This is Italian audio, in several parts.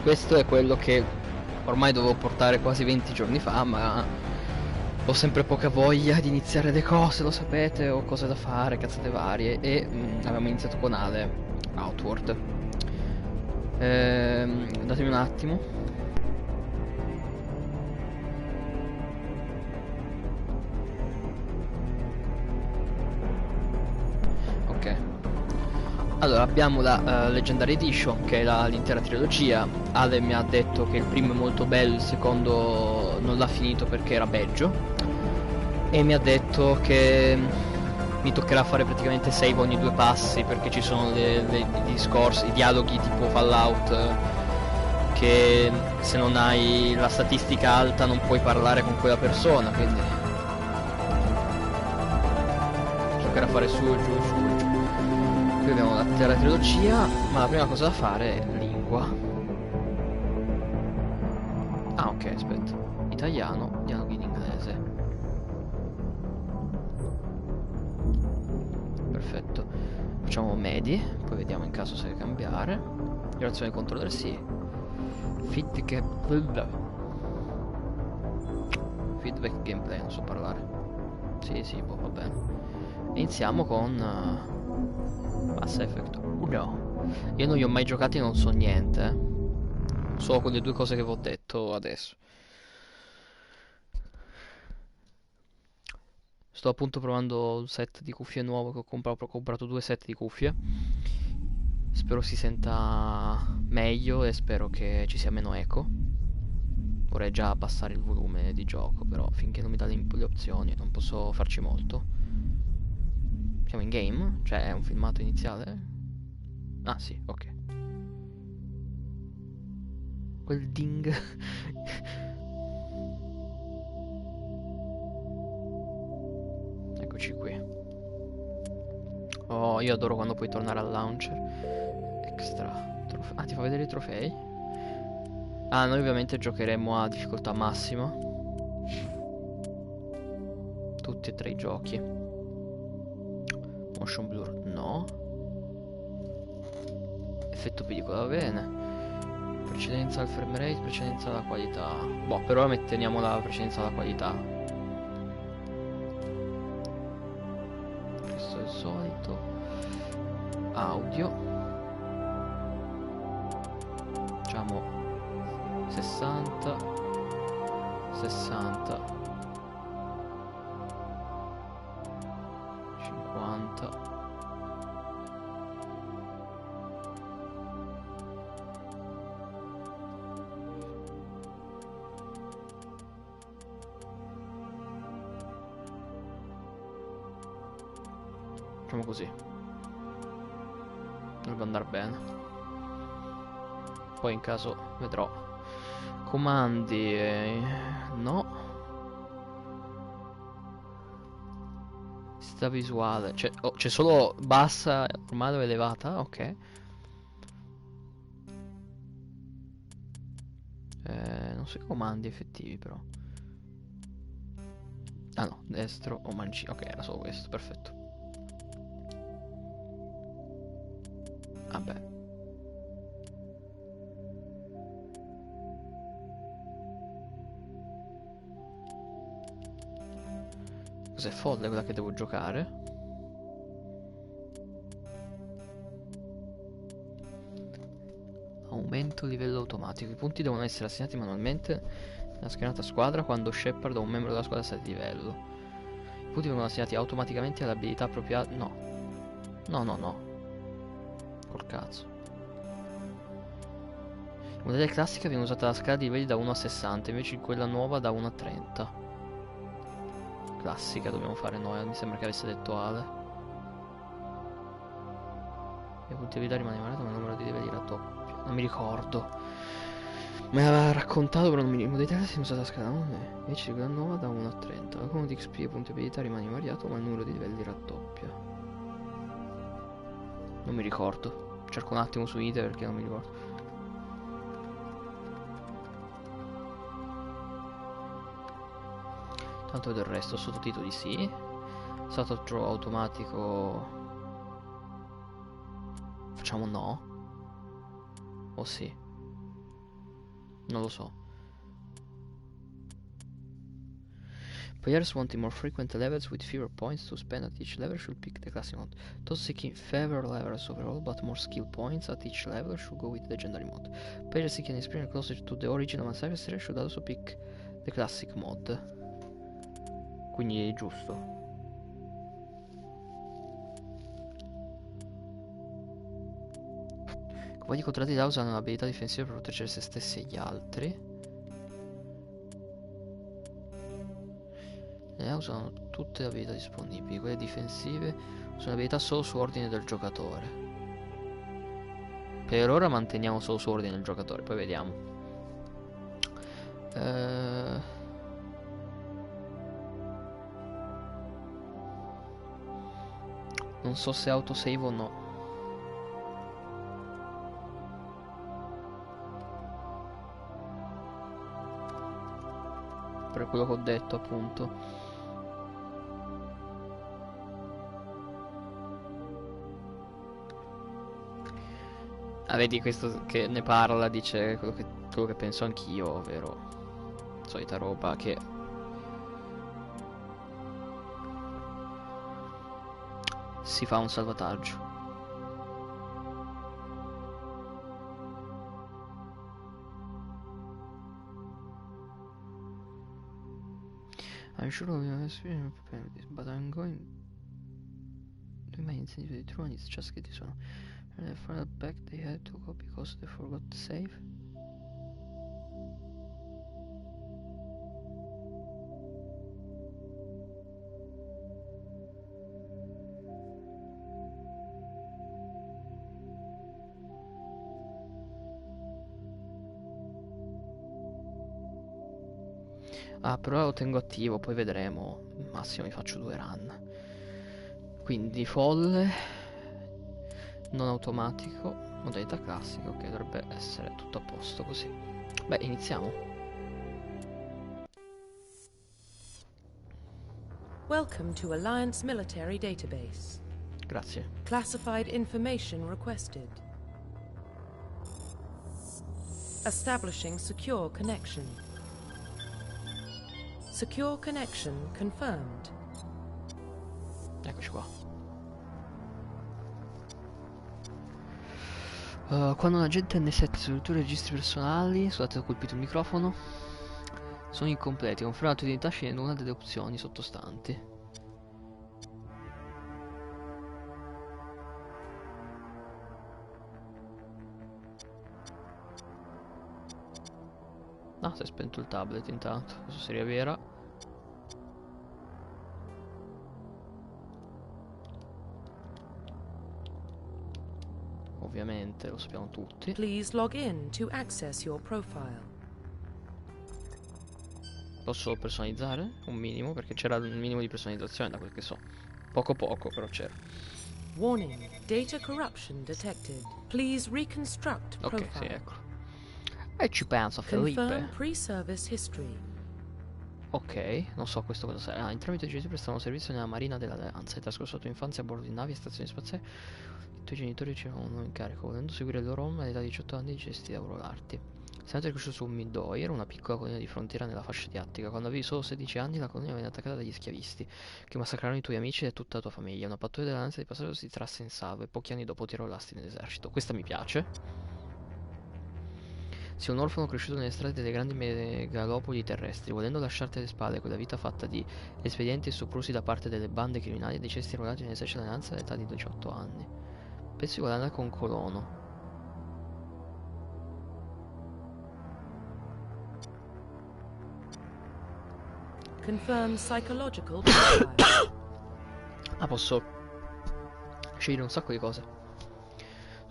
Questo è quello che ormai dovevo portare quasi 20 giorni fa, ma ho sempre poca voglia di iniziare le cose, lo sapete, ho cose da fare, cazzate varie, e abbiamo iniziato con Ale, Outward. Datemi un attimo. Ok. Allora, abbiamo la Legendary Edition, che è l'intera trilogia. Ale mi ha detto che il primo è molto bello, il secondo non l'ha finito perché era peggio. E mi ha detto che mi toccherà fare praticamente save ogni due passi, perché ci sono i discorsi, i dialoghi tipo Fallout, che se non hai la statistica alta non puoi parlare con quella persona, quindi toccherà fare su e giù, su e giù. Qui abbiamo la trilogia, ma la prima cosa da fare è lingua. Ah, ok, aspetta. Italiano, dialoghi in inglese. Perfetto. Facciamo medi, poi vediamo in caso se deve cambiare. Relazione controller, sì. Feedback gameplay, non so parlare. Sì, sì, boh, va bene. Iniziamo con Mass Effect 1. Io non li ho mai giocati e non so niente. Solo quelle due cose che vi ho detto adesso. Sto appunto provando un set di cuffie nuovo che ho comprato due set di cuffie. Spero si senta meglio e spero che ci sia meno eco. Vorrei già abbassare il volume di gioco, però finché non mi dà le opzioni non posso farci molto. Siamo in game? Cioè è un filmato iniziale? Ah sì, ok. Quel ding. Eccoci qui. Oh, io adoro quando puoi tornare al launcher. Extra. Ah, ti fa vedere i trofei? Ah, noi ovviamente giocheremo a difficoltà massima. Tutti e tre i giochi. Motion blur, no. Effetto pellicola, va bene. Precedenza al frame rate, precedenza alla qualità. Boh, per ora teniamo la precedenza alla qualità. Questo è il solito. Audio. Facciamo 60. 60. 50. Facciamo così. Dovrebbe andare bene. Poi in caso vedrò. Comandi. No. Sta visuale. C'è solo bassa, normale o elevata? Ok. Non so i comandi effettivi però. Ah no, destro o mancino. Ok, era solo questo, perfetto. Vabbè. Cos'è folle quella che devo giocare? Aumento livello automatico. I punti devono essere assegnati manualmente nella schermata squadra quando Shepard o un membro della squadra sale di livello. I punti vengono assegnati automaticamente alle abilità appropriate. No. No, no, no. Col cazzo. In modalità classica viene usata la scala di livelli da 1 a 60, invece in quella nuova da 1 a 30. Classica dobbiamo fare noi, mi sembra che avesse detto Ale. E punti abilità rimane invariato ma il numero di livelli raddoppia. Non mi ricordo. Me l'aveva raccontato però non mi ricordo. In modalità classica viene usata la scala 1, invece di quella nuova da 1 a 30. La combo di XP e punti abilità rimane invariato ma il numero di livelli raddoppia. Non mi ricordo. Cerco un attimo su ite perché non mi ricordo. Tanto del resto, sottotitoli sì. Sottotitolo automatico. Facciamo no? O sì? Non lo so. Players wanting more frequent levels with fewer points to spend at each level should pick the classic mode. Those seeking fewer levels overall but more skill points at each level should go with legendary mode. Players seeking experience closer to the original Mass series should also pick the classic mode. Quindi è giusto. Quelli contratti da usano abilità difensive per proteggere se stessi e gli altri. E usano tutte le abilità disponibili. Quelle difensive usano abilità solo su ordine del giocatore. Per ora manteniamo solo su ordine del giocatore, poi vediamo. Non so se autosave o no. Per quello che ho detto, appunto. Ah, vedi, questo che ne parla dice quello che penso anch'io, ovvero solita roba che si fa un salvataggio. I'm sure we have experience preparing this, but I'm going to my incentive to the true and it's just get this one. And the further back they had to go because they forgot to save. Ah, però lo tengo attivo, poi vedremo. Massimo mi faccio 2 run. Quindi folle, non automatico, modalità classica, ok, dovrebbe essere tutto a posto così. Beh, iniziamo. Welcome to Alliance Military Database. Grazie. Classified information requested. Establishing secure connection. Secure connection confirmed. Eccoci qua. Quando un agente N7 sulle tue registri personali, scusate ho colpito il microfono, sono incompleti, conferma la tua identità scegliendo una delle opzioni sottostanti. Ah, si è spento il tablet intanto, adesso si riavvera. Ovviamente, lo sappiamo tutti. Please log in to access your profile. Posso personalizzare? Un minimo, perché c'era un minimo di personalizzazione da quel che so. Poco poco, però c'era. Warning, data corruption detected. Please reconstruct profile. Ok, sì, eccolo. E ci penso, Confirm Felipe. pre-service history. Ok, non so questo cosa serve. Ah, entrambi i tuoi genitori prestavano servizio nella Marina dell'Alleanza. Hai trascorso la tua infanzia a bordo di navi e stazioni spaziali. I tuoi genitori ricevevano un incarico. Volendo seguire il loro home all'età di 18 anni decidi di arruolarti. Sei nato e cresciuto su Midori, era una piccola colonia di frontiera nella fascia di Attica. Quando avevi solo 16 anni la colonia venne attaccata dagli schiavisti, che massacrarono i tuoi amici e tutta la tua famiglia. Una pattuglia dell'Alleanza di passaggio si trasse in salvo e pochi anni dopo ti arruolasti nell'esercito. Questa mi piace. Sei un orfano cresciuto nelle strade delle grandi megalopoli terrestri, volendo lasciarti alle spalle quella vita fatta di espedienti e soprusi da parte delle bande criminali, decesti arruolati nell'esercito dell'Alleanza all'età di 18 anni. Penso di guadagnare con Colono. Confirm psychological profile. Ah, posso scegliere un sacco di cose.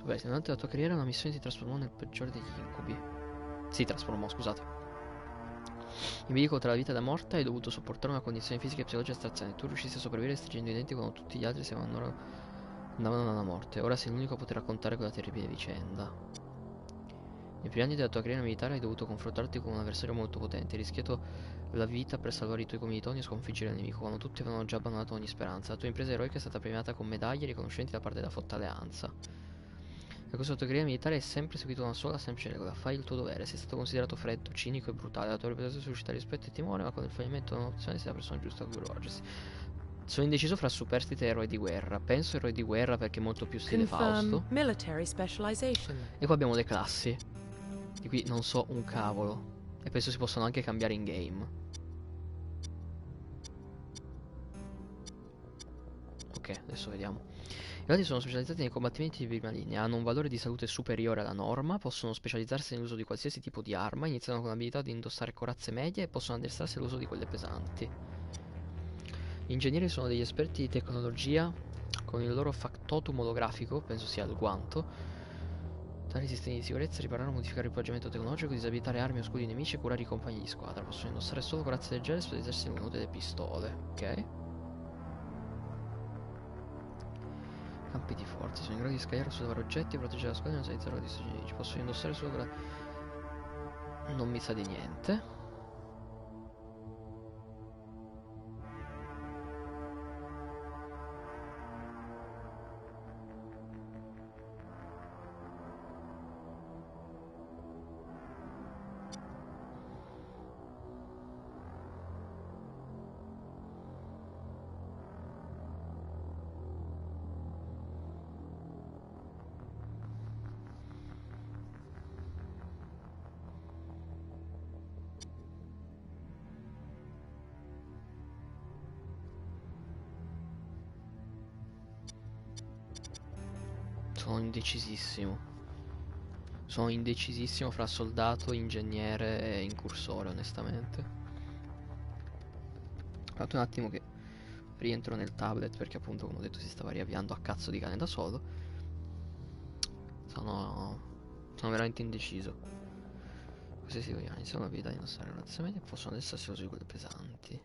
Durante la tua carriera una missione ti trasformò nel peggiore degli incubi. Si trasformò, scusate. In bilico tra la vita e la morte hai dovuto sopportare una condizione fisica e psicologica straziante. Tu riuscisti a sopravvivere stringendo i denti quando tutti gli altri andavano alla morte. Ora sei l'unico a poter raccontare quella terribile vicenda. Nei primi anni della tua carriera militare hai dovuto confrontarti con un avversario molto potente. Hai rischiato la vita per salvare i tuoi commilitoni e sconfiggere il nemico, quando tutti avevano già abbandonato ogni speranza. La tua impresa eroica è stata premiata con medaglie e riconoscimenti da parte della flotta alleanza. La cosa sottocriria militare è sempre seguito da una sola semplice regola: fai il tuo dovere. Sei stato considerato freddo, cinico e brutale. La tua reputazione suscita rispetto e timore, ma con il fallimento di un'opzione sei la persona giusta a cui rivolgersi. Sono indeciso fra superstite e eroi di guerra. Penso eroi di guerra perché è molto più stile Confirm Fausto. military specialization. E qua abbiamo le classi, di cui non so un cavolo. E penso si possano anche cambiare in game. Ok, adesso vediamo. I piloti sono specializzati nei combattimenti di prima linea, hanno un valore di salute superiore alla norma, possono specializzarsi nell'uso di qualsiasi tipo di arma, iniziano con l'abilità di indossare corazze medie e possono addestrarsi all'uso di quelle pesanti. Gli ingegneri sono degli esperti di tecnologia, con il loro factotum olografico, penso sia il guanto. Tali sistemi di sicurezza riparano, modificare l'equipaggiamento tecnologico, disabilitare armi o scudi nemici e curare i compagni di squadra. Possono indossare solo corazze leggere e specializzarsi nell'uso delle pistole. Ok. Campi di forza, sono in grado di scagliare o sollevare oggetti e proteggere la squadra e neutralizzare la distruzione nemici. Possono indossare solo non mi sa di niente. Sono indecisissimo. Sono indecisissimo fra soldato, ingegnere e incursore, onestamente. Aspettate un attimo che rientro nel tablet perché appunto, come ho detto, si stava riavviando a cazzo di cane da solo. Sono veramente indeciso. Questi si vogliono iniziare l'abilità di indossare razze medie e possono adesso essere usati quelle pesanti.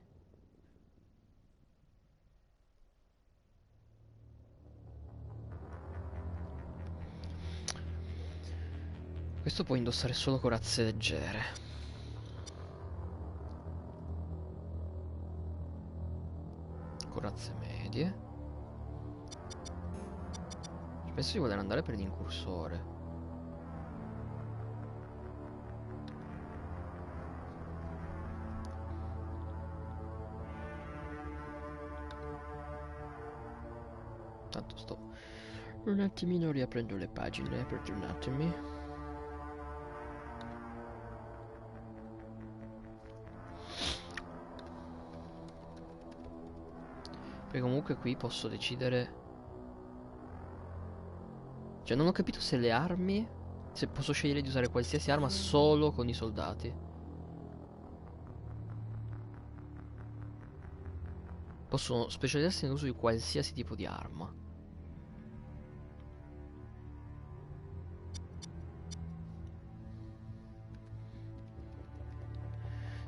Questo può indossare solo corazze leggere. Corazze medie. Penso di voler andare per l'incursore. Tanto sto un attimino riaprendo le pagine, perdonatemi. Perché comunque qui posso decidere. Cioè non ho capito se le armi, se posso scegliere di usare qualsiasi arma solo con i soldati. Possono specializzarsi nell'uso di qualsiasi tipo di arma.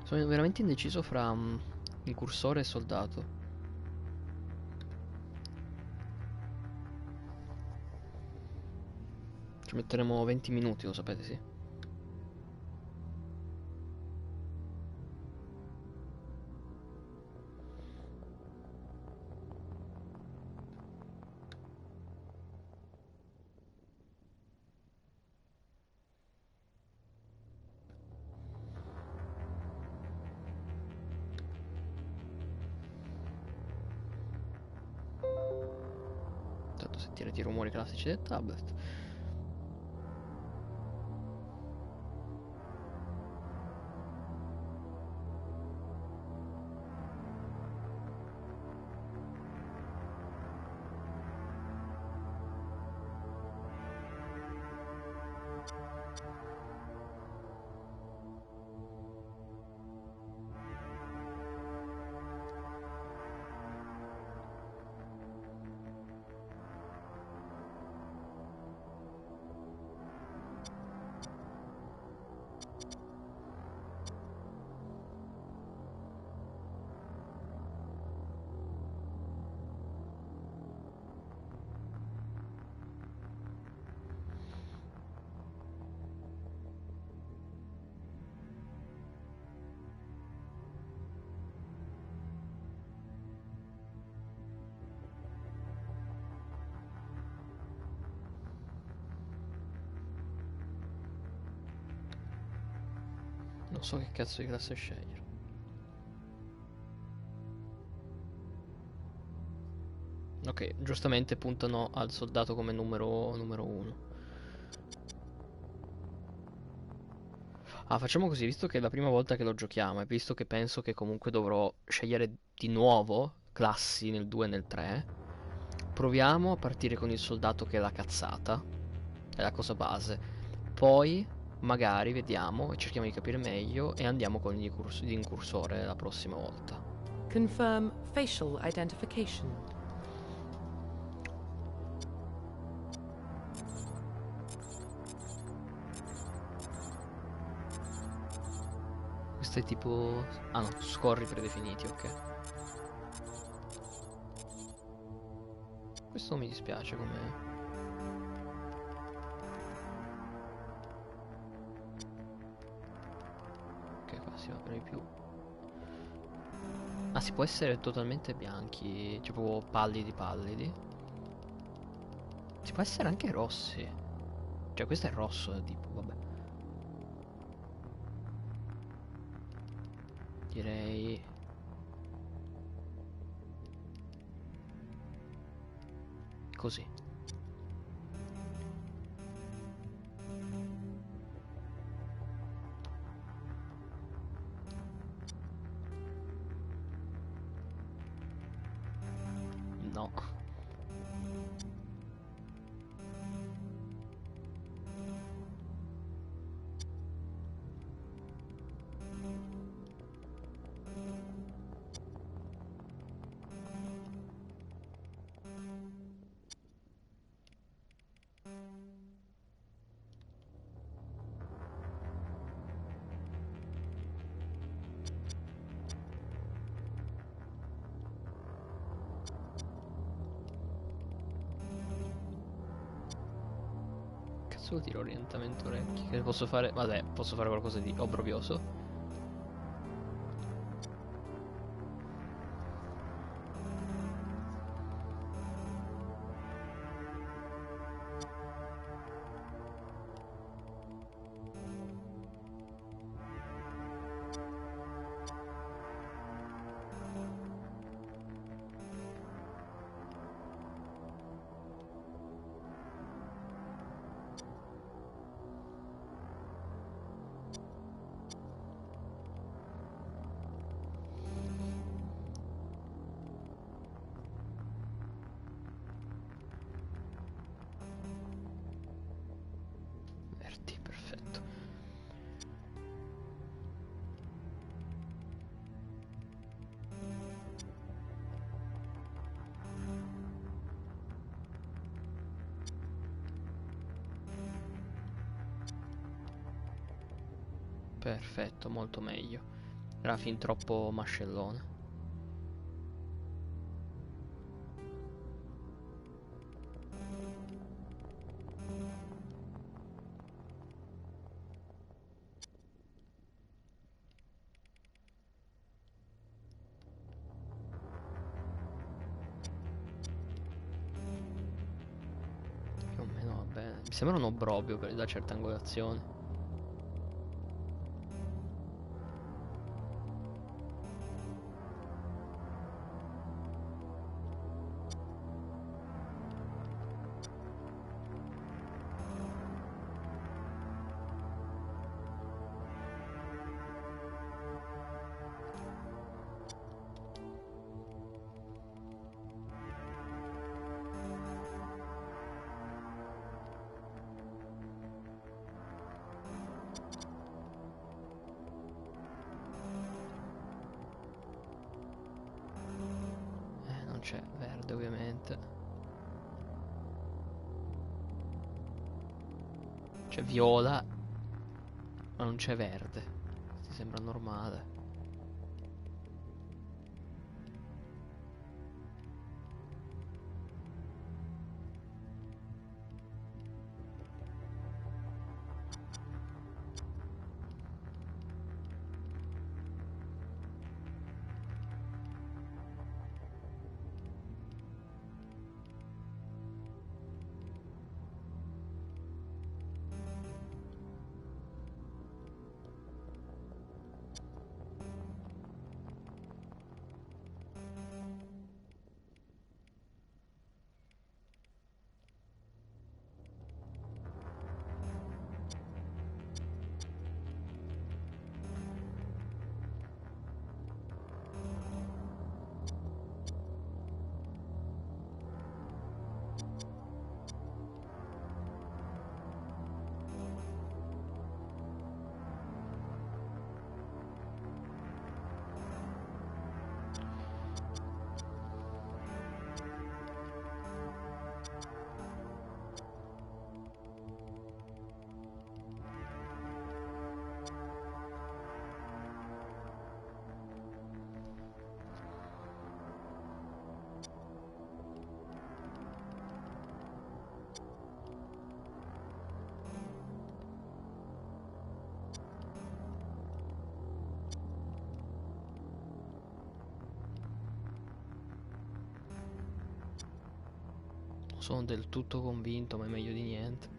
Sono veramente indeciso fra incursore e soldato. Ci metteremo 20 minuti, lo sapete, sì. Tanto sentirete i rumori classici del tablet. Non so che cazzo di classe scegliere. Ok, giustamente puntano al soldato come numero 1. Ah, facciamo così, visto che è la prima volta che lo giochiamo e visto che penso che comunque dovrò scegliere di nuovo classi nel 2 e nel 3, proviamo a partire con il soldato che è la cazzata, è la cosa base. Poi magari vediamo e cerchiamo di capire meglio e andiamo con l'incursore la prossima volta. Confirm facial identification. Questo è tipo... Ah no, scorri predefiniti, ok. Questo mi dispiace come... Ok, qua si va per di più. Ah, si può essere totalmente bianchi, tipo pallidi pallidi. Si può essere anche rossi. Cioè, questo è rosso, tipo, vabbè. Direi... così. No. Cazzo vuol dire orientamento orecchie? Che posso fare? Vabbè, posso fare qualcosa di obbrobrioso. Verti, perfetto. Perfetto, molto meglio. Era fin troppo mascellone. Più o meno va bene. Mi sembra un obbrobrio da certe angolazioni. Non c'è verde ovviamente. C'è viola, ma non c'è verde. Ti sembra normale. sono del tutto convinto, ma è meglio di niente.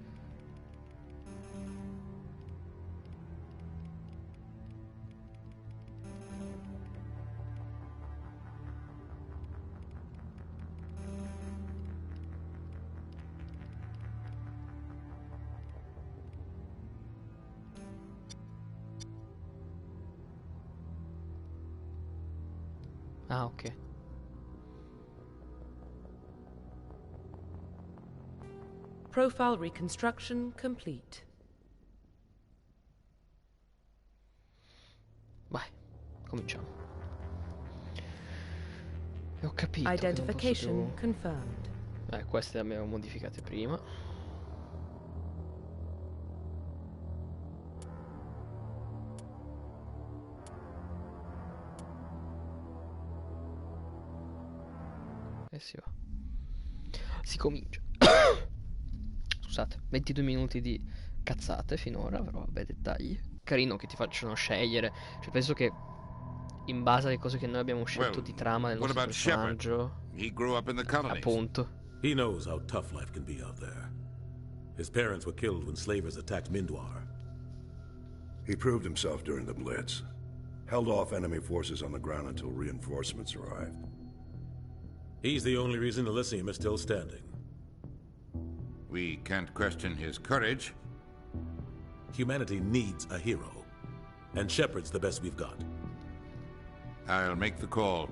Ah, ok. Profile reconstruction complete. Vai, cominciamo. E ho capito che non posso Identification più... confirmed. Queste le abbiamo modificate prima. E si va. Si comincia. Scusate, 22 minuti di cazzate finora, però vabbè, dettagli. Carino che ti facciano scegliere. Cioè, penso che in base alle cose che noi abbiamo scelto Well, di trama del what nostro about Shepard? personaggio, He grew up in the colonies. appunto. He knows how tough life can be out there. His parents were killed when slavers attacked Mindwar. He proved himself during the Blitz. Held off enemy forces on the ground until reinforcements arrived. He's the only reason Elysium is still standing. We can't question his courage. Humanity needs a hero. And Shepard's the best we've got. I'll make the call.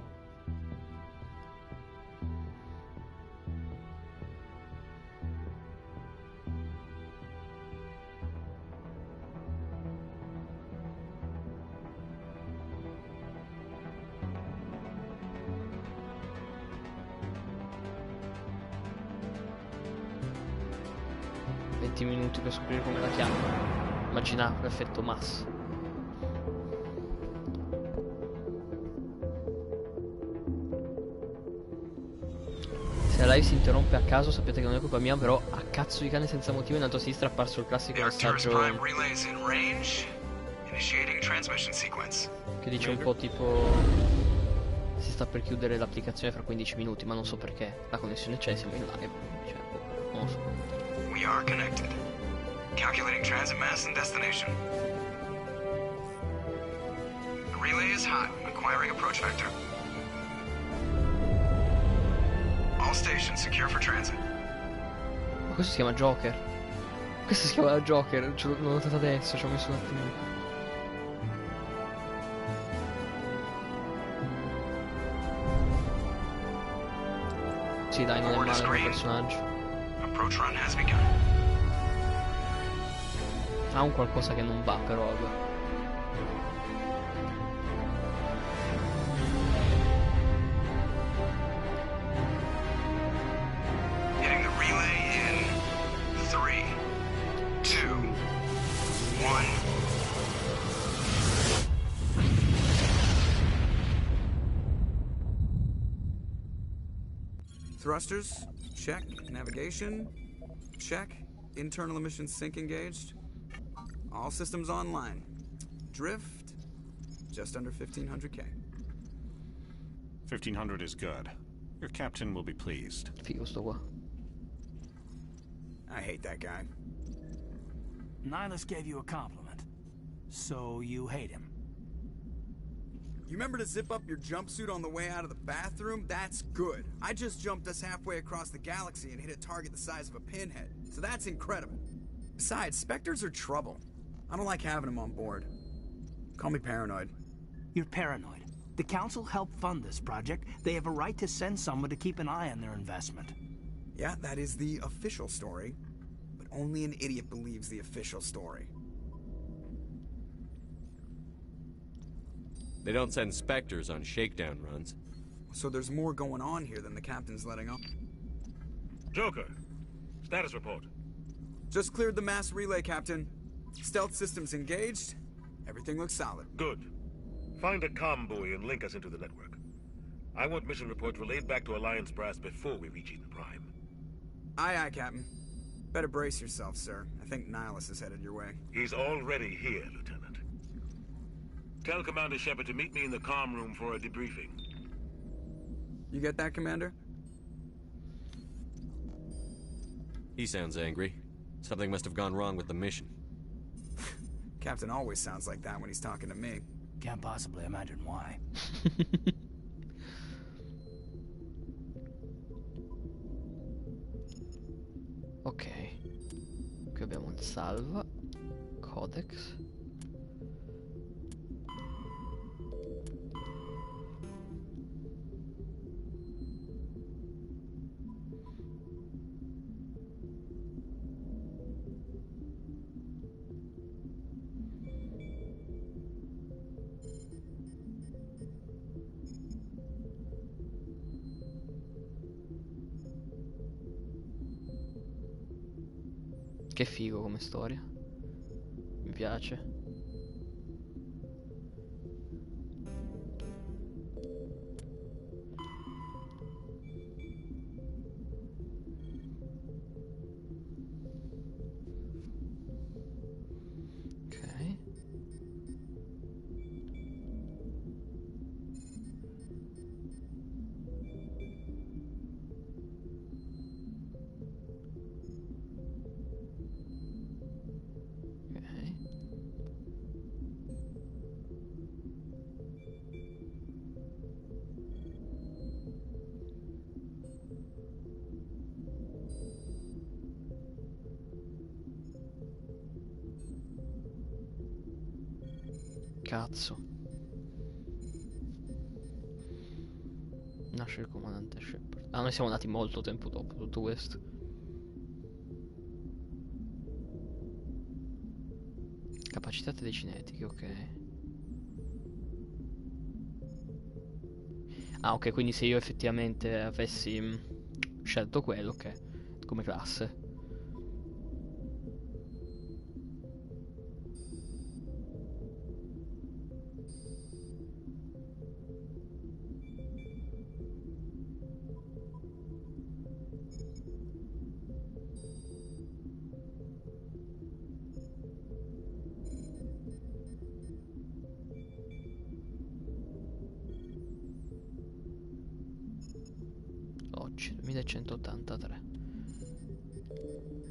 Minuti per scoprire come la chiamano. Immaginate l'effetto massa. Se la live si interrompe a caso sapete che non è colpa mia, però a cazzo di cane senza motivo in alto a sinistra è apparso il classico messaggio che dice un po' tipo si sta per chiudere l'applicazione fra 15 minuti, ma non so perché. La connessione c'è, siamo in live, cioè, non lo so. We are connected. Calculating transit mass and destination. The relay is hot. Acquiring approach vector. All stations secure for transit. Ma questo si chiama Joker. Questo si chiama Joker, l'ho notato adesso, ci ho messo un attimo. Sì, dai, non è male come personaggio. Approach run has begun. Ha un qualcosa che non va, però vabbè. Hitting the relay in 3, 2, 1. Thrusters, check. Navigation, check. Internal emissions sync engaged. All systems online. Drift, just under 1,500K. 1,500 is good. Your captain will be pleased. Figo sto qua. I hate that guy. Nihilus gave you a compliment. So you hate him. You remember to zip up your jumpsuit on the way out of the bathroom? That's good. I just jumped us halfway across the galaxy and hit a target the size of a pinhead. So that's incredible. Besides, Spectres are trouble. I don't like having them on board. Call me paranoid. You're paranoid. The Council helped fund this project. They have a right to send someone to keep an eye on their investment. Yeah, that is the official story. But only an idiot believes the official story. They don't send Spectres on shakedown runs. So there's more going on here than the captain's letting on. Joker, status report. Just cleared the mass relay, Captain. Stealth systems engaged. Everything looks solid. Good. Find a comm buoy and link us into the network. I want mission reports relayed back to Alliance Brass before we reach Eden Prime. Aye, aye, Captain. Better brace yourself, sir. I think Nihilus is headed your way. He's already here, Lieutenant. Tell Commander Shepard to meet me in the comm room for a debriefing. You get that, Commander? He sounds angry. Something must have gone wrong with the mission. Captain always sounds like that when he's talking to me. Can't possibly imagine why. Ok. Qui abbiamo il salva. Codex. Che figo come storia. Mi piace. Ok. Cazzo. Nasce il comandante Shepard. Ah, noi siamo nati molto tempo dopo tutto questo. Capacità telecinetiche, ok. Ah, ok, quindi se io effettivamente avessi scelto quello, ok, come classe. Oggi, 2183.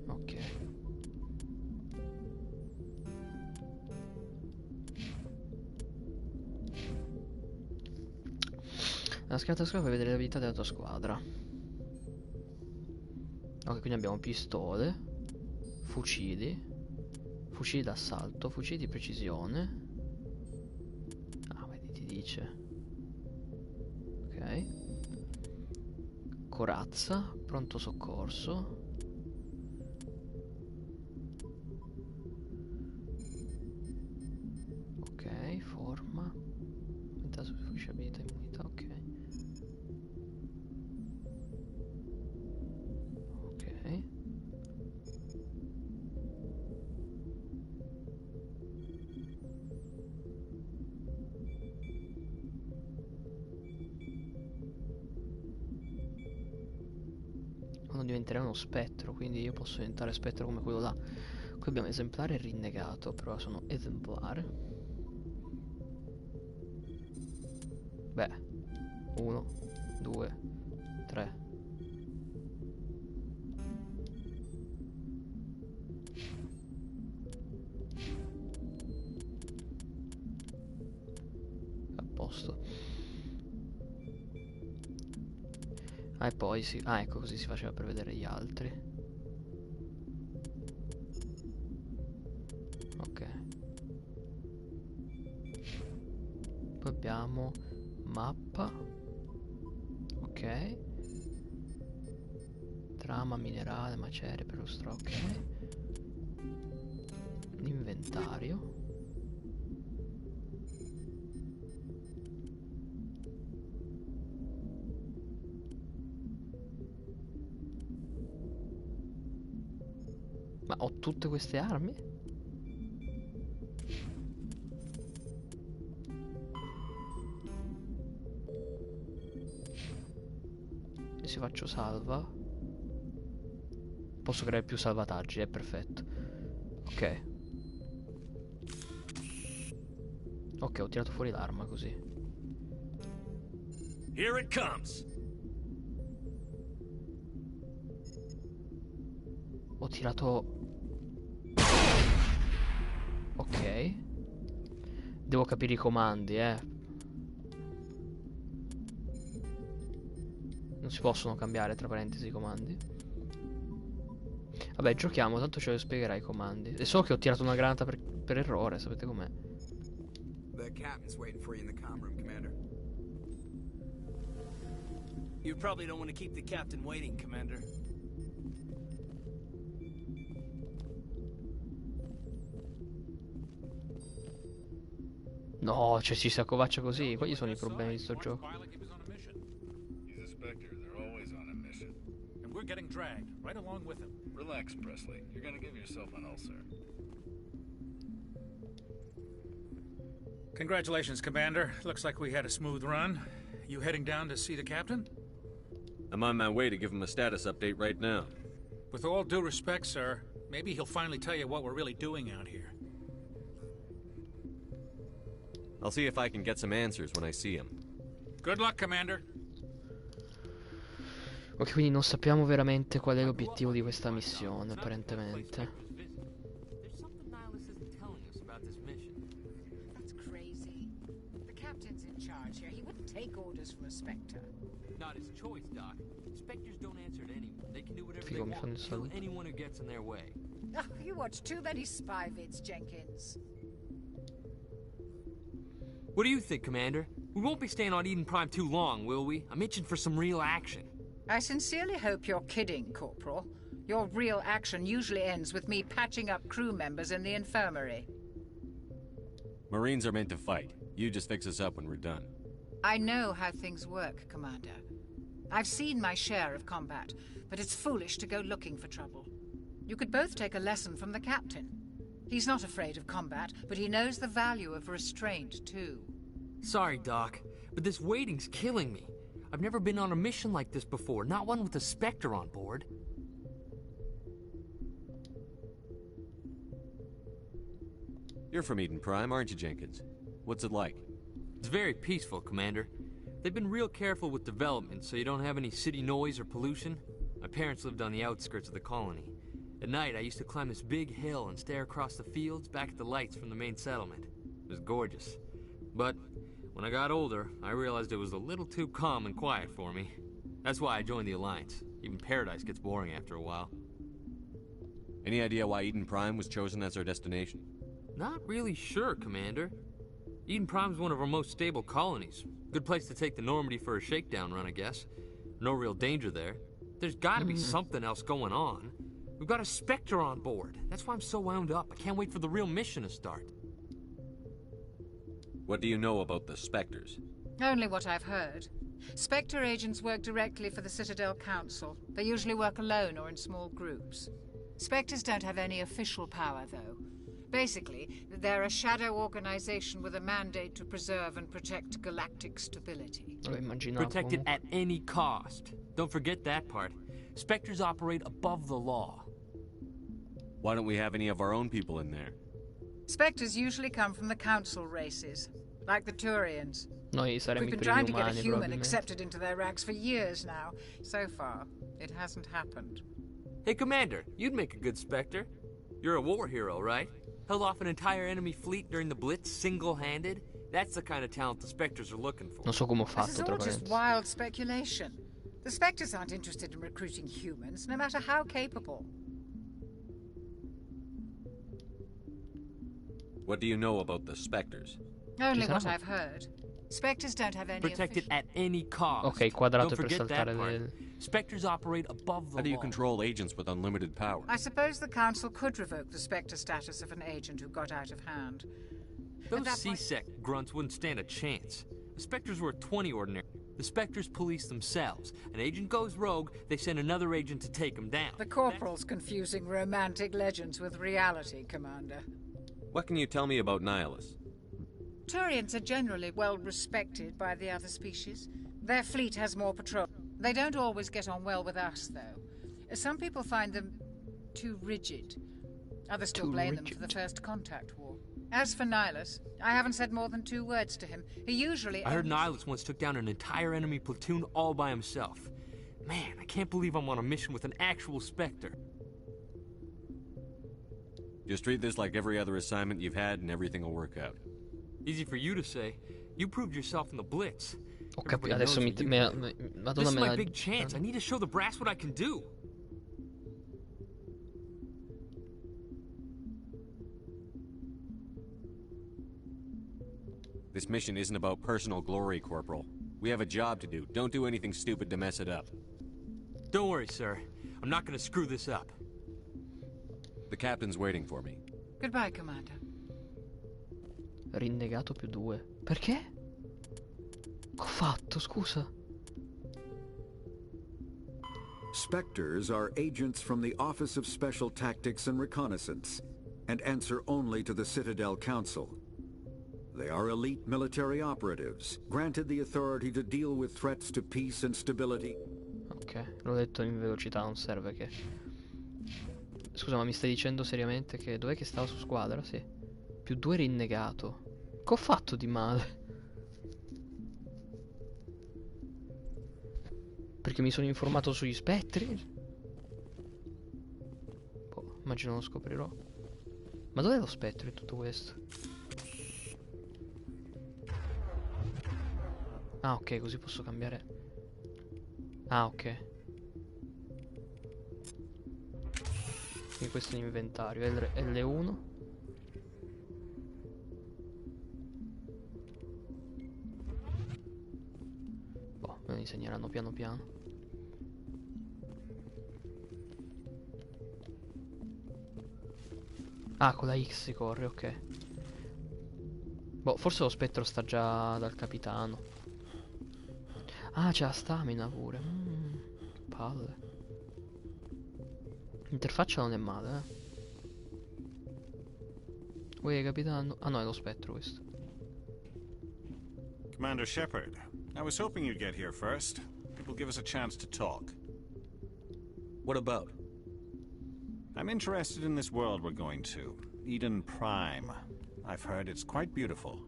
Ok. La scherta squadra per vedere le abilità della tua squadra. Ok, quindi abbiamo pistole, fucili, fucili d'assalto, fucili di precisione. Ah, vedi, ti dice. Ok. Corazza, pronto soccorso. Ok, forma. Metà sufficiente abilità immunità, ok. Ok. Quando diventerei uno spettro, quindi io posso diventare spettro come quello là. Qui abbiamo esemplare e rinnegato, però sono esemplare. Beh, 1, 2, 3. A posto. Ah, e poi si... Ah, ecco, così si faceva per vedere gli altri. Ok. Poi abbiamo mappa. Ok. Trama, minerale, macerie, perlustra, ok. Inventario. Ma ho tutte queste armi? E se faccio salva posso creare più salvataggi, è perfetto. Ok. Ok, ho tirato fuori l'arma così. Here it comes. Ho tirato... Ok. Devo capire i comandi, Non si possono cambiare, tra parentesi, i comandi. Vabbè, giochiamo, tanto ce lo spiegherai i comandi. E so che ho tirato una granata per errore, sapete com'è? The captain's waiting for you in the comm room, Commander. You probably don't want to keep the captain waiting, Commander. No, cioè si accovaccia così. Quali sono i problemi di sto gioco? He's a Spectre. They're always on a mission. And we're getting dragged right along with him. Relax, Presley. You're gonna give yourself an ulcer. Congratulations, Commander. Looks like we had a smooth run. You heading down to see the captain? I'm on my way to give him a status update right now. With all due respect, sir, maybe he'll finally tell you what we're really doing out here. I'll see if I can get some answers when I see him. Good luck, Commander. Ok, quindi non sappiamo veramente qual è l'obiettivo di questa missione, apparentemente. There's something Nihilus isn't telling us about this mission. That's crazy. The captain's in charge here. He wouldn't take orders from a Spectre. Not his choice, Doc. Spectres don't answer to anyone. They can do whatever Figo, they mi fanno want. il Kill saluto. anyone who gets in their way. Oh, you watch too many spy vids, Jenkins. What do you think, Commander? We won't be staying on Eden Prime too long, will we? I'm itching for some real action. I sincerely hope you're kidding, Corporal. Your real action usually ends with me patching up crew members in the infirmary. Marines are meant to fight. You just fix us up when we're done. I know how things work, Commander. I've seen my share of combat, but it's foolish to go looking for trouble. You could both take a lesson from the captain. He's not afraid of combat, but he knows the value of restraint, too. Sorry, Doc, but this waiting's killing me. I've never been on a mission like this before, not one with a Spectre on board. You're from Eden Prime, aren't you, Jenkins? What's it like? It's very peaceful, Commander. They've been real careful with development, so you don't have any city noise or pollution. My parents lived on the outskirts of the colony. At night, I used to climb this big hill and stare across the fields back at the lights from the main settlement. It was gorgeous. But when I got older, I realized it was a little too calm and quiet for me. That's why I joined the Alliance. Even Paradise gets boring after a while. Any idea why Eden Prime was chosen as our destination? Not really sure, Commander. Eden Prime's one of our most stable colonies. Good place to take the Normandy for a shakedown run, I guess. No real danger there. There's gotta be something else going on. We've got a Spectre on board. That's why I'm so wound up. I can't wait for the real mission to start. What do you know about the Spectres? Only what I've heard. Spectre agents work directly for the Citadel Council. They usually work alone or in small groups. Spectres don't have any official power, though. Basically, they're a shadow organization with a mandate to preserve and protect galactic stability. Protect it at any cost. Don't forget that part. Spectres operate above the law. Why don't we have any of our own people in there? Spectres usually come from the Council races, like the Turians. Noi saremmo We've i been primi trying to get a umani, human probabilmente. accepted into their ranks for years now. So far, it hasn't happened. Hey, Commander, you'd make a good Spectre. You're a war hero, right? Held off an entire enemy fleet during the Blitz single-handed? That's the kind of talent the Spectres are looking for. Non so come ho This fatto, is tra all just parentesi. wild speculation. The Spectres aren't interested in recruiting humans, no matter how capable. What do you know about the Spectres? Only what I've heard. Spectres don't have any Protect it official... at any cost. Ok, quadrato Don't per forget that saltare part. del... Spectres operate above the How do you law. control agents with unlimited power? I suppose the Council could revoke the Spectre status of an agent who got out of hand. Those At that point- C-Sec grunts wouldn't stand a chance. The Spectres were 20 ordinary. The Spectres police themselves. An agent goes rogue, they send another agent to take him down. The Corporal's confusing romantic legends with reality, Commander. What can you tell me about Nihilus? Turians are generally well respected by the other species. Their fleet has more patrol. They don't always get on well with us, though. Some people find them too rigid. Others still Too blame them for the First Contact War. As for Nihilus, I haven't said more than 2 words to him. He usually... I heard Nihilus once took down an entire enemy platoon all by himself. Man, I can't believe I'm on a mission with an actual Spectre. Just treat this like every other assignment you've had and everything will work out. Easy for you to say. You proved yourself in the Blitz. Ho capito, adesso Madonna This is me my la... big chance. I need to show the brass what I can do. This mission isn't about personal glory, Corporal. We have a job to do. Don't do anything stupid to mess it up. Don't worry, sir. I'm not gonna screw this up. The captain's waiting for me. Goodbye, Commander. Rinnegato più 2. Perché? Che ho fatto, scusa? Spectres are agents from the Office of Special Tactics and Reconnaissance, and answer only to the Citadel Council. They are elite military operatives, granted the authority to deal with threats to peace and stability. Ok, l'ho detto in velocità, non serve che... Scusa, ma mi stai dicendo seriamente che... Dov'è che stava su squadra? Sì. Più 2 rinnegato. Che ho fatto di male? Perché mi sono informato sugli spettri? Boh, immagino lo scoprirò. Ma dov'è lo spettro in tutto questo? Ah, ok, così posso cambiare. Ah, ok. Quindi questo è l'inventario. L1. Boh, me lo insegneranno piano piano. Ah, con la X si corre, ok. Boh, forse lo spettro sta già dal capitano. Ah, c'è la stamina pure. Che palle. L'interfaccia non è male, Uè, capitano. Ah no, è lo spettro questo. Commander Shepard, I was hoping you'd get here first. It will give us a chance to talk. What about? I'm interested in this world we're going to, Eden Prime. I've heard it's quite beautiful.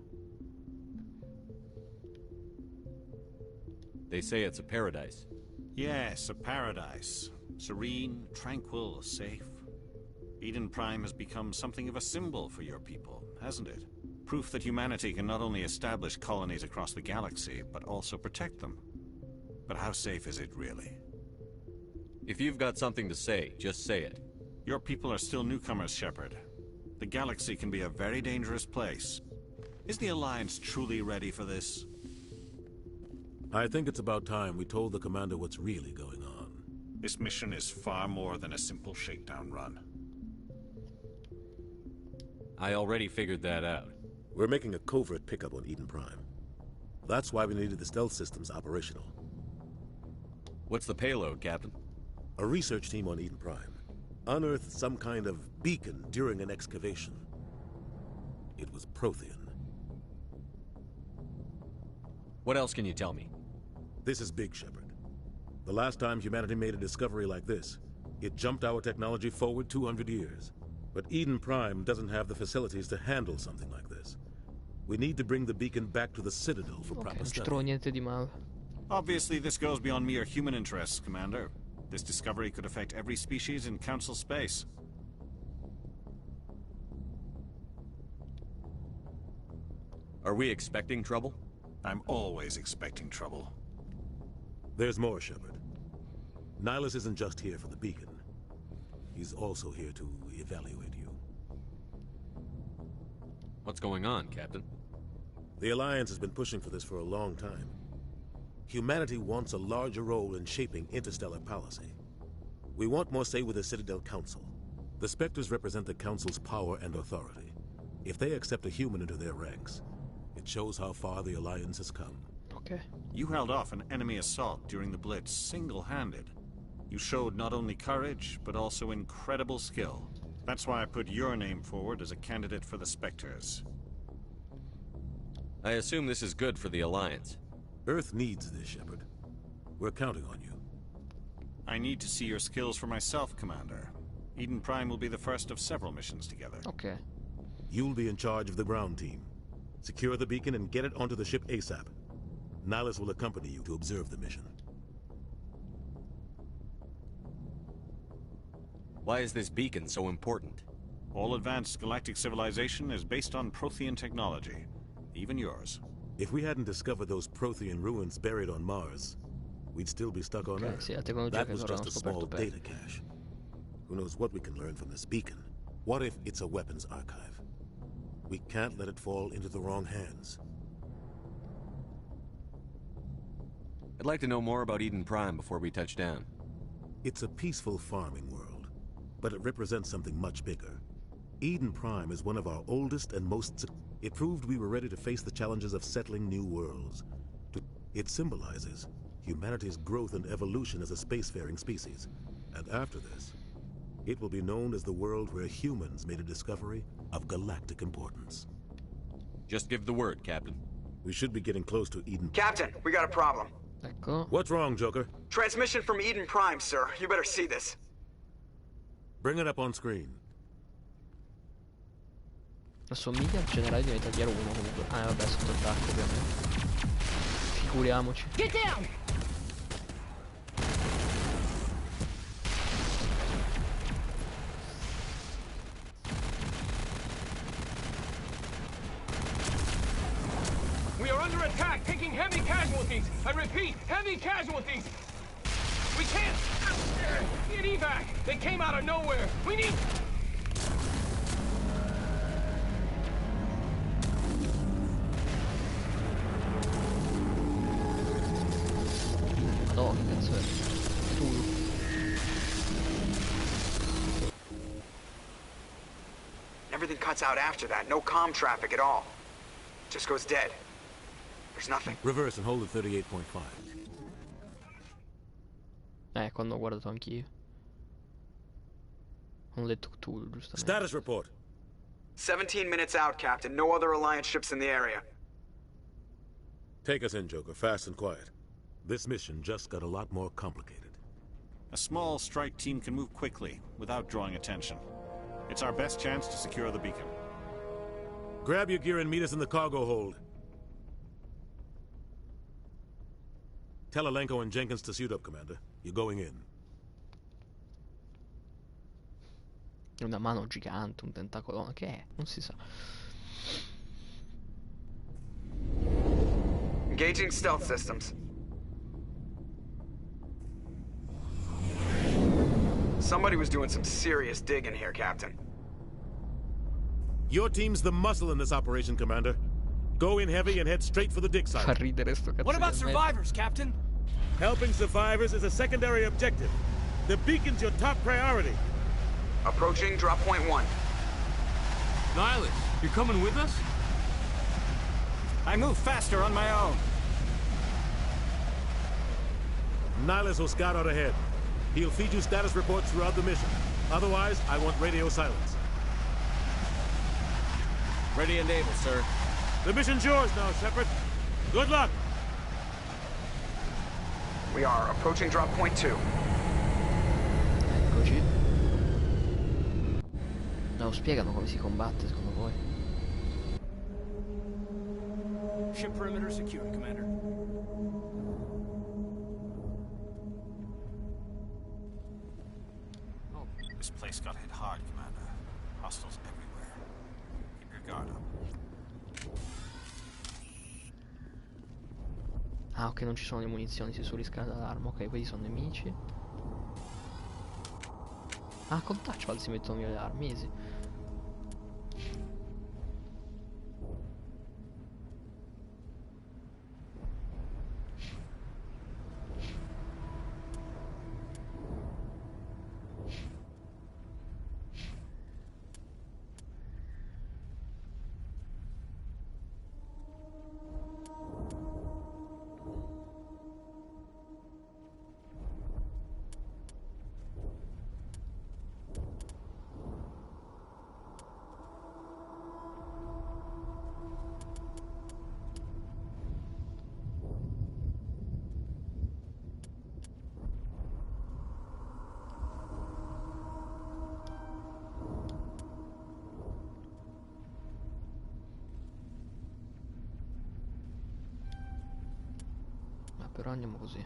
They say it's a paradise. Yes, a paradise. Serene, tranquil, safe. Eden Prime has become something of a symbol for your people, hasn't it? Proof that humanity can not only establish colonies across the galaxy, but also protect them. But how safe is it really? If you've got something to say, just say it. Your people are still newcomers, Shepard. The galaxy can be a very dangerous place. Is the Alliance truly ready for this? I think it's about time we told the commander what's really going on. This mission is far more than a simple shakedown run. I already figured that out. We're making a covert pickup on Eden Prime. That's why we needed the stealth systems operational. What's the payload, Captain? A research team on Eden Prime unearthed some kind of beacon during an excavation. It was Prothean. What else can you tell me? This is big, Shepard. The last time humanity made a discovery like this, it jumped our technology forward 200 years. But Eden Prime doesn't have the facilities to handle something like this. We need to bring the beacon back to the Citadel for proper non ci study. trovo niente di male. Obviously, this goes beyond mere human interests, Commander. This discovery could affect every species in Council space. Are we expecting trouble? I'm always expecting trouble. There's more, Shepard. Nihilus isn't just here for the beacon. He's also here to evaluate you. What's going on, Captain? The Alliance has been pushing for this for a long time. Humanity wants a larger role in shaping interstellar policy. We want more say with the Citadel Council. The Spectres represent the Council's power and authority. If they accept a human into their ranks, it shows how far the Alliance has come. Ok. You held off an enemy assault during the Blitz single-handed. You showed not only courage, but also incredible skill. That's why I put your name forward as a candidate for the Spectres. I assume this is good for the Alliance. Earth needs this, Shepard. We're counting on you. I need to see your skills for myself, Commander. Eden Prime will be the first of several missions together. Ok. You'll be in charge of the ground team. Secure the beacon and get it onto the ship ASAP. Nihilus will accompany you to observe the mission. Why is this beacon so important? All advanced galactic civilization is based on Prothean technology. Even yours. If we hadn't discovered those Prothean ruins buried on Mars, we'd still be stuck on Earth. Sì, la tecnologia That che was loro just hanno a small scoperto per. data cache. Who knows what we can learn from this beacon? What if it's a weapons archive? We can't let it fall into the wrong hands. I'd like to know more about Eden Prime before we touch down. It's a peaceful farming world, but it represents something much bigger. Eden Prime is one of our oldest and most... It proved we were ready to face the challenges of settling new worlds. It symbolizes humanity's growth and evolution as a spacefaring species. And after this, it will be known as the world where humans made a discovery of galactic importance. Just give the word, Captain. We should be getting close to Eden. Captain, we got a problem. Ecco. What's wrong, Joker? Transmission from Eden Prime, sir. You better see this. Bring it up on screen. Assomiglia al generale di Metal Gear 1 comunque. Ah vabbè, sotto attacco ovviamente. Figuriamoci. Get down! We are under attack, taking heavy casualties. I repeat, heavy casualties. We can't get evac. They came out of nowhere. We need... Madonna, che cazzo è? Cthulhu. Everything cuts out after that. No comm traffic at all. Just goes dead. There's nothing. Reverse and hold at 38.5. Quando ho guardato anch'io. Non ho detto Cthulhu, giustamente. Status report. 17 minutes out, Captain. No other Alliance ships in the area. Take us in, Joker, fast and quiet. This mission just got a lot more complicated. A small strike team can move quickly, without drawing attention. It's our best chance to secure the beacon. Grab your gear and meet us in the cargo hold. Tell Alenko and Jenkins to suit up, Commander. You're going in. Una mano gigante, un tentacolo. Che è? Non si sa. Engaging stealth systems. Somebody was doing some serious digging here, Captain. Your team's the muscle in this operation, Commander. Go in heavy and head straight for the dig site. Fa ridere sto cazzo. What about survivors, Captain? Helping survivors is a secondary objective. The beacon's your top priority. Approaching drop point 1. Nihilus, you're coming with us? I move faster on my own. Nihilus will scout out ahead. He'll feed you status reports throughout the mission. Otherwise, I want radio silence. Ready and able, sir. The mission's yours now, Shepard. Good luck! We are approaching drop point 2. Eccoci. No, spiegano come si combatte, secondo voi. Ship perimeter secured, Commander. This place got hit hard, Commander. Hostiles everywhere. Keep your guard up. Ah, ok, non ci sono le munizioni, si surriscalda l'arma. Ok, quelli sono nemici. Ah, con touchpad si mettono via le armi, easy. Però andiamo così.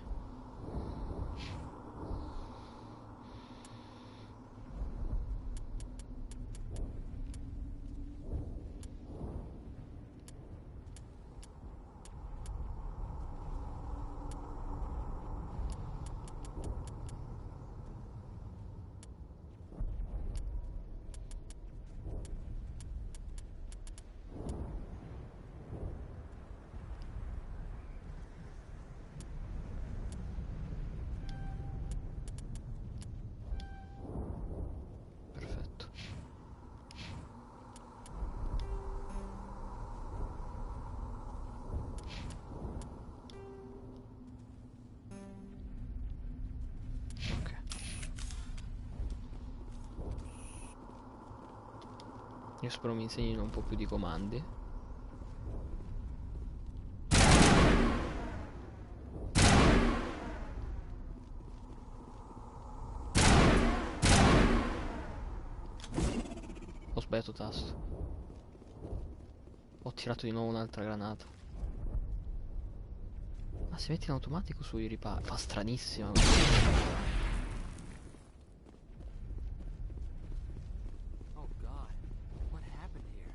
Io spero mi insegnino un po' più di comandi. Ho sbagliato tasto. Ho tirato di nuovo un'altra granata. Ma si mette in automatico sui ripari. Fa stranissima. Oh God, what happened here?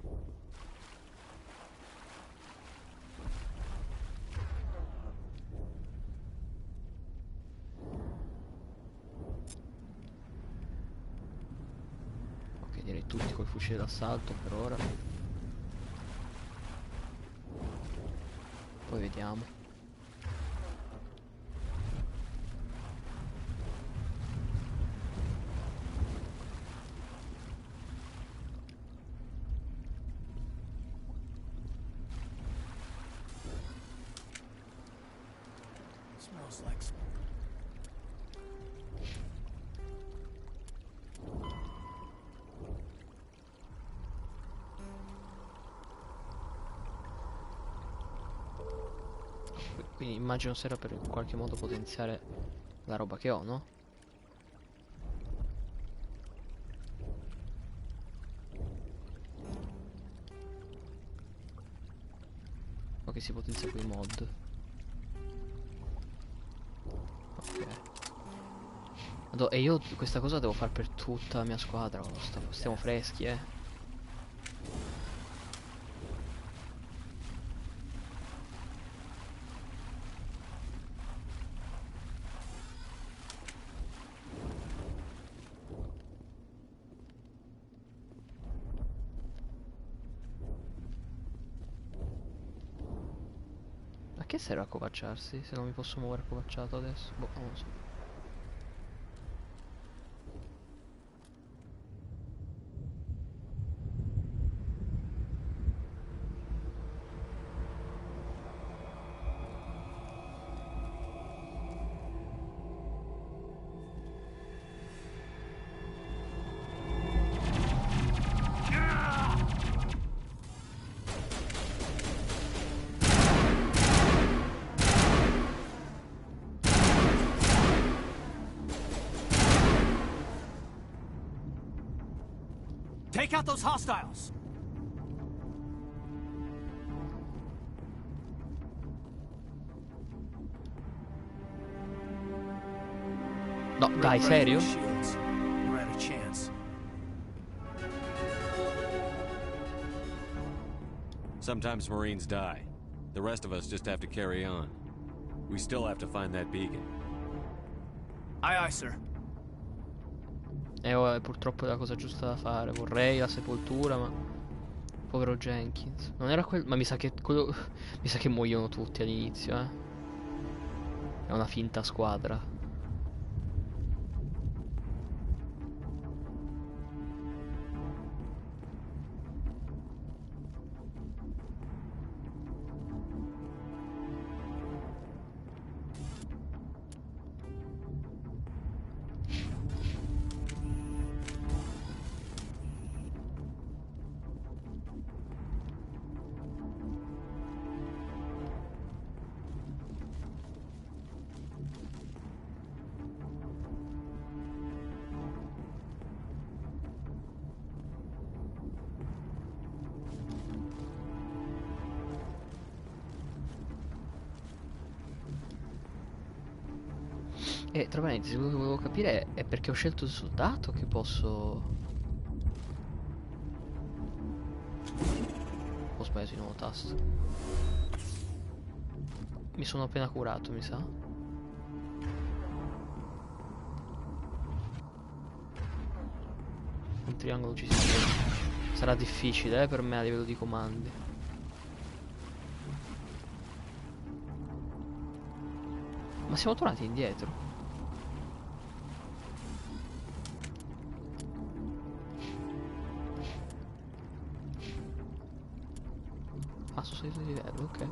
Ok, direi tutti col fucile d'assalto per ora. Poi vediamo. Smells like smoke. Quindi immagino sarà per in qualche modo potenziare la roba che ho, no? O che si potenzia con i mod. Ok. E io questa cosa devo fare per tutta la mia squadra. Stiamo freschi, eh. A che serve accovacciarsi se non mi posso muovere accovacciato adesso? Boh, non lo so. Take out those hostiles! No, dai, serio? Shields. We're at a chance. Sometimes Marines die. The rest of us just have to carry on. We still have to find that beacon. Aye, aye, sir. Purtroppo è la cosa giusta da fare. Vorrei la sepoltura, ma... Povero Jenkins. Non era quello... Ma mi sa che quello... mi sa che muoiono tutti all'inizio, eh. È una finta squadra. E tra parentesi, quello che volevo capire è perché ho scelto il soldato che posso... Ho sbagliato di nuovo tasto. Mi sono appena curato, mi sa. Un triangolo ci si vede. Sarà difficile, per me a livello di comandi. Ma siamo tornati indietro. Ah, sono salito di livello, ok.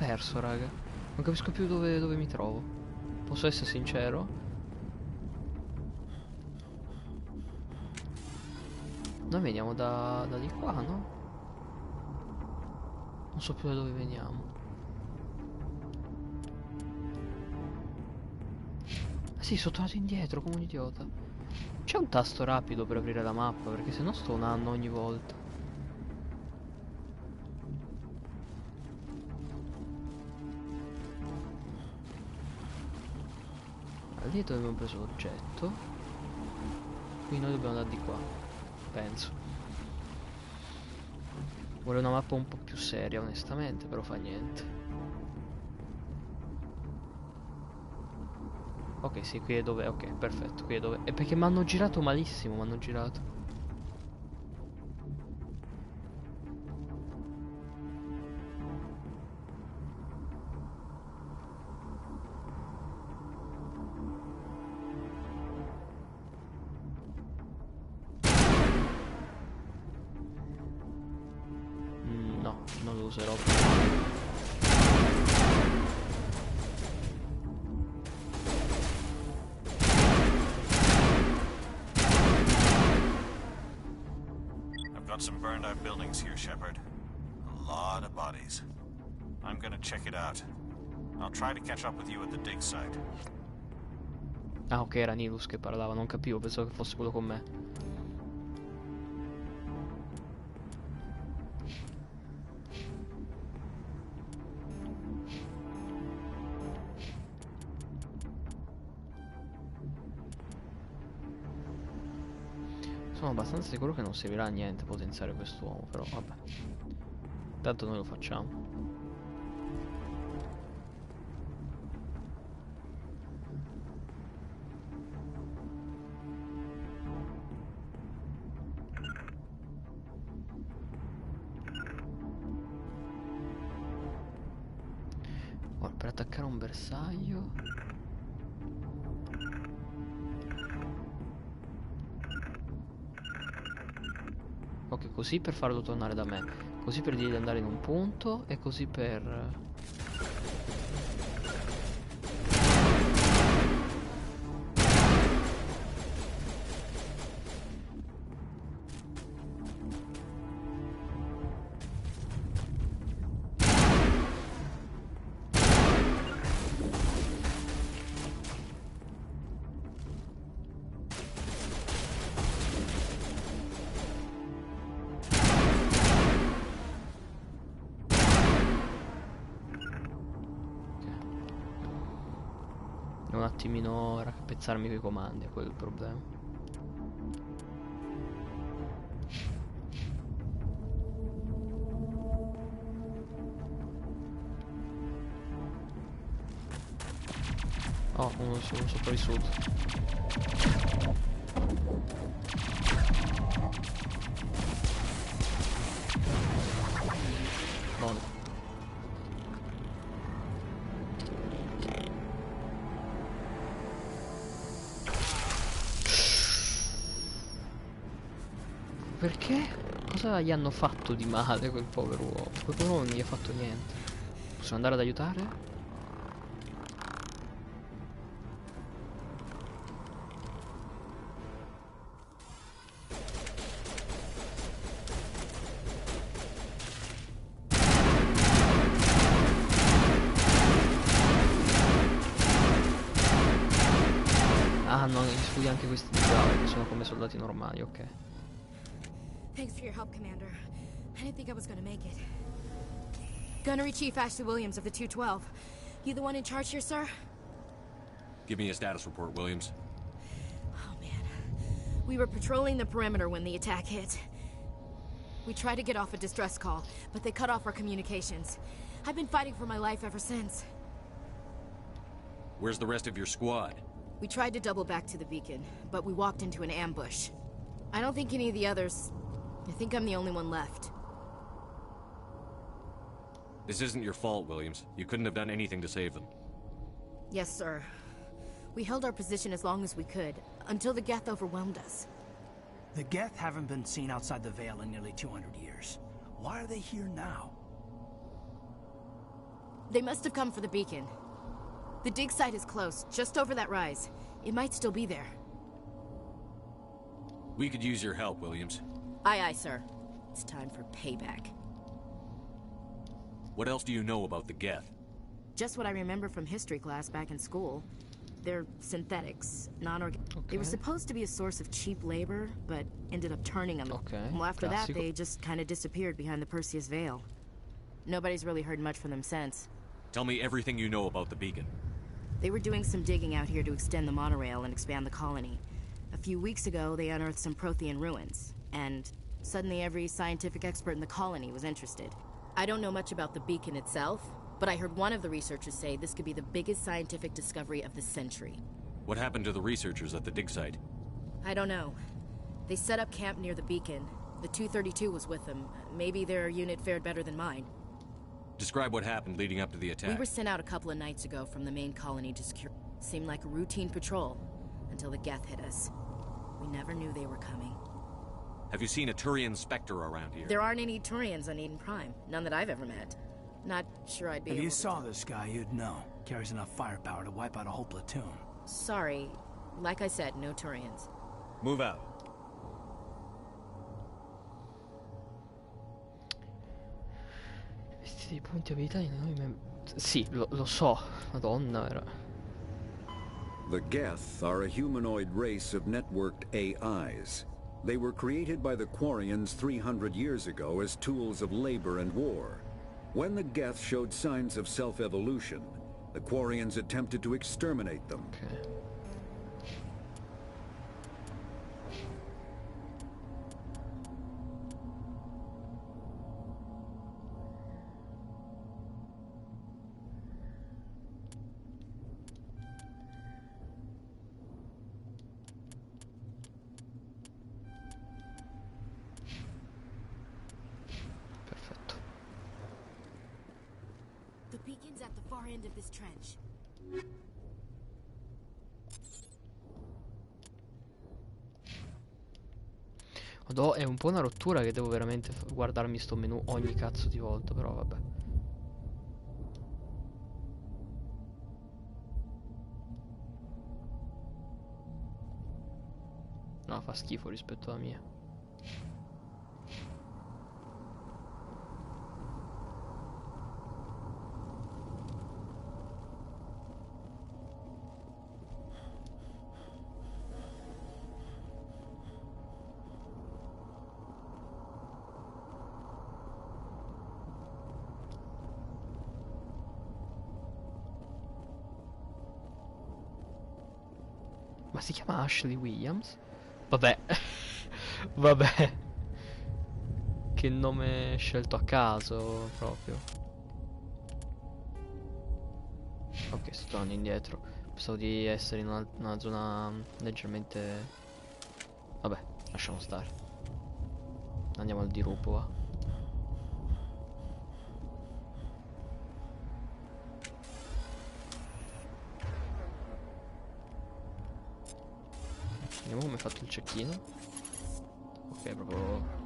perso, raga. Non capisco più dove mi trovo. Posso essere sincero? Noi veniamo da di qua, no? Non so più da dove veniamo. Ah sì, sono tornato indietro come un idiota. C'è un tasto rapido per aprire la mappa, perché se no sto un anno ogni volta. Lì dove abbiamo preso l'oggetto. Qui noi dobbiamo andare di qua, penso. Vorrei una mappa un po' più seria onestamente, però fa niente. Ok, sì, qui è dove... Ok, perfetto, qui è dove... È perché mi hanno girato malissimo, mi hanno girato. No, non lo userò. I've got some burned out buildings here, Shepard. A lot of bodies. I'm gonna check it out. I'll try to catch up with you at the dig site. Ah, ok, era Nilus che parlava, non capivo, pensavo che fosse quello con me. Sono abbastanza sicuro che non servirà a niente potenziare quest'uomo, però vabbè. Tanto noi lo facciamo. Ora, per attaccare un bersaglio... Ok, così per farlo tornare da me, così per dirgli di andare in un punto e così per... un attimino raccapezzarmi coi comandi, è quello il problema. Oh, uno sopravvissuto. Buono. Perché? Cosa gli hanno fatto di male quel povero uomo? Quel povero uomo non gli ha fatto niente. Possiamo andare ad aiutare? Ah no, gli sfughi anche questi di qua, che sono come soldati normali, ok. Thanks for your help, Commander. I didn't think I was gonna make it. Gunnery Chief Ashley Williams of the 212. You the one in charge here, sir? Give me a status report, Williams. Oh, man. We were patrolling the perimeter when the attack hit. We tried to get off a distress call, but they cut off our communications. I've been fighting for my life ever since. Where's the rest of your squad? We tried to double back to the beacon, but we walked into an ambush. I don't think any of the others... I think I'm the only one left. This isn't your fault, Williams. You couldn't have done anything to save them. Yes, sir. We held our position as long as we could, until the Geth overwhelmed us. The Geth haven't been seen outside the Veil in nearly 200 years. Why are they here now? They must have come for the beacon. The dig site is close, just over that rise. It might still be there. We could use your help, Williams. Aye, aye, sir. It's time for payback. What else do you know about the Geth? Just what I remember from history class back in school. They're synthetics, non-organic. Okay. They were supposed to be a source of cheap labor, but ended up turning them. Okay. Well, after that, Classico. they just kind of disappeared behind the Perseus Veil. Nobody's really heard much from them since. Tell me everything you know about the beacon. They were doing some digging out here to extend the monorail and expand the colony. A few weeks ago, they unearthed some Prothean ruins, and suddenly every scientific expert in the colony was interested. I don't know much about the beacon itself, but I heard one of the researchers say this could be the biggest scientific discovery of the century. What happened to the researchers at the dig site? I don't know. They set up camp near the beacon. The 232 was with them. Maybe their unit fared better than mine. Describe what happened leading up to the attack. We were sent out a couple of nights ago from the main colony to secure. Seemed like a routine patrol, until the Geth hit us. We never knew they were coming. Have you seen a Turian Spectre around here? There aren't any Turians on Eden Prime. None that I've ever met. Not sure I'd be If able you to saw tell. this guy, you'd know. Carries enough firepower to wipe out a whole platoon. Sorry. Like I said, no Turians. Move out. Questi punti abilità di noi. Sì, lo so. Madonna, era. The Geth are a humanoid race of networked AIs. They were created by the Quarians 300 years ago as tools of labor and war. When the Geth showed signs of self-evolution, the Quarians attempted to exterminate them. Okay. Perfetto. The beacon's at the far end of this trench. Odò, è un po' una rottura che devo veramente guardarmi sto menu ogni cazzo di volta, però vabbè. No, fa schifo rispetto alla mia. Ma si chiama Ashley Williams? Vabbè. Vabbè. Che nome scelto a caso proprio. Ok, sto tornando indietro. Pensavo di essere in una zona leggermente... Vabbè, lasciamo stare. Andiamo al dirupo, va. Vediamo come è fatto il cecchino. Ok, proprio...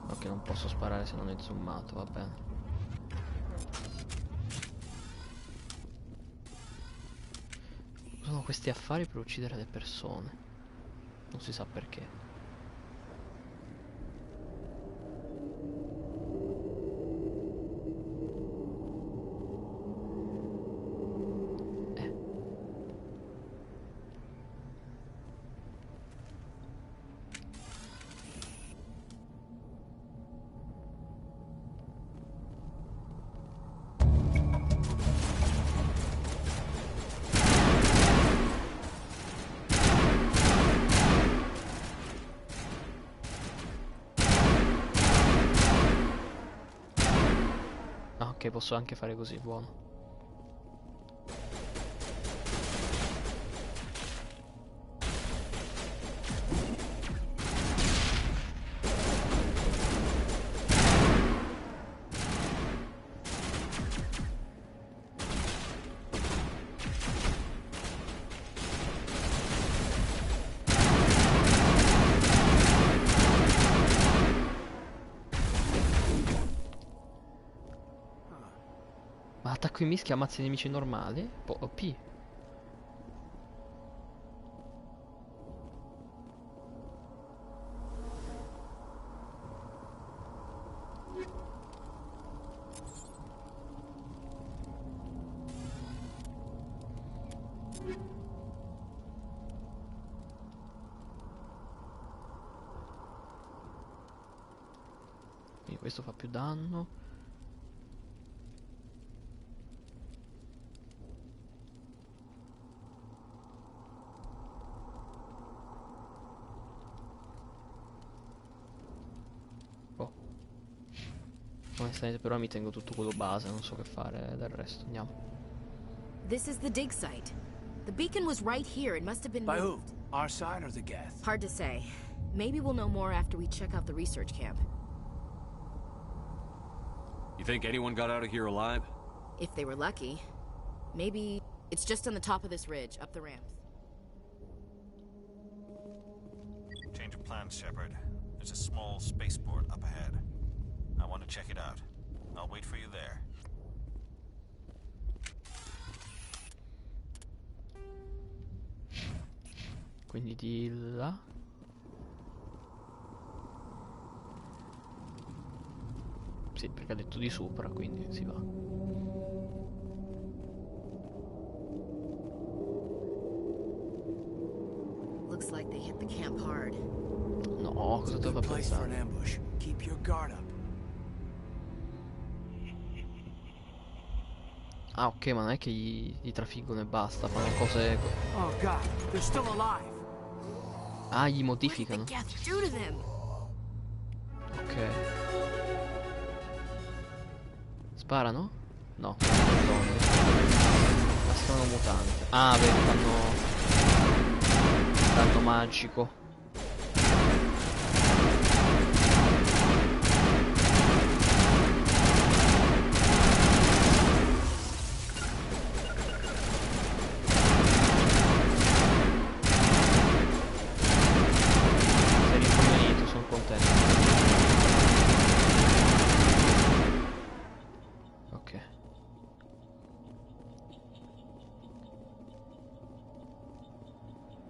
Ok, non posso sparare se non è zoomato, va bene. Usano questi affari per uccidere le persone. Non si sa perché. Ok, posso anche fare così, buono. qui mischia ammazza i nemici normali. P. Quindi questo fa più danno. Onestamente però mi tengo tutto quello base, non so che fare del resto. Andiamo. This is the dig site. The beacon was right here. It must have been By who? moved. Our side or the Geth? Hard to say. Maybe we'll know more after we check out the research camp. You think anyone got out of here alive? If they were lucky. Maybe it's just on the top of this ridge, up the ramps. Change of plans, Shepard. There's a small spaceport up ahead. I want to check it out. I'll wait for you there. Quindi di là. Sì, perché ha detto di sopra, quindi si va. Looks like they hit the camp hard. No, cosa te fa pensare? Keep your guard up. Ah, ok, ma non è che gli trafiggono e basta, fanno cose. Oh god, they're still alive. Ah, gli modificano. Ok. Sparano? No, bastano mutante. Ah, vedi, fanno danno magico.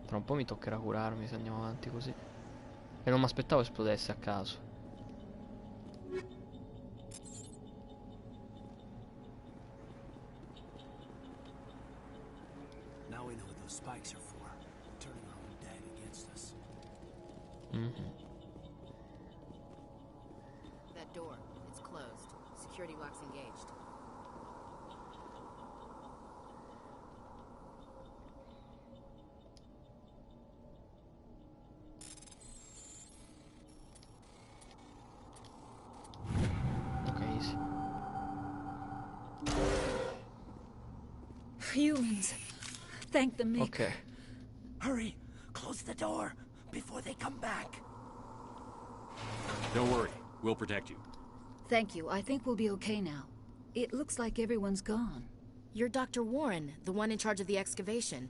Tra un po' mi toccherà curarmi se andiamo avanti così. E non mi aspettavo esplodesse a caso. Now we know what those spikes are for. Turning our own dead against us. That door, it's closed. Security lock's engaged. Humans. Thank the Maker. Ok. Hurry! Close the door before they come back. Don't worry, we'll protect you. Thank you. I think we'll be okay now. It looks like everyone's gone. You're Dr. Warren, the one in charge of the excavation.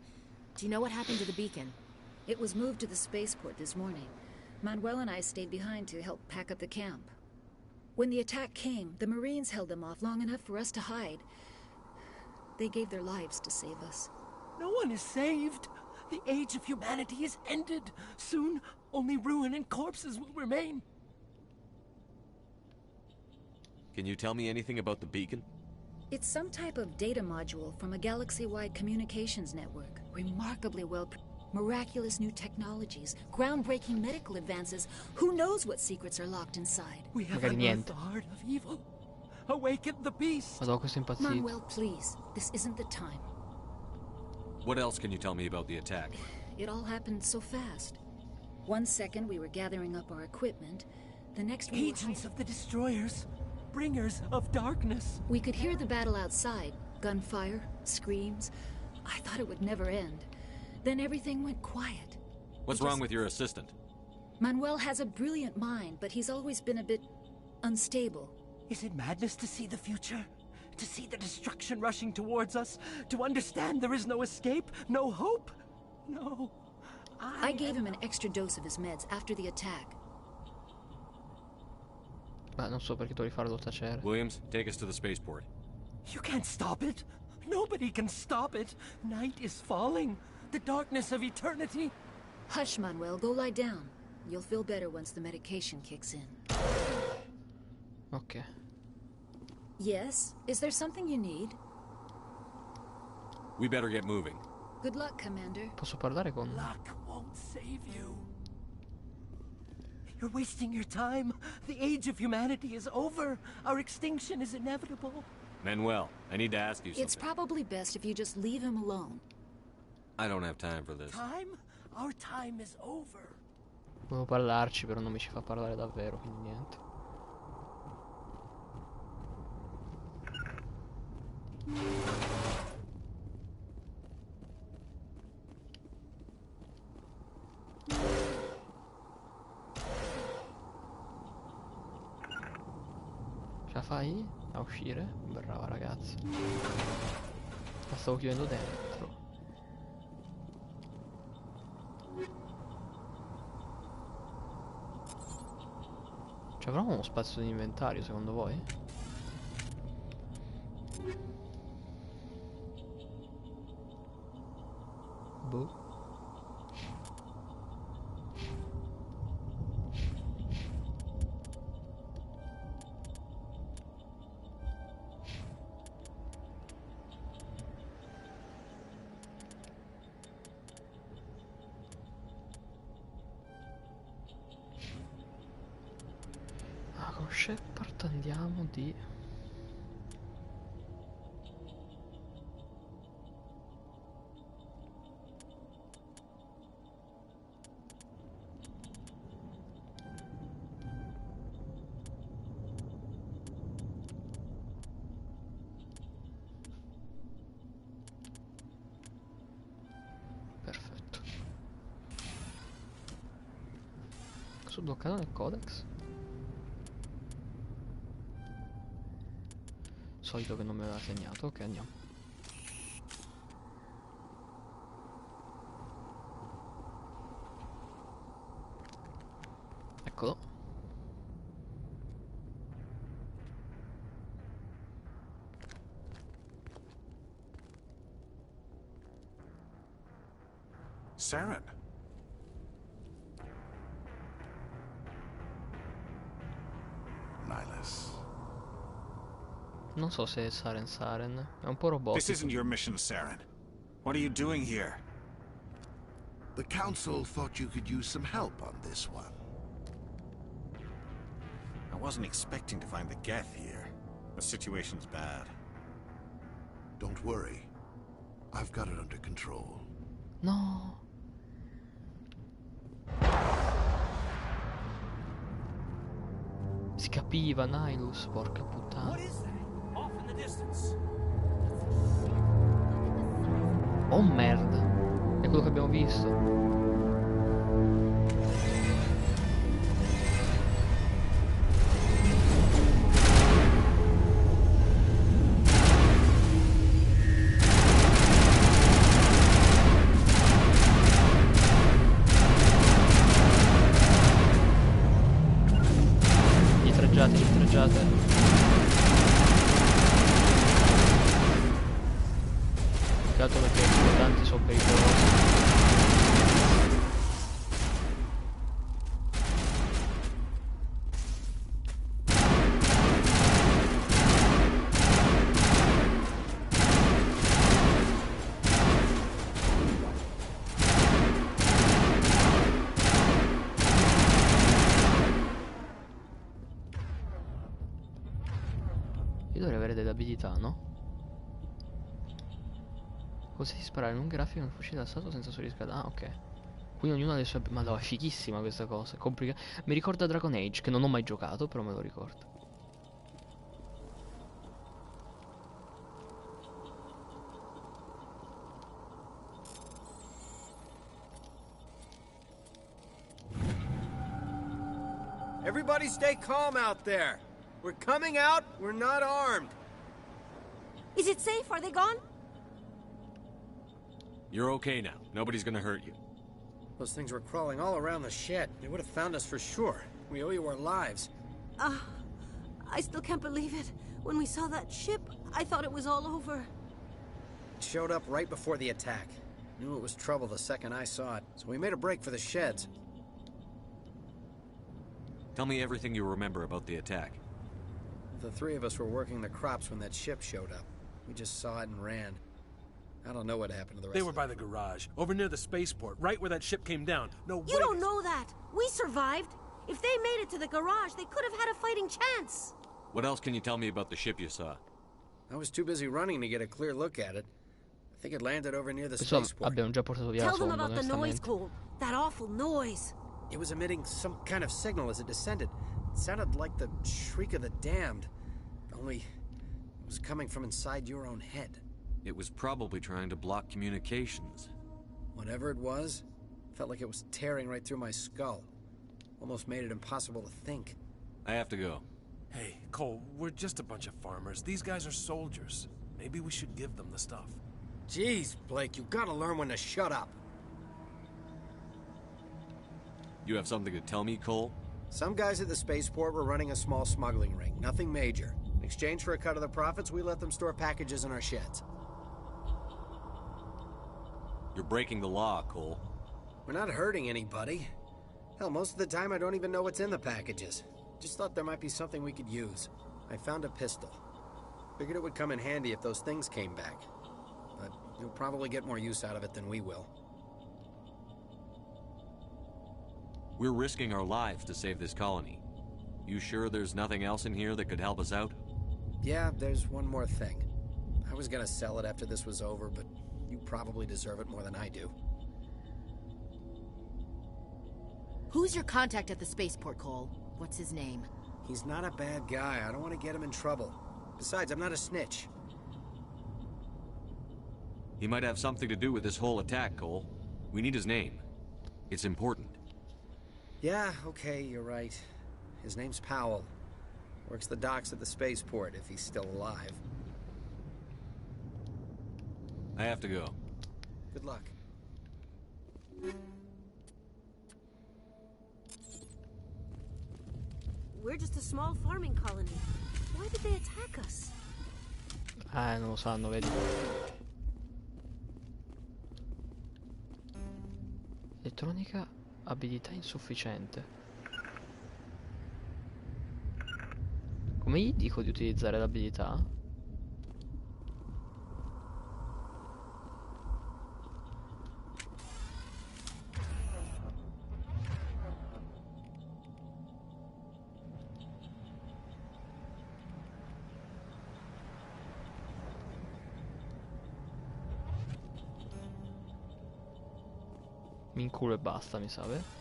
Do you know what happened to the beacon? It was moved to the spaceport this morning. Manuel and I stayed behind to help pack up the camp. When the attack came, the Marines held them off long enough for us to hide. They gave their lives to save us. No one is saved. The age of humanity is ended. Soon, only ruin and corpses will remain. Can you tell me anything about the beacon? It's some type of data module from a galaxy-wide communications network. Remarkably well... Miraculous new technologies, groundbreaking medical advances. Who knows what secrets are locked inside? We have unearthed the heart of evil. Awaken the beast. Manuel, please. This isn't the time. What else can you tell me about the attack? It all happened so fast. 1 second we were gathering up our equipment. The next we Agents of the destroyers. Bringers of darkness. We could hear the battle outside. Gunfire, screams. I thought it would never end. Then everything went quiet. What's wrong with your assistant? Manuel has a brilliant mind, but he's always been a bit unstable. Is it madness to see the future? To see the destruction rushing towards us? To understand there is no escape? No hope? No. I gave him an extra dose of his meds after the attack. Ma non so perché devo rifarlo tacere. Williams, take us to the spaceport. You can't stop it. Nobody can stop it. Night is falling. The darkness of eternity. Hush, Manuel. Go lie down. You'll feel better once the medication kicks in. Ok. Yes? Is there something you need? We better get moving. Good luck, Commander. Posso parlare con... Luck won't save you. You're wasting your time. The age of humanity is over. Our extinction is inevitable. Manuel, I need to ask you something. It's probably best if you just leave him alone. I don't have time for this. Time? Our time is over. Volevo parlarci, però non mi ci fa parlare davvero, quindi niente. Ce la fai a uscire? Brava ragazza. La stavo chiudendo dentro. Ci avremo uno spazio di inventario secondo voi? Boh. Con Shepard andiamo di... Perfetto. Cosa ho bloccato nel codex? Solito che non mi aveva segnato. Ok, andiamo. Eccolo. Saren. Nihilus. Non so se è Saren, è un po' robotico. This isn't your mission, Saren. What are you doing here? The Council thought you could use some help on this one. I wasn't expecting to find the Geth here. The situation's bad. Don't worry. I've got it under control. No. Si capiva, Nihilus, porca puttana. Oh merda. È quello che abbiamo visto. Dietreggiate. Peccato perché i tanti sono pericolosi. Io dovrei avere delle abilità, no? Consente di sparare in un grafico nel fucile da stato senza surriscaldare. Ah, ok. Quindi ognuno ha le sue... Ma no, è fighissima questa cosa. È complicata. Mi ricorda Dragon Age, che non ho mai giocato, però me lo ricordo. Everybody stay calm out there. We're coming out, we're not armed. Is it safe? Are they gone? You're okay now. Nobody's gonna hurt you. Those things were crawling all around the shed. They would have found us for sure. We owe you our lives. I still can't believe it. When we saw that ship, I thought it was all over. It showed up right before the attack. Knew it was trouble the second I saw it, so we made a break for the sheds. Tell me everything you remember about the attack. The three of us were working the crops when that ship showed up. We just saw it and ran. I don't know what happened to the rest They were by the garage, over near the spaceport, right where that ship came down. No, You don't know that. We survived. If they made it to the garage, they could have had a fighting chance. What else can you tell me about the ship you saw? I was too busy running to get a clear look at it. I think it landed over near the Insomma, spaceport. abbiamo già portato via la Tell them sonda, about the noise, onestamente. Cole. That awful noise. It was emitting some kind of signal as it descended. It sounded like the shriek of the damned. Only it was coming from inside your own head. It was probably trying to block communications. Whatever it was, felt like it was tearing right through my skull. Almost made it impossible to think. I have to go. Hey, Cole, we're just a bunch of farmers. These guys are soldiers. Maybe we should give them the stuff. Jeez, Blake, you gotta learn when to shut up. You have something to tell me, Cole? Some guys at the spaceport were running a small smuggling ring, nothing major. In exchange for a cut of the profits, we let them store packages in our sheds. You're breaking the law, Cole. We're not hurting anybody. Hell, most of the time I don't even know what's in the packages. Just thought there might be something we could use. I found a pistol. Figured it would come in handy if those things came back. But you'll probably get more use out of it than we will. We're risking our lives to save this colony. You sure there's nothing else in here that could help us out? Yeah, there's one more thing. I was gonna sell it after this was over, but you probably deserve it more than I do. Who's your contact at the spaceport, Cole? What's his name? He's not a bad guy. I don't want to get him in trouble. Besides, I'm not a snitch. He might have something to do with this whole attack, Cole. We need his name. It's important. Yeah, okay, you're right. His name's Powell. Works the docks at the spaceport, if he's still alive. I have to go. Good luck. We're just a small farming colony. Why did they attack us? Non lo sanno, vedi. Elettronica, abilità insufficiente. Come gli dico di utilizzare l'abilità? Mi inculo e basta, mi sa, beh.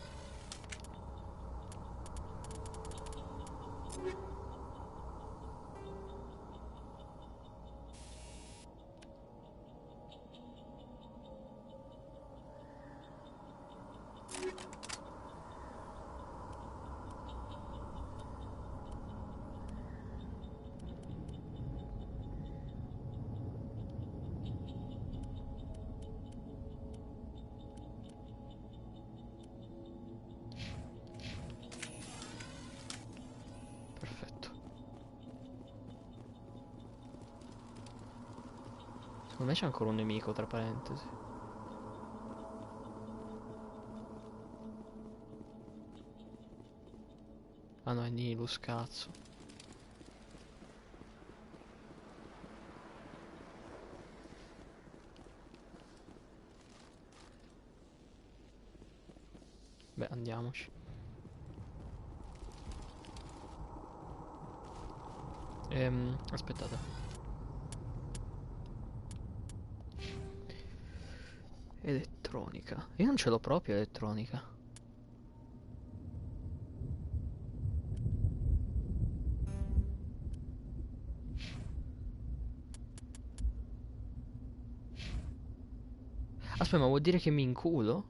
Secondo me c'è ancora un nemico, tra parentesi. Ah no, è Nilus, cazzo. Beh, andiamoci. Aspettate. Elettronica. Io non ce l'ho proprio elettronica. Aspetta, ma vuol dire che mi inculo?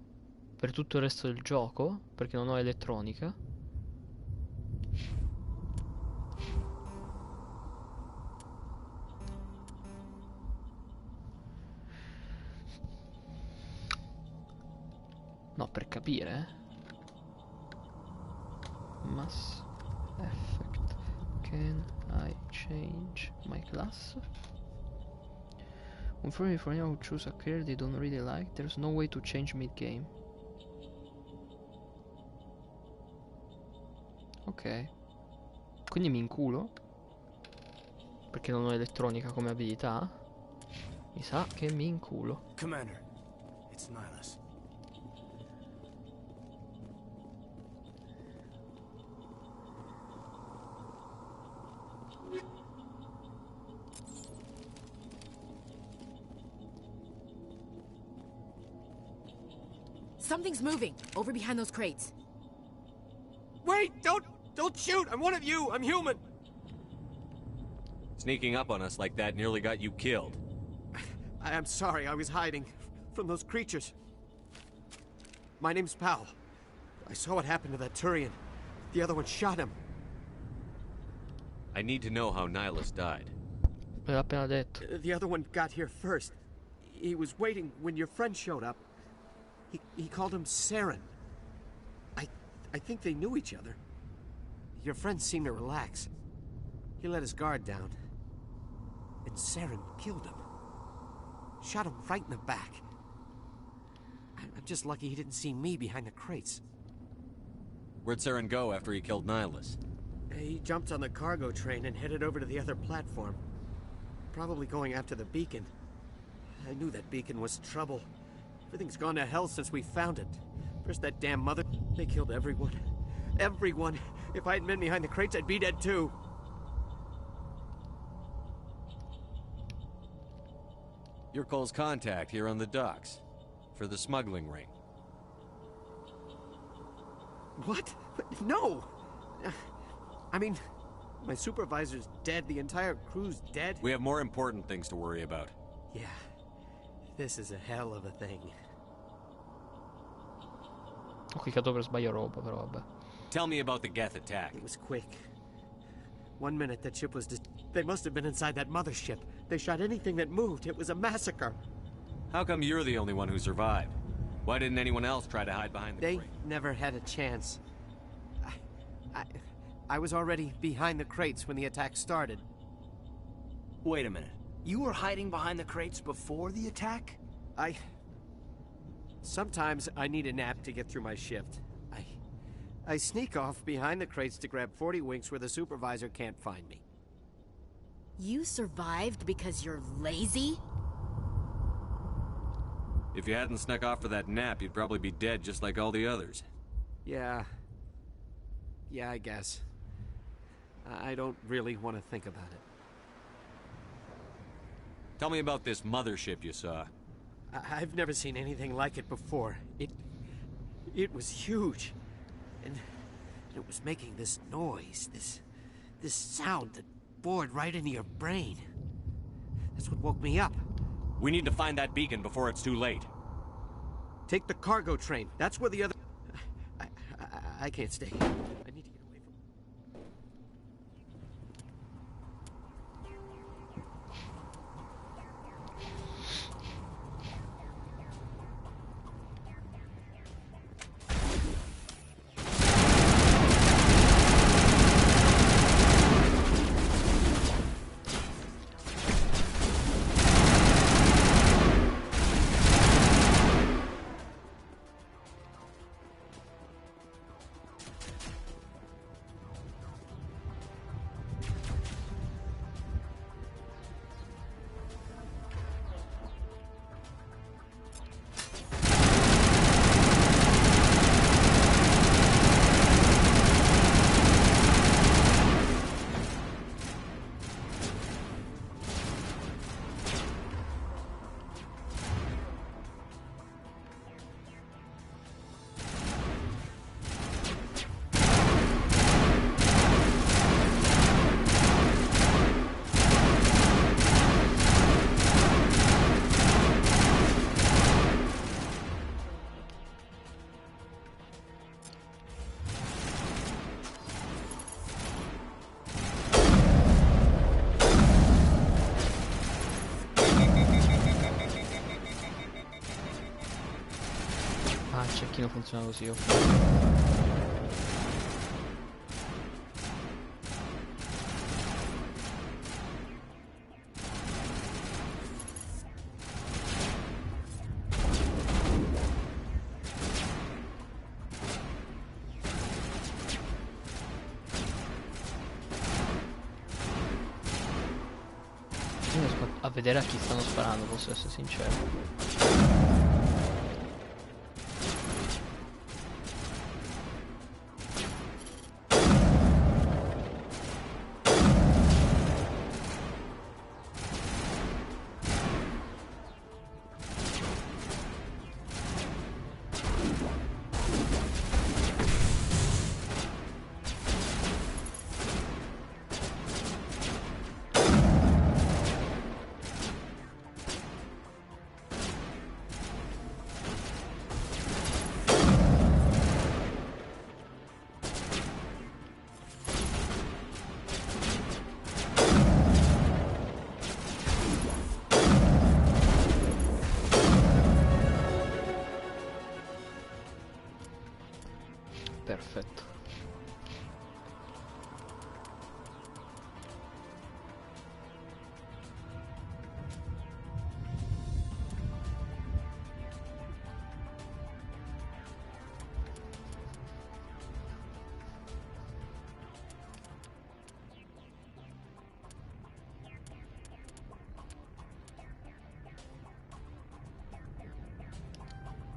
Per tutto il resto del gioco? Perché non ho elettronica? No, per capire. Mass effect. Ok, Can I change my class? Unfortunately for anyone who choose a career they don't really like, there's no way to change mid-game. Ok. Quindi mi inculo? Perché non ho elettronica come abilità? Mi sa che mi inculo. Commander, it's Nihilus. Something's moving over behind those crates. Wait! Don't shoot! I'm one of you! I'm human! Sneaking up on us like that nearly got you killed. I'm sorry, I was hiding from those creatures. My name's Powell. I saw what happened to that Turian. The other one shot him. I need to know how Nihilus died. L'ho appena detto. The other one got here first. He was waiting when your friend showed up. He called him Saren. I think they knew each other. Your friend seemed to relax. He let his guard down. And Saren killed him. Shot him right in the back. I'm just lucky he didn't see me behind the crates. Where'd Saren go after he killed Nihilus? He jumped on the cargo train and headed over to the other platform. Probably going after the beacon. I knew that beacon was trouble. Everything's gone to hell since we found it. First that damn mother... They killed everyone. Everyone. If I hadn't been behind the crates, I'd be dead too. You're Cole's contact here on the docks. For the smuggling ring. What? No! I mean, my supervisor's dead. The entire crew's dead. We have more important things to worry about. Yeah. This is a hell of a thing. Ho cliccato per sbaglio roba, però vabbè. Tell me about the Geth attack. It was quick. 1 minute that ship was they must have been inside that mothership. They shot anything that moved. It was a massacre. How come you're the only one who survived? Why didn't anyone else try to hide behind the crate? They never had a chance. I was already behind the crates when the attack started. Wait a minute. You were hiding behind the crates before the attack? Sometimes I need a nap to get through my shift. I sneak off behind the crates to grab 40 winks where the supervisor can't find me. You survived because you're lazy? If you hadn't snuck off for that nap, you'd probably be dead just like all the others. Yeah, I guess. I don't really want to think about it. Tell me about this mothership you saw. I've never seen anything like it before. It was huge. And it was making this noise, this sound that bored right into your brain. That's what woke me up. We need to find that beacon before it's too late. Take the cargo train. That's where the other... I can't stay. I need to get away from... Il cecchino funziona così, ok. a vedere a chi stanno sparando, posso essere sincero. Perfetto.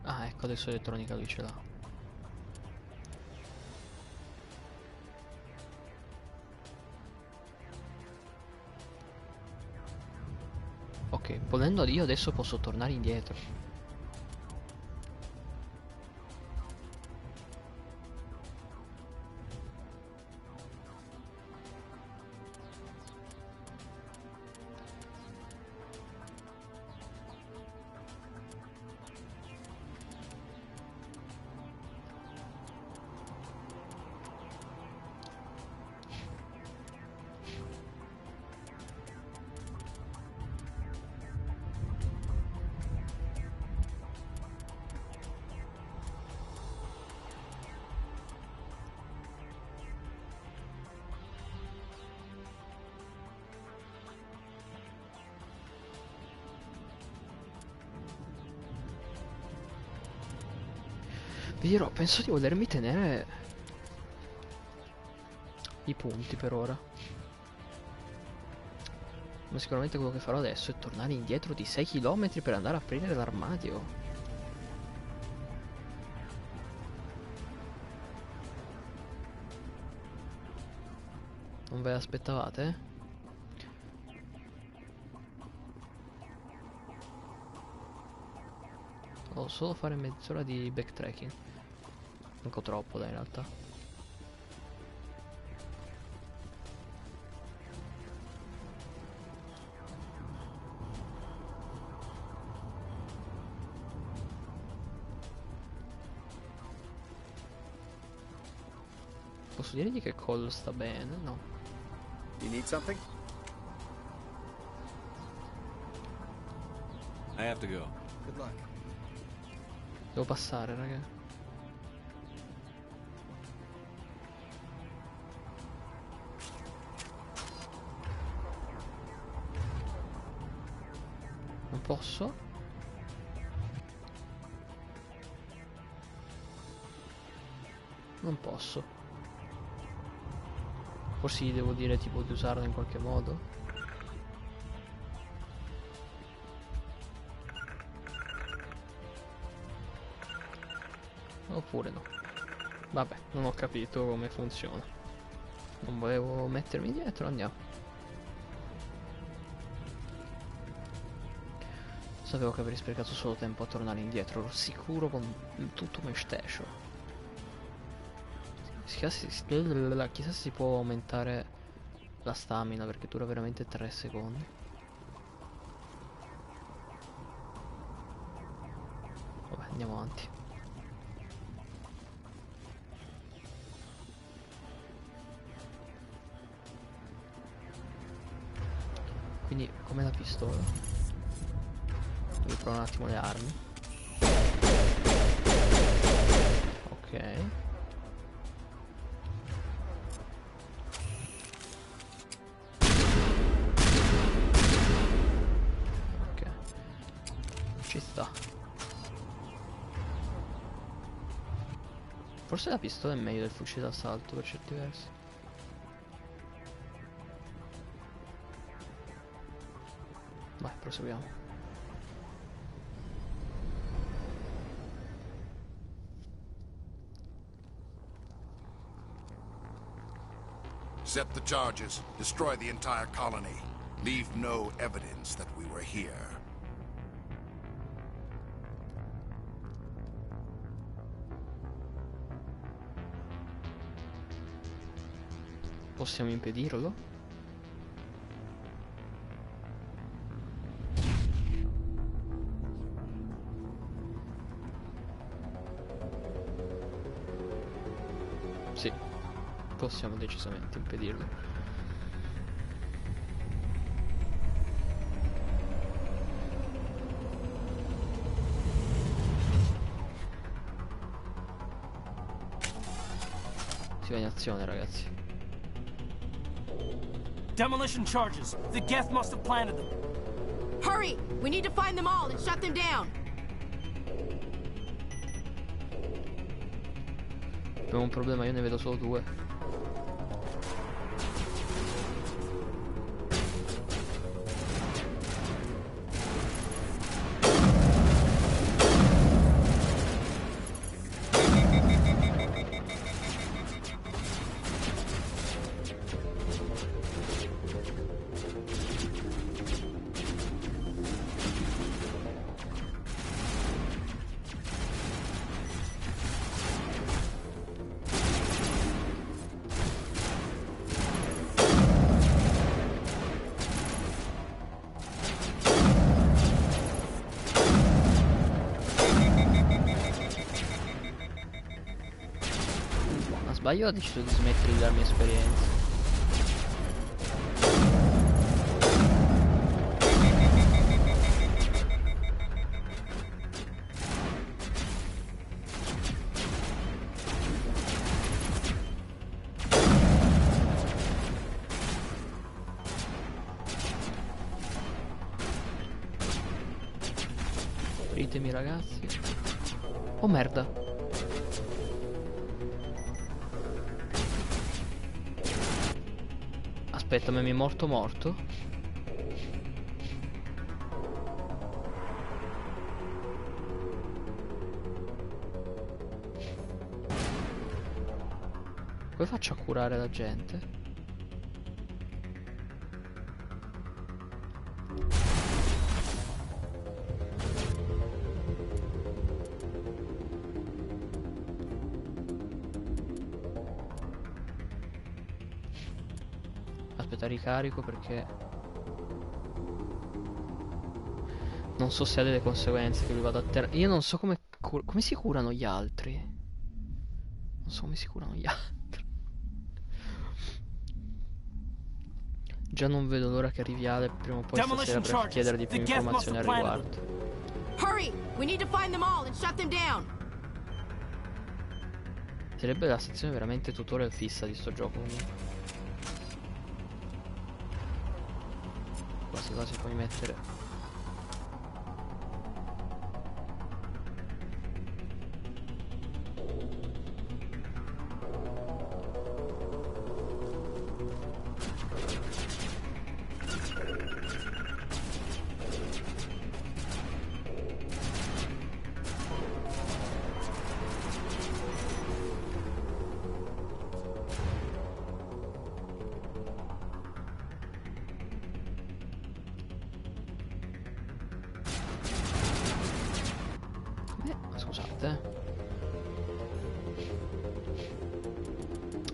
Ah, ecco, adesso elettronica lui ce l'ha. Ok, volendo io adesso posso tornare indietro. Vi dirò, penso di volermi tenere i punti per ora. Ma sicuramente quello che farò adesso è tornare indietro di 6 km per andare a aprire l'armadio. Non ve l'aspettavate? Devo solo fare mezz'ora di backtracking. Manco troppo dai in realtà. Posso dirgli che Cole sta bene? No. You need something? I have to go. Good luck. Devo passare, raga. Non posso? Non posso. Forse gli devo dire tipo di usarlo in qualche modo. Oppure no. Vabbè, non ho capito come funziona. Non volevo mettermi dietro, andiamo. Sapevo che avrei sprecato solo tempo a tornare indietro, ero sicuro con tutto me stesso. Chissà se si può aumentare la stamina perché dura veramente 3 secondi. Vabbè, andiamo avanti. Quindi, come la pistola? Devo provare un attimo le armi. Ok. Ok. Ci sta. Forse la pistola è meglio del fucile d'assalto per certi versi. Vai. proseguiamo. Set the charges. Destroy the entire colony. Leave no evidence that we were here. Possiamo impedirlo? Sì, possiamo decisamente impedirlo. Si va in azione, ragazzi. Demolition charges. The Geth must have planted them. Hurry! We need to find them all and shut them down. Abbiamo un problema, io ne vedo solo 2. Io ho deciso di smettere di darmi esperienza. Apritemi, ragazzi. Oh merda. Aspetta, ma mi è morto? Come faccio a curare la gente? Ricarico perché non so se ha delle conseguenze che lui vada a terra. Io non so come si curano gli altri. Non so come si curano gli altri. Già non vedo l'ora che arrivi Ale prima o poi stasera per chiedere di più informazioni al riguardo. Hurry! We need to find them all and shut them down. Sarebbe la sezione veramente tutorial fissa di sto gioco. Quasi puoi mettere.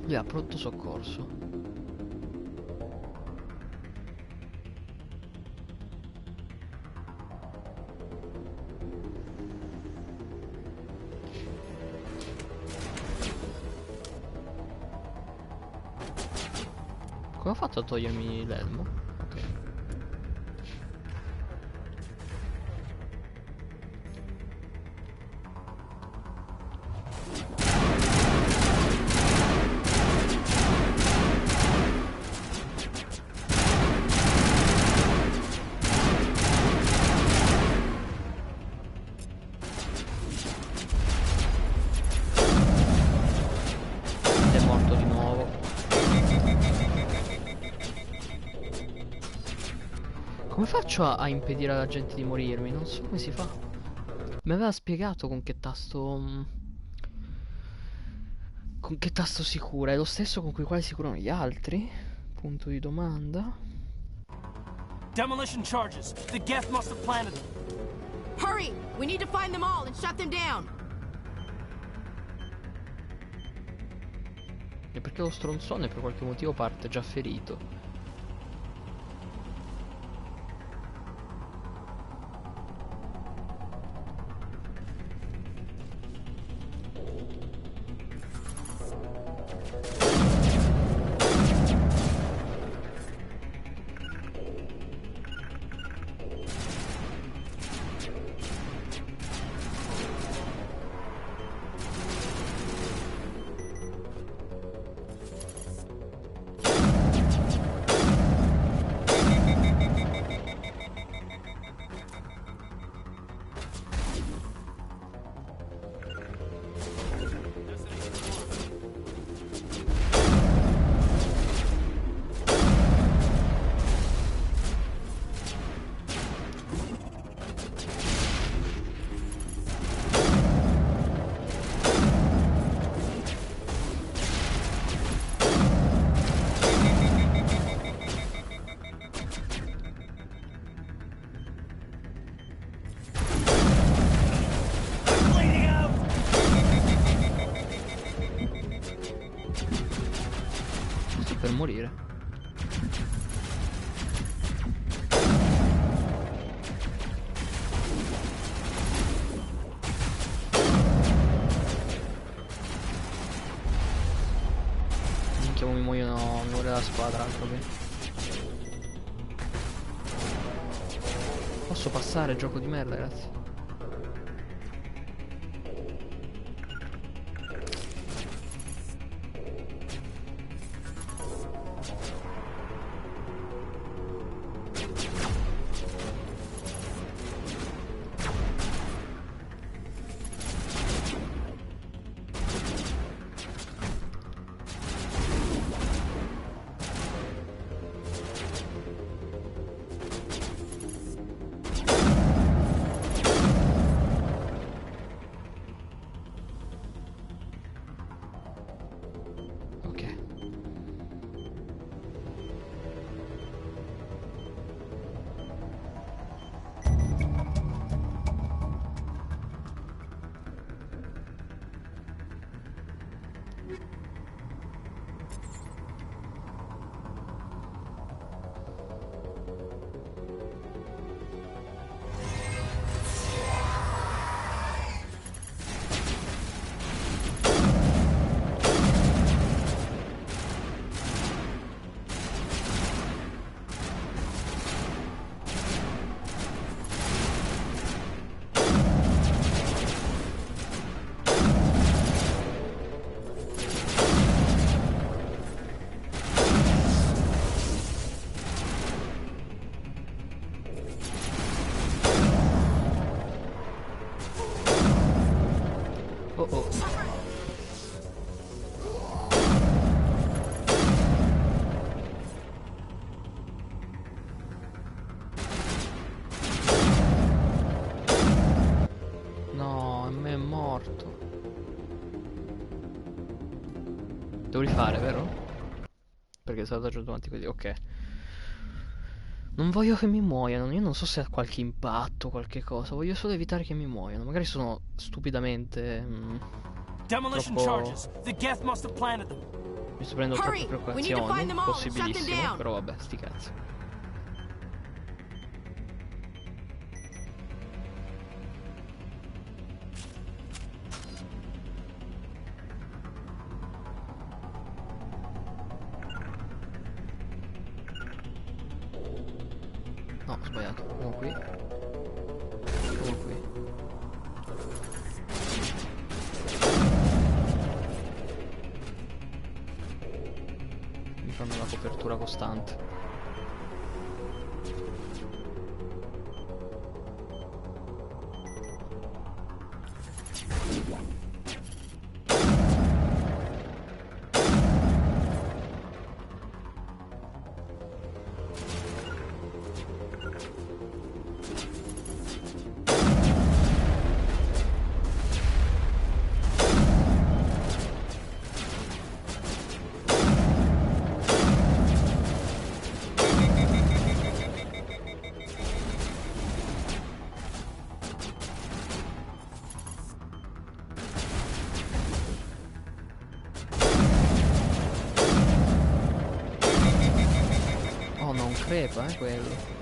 Lui ha pronto soccorso. Come ho fatto a togliermi l'elmo? Come faccio a impedire alla gente di morirmi? Non so come si fa. Mi aveva spiegato con che tasto... Con che tasto si cura? È lo stesso con cui quale si curano gli altri? Punto di domanda. Demolition charges. The Geth must have planted them. Hurry! We need to find them all and shut them down! E perché lo stronzone per qualche motivo parte già ferito? Per morire. Minchia, mi muoiono, muore la squadra proprio. Posso passare, gioco di merda, ragazzi. Devo rifare, vero? Perché è stato aggiunto avanti così, ok. Non voglio che mi muoiano, io non so se ha qualche impatto, qualche cosa, voglio solo evitare che mi muoiano. Magari sono stupidamente... Demolition charges. The Geth must have planted them. Mi sto prendendo troppe preoccupazioni, possibilissimo, però vabbè, sti cazzi. No, ho sbagliato. Uno qui. Uno qui. Mi fanno una copertura costante. crepa, quello.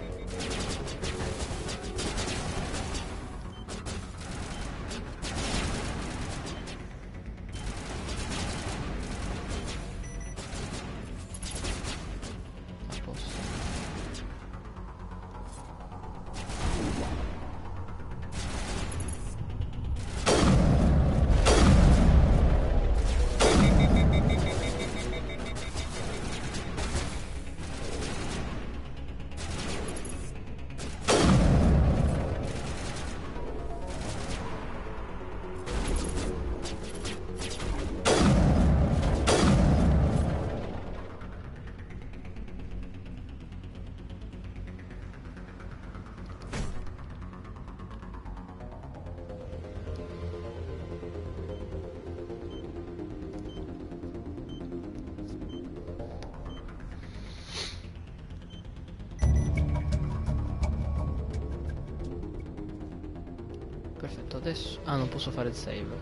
Perfetto, adesso... Ah, non posso fare il save.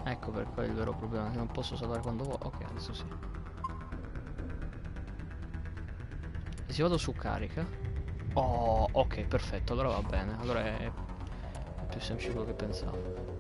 Ecco per quello il vero problema, che non posso salvare quando vuoi. Ok, adesso sì. E se vado su carica... Oh, ok, perfetto, allora va bene. Allora è più semplice quello che pensavo.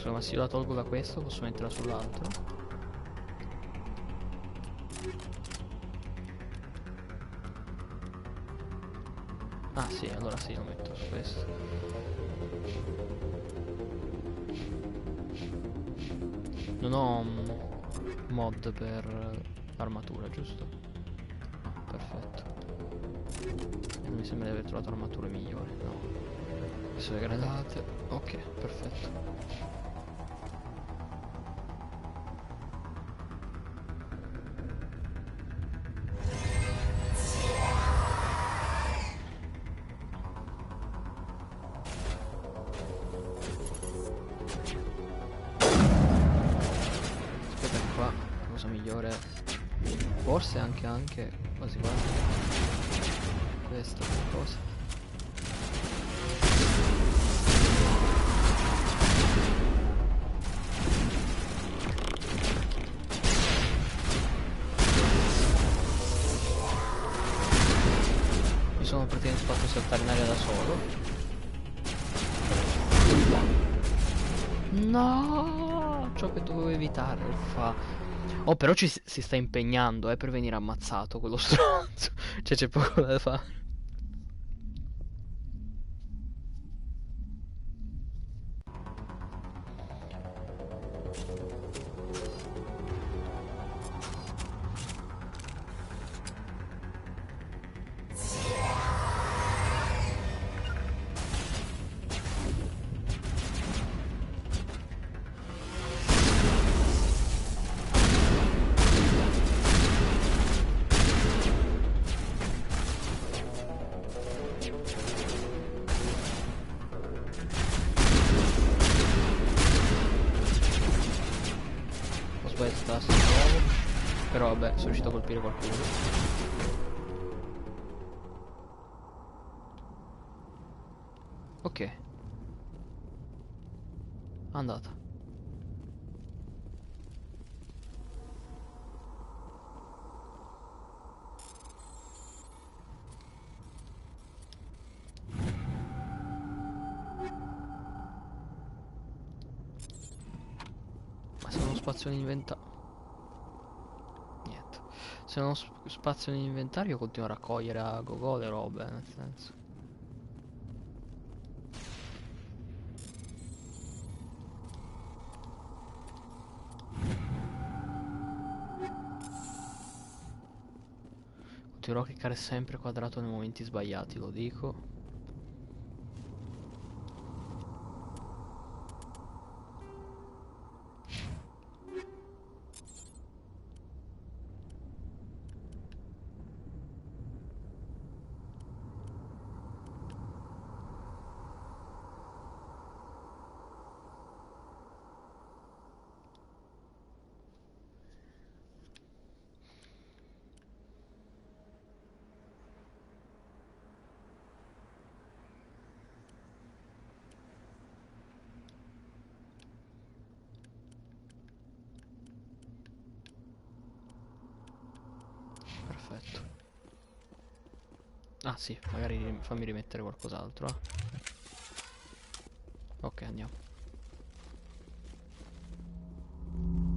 Ma se io la tolgo da questo posso metterla sull'altro. Ah sì, allora sì, lo metto su questo. Non ho mod per l'armatura, giusto? Ah, perfetto. E non mi sembra di aver trovato armature migliori, no. Adesso le granate. Ok, perfetto. Migliore forse anche quasi questa cosa. Mi sono praticamente fatto saltare in aria da solo. No, ciò che dovevo evitare lo fa. Oh, però si sta impegnando, per venire ammazzato quello stronzo. Cioè, c'è poco da fare. Però vabbè, sono riuscito a colpire qualcuno. Ok. Andata. Ma se non ho spazio in inventario... Niente. Se non ho spazio in inventario continuo a raccogliere a gogo le robe, nel senso. Continuerò a cliccare sempre quadrato nei momenti sbagliati, lo dico. perfetto. Ah sì, magari fammi rimettere qualcos'altro. Ok, andiamo.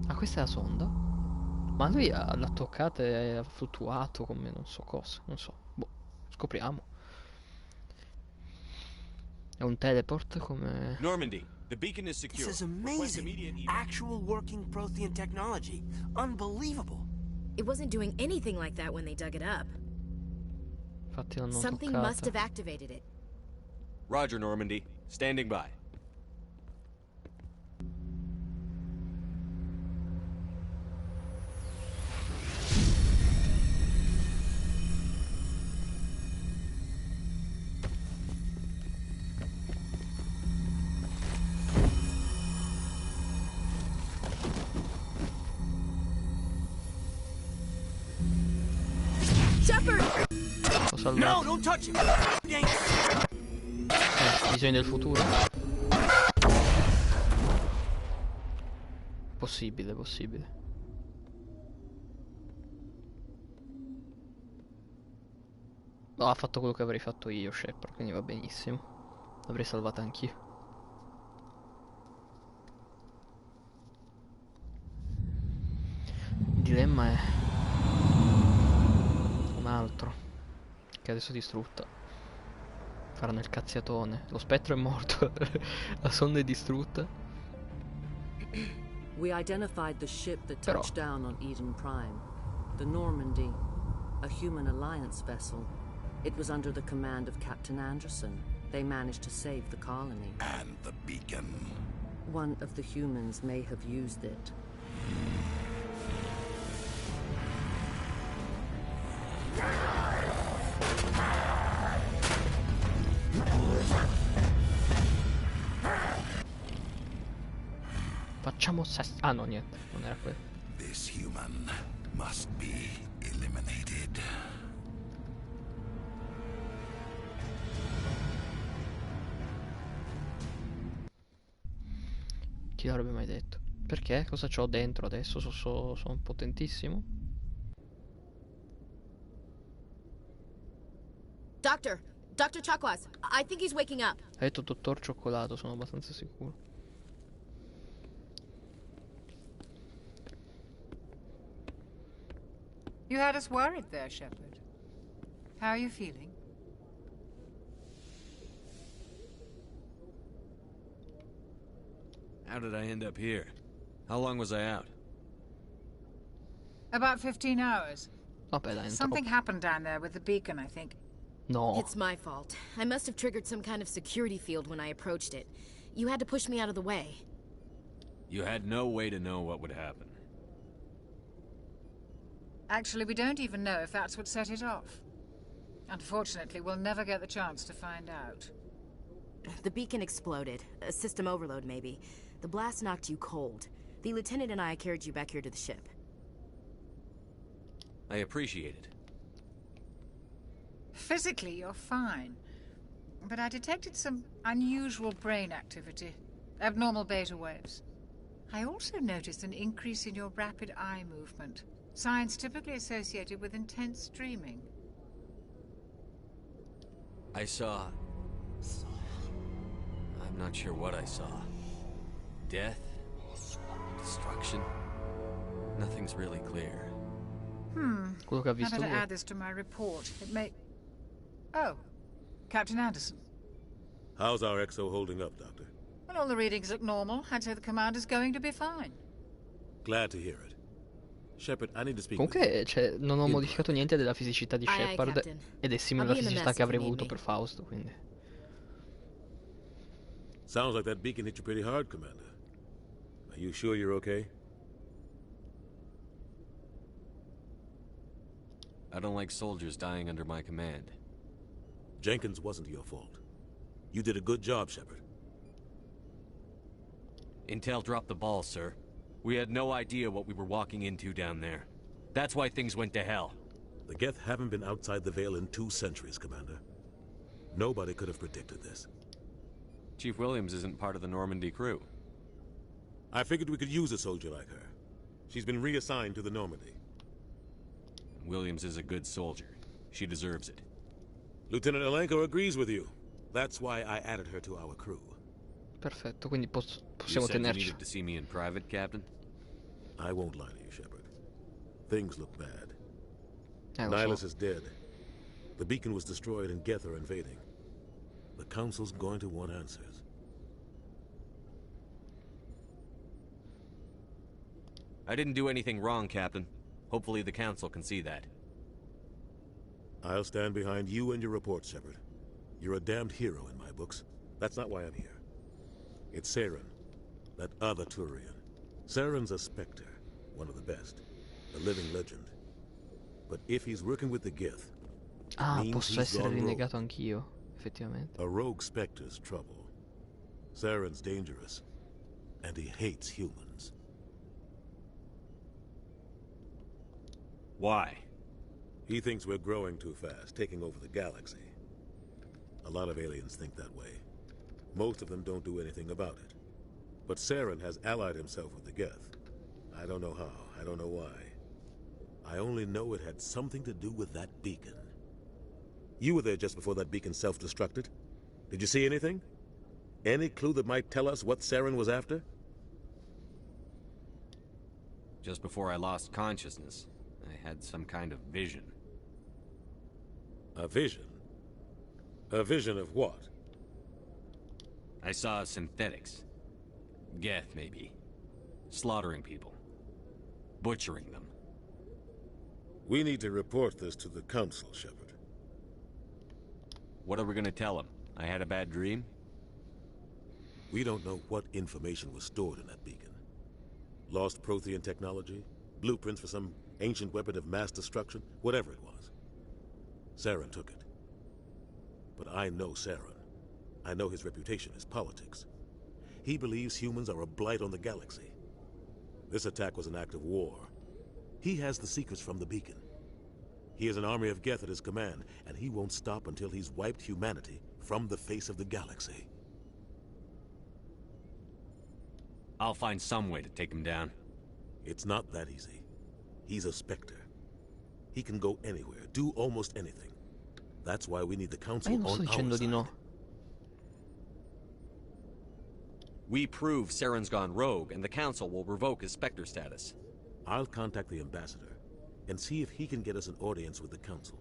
Ah, questa è la sonda? Ma lui l'ha toccata e ha fluttuato come non so cosa. Non so. Boh, scopriamo. È un teleport come... Normandy, the beacon is secure. This is amazing. Actual working Prothean technology. Unbelievable. It wasn't doing anything like that when they dug it up. Infatti l'hanno Something toccata. must have activated it. Roger, Normandy. Standing by. L'ho salvato. No, don't touch him. Bisogni del futuro? Possibile, possibile. No, ha fatto quello che avrei fatto io, Shepard, quindi va benissimo. L'avrei salvata anch'io. Il dilemma è un altro, che adesso è distrutta. Faranno il cazziatone. Lo spettro è morto. La sonda è distrutta. We identified the ship that touched down on Eden Prime. The Normandy, a human alliance vessel. It was under the command of Captain Anderson. They managed to save the colony. And the beacon. One of the humans may have used it. Facciamo ah no, niente, non era quello. This human must be eliminated. Chi l'avrebbe mai detto? Perché? Cosa c'ho dentro adesso? Sono potentissimo? Dr. Chakwas, I think he's waking up. Ha detto dottor Cioccolato, sono abbastanza sicuro. You had us worried there, Shepard. How are you feeling? How did I end up here? How long was I out? About 15 hours. Vabbè, dai, Something happened down there with the beacon, I think. No. It's my fault. I must have triggered some kind of security field when I approached it. You had to push me out of the way. You had no way to know what would happen. Actually, we don't even know if that's what set it off. Unfortunately, we'll never get the chance to find out. The beacon exploded. A system overload, maybe. The blast knocked you cold. The lieutenant and I carried you back here to the ship. I appreciate it. Physically, you're fine. But I detected some unusual brain activity. Abnormal beta waves. I also noticed an increase in your rapid eye movement. Signs typically associated with intense dreaming. I saw... I'm not sure what I saw. Death? Destruction? Nothing's really clear. Quello che ha I visto better lui. add this to my report. It may... Oh, Captain Anderson. How's our XO holding up, Doctor? Well, all the readings look normal. I'd say the commander's going to be fine. Glad to hear it. Shepard, I need to speak with you. Comunque, cioè, non ho modificato niente della fisicità di Aye, Shepard Captain. ed è simile alla I'll be in the fisicità mess che if avrei you need voluto me. per Fausto, quindi. Sounds like that beacon hit you pretty hard, Commander. Are you sure you're okay? I don't like soldiers dying under my command. Jenkins wasn't your fault. You did a good job, Shepard. Intel dropped the ball, sir. We had no idea what we were walking into down there. That's why things went to hell. The Geth haven't been outside the Veil in 2 centuries, Commander. Nobody could have predicted this. Chief Williams isn't part of the Normandy crew. I figured we could use a soldier like her. She's been reassigned to the Normandy. Williams is a good soldier. She deserves it. Lieutenant Alenko agrees with you. That's why I added her to our crew. Perfetto, quindi You possiamo said you tenerci. needed to see me in private, Captain? I won't lie to you, Shepard. Things look bad. Lo Nihilus so. is dead. The beacon was destroyed and Geth are invading. The Council's going to want answers. I didn't do anything wrong, Captain. Hopefully the Council can see that. I'll stand behind you and your report, Shepard. You're a damned hero in my books. That's not why I'm here. It's Saren, that other Turian. Saren's a Spectre, one of the best, a living legend. But if he's working with the Geth, Ah, means posso he's essere gone rogue. rinnegato anch'io, effettivamente. A rogue Spectre's trouble. Saren's dangerous, and he hates humans. Why? He thinks we're growing too fast, taking over the galaxy. A lot of aliens think that way. Most of them don't do anything about it. But Saren has allied himself with the Geth. I don't know how, I don't know why. I only know it had something to do with that beacon. You were there just before that beacon self-destructed. Did you see anything? Any clue that might tell us what Saren was after? Just before I lost consciousness, I had some kind of vision. A vision? A vision of what? I saw synthetics. Geth, maybe. Slaughtering people. Butchering them. We need to report this to the Council, Shepard. What are we gonna tell them? I had a bad dream? We don't know what information was stored in that beacon. Lost Prothean technology? Blueprints for some ancient weapon of mass destruction? Whatever it was. Saren took it. But I know Saren. I know his reputation is politics. He believes humans are a blight on the galaxy. This attack was an act of war. He has the secrets from the beacon. He has an army of Geth at his command, and he won't stop until he's wiped humanity from the face of the galaxy. I'll find some way to take him down. It's not that easy. He's a Spectre. He can go anywhere, do almost anything. That's why we need the Council Ma io non sto on dicendo our di side. no. We prove Saren's gone rogue, and the Council will revoke his Spectre status. I'll contact the ambassador and see if he can get us an audience with the Council.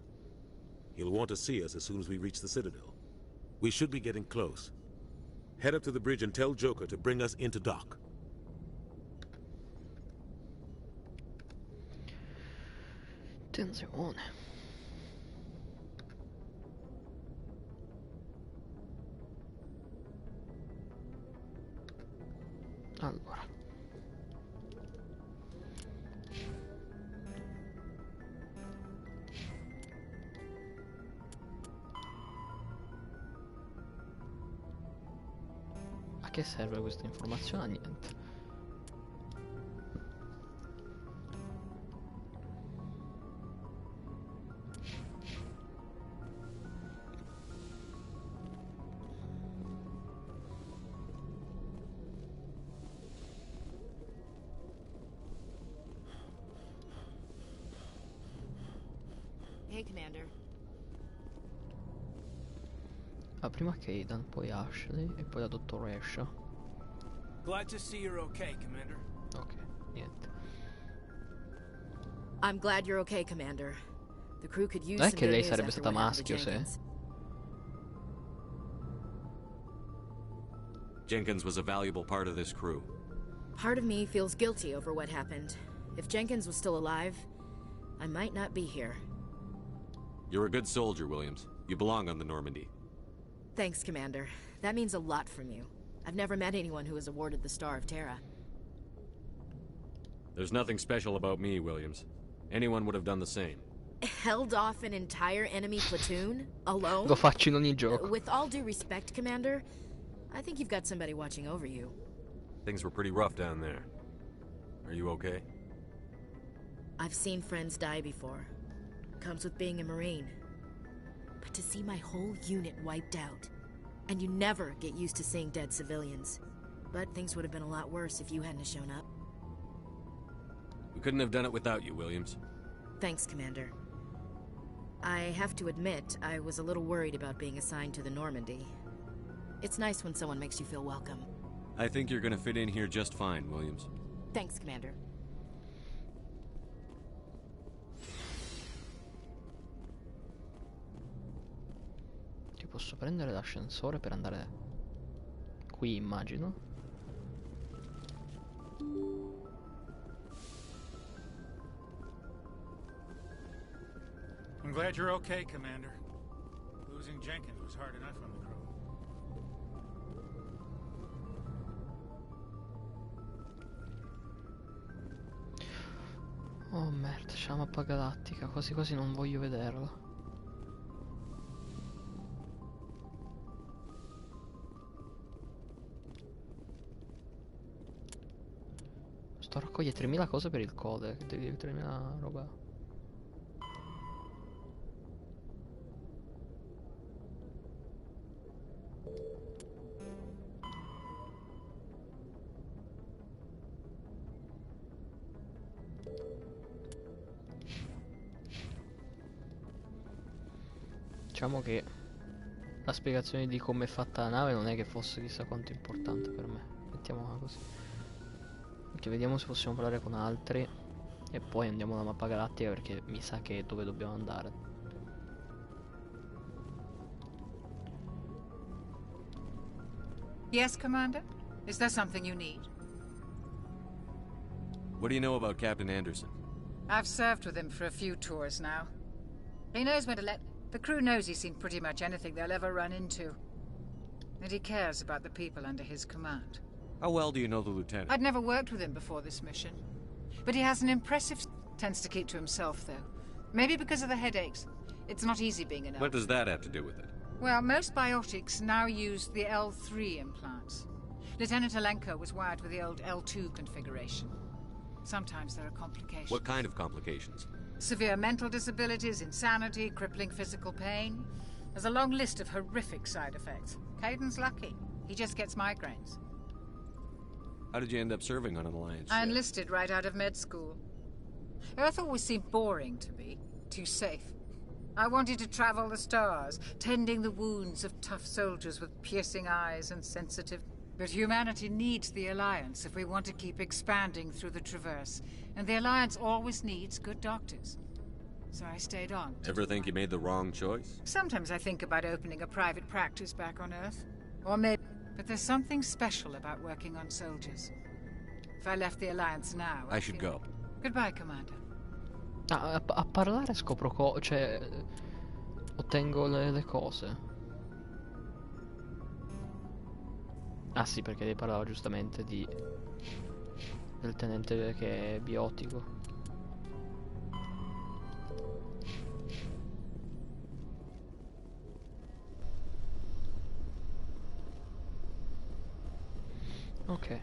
He'll want to see us as soon as we reach the Citadel. We should be getting close. Head up to the bridge and tell Joker to bring us into dock. Attenzione. Allora. A che serve questa informazione? A niente. Hey, Commander. Ah, prima Kaidan, poi Ashley e poi la dottoressa. Glad to see you're okay, Commander. Ok, niente. I'm glad you're okay, Commander. The crew could use Non è some che good lei news sarebbe after stata what happened to maschio se... Jenkins. Jenkins was a valuable part of this crew. Part of me feels guilty over what happened. If Jenkins was still alive, I might not be here. You're a good soldier, Williams. You belong on the Normandy. Thanks, Commander. That means a lot from you. I've never met anyone who was awarded the Star of Terra. There's nothing special about me, Williams. Anyone would have done the same. Held off an entire enemy platoon? Alone? Lo faccio in ogni gioco. With all due respect, Commander, I think you've got somebody watching over you. Things were pretty rough down there. Are you okay? I've seen friends die before. Comes with being a Marine. But to see my whole unit wiped out, and you never get used to seeing dead civilians. But things would have been a lot worse if you hadn't shown up. We couldn't have done it without you, Williams. Thanks, Commander. I have to admit, I was a little worried about being assigned to the Normandy. It's nice when someone makes you feel welcome. I think you're gonna fit in here just fine, Williams. Thanks, Commander. Ti posso prendere l'ascensore per andare qui, immagino. I'm glad you're okay, Commander. Losing Jenkins was hard enough on the crew. Oh merda, c'è la mappa galattica, quasi quasi non voglio vederla. Sto a raccogliere 3000 cose per il codec, devi 3000 roba. Diciamo che la spiegazione di come è fatta la nave non è che fosse chissà quanto importante per me. Mettiamola così. Perché vediamo se possiamo parlare con altri. E poi andiamo alla mappa galattica perché mi sa che è dove dobbiamo andare. Yes, Commander? Is there something you need? What do you know about Captain Anderson? I've served with him for a few tours now. He knows when to let... The crew knows he's seen pretty much anything they'll ever run into. And he cares about the people under his command. How well do you know the lieutenant? I'd never worked with him before this mission. But he has an impressive... Tends to keep to himself, though. Maybe because of the headaches. It's not easy being an elf. What does that have to do with it? Well, most biotics now use the L3 implants. Lieutenant Alenko was wired with the old L2 configuration. Sometimes there are complications. What kind of complications? Severe mental disabilities, insanity, crippling physical pain. There's a long list of horrific side effects. Caden's lucky. He just gets migraines. How did you end up serving on an Alliance I ship? enlisted right out of med school. Earth always seemed boring to me. Too safe. I wanted to travel the stars, tending the wounds of tough soldiers with piercing eyes and sensitive... But humanity needs the Alliance if we want to keep expanding through the Traverse. And the Alliance always needs good doctors. So I stayed on. Ever think you made the wrong choice? Sometimes I think about opening a private practice back on Earth. Or maybe... But there's something special about working on soldiers. If I left the Alliance now... I should go. Goodbye, Commander. Ah, a parlare scopro cioè... Ottengo le cose. Ah sì, perché lei parlava giustamente del tenente che è biotico. Ok.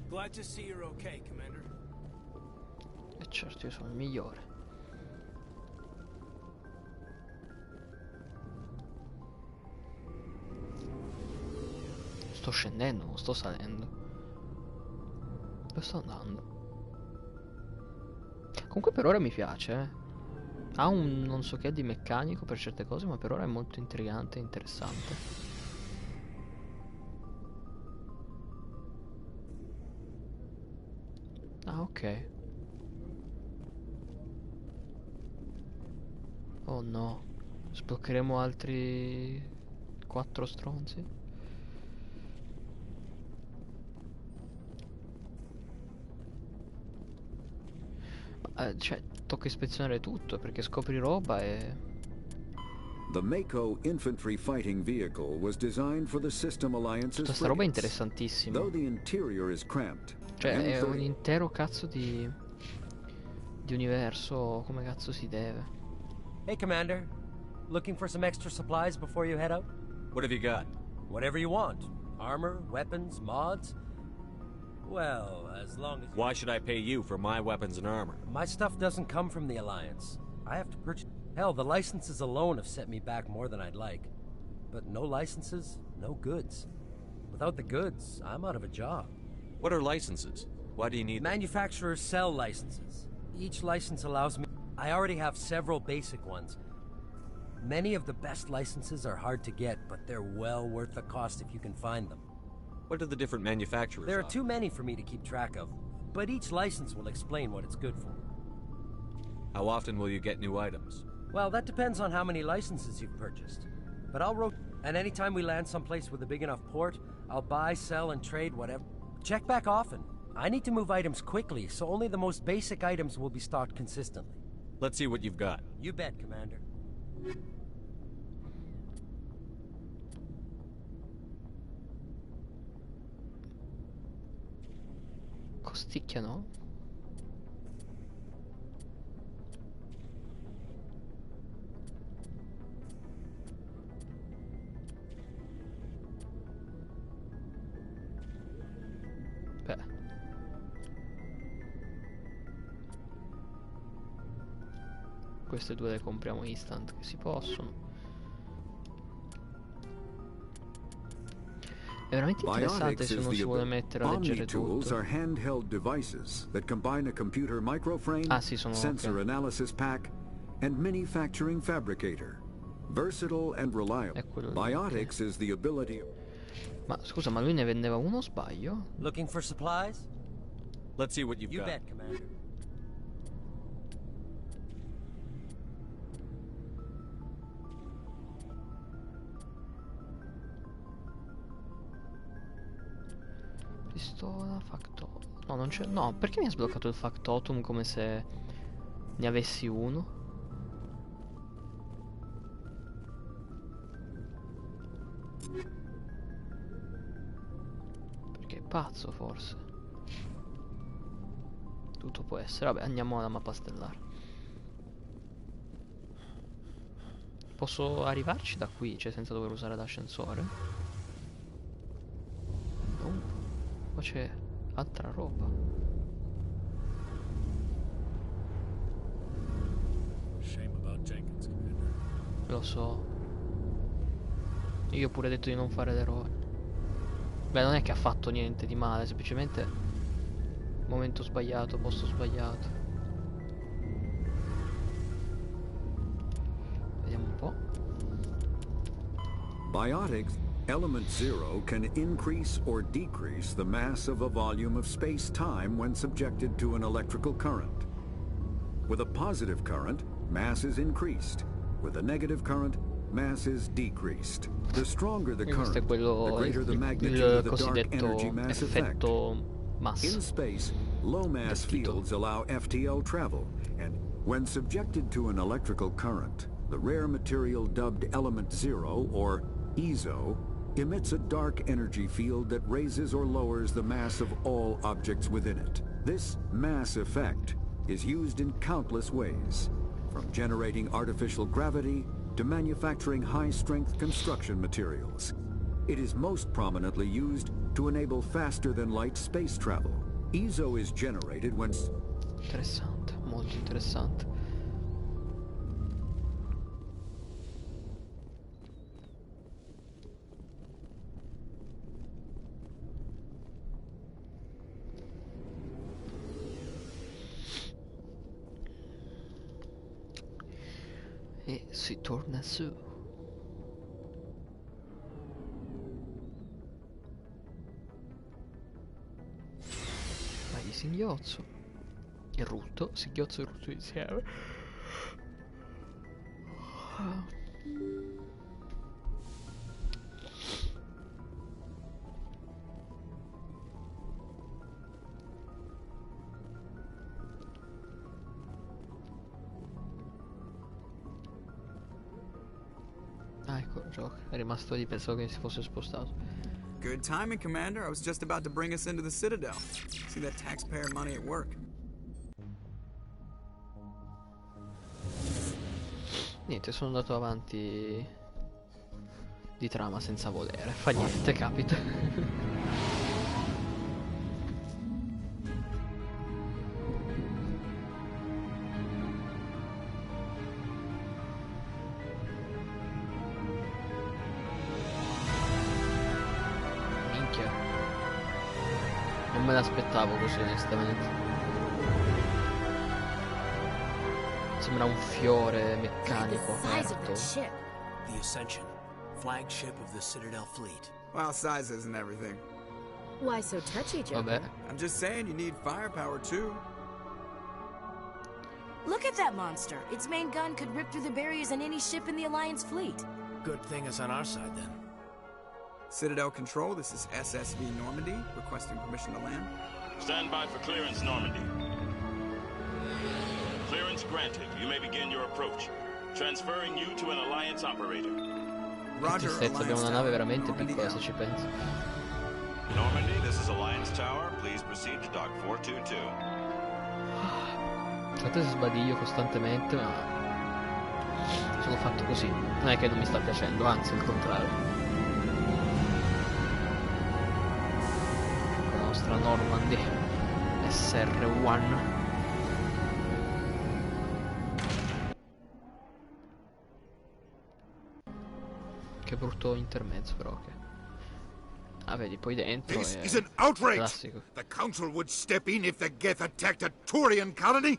Glad to see you're okay, Commander. E certo, io sono il migliore. Sto scendendo, non sto salendo. Dove sto andando? Comunque per ora mi piace, eh. Ha un non so che di meccanico per certe cose, ma per ora è molto intrigante e interessante. Ah, ok. Oh no. Sbloccheremo altri 4 stronzi. Cioè, tocca ispezionare tutto perché scopri roba e... The Mako infantry fighting vehicle was designed for the System Alliance's Tutta sta roba è frigates. interessantissima. Though the interior is cramped. Cioè, è un M30 intero cazzo di universo, come cazzo si deve. Hey, Commander. Looking for some extra supplies before you head out? What have you got? Whatever you want. Armor, weapons, mods. Well, as long as... Why should I pay you for my weapons and armor? My stuff doesn't come from the Alliance. I have to purchase... Hell, the licenses alone have set me back more than I'd like. But no licenses, no goods. Without the goods, I'm out of a job. What are licenses? Why do you need them? Manufacturers sell licenses. Each license allows me... I already have several basic ones. Many of the best licenses are hard to get, but they're well worth the cost if you can find them. What do the different manufacturers There are offer? too many for me to keep track of, but each license will explain what it's good for. How often will you get new items? Well, that depends on how many licenses you've purchased. But I'll rotate, and anytime we land someplace with a big enough port, I'll buy, sell, and trade whatever. Check back often. I need to move items quickly, so only the most basic items will be stocked consistently. Let's see what you've got. You bet, Commander. Costicchiano? Beh. Queste due le compriamo instant che si possono. È veramente interessante se uno si vuole mettere a leggere Omni-tools tutto. are handheld devices that combine a computer microframe, sensor analysis pack, and manufacturing fabricator. Versatile and reliable. Biotics is the ability... Ma scusa, ma lui ne vendeva uno o sbaglio? Looking for supplies? Let's see what you've You got. bet, Commander. Pistola, factotum. No, non c'è. No, perché mi ha sbloccato il factotum come se ne avessi uno? Perché è pazzo, forse. Tutto può essere. Vabbè, andiamo alla mappa stellare. Posso arrivarci da qui, cioè senza dover usare l'ascensore? No. Qua c'è altra roba. Shame about Jenkins, Commander. Lo so. Io ho pure detto di non fare l'eroe. Beh, non è che ha fatto niente di male, semplicemente momento sbagliato, posto sbagliato. Vediamo un po'. Biotics Element Zero can increase or decrease the mass of a volume of space-time when subjected to an electrical current. With a positive current, mass is increased. With a negative current, mass is decreased. The stronger the current, the greater the magnitude of the dark energy mass effect. In space, low mass fields allow FTL travel, and when subjected to an electrical current, the rare material dubbed Element Zero, or EZO, emits a dark energy field that raises or lowers the mass of all objects within it. This mass effect is used in countless ways, from generating artificial gravity to manufacturing high-strength construction materials. It is most prominently used to enable faster-than-light space travel. EZO is generated when... Interessante, molto interessante. E si torna su. Vai di singhiozzo e rutto, singhiozzo e rutto insieme. Ah, ecco, Jock è rimasto lì, pensavo che si fosse spostato. Good timing, Commander. I was just about to bring us into the Citadel. See that taxpayer money at work. Niente, sono andato avanti di trama senza volere. Fa niente, capita. Non me l'aspettavo così, onestamente. Sembra un fiore meccanico aperto. The Ascension, flagship of the Citadel fleet. Well, size isn't everything. Why so touchy, Joe? Vabbè. I'm just saying you need firepower too. Look at that monster. Its main gun could rip through the barriers in any ship in the Alliance fleet. Good thing it's on our side then. Citadel Control, this is SSV Normandy, requesting permission to land. Stand by for clearance, Normandy. Clearance granted. You may begin your approach. Transferring you to an Alliance operator. Roger, abbiamo una nave veramente piccola se ci pensi. Normandy, this is Alliance Tower. Please proceed to dock 422. Fate se sbadiglio costantemente, ma sono fatto così. Non è che non mi sta piacendo, anzi il contrario. Con la nostra Normandy SR1. Che brutto intermezzo però che. Ah, vedi, poi dentro This è is an outrage! classico. The Council would step in if the Geth attacked a Turian colony?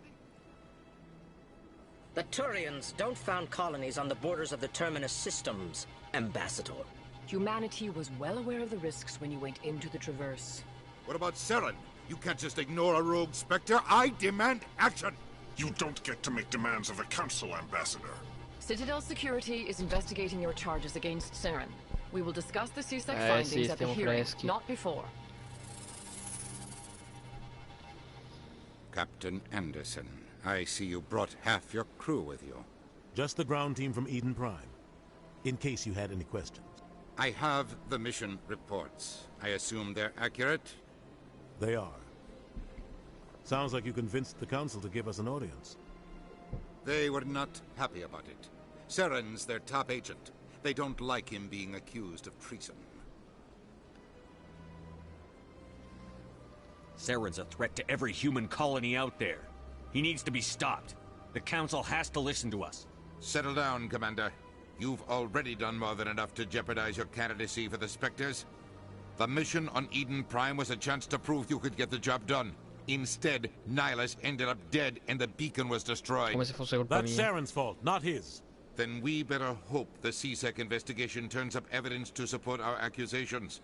The Turians don't found colonies on the borders of the Terminus systems, Ambassador. Humanity was well aware of the risks when you went into the Traverse. What about Saren? You can't just ignore a rogue Spectre. I demand action! You don't get to make demands of the Council, Ambassador. Citadel Security is investigating your charges against Saren. We will discuss the CSEC findings at the hearing, not before. Captain Anderson, I see you brought half your crew with you. Just the ground team from Eden Prime, in case you had any questions. I have the mission reports. I assume they're accurate? They are. Sounds like you convinced the Council to give us an audience. They were not happy about it. Saren's their top agent. They don't like him being accused of treason. Saren's a threat to every human colony out there. He needs to be stopped. The Council has to listen to us. Settle down, Commander. You've already done more than enough to jeopardize your candidacy for the Spectres. The mission on Eden Prime was a chance to prove you could get the job done. Instead, Nihilus ended up dead and the beacon was destroyed. Come se fosse colpa That's mia. Saren's fault, not his. Then we better hope the CSEC investigation turns up evidence to support our accusations.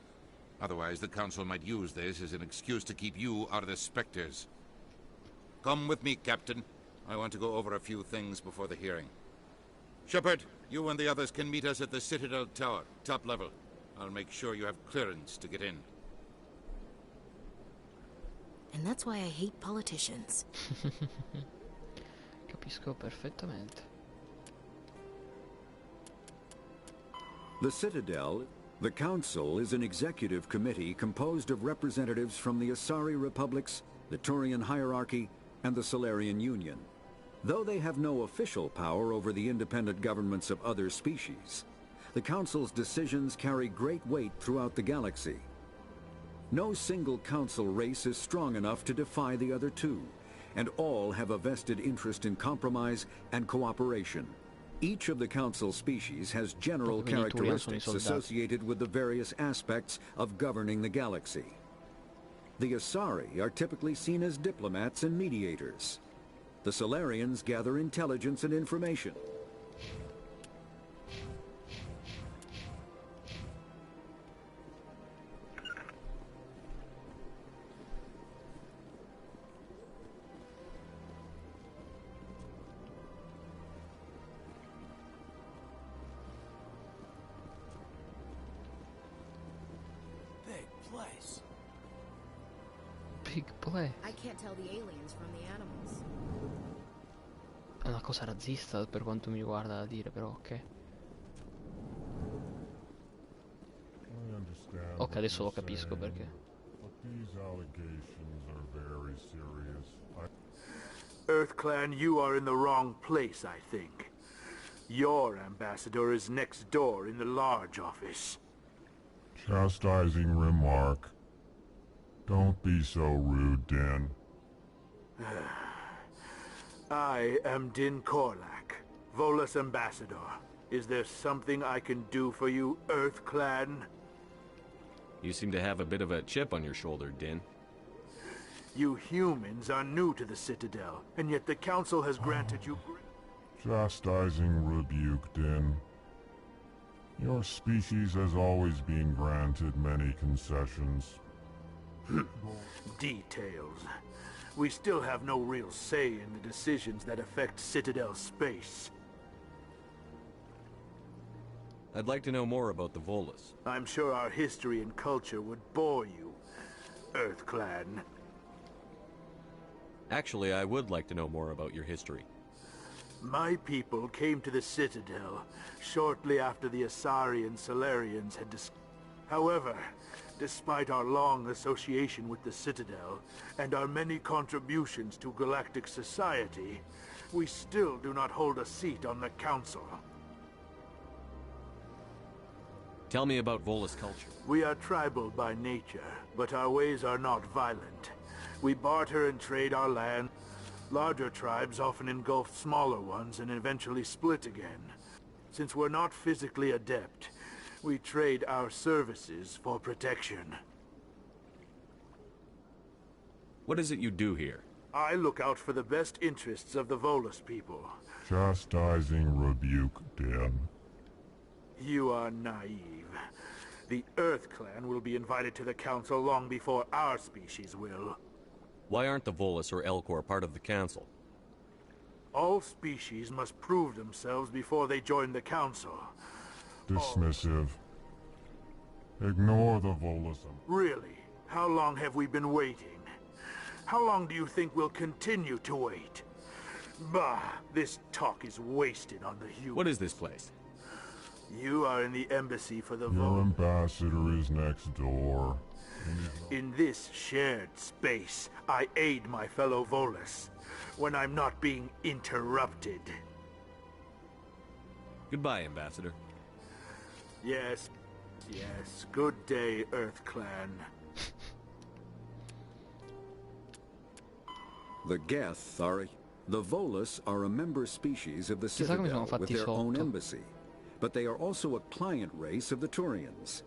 Otherwise, the Council might use this as an excuse to keep you out of the Spectres. Come with me, Captain. I want to go over a few things before the hearing. Shepard, you and the others can meet us at the Citadel Tower, top level. I'll make sure you have clearance to get in. And that's why I hate politicians. Capisco perfettamente. The Citadel, the Council, is an executive committee composed of representatives from the Asari Republics, the Turian Hierarchy, and the Solarian Union. Though they have no official power over the independent governments of other species, the Council's decisions carry great weight throughout the galaxy. No single Council race is strong enough to defy the other two, and all have a vested interest in compromise and cooperation. Each of the Council species has general characteristics associated with the various aspects of governing the galaxy. The Asari are typically seen as diplomats and mediators. The Solarians gather intelligence and information. Big play. I can't tell the aliens from the animals. È una cosa razzista per quanto mi riguarda da dire, però ok. Ok, adesso lo capisco perché. EarthClan, you are in the wrong place, I think. Your ambassador is next door in the large office. Chastising remark. Don't be so rude, Din. I am Din Korlak, Volus ambassador. Is there something I can do for you, EarthClan? You seem to have a bit of a chip on your shoulder, Din. You humans are new to the Citadel, and yet the Council has granted you... Chastising rebuke, Din. Your species has always been granted many concessions. Details. We still have no real say in the decisions that affect Citadel space. I'd like to know more about the Volus. I'm sure our history and culture would bore you, EarthClan. Actually, I would like to know more about your history. My people came to the Citadel shortly after the Asari Salarians had However, despite our long association with the Citadel and our many contributions to galactic society, we still do not hold a seat on the Council. Tell me about Volus culture. We are tribal by nature, but our ways are not violent. We barter and trade our land. Larger tribes often engulf smaller ones and eventually split again. Since we're not physically adept, we trade our services for protection. What is it you do here? I look out for the best interests of the Volus people. Chastising rebuke, Din. You are naive. The EarthClan will be invited to the Council long before our species will. Why aren't the Volus or Elcor part of the Council? All species must prove themselves before they join the Council. Dismissive. Ignore the Volusum. Really? How long have we been waiting? How long do you think we'll continue to wait? Bah, this talk is wasted on the humans. What is this place? You are in the embassy for the Your ambassador is next door. In this shared space, I aid my fellow Volus when I'm not being interrupted. Goodbye, Ambassador. Yes, yes. Good day, EarthClan. The Geth are... The Volus are a member species of the Citadel with their own embassy. But they are also a client race of the Turians.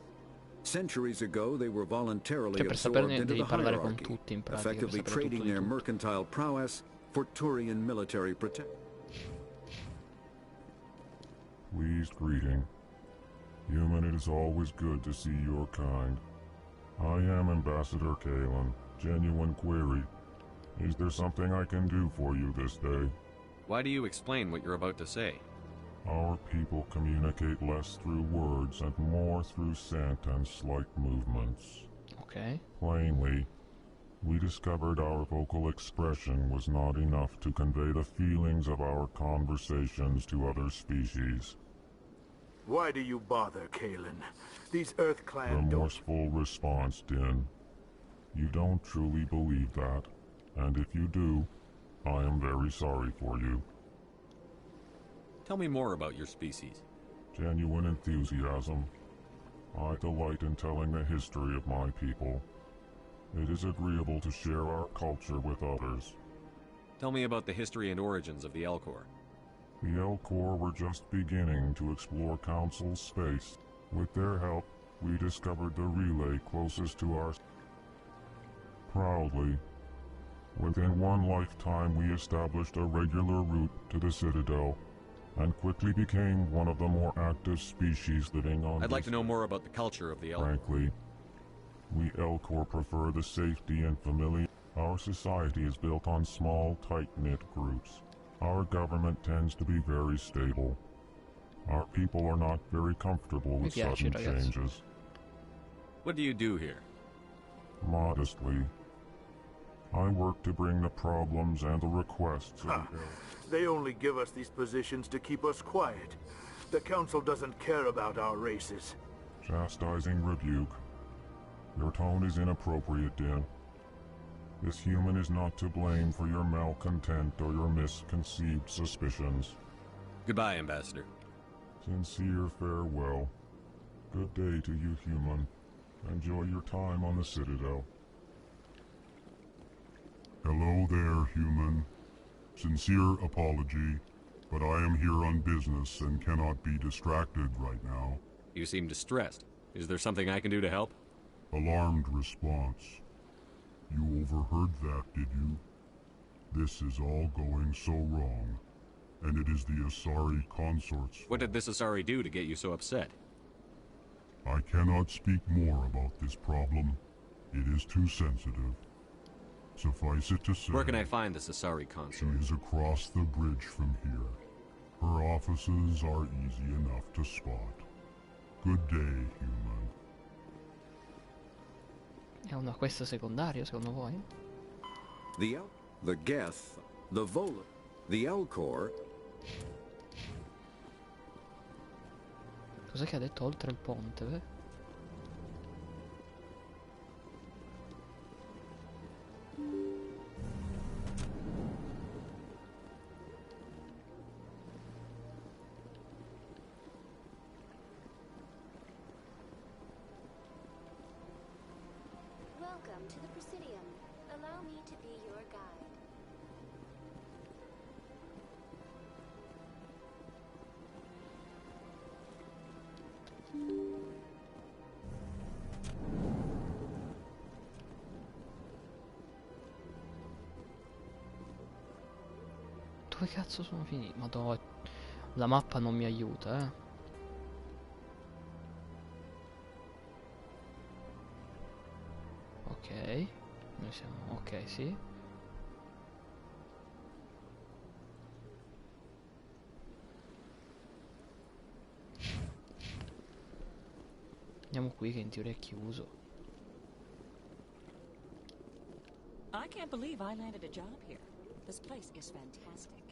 Centuries ago, they were voluntarily absorbed into the hierarchy, effectively trading their mercantile prowess for Turian military protection. Pleased greeting. Human, it is always good to see your kind. I am Ambassador Kalen. Genuine query. Is there something I can do for you this day? Why do you explain what you're about to say? Our people communicate less through words and more through scent and slight movements. Okay. Plainly, we discovered our vocal expression was not enough to convey the feelings of our conversations to other species. Why do you bother, Kalen? These EarthClan Remorseful response, Din. You don't truly believe that, and if you do, I am very sorry for you. Tell me more about your species. Genuine enthusiasm. I delight in telling the history of my people. It is agreeable to share our culture with others. Tell me about the history and origins of the Elcor. The Elcor were just beginning to explore Council space. With their help, we discovered the relay closest to our... Proudly, within one lifetime we established a regular route to the Citadel, and quickly became one of the more active species living on I'd like to know more about the culture of the Elcor. Frankly, we Elcor prefer the safety and familiarity. Our society is built on small, tight-knit groups. Our government tends to be very stable. Our people are not very comfortable with sudden changes. What do you do here? Modestly, I work to bring the problems and the requests of They only give us these positions to keep us quiet. The Council doesn't care about our races. Chastising rebuke. Your tone is inappropriate, Din. This human is not to blame for your malcontent or your misconceived suspicions. Goodbye, Ambassador. Sincere farewell. Good day to you, human. Enjoy your time on the Citadel. Hello there, human. Sincere apology, but I am here on business and cannot be distracted right now. You seem distressed. Is there something I can do to help? Alarmed response. You overheard that, did you? This is all going so wrong. And it is the Asari consorts. What did this Asari do to get you so upset? I cannot speak more about this problem. It is too sensitive. Suffice it to say... Where can I find this Asari consort? She is across the bridge from here. Her offices are easy enough to spot. Good day, human. È una quest secondaria, secondo voi? The Geth, the Vola, the Elcor... Cos'è che ha detto oltre il ponte, Welcome to the Presidium. Allow me to be your guide. Dove cazzo sono finiti? Madonna, la mappa non mi aiuta, Ok, noi siamo... ok, sì. Andiamo qui che in teoria è chiuso. I can't believe I landed a job here. This place is fantastic.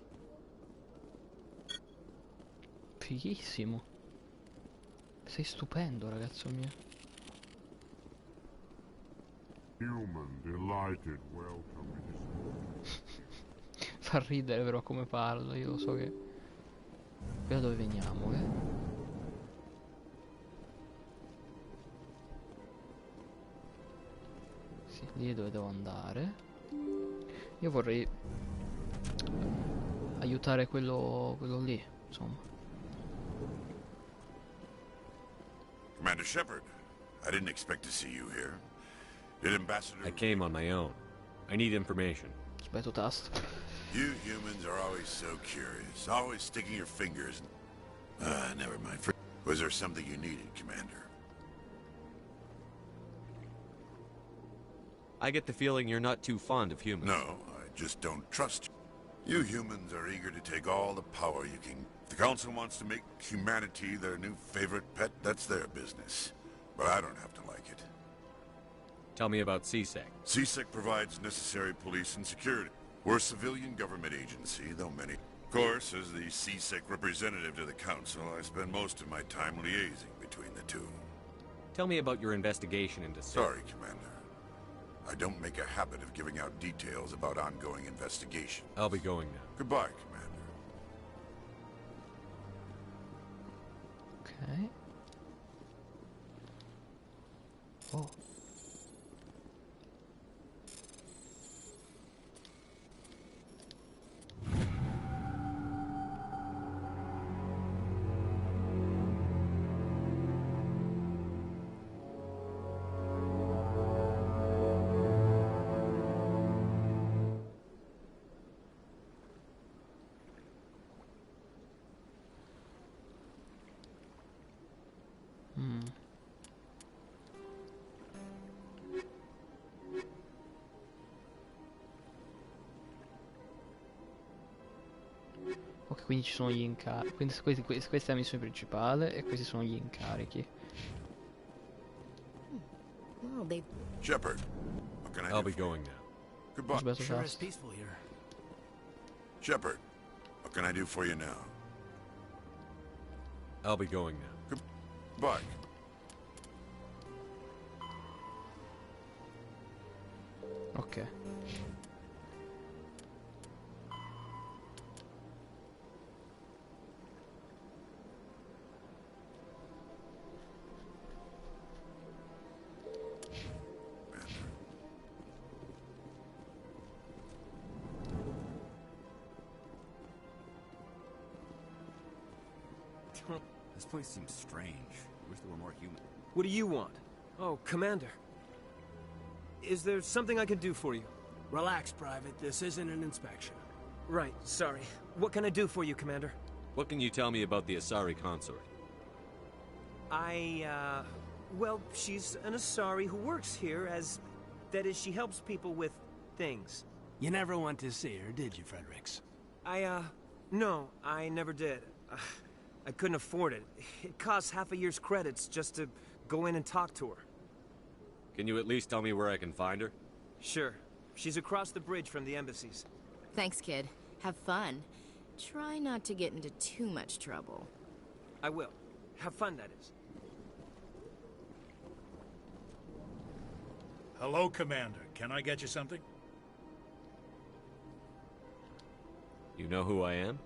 Fighissimo. Sei stupendo, ragazzo mio. Human, delighted, welcome. Fa ridere però come parlo, io lo so che... Qui da dove veniamo, Sì, lì è dove devo andare. Io vorrei aiutare quello lì, insomma. Commander Shepard, I didn't expect to see you here. Did Ambassador... I came on my own. I need information. Sbaglio tasto. You humans are always so curious, always sticking your fingers in... never mind. Was there something you needed, Commander? I get the feeling you're not too fond of humans. No, I just don't trust you. You humans are eager to take all the power you can. If the Council wants to make humanity their new favorite pet, that's their business. But I don't have to like it. Tell me about CSEC. CSEC provides necessary police and security. We're a civilian government agency, though many... Of course, as the CSEC representative to the Council, I spend most of my time liaising between the two. Tell me about your investigation into... Sorry, Commander. I don't make a habit of giving out details about ongoing investigation. I'll be going now. Goodbye, Commander. Ok. Oh. Ok, quindi ci sono gli incarichi. Quindi questa è la missione principale e questi sono gli incarichi. Oh, they... Shepard, what can I do? I'll be going now. Goodbye. Sure is peaceful here. Shepard, what can I do for you now? I'll be going now. Goodbye. Ok. This place seems strange. I wish there were more human. What do you want? Oh, Commander. Is there something I can do for you? Relax, Private. This isn't an inspection. Right, sorry. What can I do for you, Commander? What can you tell me about the Asari consort? Well, she's an Asari who works here as... That is, she helps people with things. You never went to see her, did you, Fredericks? No, I never did. I couldn't afford it. It costs half a year's credits just to go in and talk to her. Can you at least tell me where I can find her? Sure. She's across the bridge from the embassies. Thanks, kid. Have fun. Try not to get into too much trouble. I will. Have fun, that is. Hello, Commander. Can I get you something? You know who I am?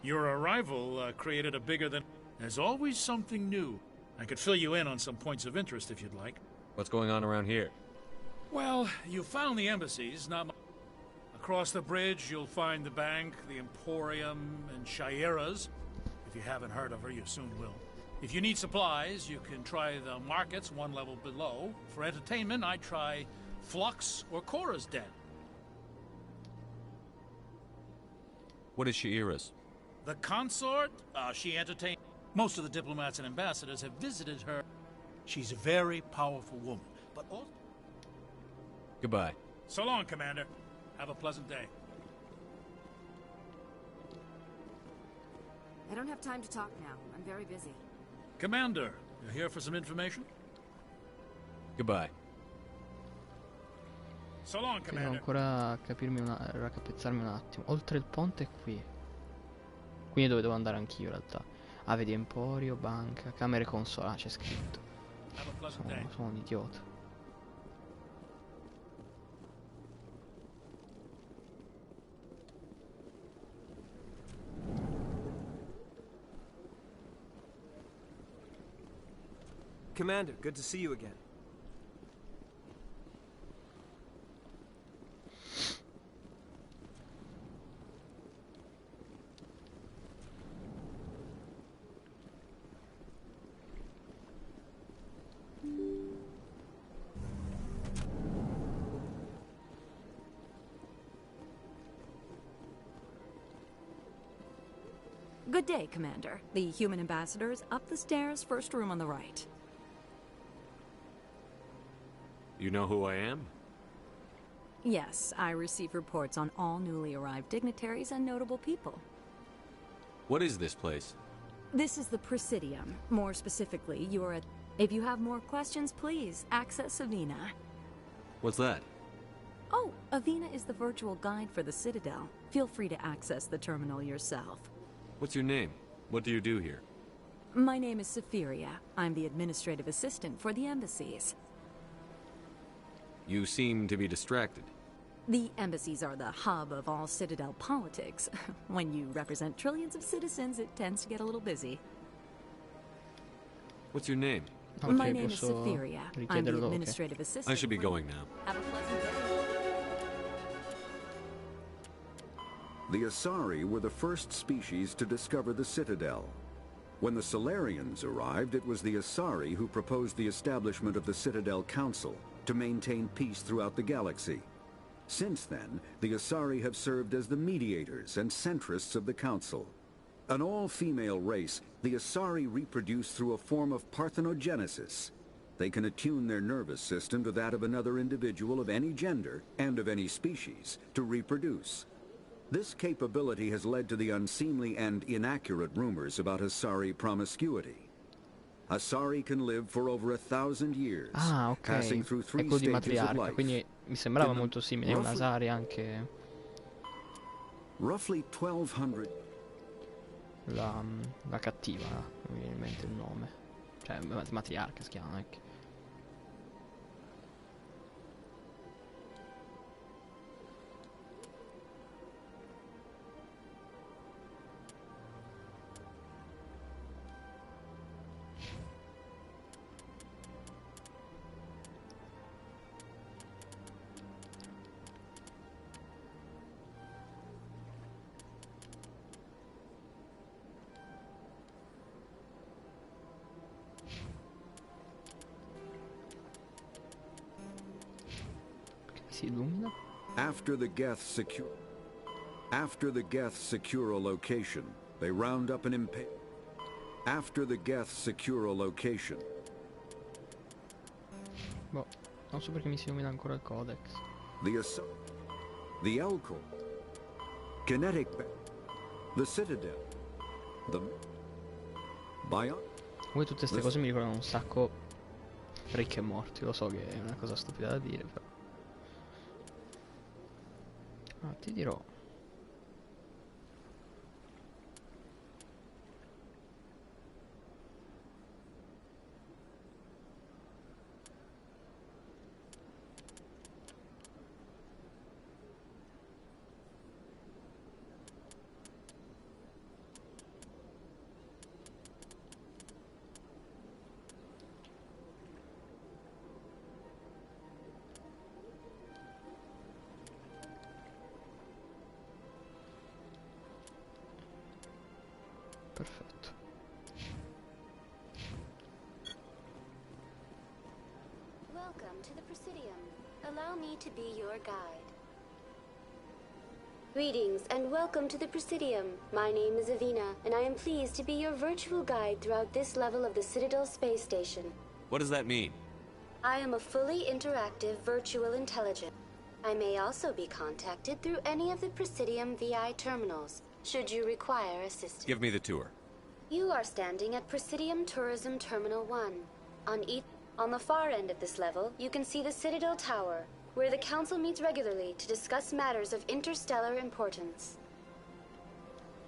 Your arrival created a bigger than... There's always something new. I could fill you in on some points of interest if you'd like. What's going on around here? Well, you found the embassies, not much. Across the bridge, you'll find the bank, the Emporium, and Shaira's. If you haven't heard of her, you soon will. If you need supplies, you can try the markets one level below. For entertainment, I'd try Flux or Cora's Den. What is Shaira's? The consort, she entertains... Most of the diplomats and ambassadors have visited her. She's a very powerful woman, but also... Goodbye. So long, Commander. Have a pleasant day. I don't have time to talk now. I'm very busy. Commander, you're here for some information? Goodbye. So long, Devo Commander. ancora raccapezzarmi un attimo. Oltre il ponte è qui. Quindi dove devo andare anch'io in realtà. Ah, vedi, Emporio, banca, camere consolari, c'è scritto. Sono un idiota. Commander, good to see you again. Good day, Commander. The human ambassador is up the stairs, first room on the right. You know who I am? Yes, I receive reports on all newly arrived dignitaries and notable people. What is this place? This is the Presidium. More specifically, you are at... If you have more questions, please access Avina. What's that? Oh, Avina is the virtual guide for the Citadel. Feel free to access the terminal yourself. What's your name? What do you do here? My name is Safiria. I'm the administrative assistant for the embassies. You seem to be distracted. The embassies are the hub of all Citadel politics. When you represent trillions of citizens, it tends to get a little busy. What's your name? Okay, my name is Safiria. I'm the administrative assistant. I should be going now. Have a pleasant day. The Asari were the first species to discover the Citadel. When the Solarians arrived, it was the Asari who proposed the establishment of the Citadel Council to maintain peace throughout the galaxy. Since then, the Asari have served as the mediators and centrists of the Council. An all-female race, the Asari reproduce through a form of parthenogenesis. They can attune their nervous system to that of another individual of any gender and of any species to reproduce. This capability has led to the unseemly and inaccurate rumors about Asari promiscuity. Asari can live for over 1,000 years, passing through three quello di stages of matriarca, life. quindi mi sembrava molto simile a un Asari anche Roughly 1,200. la cattiva, non mi viene in mente il nome. Cioè, matriarca si chiama, ecco. si illumina. After the Geth secure a location, they round up an After the Geth secure a location. Boh, non so perché mi si illumina ancora il codex. The Elcor, Kinetic, the Citadel, the Bion. Voi tutte queste cose mi ricordano un sacco Ricchi e Morti, lo so che è una cosa stupida da dire, però. Ah, ti dirò. Perfetto. Welcome to the Presidium. Allow me to be your guide. Greetings and welcome to the Presidium. My name is Avina, and I am pleased to be your virtual guide throughout this level of the Citadel space station. What does that mean? I am a fully interactive virtual intelligence. I may also be contacted through any of the Presidium VI terminals, should you require assistance. Give me the tour. You are standing at Presidium Tourism Terminal 1. On the far end of this level, you can see the Citadel Tower, where the Council meets regularly to discuss matters of interstellar importance.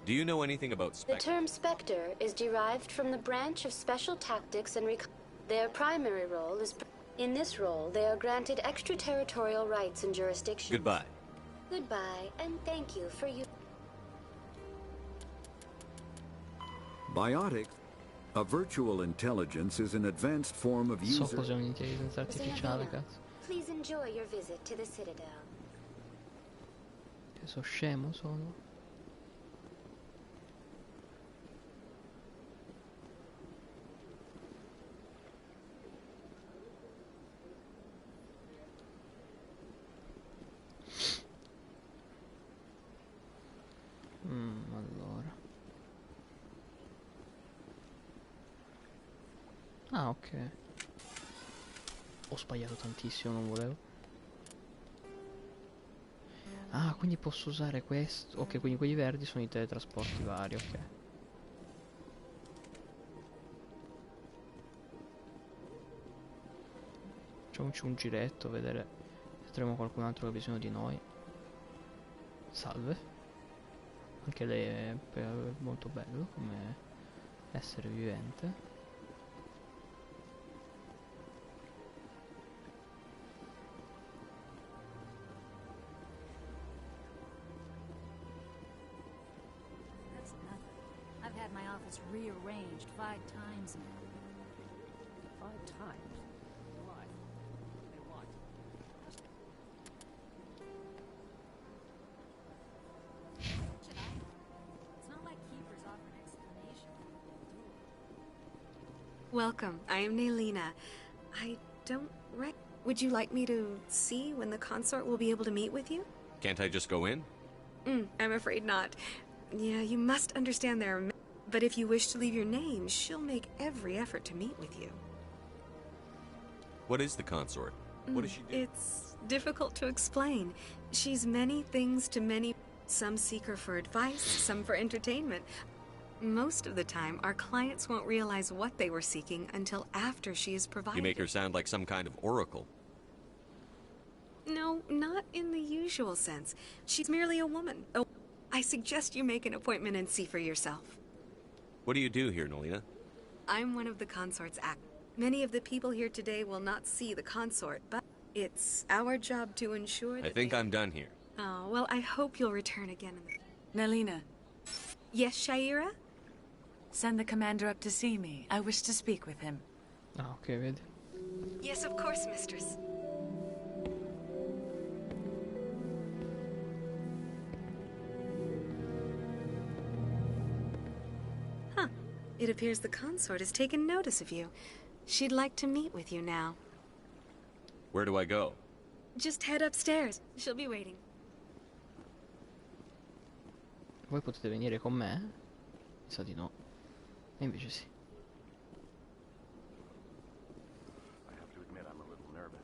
Do you know anything about The Spectre? term Spectre is derived from the branch of Special Tactics and Their primary role is... In this role, they are granted extraterritorial rights and jurisdictions. Goodbye. Goodbye, and thank you for you. Biotic, a virtual intelligence, is an advanced form of So user... cos'è un'intelligenza artificiale, cazzo? Please enjoy your visit to the Citadel. Che so scemo sono. Allora. Ah, ok. Ho sbagliato tantissimo, non volevo. Ah, quindi posso usare questo. Ok, quindi quelli verdi sono i teletrasporti vari, ok. Facciamoci un giretto, vedere se troviamo qualcun altro che ha bisogno di noi. Salve. Anche lei è molto bello come essere vivente. That's nothing. I've had my office rearranged 5 times now. 5 times? Why? They want. Should I? It's not like Keepers offer an explanation. Welcome. I am Naylina. I don't Would you like me to see when the consort will be able to meet with you? Can't I just go in? I'm afraid not. Yeah, you must understand there are but if you wish to leave your name, she'll make every effort to meet with you. What is the consort? What does she do? It's difficult to explain. She's many things to many. Some seek her for advice, some for entertainment. Most of the time, our clients won't realize what they were seeking until after she is provided. You make her sound like some kind of oracle. No, not in the usual sense. She's merely a woman. Oh, I suggest you make an appointment and see for yourself. What do you do here, Nolina? I'm one of the consort's act. Many of the people here today will not see the consort, but it's our job to ensure that I think I'm done here. Oh, well, I hope you'll return again. Nalina. Yes, Shaira? Send the commander up to see me. I wish to speak with him. Ah, ok, vedi. Yes, of course, mistress. Huh. It appears the consort has taken notice of you. She'd like to meet with you now. Where do I go? Just head upstairs. She'll be waiting. Voi potete venire con me? Mi sa di no. E invece sì. I have to admit I'm a little nervous.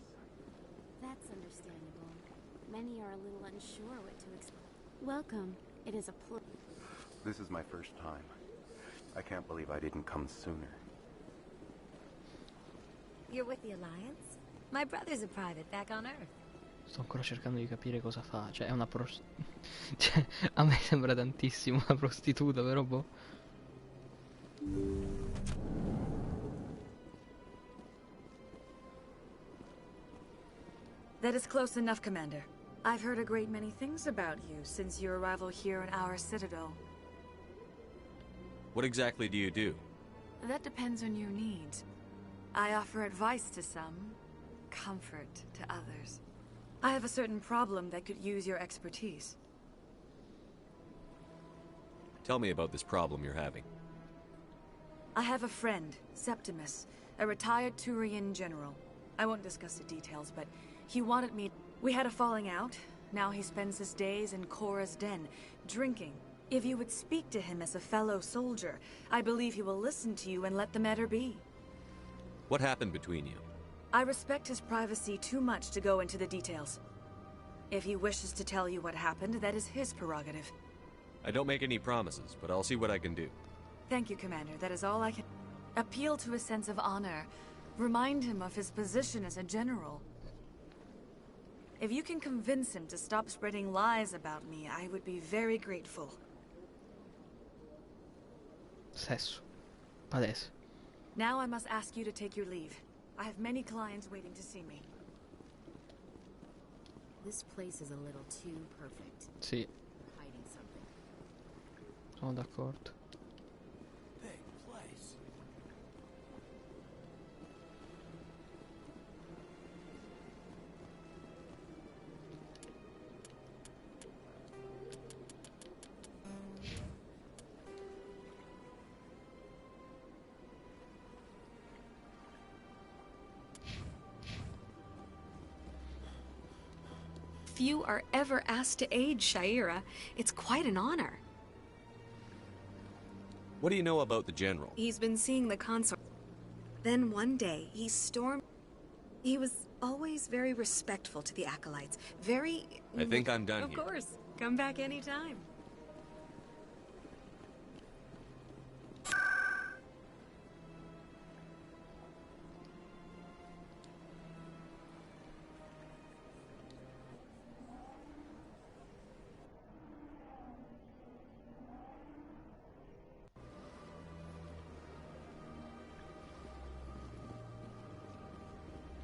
That's understandable. Many are a little unsure what to expect. Welcome. It is a This is my first time. I can't believe I didn't come sooner. You're with the Alliance? My brother's a private back on Earth. Sto ancora cercando di capire cosa fa. Cioè, è una cioè, a me sembra tantissimo una prostituta, però boh. That is close enough, Commander. I've heard a great many things about you since your arrival here in our citadel. What exactly do you do? That depends on your needs. I offer advice to some, comfort to others. I have a certain problem that could use your expertise. Tell me about this problem you're having. I have a friend, Septimus, a retired Turian general. I won't discuss the details, but he wanted me... We had a falling out. Now he spends his days in Cora's den, drinking. If you would speak to him as a fellow soldier, I believe he will listen to you and let the matter be. What happened between you? I respect his privacy too much to go into the details. If he wishes to tell you what happened, that is his prerogative. I don't make any promises, but I'll see what I can do. Thank you, Commander. That is all I can... Appeal to his sense of honor. Remind him of his position as a general. If you can convince him to stop spreading lies about me, I would be very grateful. Sesso. Palese. Now I must ask you to take your leave. I have many clients waiting to see me. This place is a little too perfect. Sì. Hiding something. Sono d'accordo. Big place. Few are ever asked to aid Shaira. It's quite an honor. What do you know about the General? He's been seeing the consort. Then one day, he stormed... He was always very respectful to the acolytes. Very... I think I'm done here. Of course. Come back anytime.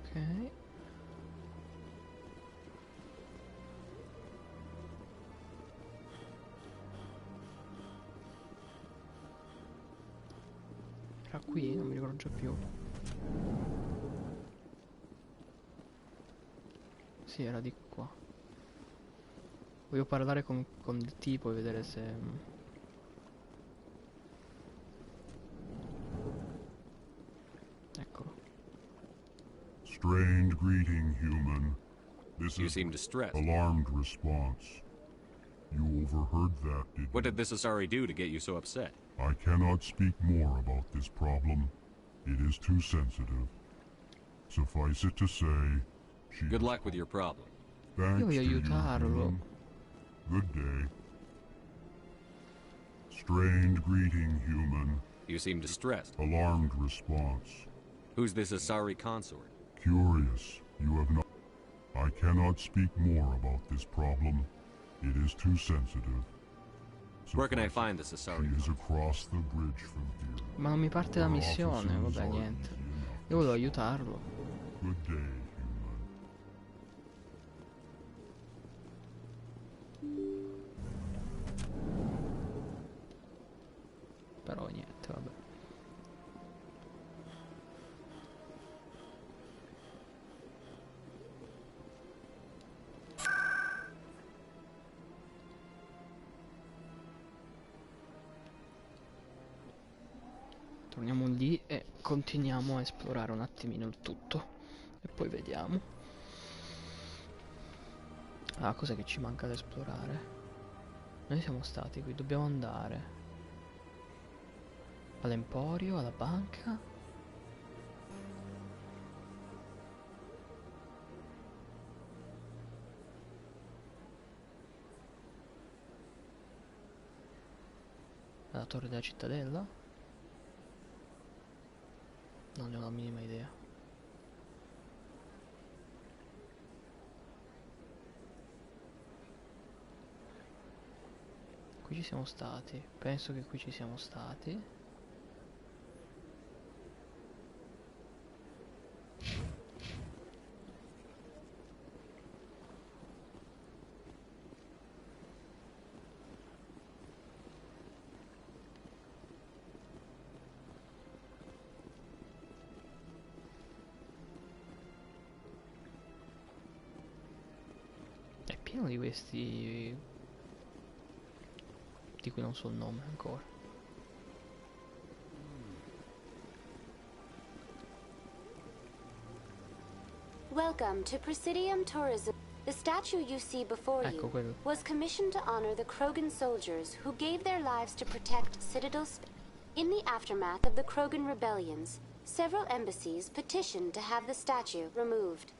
Ok. Era qui, non mi ricordo già più. Sì, era di qua. Voglio parlare con il tipo e vedere se... Eccolo. Strange greeting, human. This You is seem distressed. alarmed response. You overheard that, did What did this Asari do to get you so upset? I cannot speak more about this problem. It is too sensitive. Suffice it to say, she... Good luck with your problem. Thanks Io voglio to you, aiutarlo. human. Good day. Strange greeting, human. You seem distressed. Alarmed response. Who's this Asari consort? Curious. You have not... I cannot speak more about this problem. It is too sensitive. Where can I find this Asari? She is across the bridge from here. Ma non mi parte la Her missione, officers vabbè, are niente. easy enough. Io volevo aiutarlo. Good day, human. Però niente, vabbè. Torniamo lì e continuiamo a esplorare un attimino il tutto. E poi vediamo. Ah, cos'è che ci manca da esplorare? Noi siamo stati qui, dobbiamo andare all'emporio, alla banca. Alla torre della cittadella? Non ne ho la minima idea. Qui ci siamo stati, penso che qui ci siamo stati. È pieno di questi di cui non so il nome ancora. Welcome to Presidium Tourism. The statue you see before you quello. was commissioned to honor the Krogan soldiers who gave their lives to protect Citadel space. In the aftermath of the Krogan rebellions, several embassies petitioned to have the statue removed.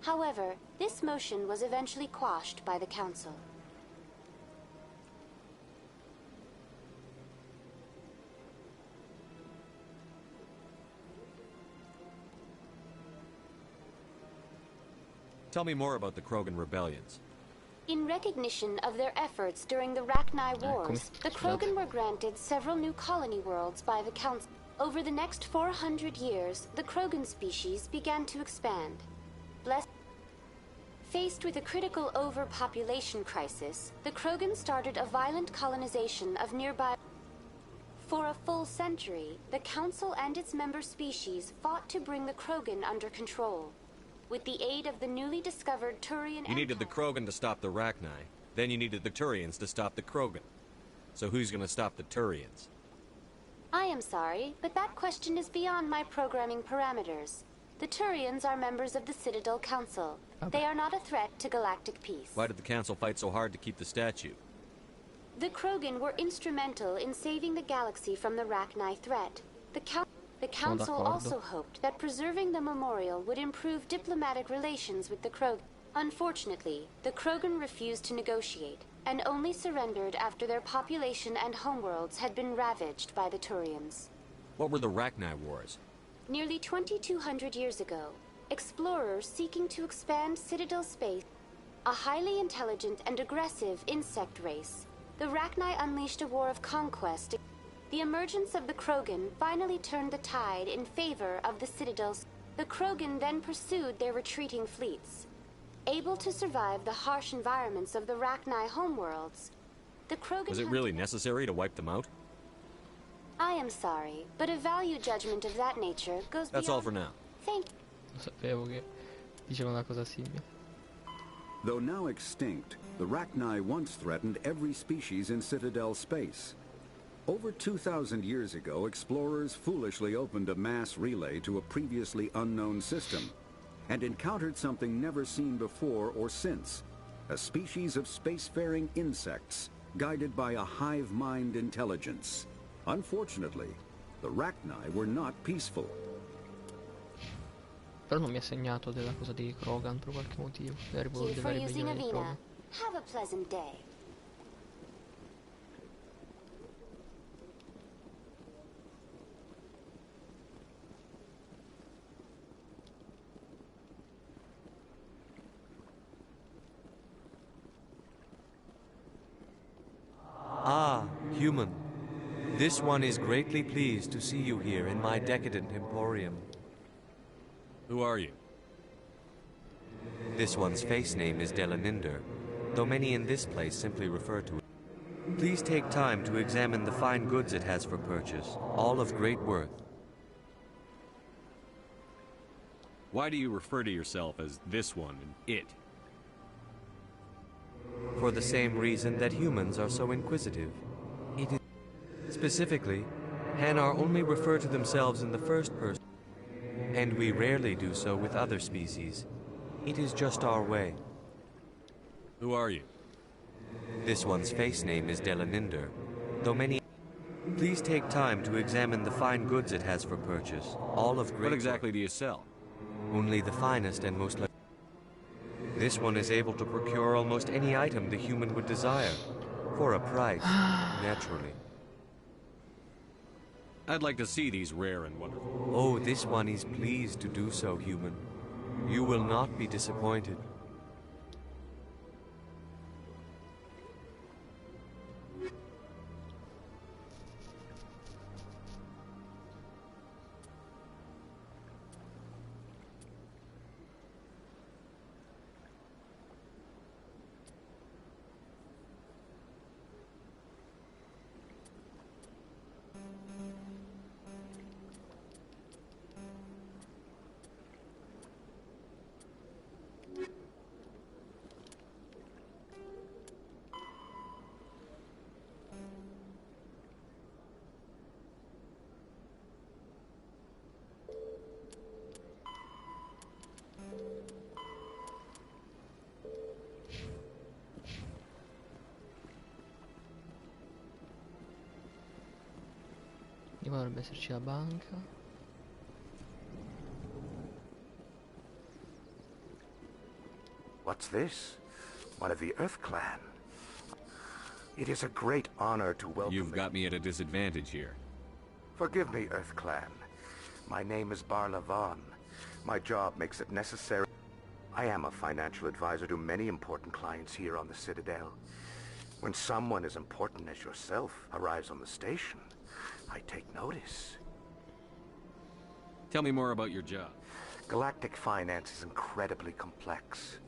However, this motion was eventually quashed by the Council. Tell me more about the Krogan rebellions. In recognition of their efforts during the Rachni Wars, the Krogan were granted several new colony worlds by the Council. Over the next 400 years, the Krogan species began to expand. Faced with a critical overpopulation crisis, the Krogan started a violent colonization of nearby. For a full century, the Council and its member species fought to bring the Krogan under control. With the aid of the newly discovered Turian You needed the Krogan to stop the Rachni, then you needed the Turians to stop the Krogan. So who's gonna stop the Turians? I am sorry, but that question is beyond my programming parameters. The Turians are members of the Citadel Council. They are not a threat to galactic peace. Why did the Council fight so hard to keep the statue? The Krogan were instrumental in saving the galaxy from the Rachni threat. The Council also hoped that preserving the memorial would improve diplomatic relations with the Krogan. Unfortunately, the Krogan refused to negotiate, and only surrendered after their population and homeworlds had been ravaged by the Turians. What were the Rachni Wars? Nearly 2,200 years ago, explorers seeking to expand Citadel space, a highly intelligent and aggressive insect race, the Rachni unleashed a war of conquest. The emergence of the Krogan finally turned the tide in favor of the Citadels. The Krogan then pursued their retreating fleets. Able to survive the harsh environments of the Rachni homeworlds, the Krogan... Was it really necessary to wipe them out? I am sorry, but a value judgment of that nature goes beyond... That's all for now. Thank you. Lo sapevo che diceva una cosa simile. Though now extinct, the Rachni once threatened every species in Citadel space. Over 2,000 years ago, explorers foolishly opened a mass relay to a previously unknown system and encountered something never seen before or since, a species of spacefaring insects guided by a hive mind intelligence. Unfortunately, the Rachni were not peaceful. Però non mi ha segnato della cosa di Krogan per qualche motivo. Thank you for using Avina. Have a pleasant day. Ah, human. This one is greatly pleased to see you here in my decadent emporium. Who are you? This one's face name is Delaninder, though many in this place simply refer to it. Please take time to examine the fine goods it has for purchase, all of great worth. Why do you refer to yourself as this one and it? For the same reason that humans are so inquisitive. It is... Specifically, Hanar only refer to themselves in the first person, and we rarely do so with other species. It is just our way. Who are you? This one's face name is Delaninder, though many... Please take time to examine the fine goods it has for purchase, all of great... What exactly do you sell? Only the finest and most... This one is able to procure almost any item the human would desire, for a price, naturally. I'd like to see these rare and wonderful. Oh, this one is pleased to do so, human. You will not be disappointed. Di qua dovrebbe esserci la banca. What's this? One of the Earth Clan. It is a great honor to welcome... You've got me at a disadvantage here. Forgive me, Earth Clan. My name is Barla Vaughn. My job makes it necessary. I am a financial advisor to many important clients here on the Citadel. When someone as important as yourself arrives on the station, I take notice. Tell me more about your job. Galactic finance is incredibly complex.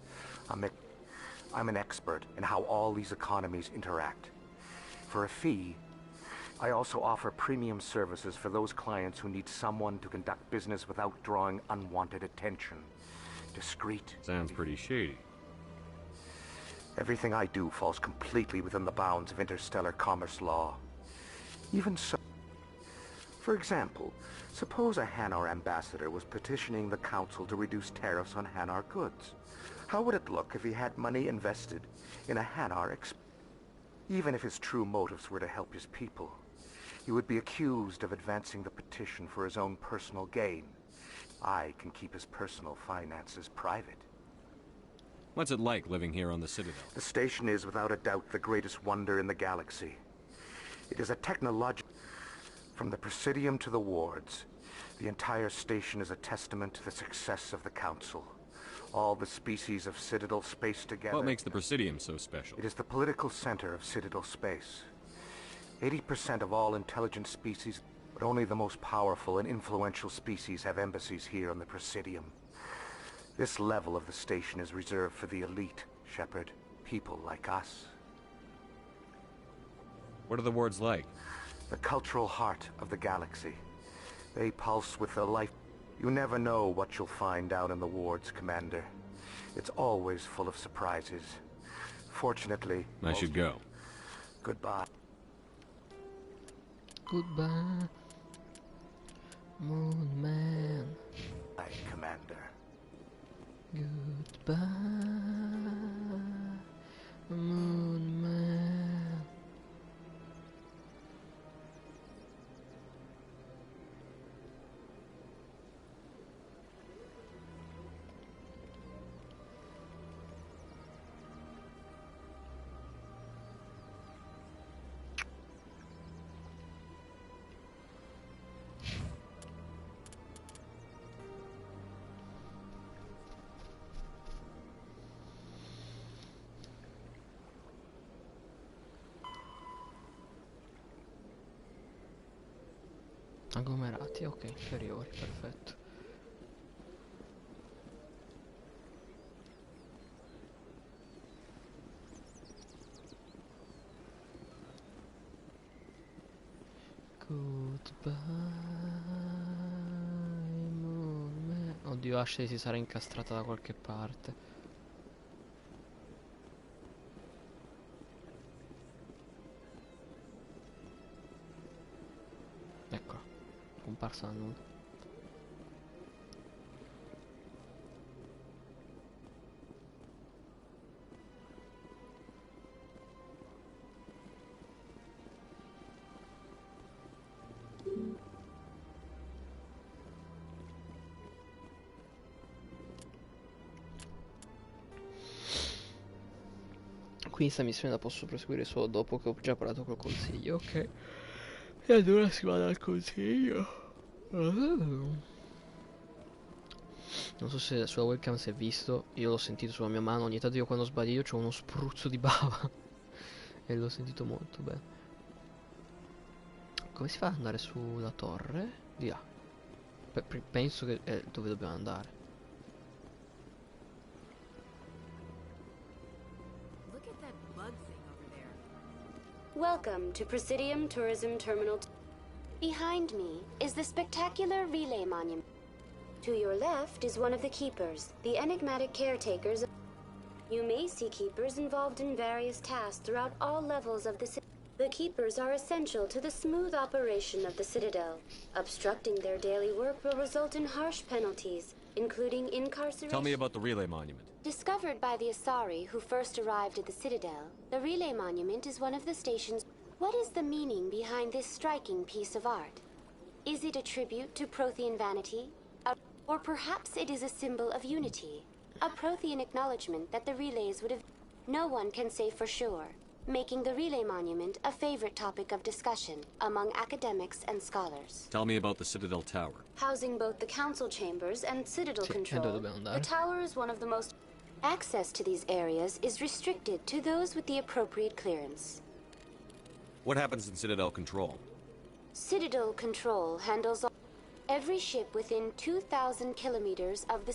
I'm an expert in how all these economies interact. For a fee, I also offer premium services for those clients who need someone to conduct business without drawing unwanted attention. Discreet. Sounds pretty shady. Everything I do falls completely within the bounds of interstellar commerce law. Even so, for example, suppose a Hanar ambassador was petitioning the Council to reduce tariffs on Hanar goods. How would it look if he had money invested in a Hanar even if his true motives were to help his people? He would be accused of advancing the petition for his own personal gain. I can keep his personal finances private. What's it like living here on the Citadel? The station is without a doubt the greatest wonder in the galaxy. It is a technological... From the Presidium to the wards, the entire station is a testament to the success of the Council. All the species of Citadel space together... What makes the Presidium so special? It is the political center of Citadel space. 80% of all intelligent species, but only the most powerful and influential species have embassies here on the Presidium. This level of the station is reserved for the elite, Shepard. People like us. What are the wards like? The cultural heart of the galaxy. They pulse with the life... You never know what you'll find out in the wards, Commander. It's always full of surprises. Fortunately... I should go. Goodbye. Goodbye, Moon Man. Hi, Commander. Goodbye, Moon Man. Agglomerati, ok, inferiori, perfetto. Goodbye, Moon Man. Oddio, Ashley si sarà incastrata da qualche parte. Eccola, comparsa da nulla. Quindi sta missione la posso proseguire solo dopo che ho già parlato col consiglio, ok. E allora si va dal consiglio. Non so se sulla webcam si è visto, io l'ho sentito sulla mia mano, ogni tanto io quando sbaglio c'ho uno spruzzo di bava. E l'ho sentito molto bene. Come si fa ad andare sulla torre? Di là. Penso che è dove dobbiamo andare. Welcome to Presidium Tourism Terminal. Behind me is the spectacular relay monument. To your left is one of the keepers, the enigmatic caretakers. You may see keepers involved in various tasks throughout all levels of the city. The keepers are essential to the smooth operation of the Citadel. Obstructing their daily work will result in harsh penalties, including incarceration. Tell me about the relay monument. Discovered by the Asari who first arrived at the Citadel, the relay monument is one of the station's... What is the meaning behind this striking piece of art? Is it a tribute to Prothean vanity? Or perhaps it is a symbol of unity? A Prothean acknowledgement that the relays would have... No one can say for sure, making the relay monument a favorite topic of discussion among academics and scholars. Tell me about the Citadel Tower. Housing both the council chambers and Citadel control, the tower is one of the most... Access to these areas is restricted to those with the appropriate clearance. What happens in Citadel Control? Citadel Control handles every ship within 2,000 kilometers of the...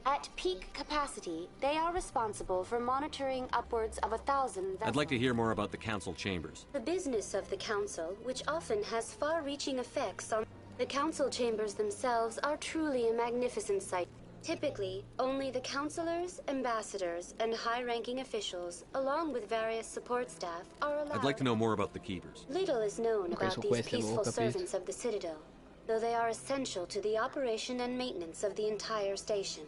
At peak capacity, they are responsible for monitoring upwards of 1,000 vessels. I'd like to hear more about the Council Chambers. The business of the Council, which often has far-reaching effects on... The Council Chambers themselves are truly a magnificent sight. Typically, only the councilors, ambassadors, and high-ranking officials, along with various support staff, are allowed... I'd like to know more about the Keepers. Little is known about these peaceful servants of the Citadel, though they are essential to the operation and maintenance of the entire station.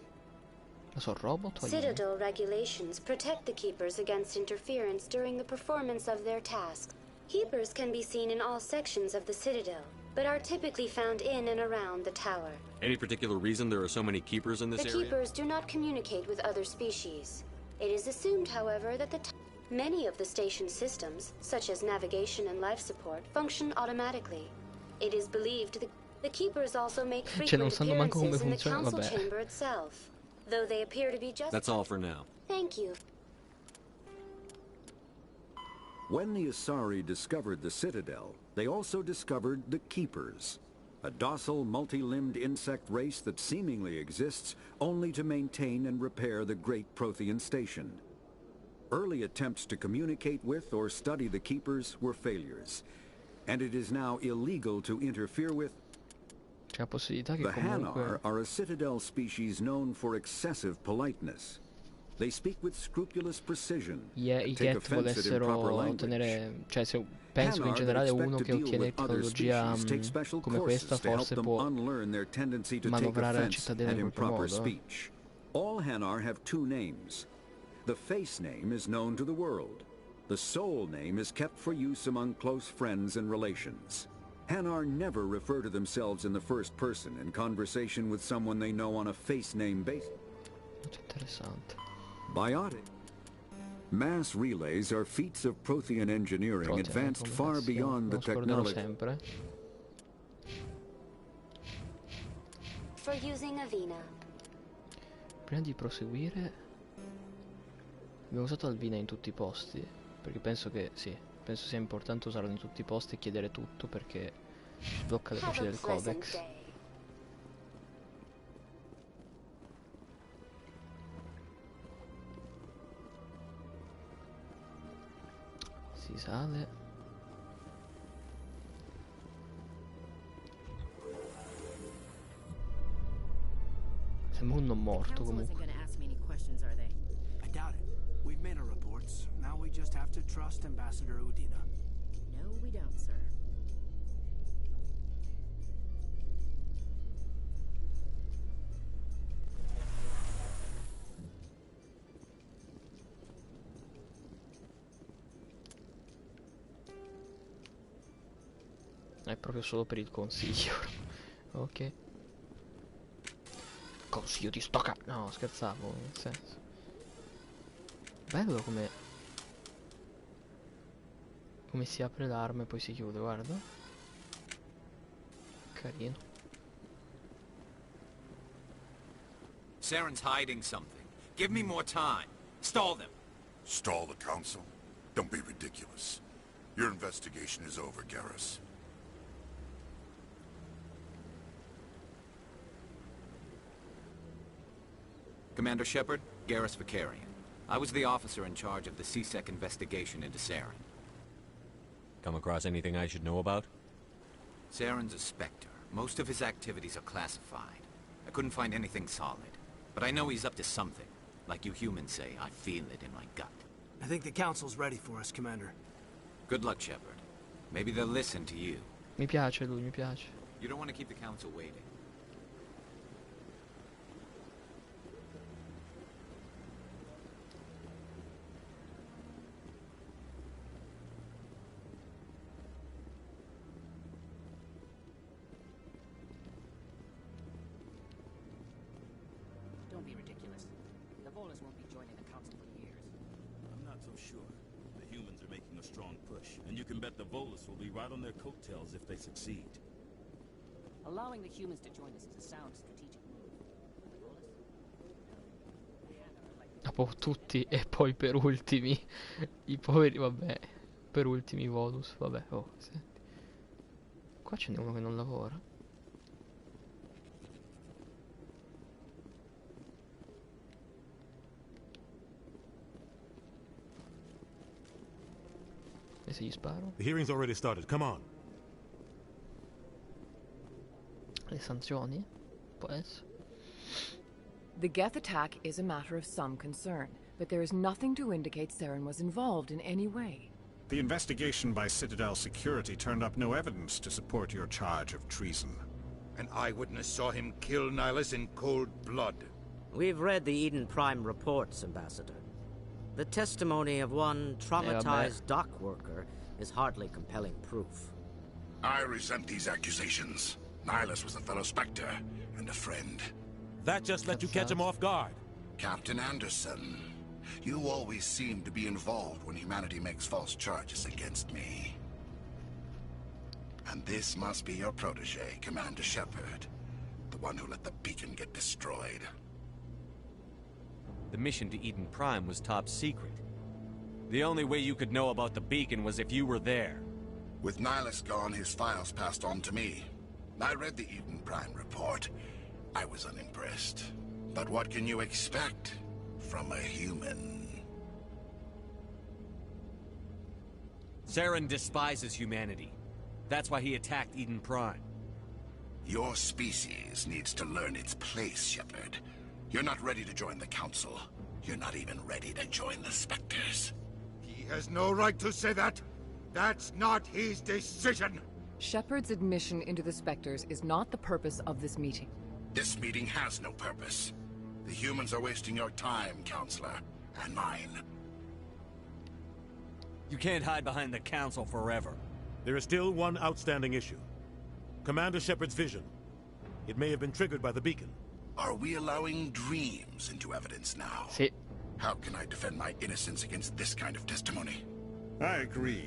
Citadel regulations protect the Keepers against interference during the performance of their tasks. Keepers can be seen in all sections of the Citadel, but are typically found in and around the tower. Any particular reason there are so many Keepers in this area? The Keepers do not communicate with other species. It is assumed, however, that many of the station's systems, such as navigation and life support, function automatically. It is believed the Keepers also make frequent appearances in the council chamber itself, though they appear to be just... That's all for now. Thank you. When the Asari discovered the Citadel, they also discovered the Keepers, a docile, multi-limbed insect race that seemingly exists only to maintain and repair the great Prothean station. Early attempts to communicate with or study the Keepers were failures, and it is now illegal to interfere with. The Hanar are a Citadel species known for excessive politeness. They speak with scrupulous precision. I Get volessero tenere, cioè se penso che in generale uno che ottiene tecnologia come questa forse può manovrare la cittadella in qualche modo. All Hanar have two names. The face name is known to the world. The soul name is kept for use among close friends and relations. Hanar never refer to themselves in the first person in conversation with someone they know on a face name basis. Interessante. Biotic. Mass relays are feats of Prothean engineering advanced far beyond the technology. For using Avina. Prima di proseguire abbiamo usato Alvina in tutti i posti, perché penso sia importante usarlo in tutti i posti e chiedere tutto perché sblocca le voci del codex. Si sale. Sembra un non morto comunque. I doubt it. We've made our reports. Now we just have to trust Ambassador Udina. No, we don't, sir. È proprio solo per il consiglio. Ok. Consiglio di stocca. No, scherzavo, nel senso. Bello come Come si apre l'arma e poi si chiude, guarda. Carino. Saren's hiding something. Give me more time. Stall them. Stall the council? Don't be ridiculous. Your investigation is over, Garrus. Commander Shepard, Garrus Vicarian. I was the officer in charge of the CSEC investigation into Saren. Come across anything I should know about? Saren's a Spectre. Most of his activities are classified. I couldn't find anything solid. But I know he's up to something. Like you humans say, I feel it in my gut. I think the council's ready for us, Commander. Good luck, Shepard. Maybe they'll listen to you. Mi piace lui, mi piace. You don't want to keep the council waiting. Don't be ridiculous. The Volus won't be joining the council for years. I'm not so sure. The humans are making a strong push, and you can bet the Volus will be right on their coattails if they succeed. Allowing the humans to join us is a sound strategic move. The Volus? Dopo tutti e poi per ultimi i poveri, vabbè, per ultimi Volus, vabbè, oh, senti. Qua ce n'è uno che non lavora. E se gli sparo? The hearing's already started. Come on. Le sanzioni? Può essere. The Geth attack is a matter of some concern, but there is nothing to indicate Saren was involved in any way. The investigation by Citadel Security turned up no evidence to support your charge of treason. An eyewitness saw him kill Nihilus in cold blood. We've read the Eden Prime reports, Ambassador. The testimony of one traumatized dock worker is hardly compelling proof. I resent these accusations. Nihilus was a fellow Spectre and a friend. That just let you catch him off guard. Captain Anderson, you always seem to be involved when humanity makes false charges against me. And this must be your protege, Commander Shepard. The one who let the beacon get destroyed. The mission to Eden Prime was top secret. The only way you could know about the beacon was if you were there. With Nihilus gone, his files passed on to me. I read the Eden Prime report. I was unimpressed. But what can you expect from a human? Saren despises humanity. That's why he attacked Eden Prime. Your species needs to learn its place, Shepard. You're not ready to join the Council. You're not even ready to join the Spectres. He has no right to say that. That's not his decision. Shepard's admission into the Spectres is not the purpose of this meeting. This meeting has no purpose. The humans are wasting your time, Counselor, and mine. You can't hide behind the Council forever. There is still one outstanding issue. Commander Shepard's vision. It may have been triggered by the beacon. Are we allowing dreams into evidence now? Sí. How can I defend my innocence against this kind of testimony? I agree.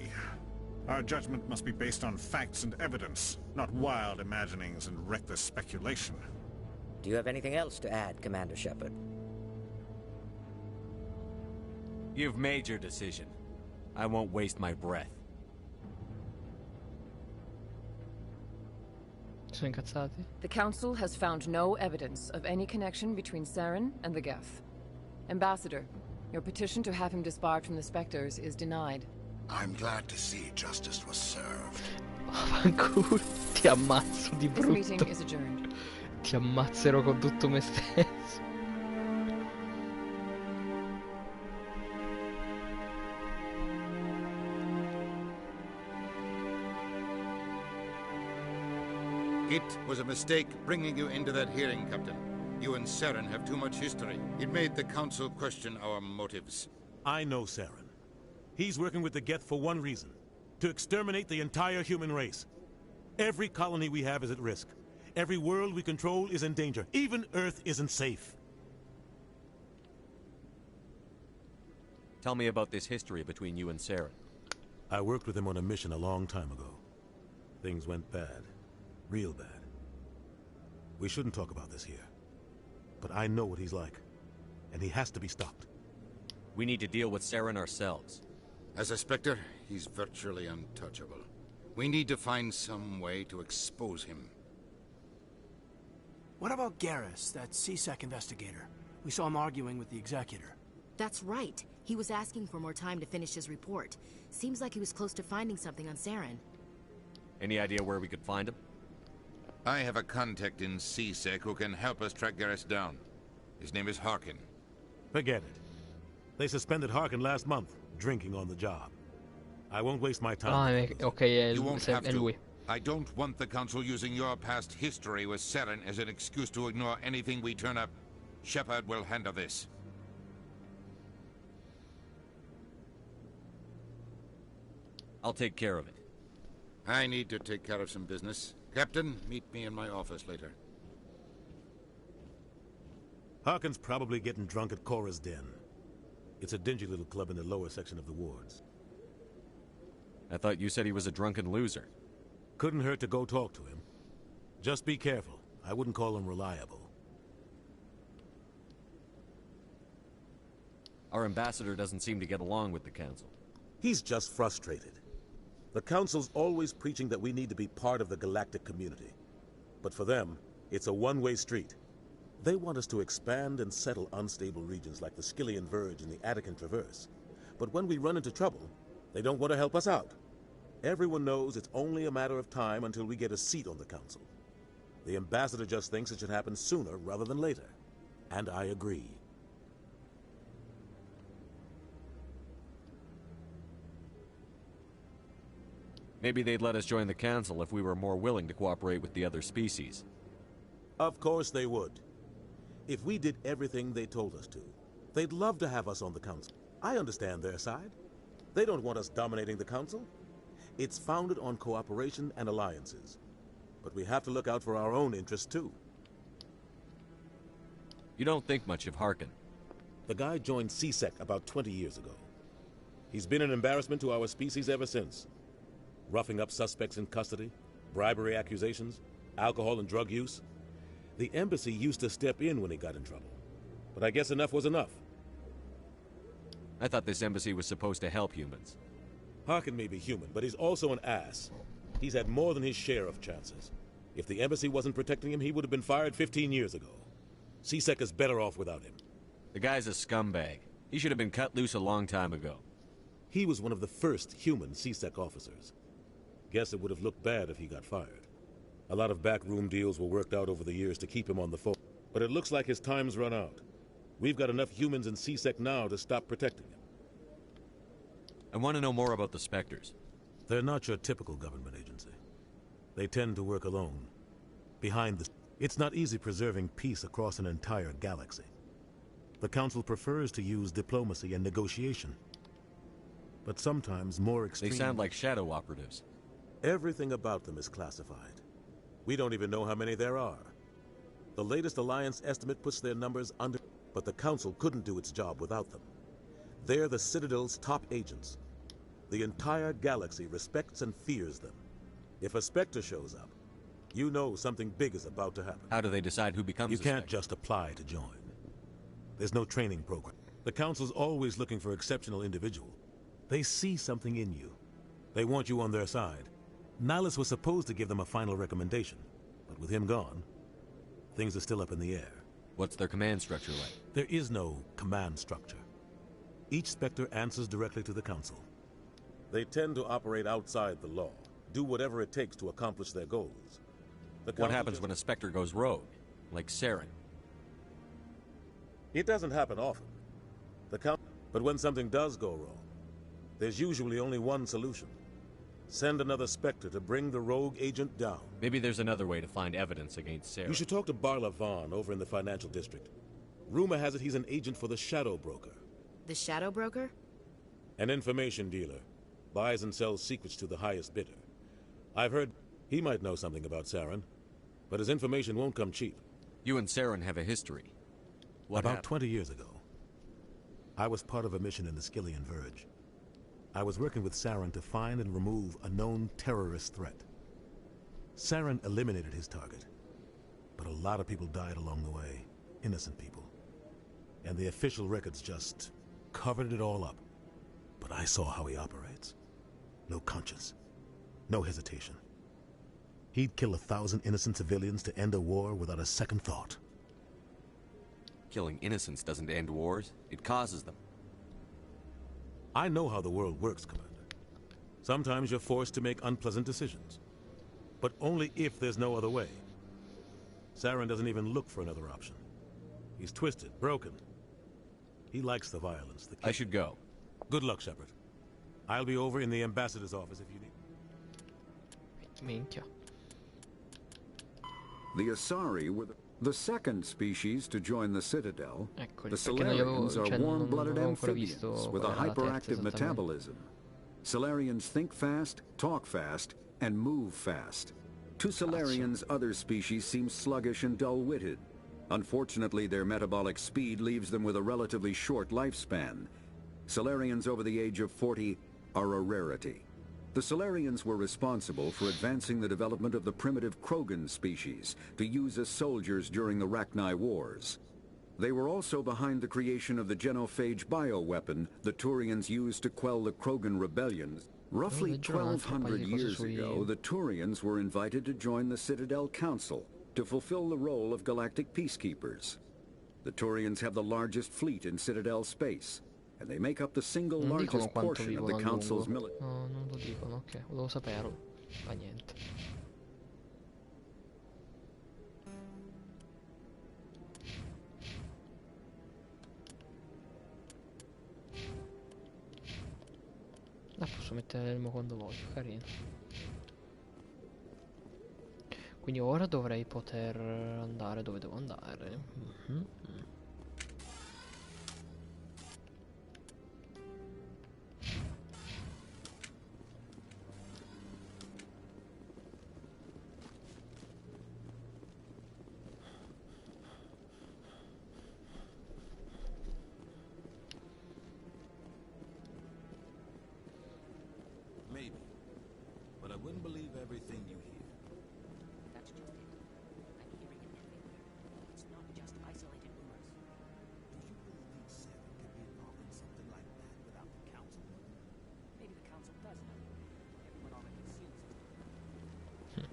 Our judgment must be based on facts and evidence, not wild imaginings and reckless speculation. Do you have anything else to add, Commander Shepard? You've made your decision. I won't waste my breath. Sono incazzati? The Council has found no evidence of any connection between Saren and the Geth. Ambassador, your petition to have him disbarred from the Spectres is denied. I'm glad to see justice was served. Fanculo, ti ammazzo di This meeting brutto. is adjourned. Ti ammazzerò con tutto me stesso. It was a mistake bringing you into that hearing, Captain. You and Saren have too much history. It made the Council question our motives. I know Saren. He's working with the Geth for one reason. To exterminate the entire human race. Every colony we have is at risk. Every world we control is in danger. Even Earth isn't safe. Tell me about this history between you and Saren. I worked with him on a mission a long time ago. Things went bad. Real bad. We shouldn't talk about this here. But I know what he's like. And he has to be stopped. We need to deal with Saren ourselves. As a Spectre, he's virtually untouchable. We need to find some way to expose him. What about Garrus, that CSEC investigator? We saw him arguing with the Executor. That's right. He was asking for more time to finish his report. Seems like he was close to finding something on Saren. Any idea where we could find him? I have a contact in CSEC who can help us track Garrus down. His name is Harkin. Forget it. They suspended Harkin last month, drinking on the job. I won't waste my time. You won't have to. I don't want the Council using your past history with Saren as an excuse to ignore anything we turn up. Shepard will handle this. I'll take care of it. I need to take care of some business. Captain, meet me in my office later. Harkin's probably getting drunk at Cora's Den. It's a dingy little club in the lower section of the wards. I thought you said he was a drunken loser. Couldn't hurt to go talk to him. Just be careful. I wouldn't call him reliable. Our ambassador doesn't seem to get along with the Council. He's just frustrated. The Council's always preaching that we need to be part of the galactic community. But for them, it's a one-way street. They want us to expand and settle unstable regions like the Skillian Verge and the Attican Traverse. But when we run into trouble, they don't want to help us out. Everyone knows it's only a matter of time until we get a seat on the Council. The ambassador just thinks it should happen sooner rather than later. And I agree. Maybe they'd let us join the Council if we were more willing to cooperate with the other species. Of course they would. If we did everything they told us to, they'd love to have us on the Council. I understand their side. They don't want us dominating the Council. It's founded on cooperation and alliances. But we have to look out for our own interests, too. You don't think much of Harkin. The guy joined CSEC about 20 years ago. He's been an embarrassment to our species ever since. Roughing up suspects in custody, bribery accusations, alcohol and drug use. The embassy used to step in when he got in trouble. But I guess enough was enough. I thought this embassy was supposed to help humans. Harkin may be human, but he's also an ass. He's had more than his share of chances. If the embassy wasn't protecting him, he would have been fired 15 years ago. CSEC is better off without him. The guy's a scumbag. He should have been cut loose a long time ago. He was one of the first human CSEC officers. Guess it would have looked bad if he got fired. A lot of backroom deals were worked out over the years to keep him on the phone. But it looks like his time's run out. We've got enough humans in CSEC now to stop protecting him. I want to know more about the Spectres. They're not your typical government agency. They tend to work alone. Behind the... It's not easy preserving peace across an entire galaxy. The Council prefers to use diplomacy and negotiation. But sometimes more extreme... They sound like shadow operatives. Everything about them is classified. We don't even know how many there are. The latest Alliance estimate puts their numbers under... But the Council couldn't do its job without them. They're the Citadel's top agents. The entire galaxy respects and fears them. If a Spectre shows up, you know something big is about to happen. How do they decide who becomes You can't just apply to join. There's no training program. The Council's always looking for exceptional individuals. They see something in you. They want you on their side. Nihilus was supposed to give them a final recommendation, but with him gone, things are still up in the air. What's their command structure like? There is no command structure. Each Spectre answers directly to the Council. They tend to operate outside the law, do whatever it takes to accomplish their goals. What happens when a Spectre goes rogue, like Saren? It doesn't happen often. But when something does go wrong, there's usually only one solution. Send another Spectre to bring the rogue agent down. Maybe there's another way to find evidence against Saren. You should talk to Barla Vaughn over in the financial district. Rumor has it he's an agent for the Shadow Broker. The Shadow Broker? An information dealer. Buys and sells secrets to the highest bidder. I've heard he might know something about Saren, but his information won't come cheap. You and Saren have a history. What About happened? 20 years ago, I was part of a mission in the Skillian Verge. I was working with Saren to find and remove a known terrorist threat. Saren eliminated his target, but a lot of people died along the way, innocent people. And the official records just covered it all up. But I saw how he operates. No conscience, no hesitation. He'd kill 1,000 innocent civilians to end a war without a second thought. Killing innocents doesn't end wars, it causes them. I know how the world works, Commander. Sometimes you're forced to make unpleasant decisions. But only if there's no other way. Saren doesn't even look for another option. He's twisted, broken. He likes the violence. I should go. Good luck, Shepard. I'll be over in the ambassador's office if you need. Minchia. The Asari were the second species to join the Citadel. Eccoli, The perché non li avevo, Solarians are cioè, warm-blooded non avevo ancora amphibians visto with a qual era la terza hyperactive esattamente. metabolism. Solarians think fast, talk fast, and move fast. To Solarians, other species seem sluggish and dull-witted. Unfortunately, their metabolic speed leaves them with a relatively short lifespan. Solarians over the age of 40 are a rarity. The Solarians were responsible for advancing the development of the primitive Krogan species to use as soldiers during the Rachni Wars. They were also behind the creation of the genophage bioweapon the Turians used to quell the Krogan rebellions. Roughly 1,200 years ago, the Turians were invited to join the Citadel Council to fulfill the role of galactic peacekeepers. The Turians have the largest fleet in Citadel space, and they make up the single Non dicono largest quanto portion of the vivono a Council's lungo. military. No, non lo dicono, ok, volevo saperlo. Ma niente. La posso mettere l'elmo quando voglio, carino. Quindi ora dovrei poter andare dove devo andare. Mhm. Maybe. But I wouldn't believe everything you hear. That's just it. I'm hearing it everywhere. It's not just isolated rumors. Do you really think Saren could be involved in something like that without the Council? Maybe the Council does know. Everyone already assumes it.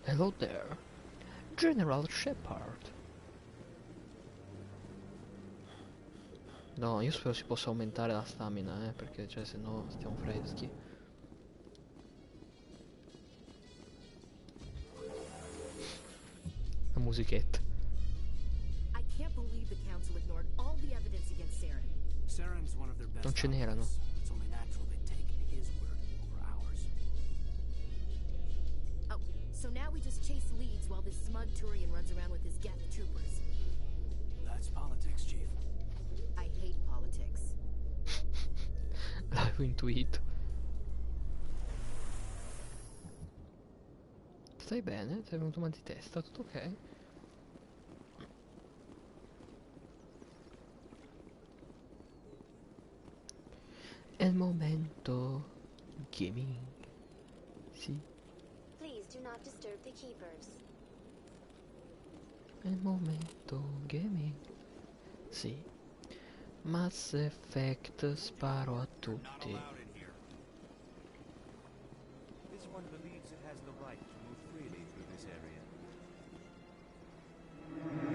Hello there, General Shepard. No, io spero si possa aumentare la stamina, perché cioè se no stiamo freschi. La musichetta. I can't believe the Council ignored all the evidence against Saren. Saren's one of their best Non ce n'erano. operatives. It's only natural they take his word over ours. Oh, so now we just chase leads while this smug Turian runs around with his Geth troopers. That's politics, Chief. I hate politics. L'avevo intuito. Stai bene? Ti è venuto mal di testa? Tutto ok? È il momento gaming. Sì, Please do not disturb the keepers. è il momento gaming. Sì. Mass Effect, sparo a tutti. This one believes it has the right to move freely through this area.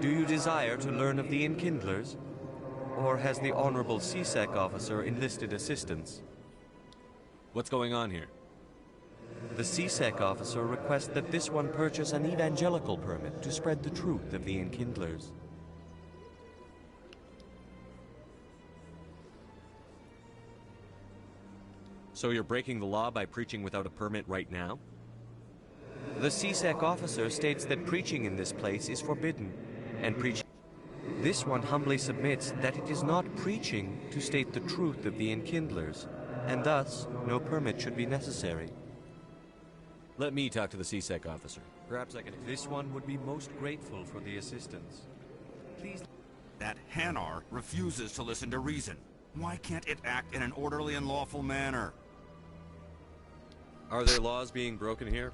Do you desire to learn of the Enkindlers? Or has the Honorable CSEC officer enlisted assistance? What's going on here? The CSEC officer requests that this one purchase an evangelical permit to spread the truth of the Enkindlers. So you're breaking the law by preaching without a permit right now? The CSEC officer states that preaching in this place is forbidden, and preaching... This one humbly submits that it is not preaching to state the truth of the Enkindlers, and thus no permit should be necessary. Let me talk to the CSEC officer. Perhaps I can... This one would be most grateful for the assistance. Please... That Hanar refuses to listen to reason. Why can't it act in an orderly and lawful manner? Are there laws being broken here?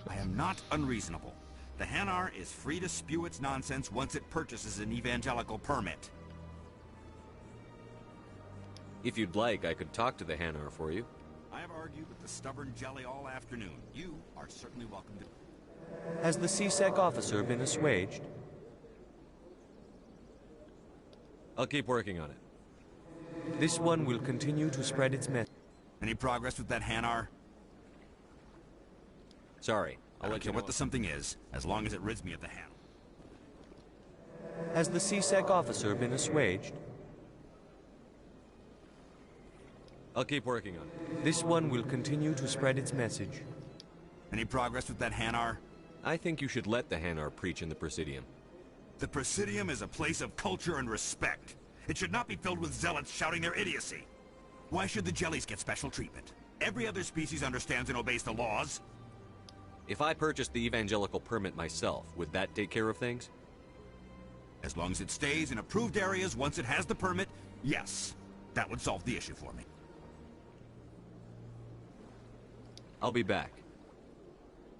I am not unreasonable. The Hanar is free to spew its nonsense once it purchases an evangelical permit. If you'd like, I could talk to the Hanar for you. I have argued with the stubborn jelly all afternoon. You are certainly welcome to... Has the CSEC officer been assuaged? I'll keep working on it. This one will continue to spread its message. Any progress with that Hanar? Sorry, I'll let you know what the something is, as long as it rids me of the Hanar. Has the CSEC officer been assuaged? I'll keep working on it. This one will continue to spread its message. Any progress with that Hanar? I think you should let the Hanar preach in the Presidium. The Presidium is a place of culture and respect. It should not be filled with zealots shouting their idiocy. Why should the jellies get special treatment? Every other species understands and obeys the laws. If I purchased the evangelical permit myself, would that take care of things? As long as it stays in approved areas once it has the permit, yes. That would solve the issue for me. I'll be back.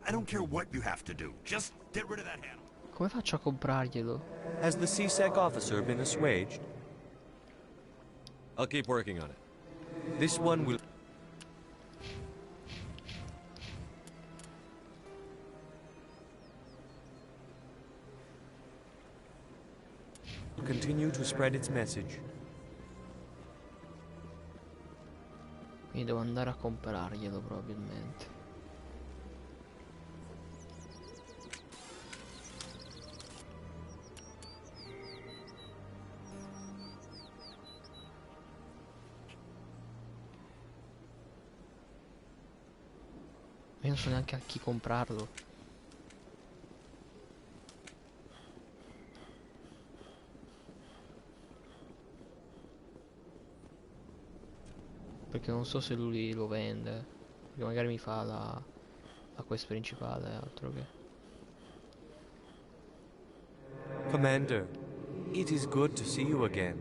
I don't care what you have to do. Just get rid of that Hanar. Come faccio a comprarglielo? Has the CSEC officer been assuaged? I'll keep working on it. This one will... continue to spread its message. Quindi devo andare a comprarglielo probabilmente. Io non so neanche a chi comprarlo. Perché non so se lui lo vende. Perché magari mi fa la quest principale, altro che. Commander, it is good to see you again.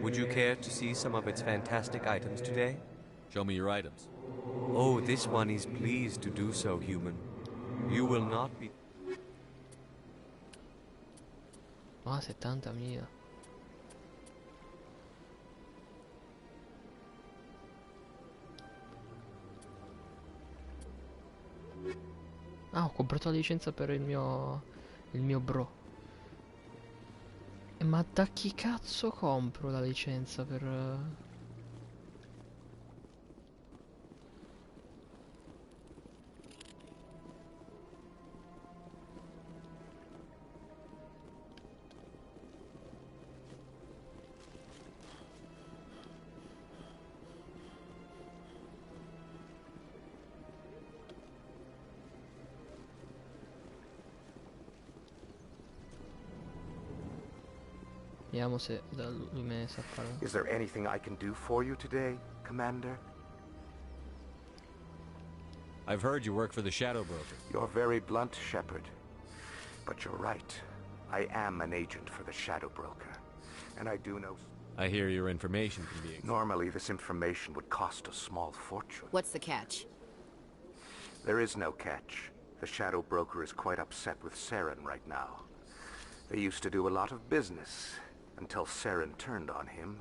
Would you care to see some of its fantastic items today? Show me your items. Oh, this one is pleased to do so, human. You will not be... Ah, 70.000. Ah, ho comprato la licenza per il mio bro. Ma da chi cazzo compro la licenza per... Vediamo se lui me ne sa parlare. Is there anything I can do for you today, Commander? I've heard you work for the Shadow Broker. You're very blunt, Shepard. But you're right. I am an agent for the Shadow Broker. And I do know... I hear your information can be... Normally, this information would cost a small fortune. What's the catch? There is no catch. The Shadow Broker is quite upset with Saren right now. They used to do a lot of business, until Saren turned on him.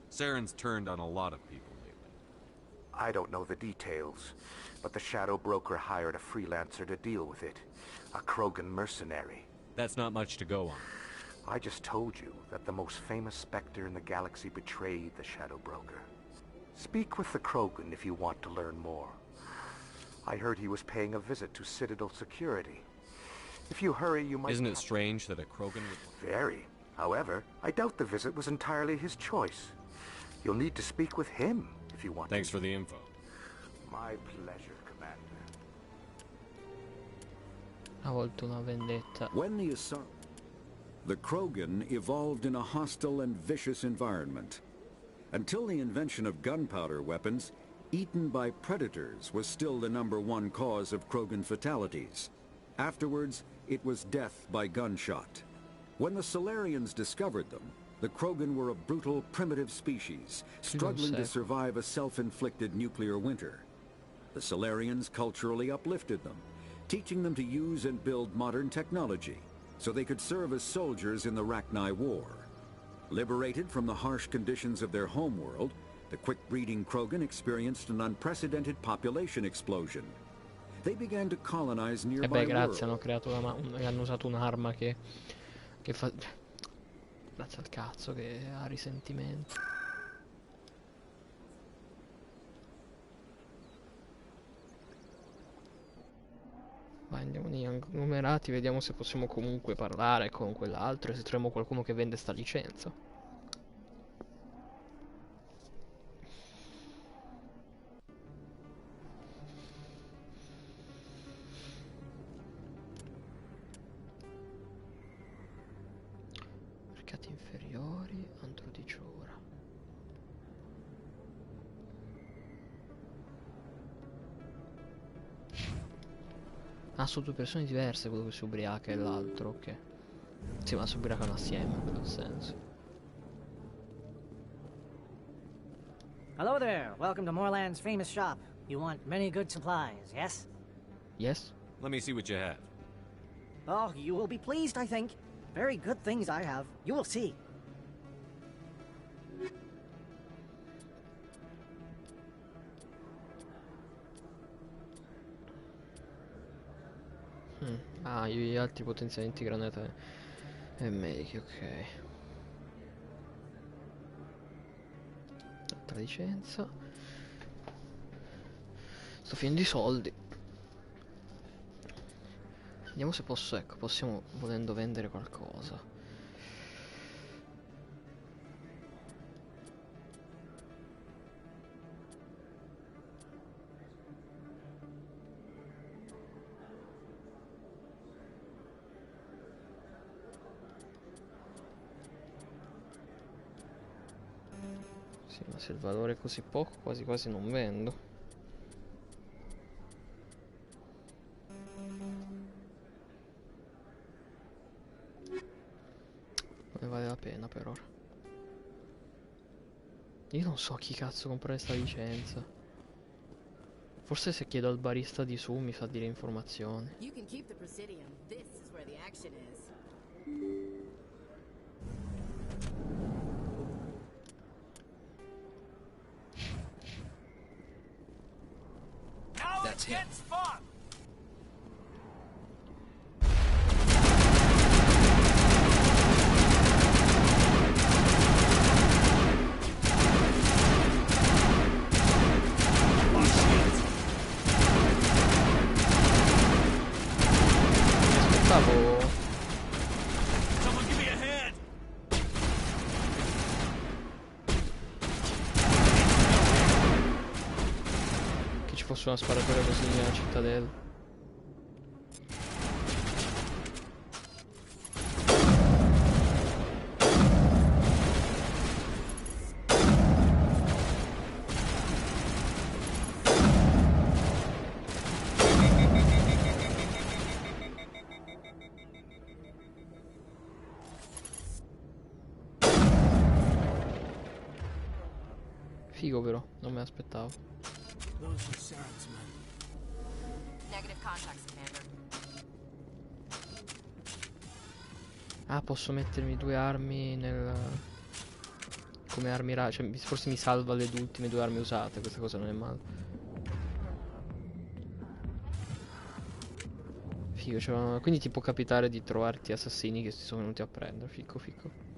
Saren's turned on a lot of people lately. I don't know the details, but the Shadow Broker hired a freelancer to deal with it. A Krogan mercenary. That's not much to go on. I just told you that the most famous Spectre in the galaxy betrayed the Shadow Broker. Speak with the Krogan if you want to learn more. I heard he was paying a visit to Citadel security. If you hurry, you might... Isn't it strange that a Krogan would... Very. However, I doubt the visit was entirely his choice. You'll need to speak with him if you want Thanks for the info. My pleasure, Commander. Ha volto una vendetta. When the Krogan evolved in a hostile and vicious environment. Until the invention of gunpowder weapons, eaten by predators was still the #1 cause of Krogan fatalities. Afterwards, it was death by gunshot. When the Solarians discovered them, the Krogan were a brutal, primitive species, struggling to survive a self-inflicted nuclear winter. The Solarians culturally uplifted them, teaching them to use and build modern technology, so they could serve as soldiers in the Rachni War. Liberated from the harsh conditions of their homeworld, the quick-breeding Krogan experienced an unprecedented population explosion. They began to colonize nearby grazie, worlds. hanno creato hanno usato un'arma che fa... Grazie al cazzo che ha risentimento. Vai, andiamo nei numerati, vediamo se possiamo comunque parlare con quell'altro e se troviamo qualcuno che vende sta licenza. Mercati inferiori, entro 10 ore. Ah, sono due persone diverse, quello che si ubriaca e l'altro, ok. Sì, ma si ubriacano assieme, in quel senso. Hello there. Welcome to Moorland's famous shop. You want many good supplies, yes? Yes? Let me see what you have. Oh, you will be pleased, I think. Very good things I have. You will see. Ah, gli altri potenziamenti granate e make, ok. Altra licenza. Sto finendo i soldi. Vediamo se posso, ecco, possiamo volendo vendere qualcosa. Sì, ma se il valore è così poco, quasi quasi non vendo. Non ne vale la pena per ora. Io non so chi cazzo comprare sta licenza. Forse se chiedo al barista di su mi fa dire informazioni. You can keep the Presidium. This is where the action is. That's it. Fun. Someone give me a hand. Che ci fosse una sparatoria così nella cittadella. Figo però, non me l'aspettavo. Those are Saren's men. Negative contacts, Commander. Ah, posso mettermi due armi nel... come armi cioè forse mi salva le ultime due armi usate, questa cosa non è male. Figo, cioè, quindi ti può capitare di trovarti assassini che si sono venuti a prendere, fico fico.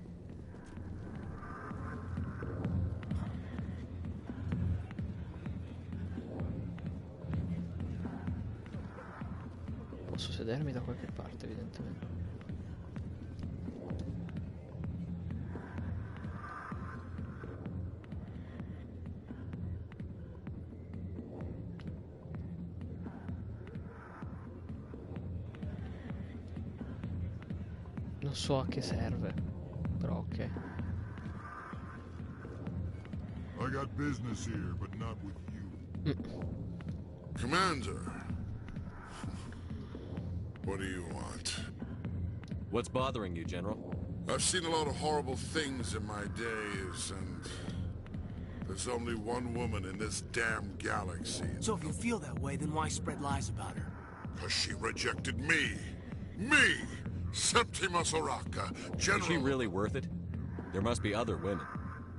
Posso sedermi da qualche parte, evidentemente. Non so a che serve, però ok. I got business here, but not with you. Commander. What do you want? What's bothering you, General? I've seen a lot of horrible things in my days, and there's only one woman in this damn galaxy. So if you feel that way, then why spread lies about her? Because she rejected me! Me! Septima Soraka, General... Is she really worth it? There must be other women.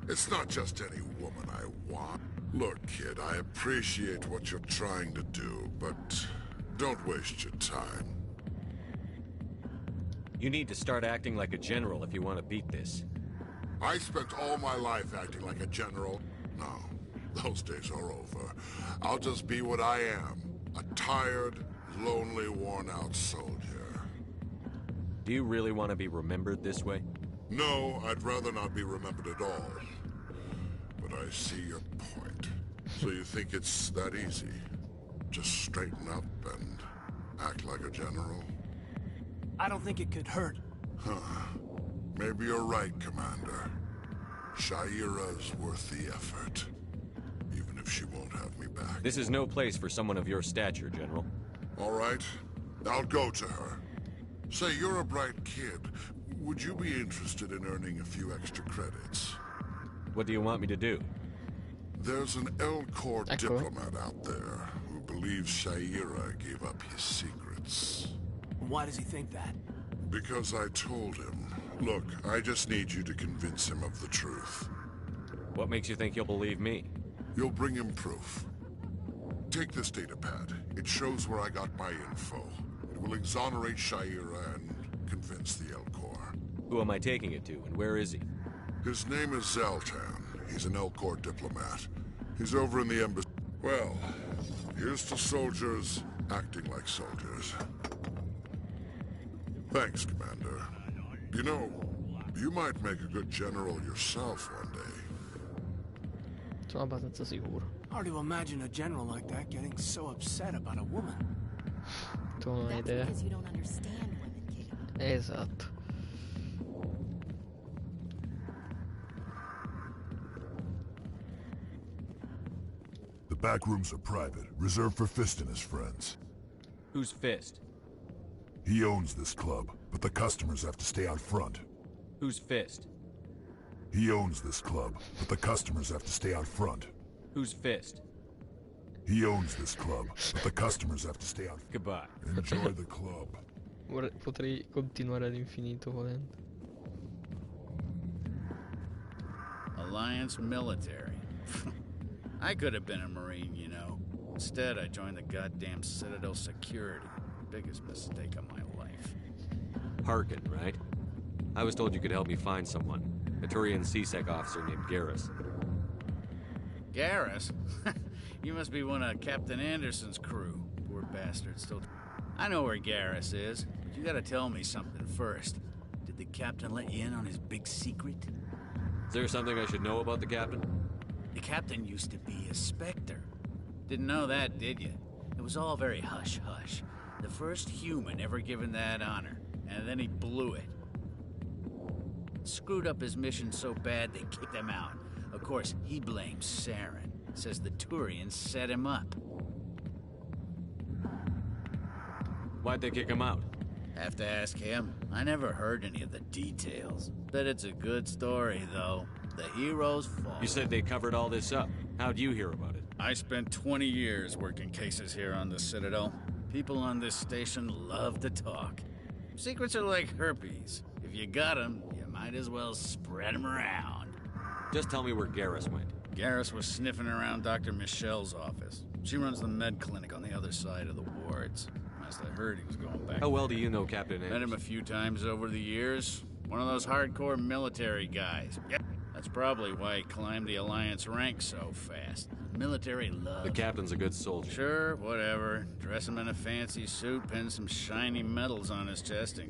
It's not just any woman I want. Look, kid, I appreciate what you're trying to do, but don't waste your time. You need to start acting like a general if you want to beat this. I spent all my life acting like a general. No, those days are over. I'll just be what I am. A tired, lonely, worn-out soldier. Do you really want to be remembered this way? No, I'd rather not be remembered at all. But I see your point. So you think it's that easy? Just straighten up and act like a general? I don't think it could hurt. Huh. Maybe you're right, Commander. Shaira's worth the effort. Even if she won't have me back. This is no place for someone of your stature, General. All right. I'll go to her. Say, you're a bright kid. Would you be interested in earning a few extra credits? What do you want me to do? There's an L-Corps diplomat out there who believes Shaira gave up his secrets. Why does he think that? Because I told him. Look, I just need you to convince him of the truth. What makes you think he'll believe me? You'll bring him proof. Take this datapad. It shows where I got my info. It will exonerate Shaira and convince the L-Corps. Who am I taking it to, and where is he? His name is Zaltan. He's an L-Corps diplomat. He's over in the embassy. Well, here's to soldiers acting like soldiers. Thanks, Commander. You know, you might make a good general yourself one day. Sono abbastanza sicuro. Hard to imagine a general like that getting so upset about a woman. Tu non hai idea. Because you don't understand women, Kate. Esatto. The back rooms are private, reserved for Fist and his friends. Who's Fist? He owns this club, but the customers have to stay out front. Who's Fist? He owns this club, but the customers have to stay out front. Who's Fist? He owns this club, but the customers have to stay out front. Goodbye. Enjoy the club. Potrei continuare all'infinito volendo. Alliance military. I could have been a Marine, you know. Instead, I joined the goddamn Citadel security. Biggest mistake of my life. Harkin, right? I was told you could help me find someone. A Turian CSEC officer named Garrus. Garrus? You must be one of Captain Anderson's crew. Poor bastard still... I know where Garrus is, but you gotta tell me something first. Did the captain let you in on his big secret? Is there something I should know about the captain? The captain used to be a Spectre. Didn't know that, did you? It was all very hush-hush. The first human ever given that honor, and then he blew it. Screwed up his mission so bad they kicked him out. Of course, he blames Saren. Says the Turians set him up. Why'd they kick him out? Have to ask him. I never heard any of the details. Bet it's a good story, though. The heroes fall. You said they covered all this up. How'd you hear about it? I spent 20 years working cases here on the Citadel. People on this station love to talk. Secrets are like herpes. If you got them, you might as well spread them around. Just tell me where Garrus went. Garrus was sniffing around Dr. Michelle's office. She runs the med clinic on the other side of the wards. Last I heard, he was going back. How well do you know Captain Anderson? Met him a few times over the years. One of those hardcore military guys. Yeah, that's probably why he climbed the Alliance ranks so fast. Military love. The captain's a good soldier. Sure, whatever. Dress him in a fancy suit, pin some shiny medals on his chest.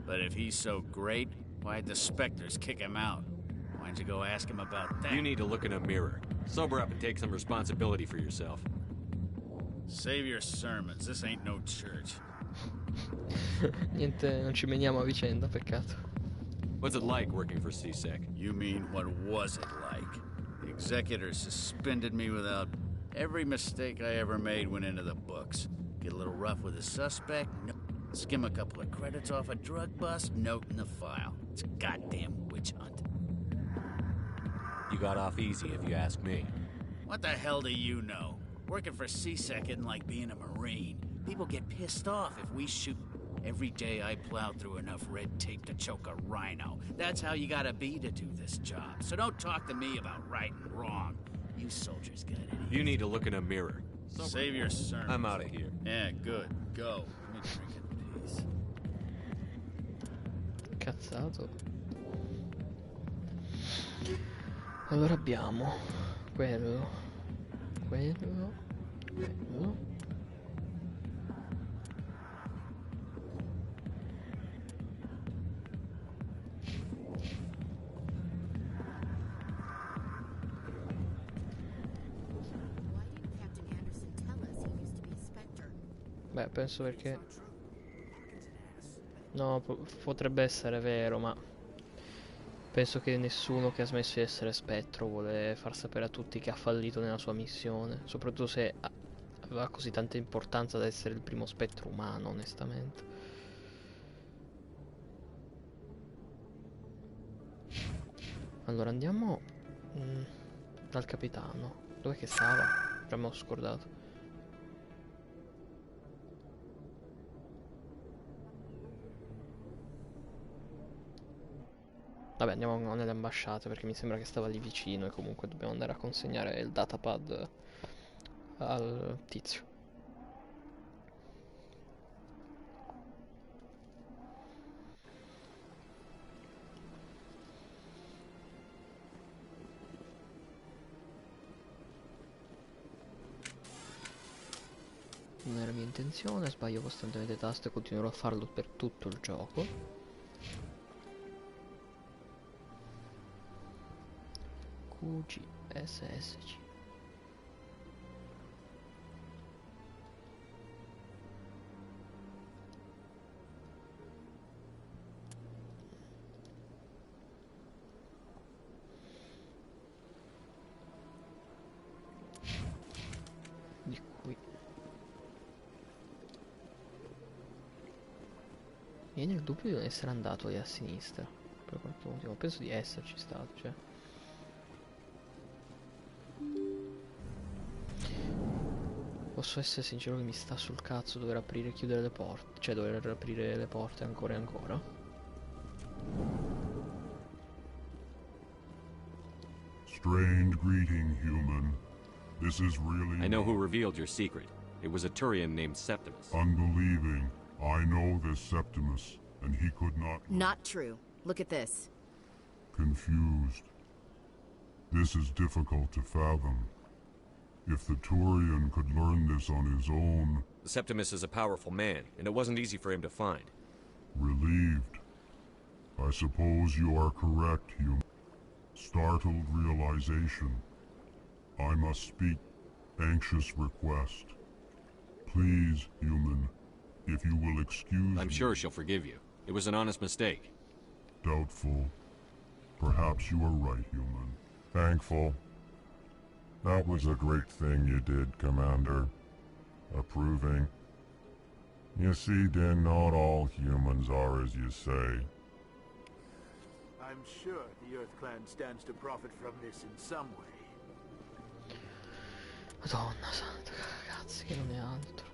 But if he's so great, why'd the Spectres kick him out? Why don't you go ask him about that? You need to look in a mirror. Sober up and take some responsibility for yourself. Save your sermons. This ain't no church. Niente, non ci meniamo a vicenda, peccato. What's it like working for CSEC? You mean, what was it like? The executors suspended me without... Every mistake I ever made went into the books. Get a little rough with a suspect? Skim a couple of credits off a drug bust, note in the file. It's a goddamn witch hunt. You got off easy, if you ask me. What the hell do you know? Working for CSEC isn't like being a Marine. People get pissed off if we shoot. Every day I plow through enough red tape to choke a rhino. That's how you gotta be to do this job. So don't talk to me about right and wrong. You soldiers got it. You need to look in a mirror. Save your sermon. I'm out of here. Yeah, good. Go. Let me drink in peace. Cazzato. Allora abbiamo quello. Beh, penso perché... No, potrebbe essere vero, ma... Penso che nessuno che ha smesso di essere spettro vuole far sapere a tutti che ha fallito nella sua missione. Soprattutto se aveva così tanta importanza da essere il primo spettro umano, onestamente. Allora, andiamo... dal capitano. Dov'è che stava? Già me l'ho scordato. Vabbè, andiamo nelle ambasciate perché mi sembra che stava lì vicino e comunque dobbiamo andare a consegnare il datapad al tizio. Non era mia intenzione, sbaglio costantemente tasto e continuerò a farlo per tutto il gioco. QGSSC. Di qui. Viene il dubbio di non essere andato lì a sinistra per qualche motivo. Penso di esserci stato, cioè. Posso essere sincero che mi sta sul cazzo dover aprire e chiudere le porte. Cioè dover aprire le porte ancora e ancora. Strange greeting, human. This is really... I know who revealed your secret. It was a Turian named Septimus. Unbelieving. I know this Septimus, and he could not... Not true. Look at this. Confused. This is difficult to fathom. If the Turian could learn this on his own... Septimus is a powerful man, and it wasn't easy for him to find. Relieved. I suppose you are correct, human. Startled realization. I must speak. Anxious request. Please, human, if you will excuse I'm me. sure she'll forgive you. It was an honest mistake. Doubtful. Perhaps you are right, human. Thankful. That was a great thing you did, Commander. Approving. You see, Din, not all humans are as you say. I'm sure the Earth Clan stands to profit from this in some way. Madonna santa, cazzo che non è altro.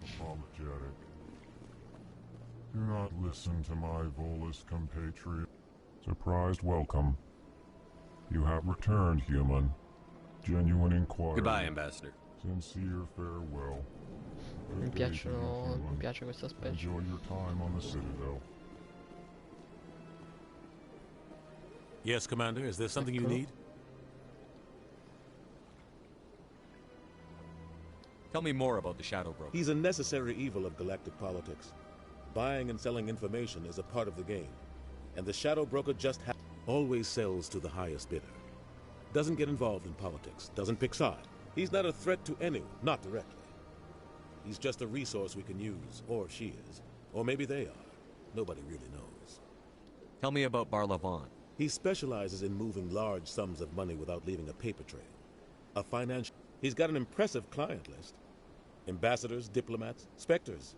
Apologetic. Do not listen to my Volus compatriot. Surprised welcome. You have returned, human. Genuine inquiry. Goodbye, Ambassador. Sincere farewell. Mi piace questa specie. Enjoy your time on the Citadel. Yes, Commander. Is there something you need? Tell me more about the Shadow Broker. He's a necessary evil of galactic politics. Buying and selling information is a part of the game. And the Shadow Broker always sells to the highest bidder. Doesn't get involved in politics. Doesn't pick sides. He's not a threat to anyone, not directly. He's just a resource we can use, or she is. Or maybe they are. Nobody really knows. Tell me about Barlavan. He specializes in moving large sums of money without leaving a paper trail. A financial... He's got an impressive client list. Ambassadors, diplomats, specters.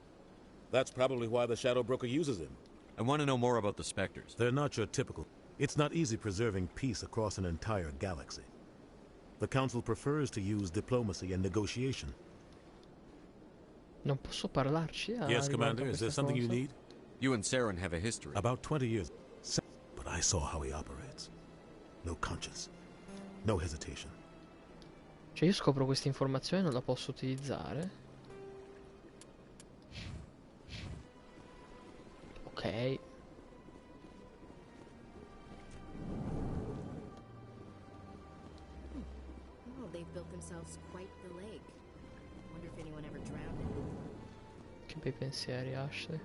That's probably why the Shadow Broker uses him. I want to know more about the Spectres. They're not your typical. It's not easy preserving peace across an entire galaxy. The Council prefers to use diplomacy and negotiation. Non posso parlarci. Yes, Commander. Is there something you need? You and Saren have a history. About 20 years. But I saw how he operates. No conscience. No hesitation. Cioè io scopro questa informazione e non la posso utilizzare. Ok. Oh, they've built themselves quite the lake. Wonder if anyone ever drowned in it. Che bei pensieri, Ashley.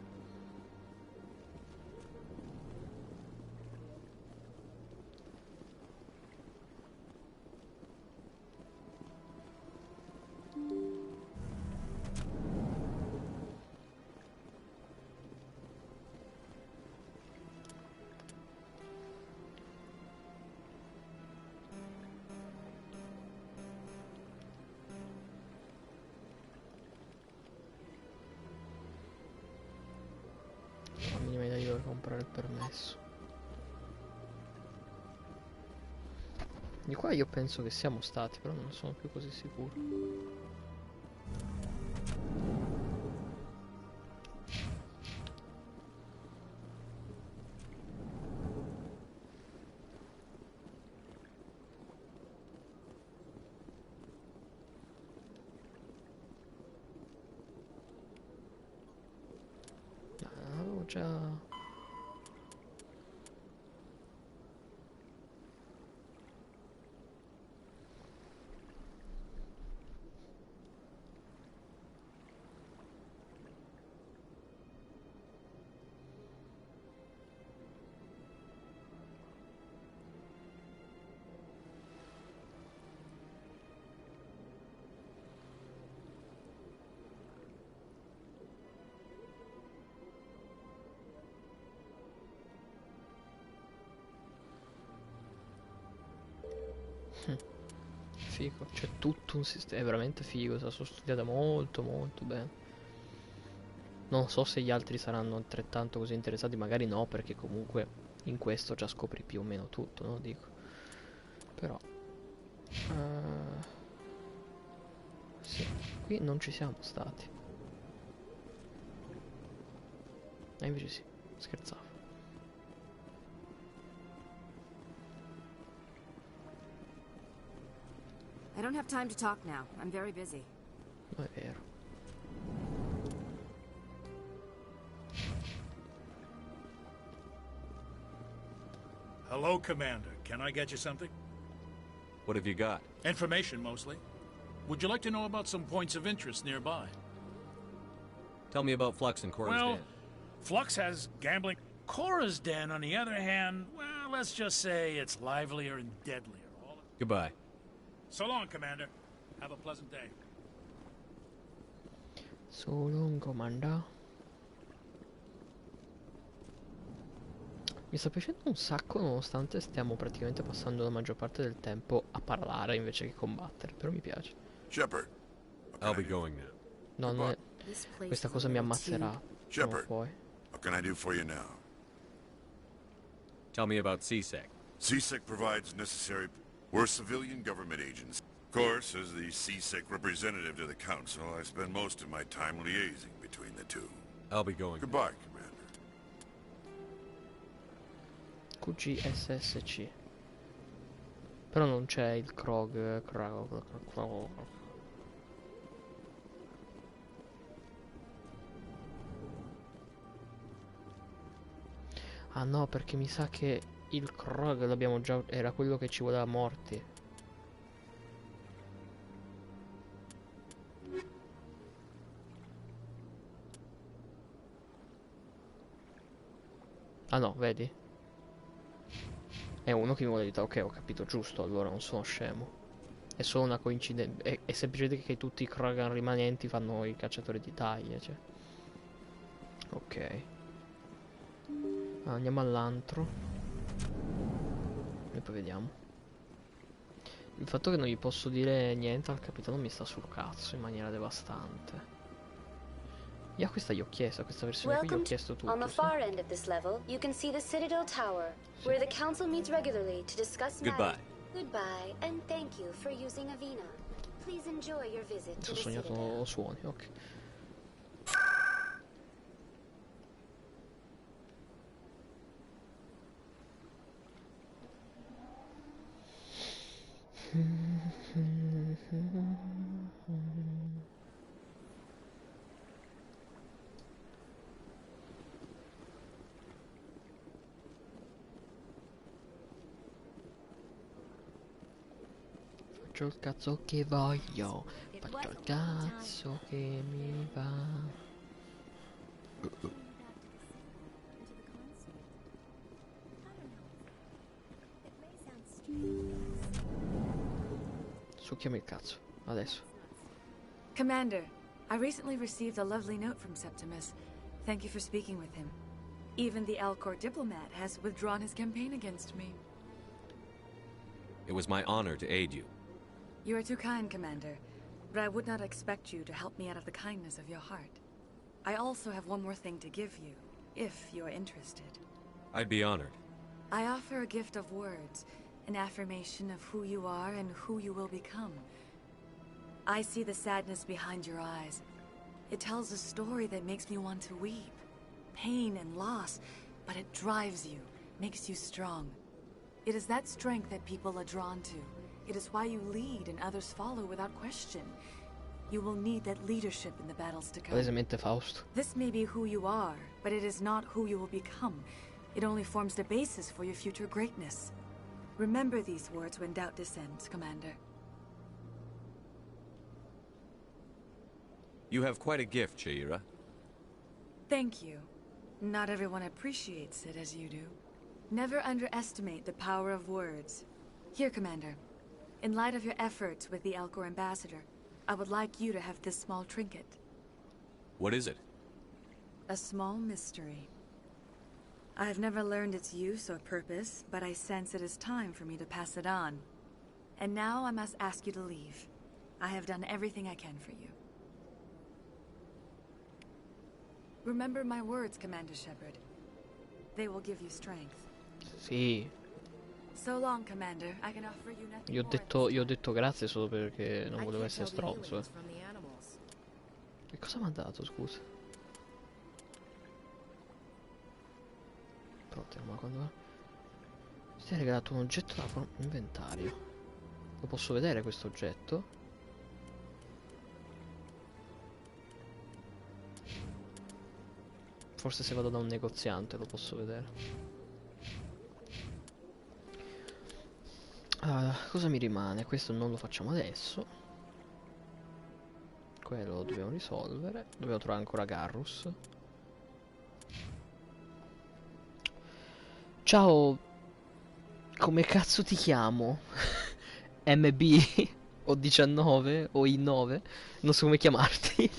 Minima idea di dove comprare il permesso. Di qua io penso che siamo stati, però non sono più così sicuro. Avevo già... Figo, c'è tutto un sistema, è veramente figo, sono studiata molto molto bene. Non so se gli altri saranno altrettanto così interessati, magari no, perché comunque in questo già scopri più o meno tutto, no? Dico. Però... sì, qui non ci siamo stati. E invece sì, scherzavo. I don't have time to talk now. I'm very busy. No, è vero. Hello, Commander. Can I get you something? What have you got? Information, mostly. Would you like to know about some points of interest nearby? Tell me about Flux and Cora's Well, Den. Flux has gambling. Cora's Den, on the other hand, well, let's just say it's livelier and deadlier. Goodbye. So long, Commander. Have a pleasant day. So long, Commander. Mi sta piacendo un sacco nonostante stiamo praticamente passando la maggior parte del tempo a parlare invece che combattere, però mi piace. Shepard. I'll be going now. No, non è... Questa cosa mi ammazzerà. Shepard, Poi. what can I do for you now? Tell me about CSEC. CSEC provides necessary... We're civilian government agents. Of course, as the CSEC representative to the Council, I spend most of my time liaising between the two. I'll be going. Goodbye, Commander. QGSSC. Però non c'è il Krog. Ah no, perché mi sa che il Krog l'abbiamo già... era quello che ci voleva morti. Ah no, vedi? È uno che mi vuole aiutare. Ok, ho capito giusto, allora non sono scemo. È solo una coincidenza. È semplicemente che tutti i Krogan rimanenti fanno i cacciatori di taglie, cioè. Ok. Andiamo all'antro. E poi vediamo. Il fatto che non gli posso dire niente al capitano mi sta sul cazzo in maniera devastante. Io a questa gli ho chiesto, a questa versione qui gli ho chiesto On the tutto, sì. far end of this level, you can see the Citadel Tower, where the council meets regularly to discuss Goodbye. Goodbye, and thank you for using Avina. Please enjoy your visit to Ho the Citadel. sognato suoni, ok. Faccio il cazzo che voglio, faccio il cazzo che mi va. Succhiami il cazzo, adesso. Commander, I recently received a lovely note from Septimus. Thank you for speaking with him. Even the Alcor diplomat has withdrawn his campaign against me. It was my honor to aid you. You are too kind, Commander, but I would not expect you to help me out of the kindness of your heart. I also have one more thing to give you, if you are interested. I'd be honored. I offer a gift of words, an affirmation of who you are and who you will become. I see the sadness behind your eyes. It tells a story that makes me want to weep. Pain and loss, but it drives you, makes you strong. It is that strength that people are drawn to. It is why you lead and others follow without question. You will need that leadership in the battles to come. Palesemente Fausto. This may be who you are, but it is not who you will become. It only forms the basis for your future greatness. Remember these words when doubt descends, Commander. You have quite a gift, Shaira. Thank you. Not everyone appreciates it as you do. Never underestimate the power of words. Here, Commander. In light of your efforts with the Alcor ambassador, I would like you to have this small trinket. What is it? A small mystery. I have never learned its use or purpose, but I sense it is time for me to pass it on. And now I must ask you to leave. I have done everything I can for you. Remember my words, Commander Shepard. They will give you strength. Sì. So long, Commander. I can offer you nothing Gli ho detto grazie solo perché non volevo essere stronzo. Che cosa mi ha dato, scusa? Pronto, ma quando... Ti ha regalato un oggetto da inventario. Lo posso vedere questo oggetto? Forse se vado da un negoziante lo posso vedere. Cosa mi rimane? Questo non lo facciamo adesso. Quello lo dobbiamo risolvere. Dobbiamo trovare ancora Garrus. Ciao. Come cazzo ti chiamo? MB? O 19? O I9? Non so come chiamarti.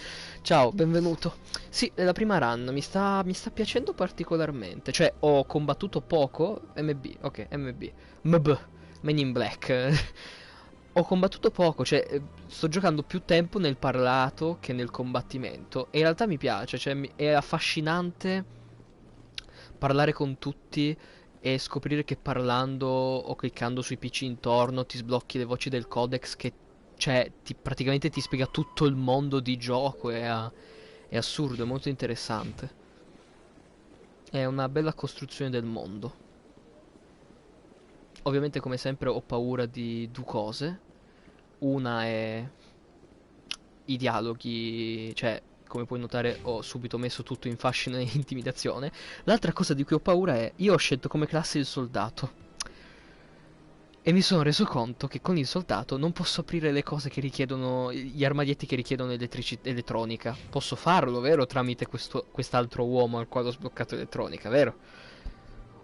Ciao, benvenuto. Sì, è la prima run, mi sta piacendo particolarmente. Cioè, ho combattuto poco. MB, ok, MB. MB, Men in Black. Ho combattuto poco, cioè, sto giocando più tempo nel parlato che nel combattimento. E in realtà mi piace, cioè, è affascinante parlare con tutti e scoprire che parlando o cliccando sui PC intorno ti sblocchi le voci del codex che, cioè, praticamente ti spiega tutto il mondo di gioco. È assurdo, è molto interessante. È una bella costruzione del mondo. Ovviamente, come sempre, ho paura di due cose. Una è i dialoghi, cioè, come puoi notare, ho subito messo tutto in fascino e intimidazione. L'altra cosa di cui ho paura è, io ho scelto come classe il soldato. E mi sono reso conto che con il soldato non posso aprire le cose che richiedono, gli armadietti che richiedono elettronica. Posso farlo, vero? Tramite quest'altro uomo al quale ho sbloccato elettronica, vero?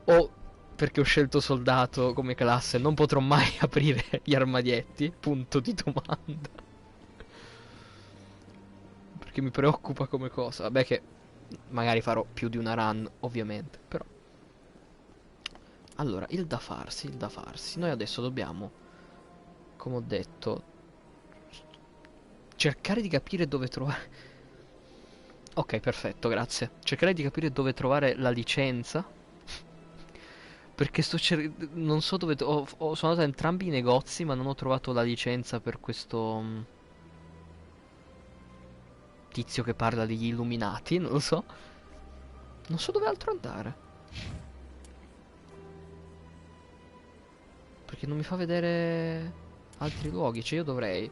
O perché ho scelto soldato come classe non potrò mai aprire gli armadietti? Punto di domanda. Perché mi preoccupa come cosa. Vabbè che magari farò più di una run, ovviamente, però. Allora, il da farsi. Noi adesso dobbiamo come ho detto, cercare di capire dove trovare... Ok, perfetto, grazie. Cercare di capire dove trovare la licenza. Perché non so dove... sono andato a entrambi i negozi, ma non ho trovato la licenza per questo... tizio che parla degli illuminati, non lo so. Non so dove altro andare. Perché non mi fa vedere altri luoghi. Cioè io dovrei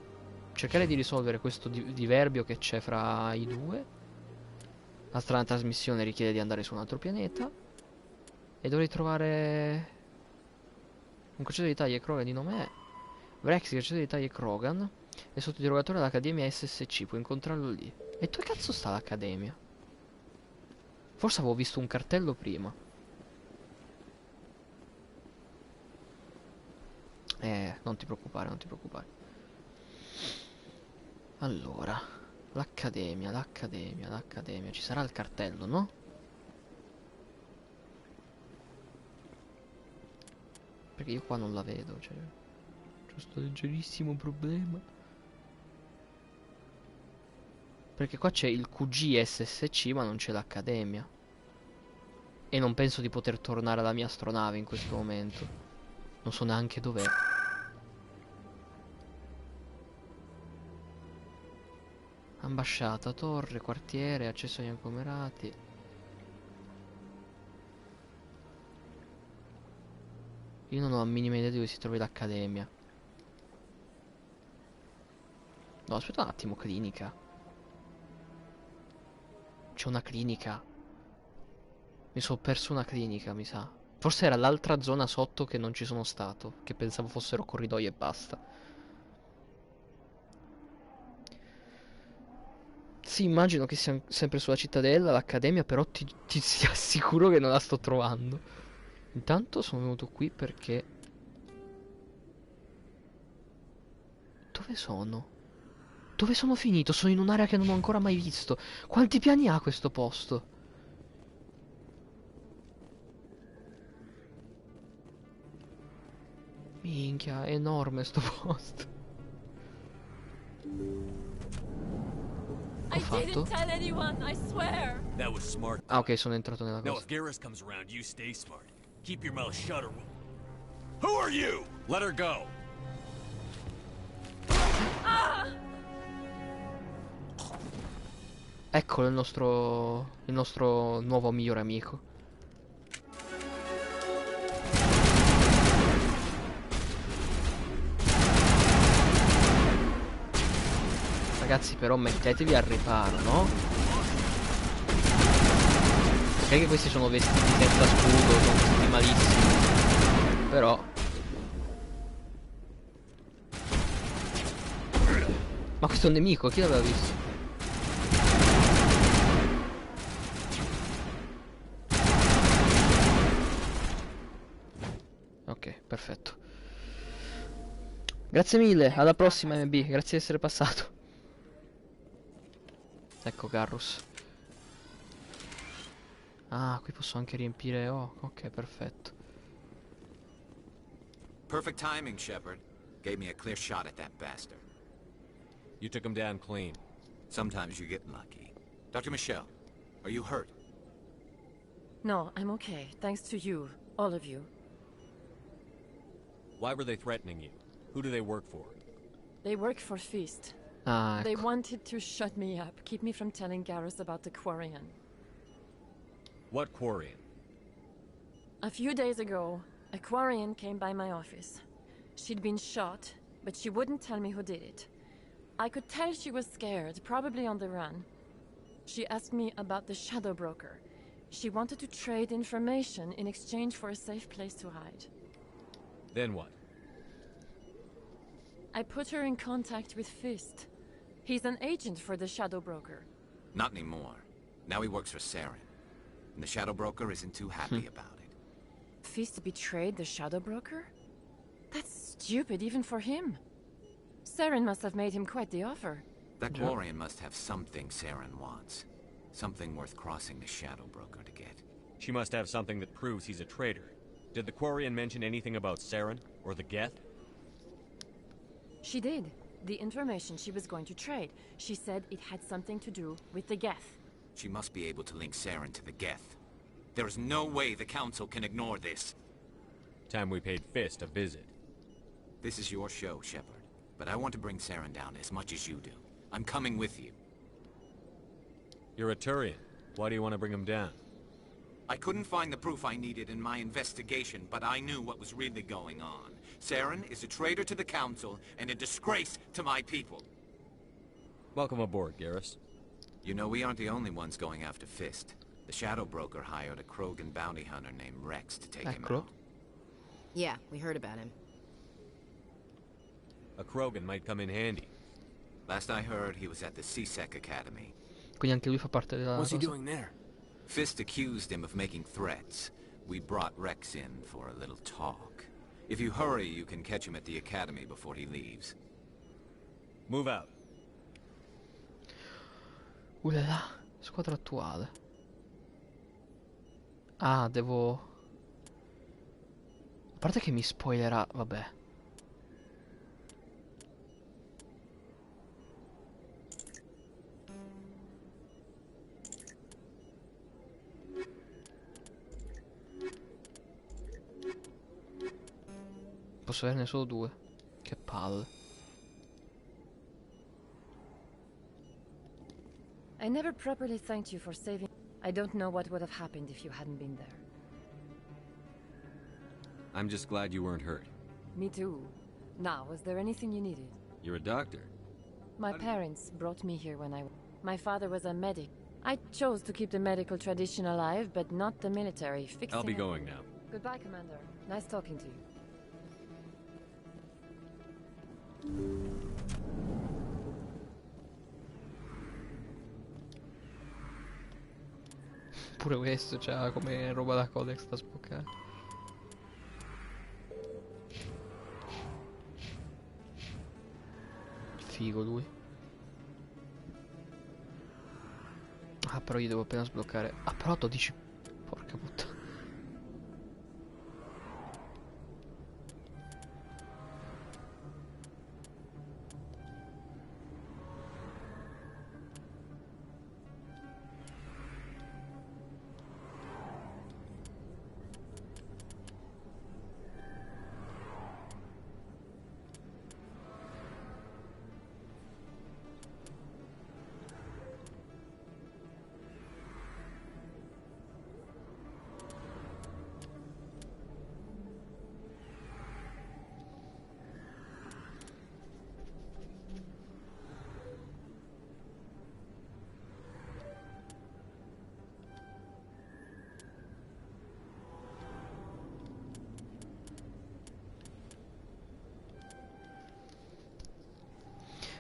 cercare di risolvere questo diverbio che c'è fra i due. La strana trasmissione richiede di andare su un altro pianeta. E dovrei trovare un crociere di taglie Krogan di nome è Vrex, crociere di taglie Krogan. È sotto interrogatore all'Accademia SSC, puoi incontrarlo lì. E dove cazzo sta l'Accademia? Forse avevo visto un cartello prima. Non ti preoccupare, non ti preoccupare. Allora, l'Accademia. Ci sarà il cartello, no? Perché io qua non la vedo, cioè... C'è questo leggerissimo problema. Perché qua c'è il QG SSC, ma non c'è l'Accademia. E non penso di poter tornare alla mia astronave in questo momento. Non so neanche dov'è. Ambasciata, torre, quartiere, accesso agli agglomerati. Io non ho la minima idea di dove si trovi l'Accademia. No, aspetta un attimo, clinica. C'è una clinica. Mi sono perso una clinica, mi sa. Forse era l'altra zona sotto che non ci sono stato. Che pensavo fossero corridoi e basta. Sì, immagino che sia sempre sulla cittadella, l'Accademia, però ti assicuro che non la sto trovando. Intanto sono venuto qui perché... Dove sono? Dove sono finito? Sono in un'area che non ho ancora mai visto. Quanti piani ha questo posto? Minchia, è enorme sto posto. Ho fatto? Ah, ok, sono entrato nella Now, cosa. if Garrus comes around, you stay smart. Keep your mouth shut or... Who are you? Let her go. Eccolo il nostro nuovo migliore amico. Ragazzi, però mettetevi al riparo, no? Ok che questi sono vestiti senza scudo, sono vestiti malissimo. Però... Ma questo è un nemico, chi l'aveva visto? Ok, perfetto. Grazie mille, alla prossima MB, grazie di essere passato. Ecco Garrus. Ah, qui posso anche riempire... Oh, ok, perfetto. Perfect timing, Shepard. Gave me a clear shot at that bastard. You took him down clean. Sometimes you get lucky. Dr. Michelle, are you hurt? No, I'm okay. Thanks to you. All of you. Why were they threatening you? Who do they work for? They work for Feast. Ah, They ecco. wanted to shut me up, keep me from telling Garrus about the Quarian. What Quarian? A few days ago, a Quarian came by my office. She'd been shot, but she wouldn't tell me who did it. I could tell she was scared, probably on the run. She asked me about the Shadow Broker. She wanted to trade information in exchange for a safe place to hide. Then what? I put her in contact with Fist. He's an agent for the Shadow Broker. Not anymore. Now he works for Saren. And the Shadow Broker isn't too happy about it. Fist betrayed the Shadow Broker? That's stupid even for him. Saren must have made him quite the offer. That Quarian must have something Saren wants. Something worth crossing the Shadow Broker to get. She must have something that proves he's a traitor. Did the Quarian mention anything about Saren or the Geth? She did. The information she was going to trade. She said it had something to do with the Geth. She must be able to link Saren to the Geth. There is no way the Council can ignore this. Time we paid Fist a visit. This is your show, Shepard. But I want to bring Saren down as much as you do. I'm coming with you. You're a Turian. Why do you want to bring him down? I couldn't find the proof I needed in my investigation, but I knew what was really going on. Saren is a traitor to the Council and a disgrace to my people. Welcome aboard, Garrus. You know, we aren't the only ones going after Fist. The Shadow Broker hired a Krogan bounty hunter named Rex to take him out. Yeah, we heard about him. A Krogan might come in handy. Last I heard, he was at the C-Sec Academy. Quindi anche lui fa parte della What's he cosa. doing there? Fist accused him of making threats. We brought Rex in for a little talk. If you hurry, you can catch him at the Academy before he leaves. Move out. Là, squadra attuale. Ah, devo... A parte che mi spoilerà, vabbè. Posso averne solo 2. Che palle. I never properly thanked you for saving. I don't know what would have happened if you hadn't been there. I'm just glad you weren't hurt. Me too. Now, was there anything you needed? You're a doctor. My parents brought me here when My father was a medic. I chose to keep the medical tradition alive, but not the military. Fixing I'll be going now. Goodbye, Commander. Nice talking to you. Pure questo c'ha come roba da codex da sbloccare. Figo lui. Ah, però io devo appena sbloccare. Ah, però 12. Porca puttana.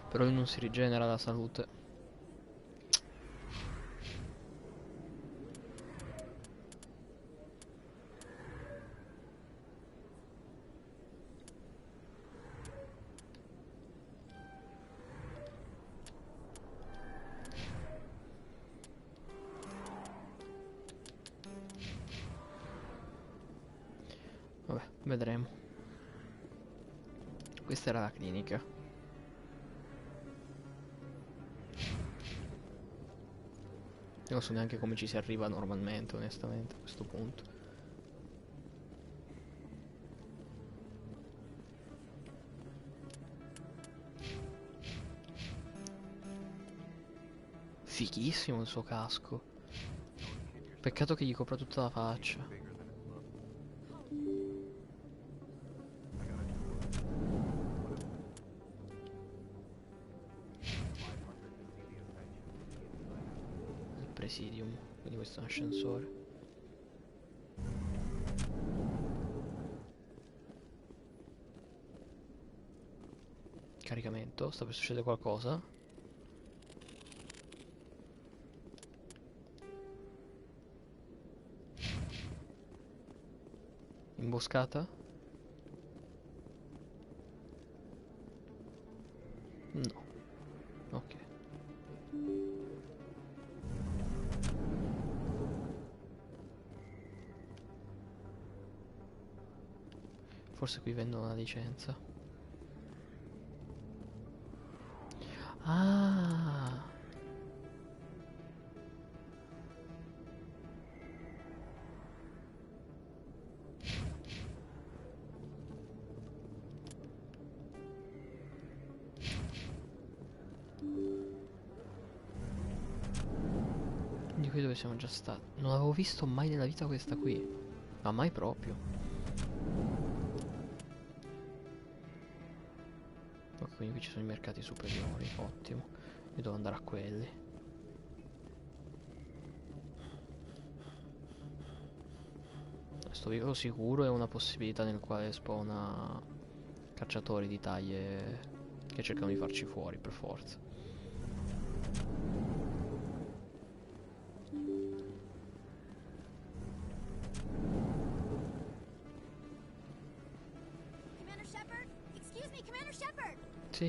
Però lui non si rigenera la salute. Vabbè, vedremo. Questa era la clinica. Non so neanche come ci si arriva normalmente, onestamente, a questo punto. Fighissimo il suo casco. Peccato che gli copra tutta la faccia. Presidium, quindi questo è un ascensore. Caricamento, sta per succedere qualcosa. Imboscata? No. Ok. Forse qui vendono una licenza. qui dove siamo già stati. Non avevo visto mai nella vita questa qui. Ma mai proprio. Ok, quindi qui ci sono i mercati superiori, ottimo. Io devo andare a quelli. Sto vivo sicuro è una possibilità nel quale spawna cacciatori di taglie che cercano di farci fuori per forza.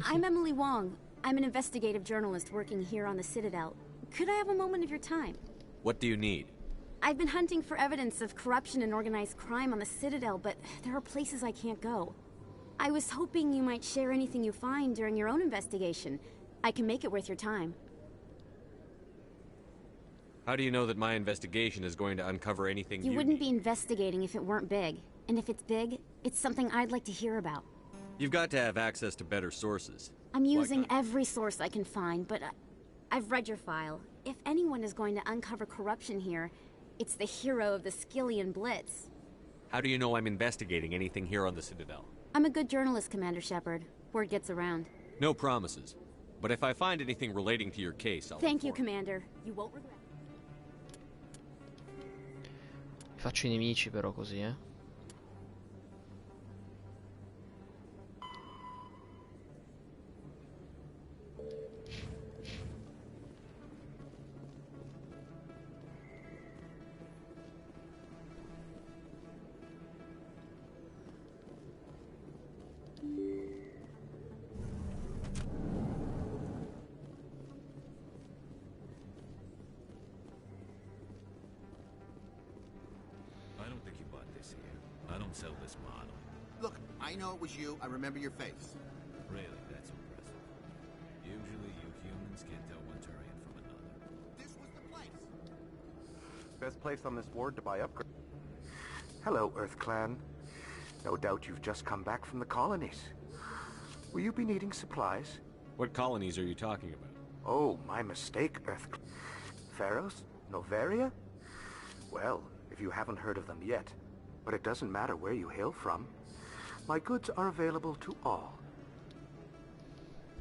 I'm Emily Wong. I'm an investigative journalist working here on the Citadel. Could I have a moment of your time? What do you need? I've been hunting for evidence of corruption and organized crime on the Citadel, but there are places I can't go. I was hoping you might share anything you find during your own investigation. I can make it worth your time. How do you know that my investigation is going to uncover anything You wouldn't be investigating if it weren't big. And if it's big, it's something I'd like to hear about. You've got to have access to better sources. I'm using every source I can find, but I've read your file. If anyone is going to uncover corruption here, it's the hero of the Skillian Blitz. How do you know I'm investigating anything here on the Citadel? I'm a good journalist, Commander Shepard. Word gets around. No promises. But if I find anything relating to your case, I'll Thank you, Commander. You won't regret. Faccio i nemici però così, eh. I don't think you bought this here. I don't sell this model. Look, I know it was you. I remember your face. Really, that's impressive. Usually you humans can't tell one Turian from another. This was the place. Best place on this board to buy upgrades. Hello, Earth Clan. No doubt you've just come back from the colonies. Will you be needing supplies? What colonies are you talking about? Oh, my mistake, Earth Clan. Pharos? Noveria? Well, if you haven't heard of them yet, but it doesn't matter where you hail from. My goods are available to all.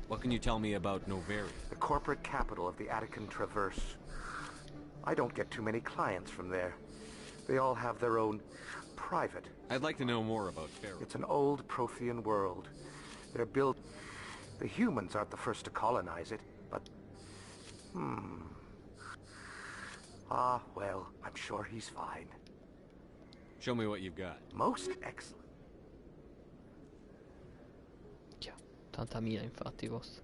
What can you tell me about Noveria? The corporate capital of the Attican Traverse. I don't get too many clients from there. They all have their own private. I'd like to know more about Pharos. It's an old Prothean world. They're built... The humans aren't the first to colonize it, but... Ah, well, I'm sure he's fine. Show me what you've got. Most excellent. 80.000 infatti costa.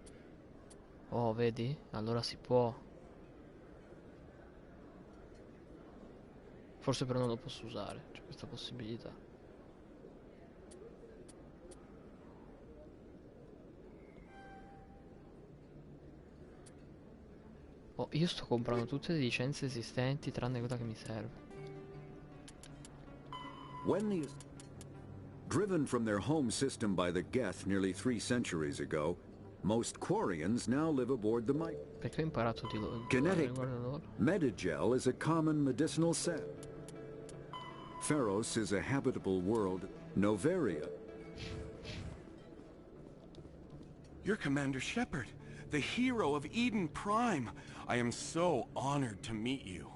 Oh, vedi? Allora si può. Forse però non lo posso usare. C'è questa possibilità. Oh, io sto comprando tutte le licenze esistenti tranne quella che mi serve. When the... Driven from their home system by the Geth nearly 3 centuries ago, most Quarians now live aboard the Perché ho imparato di loro? Kinetic Medigel is a common medicinal sap. Pharos is a habitable world. Noveria. You're Commander Shepard, the hero of Eden Prime. I am so honored to meet you.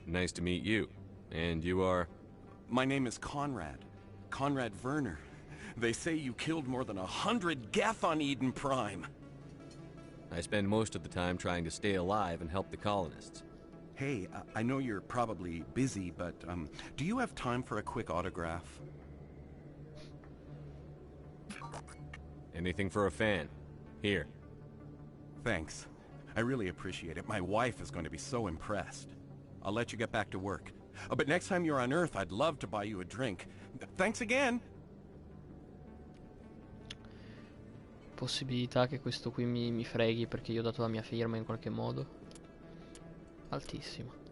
Nice to meet you. And you are? My name is Conrad. Conrad Werner. They say you killed more than 100 Geth on Eden Prime. I spend most of the time trying to stay alive and help the colonists. Hey, I know you're probably busy, but do you have time for a quick autograph? Anything for a fan. Here. Thanks. I really appreciate it. My wife is going to be so impressed. I'll let you get back to work. But next time you're on Earth, I'd love to buy you a drink. Thanks again! Possibilità che questo qui mi freghi perché io ho dato la mia firma in qualche modo? Altissima.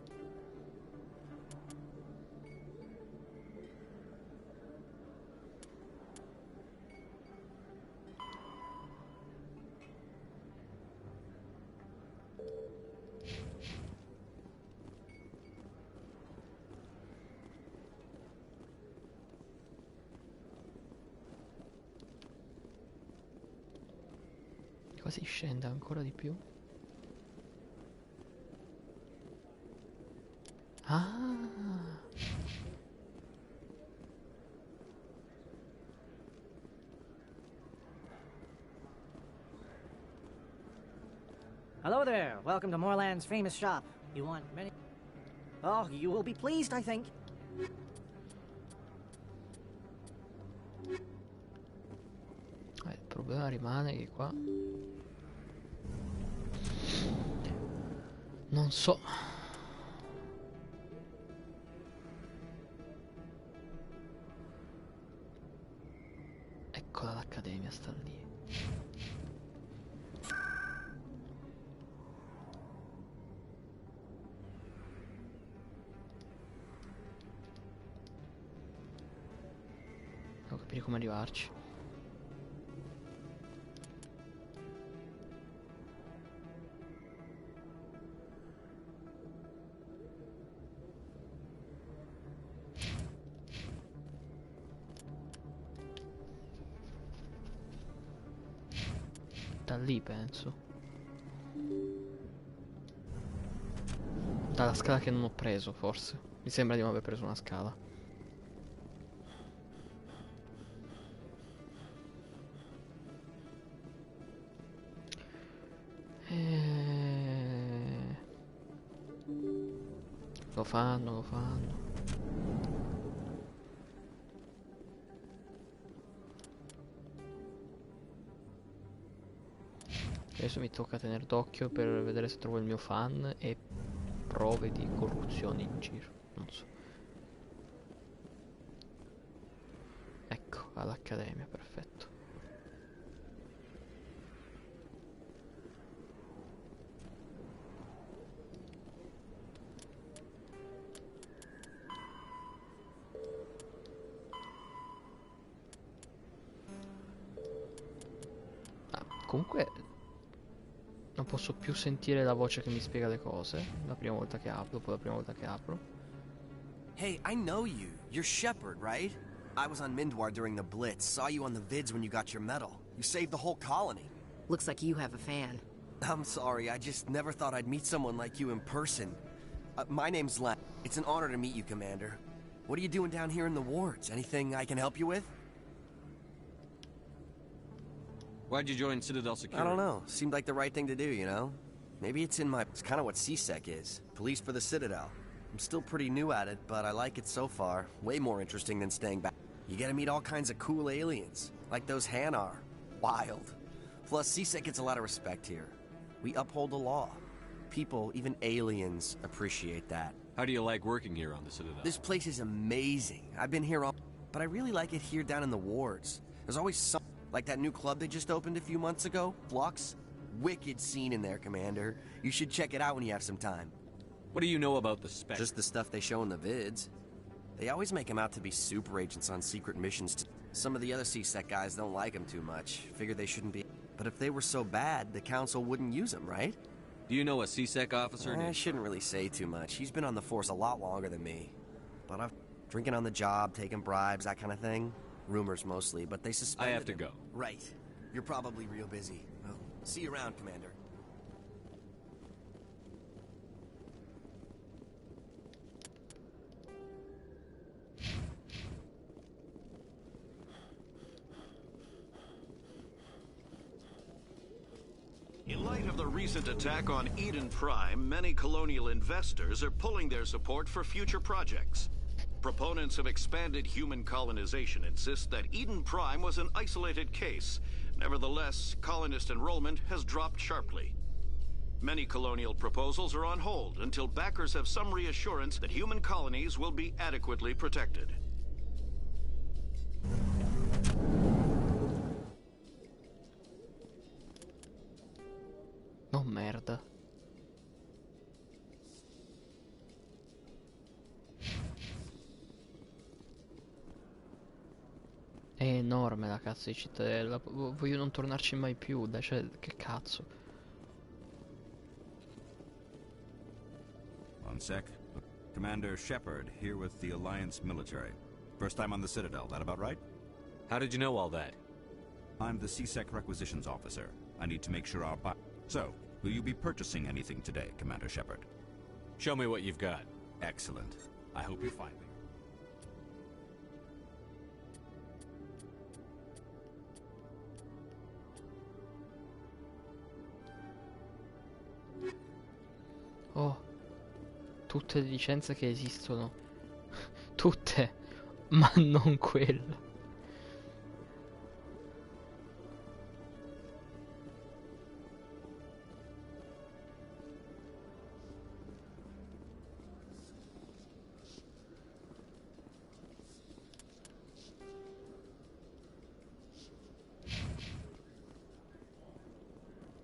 si scende ancora di più. Ah. Hello there. Welcome to Moorland's famous shop. You want many... Oh, you will be pleased, I think. Il problema rimane che qua non so. Eccola l'accademia, sta lì. Devo capire come arrivarci. Da lì penso. Dalla scala che non ho preso, forse. Mi sembra di non aver preso una scala. Lo fanno, lo fanno. Adesso mi tocca tenere d'occhio per vedere se trovo il mio fan e prove di corruzione in giro. Non so. Ecco, all'accademia, perfetto. Comunque non posso più sentire la voce che mi spiega le cose. La prima volta che apro, dopo la prima volta che apro. Hey, I know you. You're Shepard, right? I was on Mindwar during the Blitz. Saw you on the vids when you got your medal. You saved the whole colony. Looks like you have a fan. I'm sorry, I just never thought I'd meet someone like you in person. My name's Len. It's an honor to meet you, Commander. What are you doing down here in the wards? Anything I can help you with? Why'd you join Citadel Security? I don't know. Seemed like the right thing to do, you know? Maybe it's kind of what CSEC is. Police for the Citadel. I'm still pretty new at it, but I like it so far. Way more interesting than staying back. You get to meet all kinds of cool aliens, like those Hanar. Wild. Plus, CSEC gets a lot of respect here. We uphold the law. People, even aliens, appreciate that. How do you like working here on the Citadel? This place is amazing. I've been here all... But I really like it here down in the wards. There's always some... Like that new club they just opened a few months ago, Flux. Wicked scene in there, Commander. You should check it out when you have some time. What do you know about the Spec? Just the stuff they show in the vids. They always make them out to be super agents on secret missions. Some of the other CSEC guys don't like them too much. Figure they shouldn't be. But if they were so bad, the Council wouldn't use them, right? Do you know a CSEC officer? I shouldn't really say too much. He's been on the force a lot longer than me. But I've drinking on the job, taking bribes, that kind of thing. Rumors mostly, but they suspended I have to him. go. Right. You're probably real busy. Well, see you around, Commander. In light of the recent attack on Eden Prime, many colonial investors are pulling their support for future projects. Proponents of expanded human colonization insist that Eden Prime was an isolated case. Nevertheless, colonist enrollment has dropped sharply. Many colonial proposals are on hold until backers have some reassurance that human colonies will be adequately protected. Oh merda. È enorme la cazzo di cittadella. Voglio non tornarci mai più. Dai, cioè, che cazzo. One sec. Commander Shepard, here with the Alliance military. First time on the Citadel, that about right? How did you know all that? I'm the CSEC requisitions officer. I need to make sure our So, will you be purchasing anything today, Commander Shepard? Show me what you've got. Excellent. I hope you find me. Oh, tutte le licenze che esistono. Tutte, ma non quella.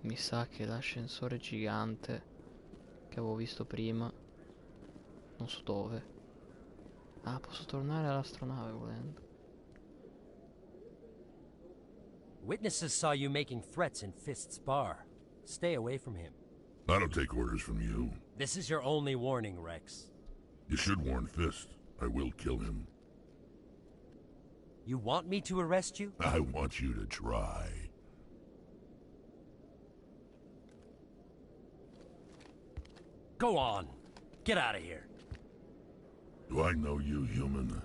Mi sa che l'ascensore gigante che avevo visto prima, non so dove. Ah, posso tornare all'astronave volendo. Witnesses saw you making threats in Fist's bar. Stay away from him. I don't take orders from you. This is your only warning, Rex. You should warn Fist. I will kill him. You want me to arrest you? I want you to try. Go on. Get out of here. Do I know you, human?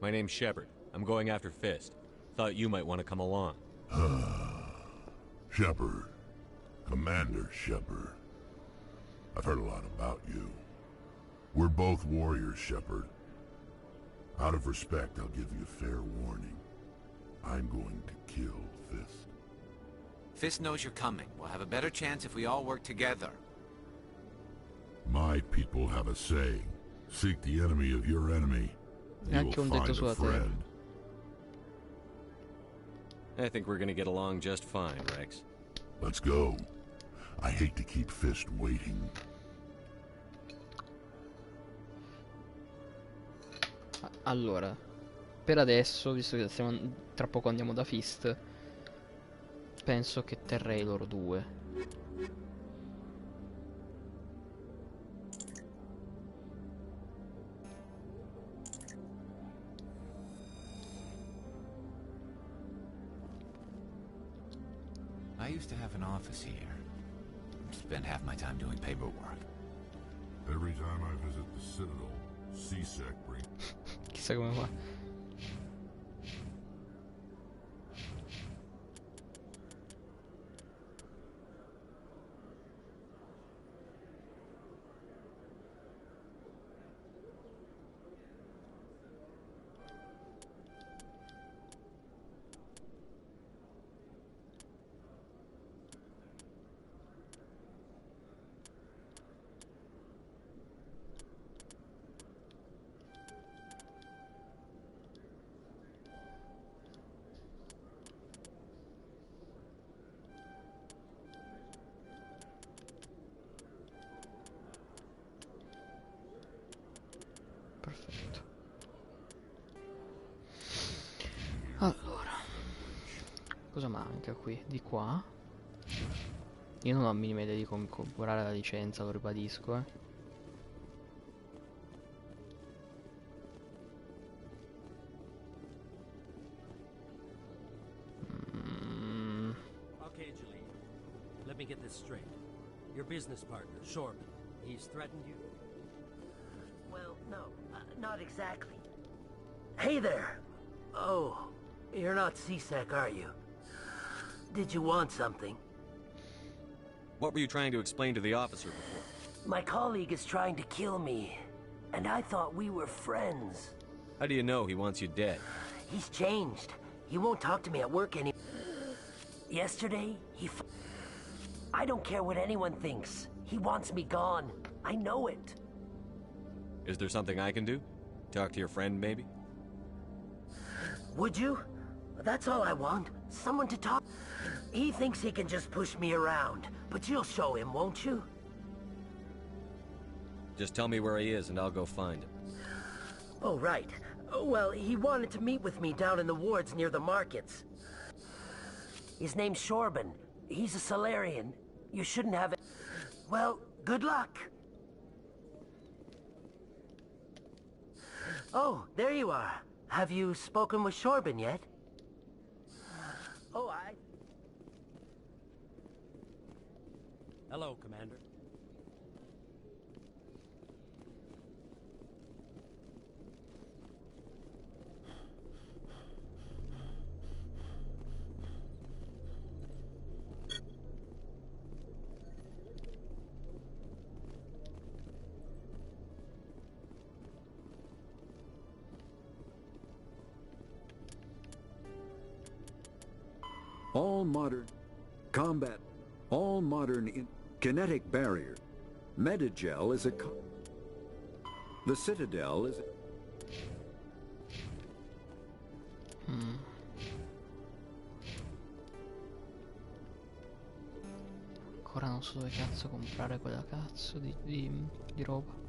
My name's Shepard. I'm going after Fist. Thought you might want to come along. Shepard. Commander Shepard. I've heard a lot about you. We're both warriors, Shepard. Out of respect, I'll give you a fair warning. I'm going to kill Fist. Fist knows you're coming. We'll have a better chance if we all work together. My people have a saying. Seek the enemy of your enemy. You will find a friend. I think we're gonna get along just fine, Rex. Let's go. I hate to keep Fist waiting. Allora, per adesso, visto che tra poco andiamo da Fist, penso che terrei loro due. I used to have an office here. Spent half my time doing paperwork. Every time I visit the Citadel, C-Sec brings... Chissà come fa. Perfetto. Allora, cosa manca qui? Di qua? Io non ho la minima idea di come comprare la licenza, lo ribadisco, Okay, Julie. Let me get this straight. Your business partner, Shorman, he's threatened you? Well, no, not exactly. Hey there! Oh, you're not C-Sec, are you? Did you want something? What were you trying to explain to the officer before? My colleague is trying to kill me, and I thought we were friends. How do you know he wants you dead? He's changed. He won't talk to me at work anymore. Yesterday, I don't care what anyone thinks. He wants me gone. I know it. Is there something I can do? Talk to your friend, maybe? Would you? That's all I want. Someone to talk. He thinks he can just push me around, but you'll show him, won't you? Just tell me where he is and I'll go find him. Oh, right. Well, he wanted to meet with me down in the wards near the markets. His name's Shorban. He's a Solarian. You shouldn't have it. Well, good luck. Oh, there you are. Have you spoken with Shorban yet? Oh, Hello, Commander. All modern combat, all modern kinetic barrier. Medigel is a the Citadel is Ancora non so dove cazzo comprare quella cazzo di roba.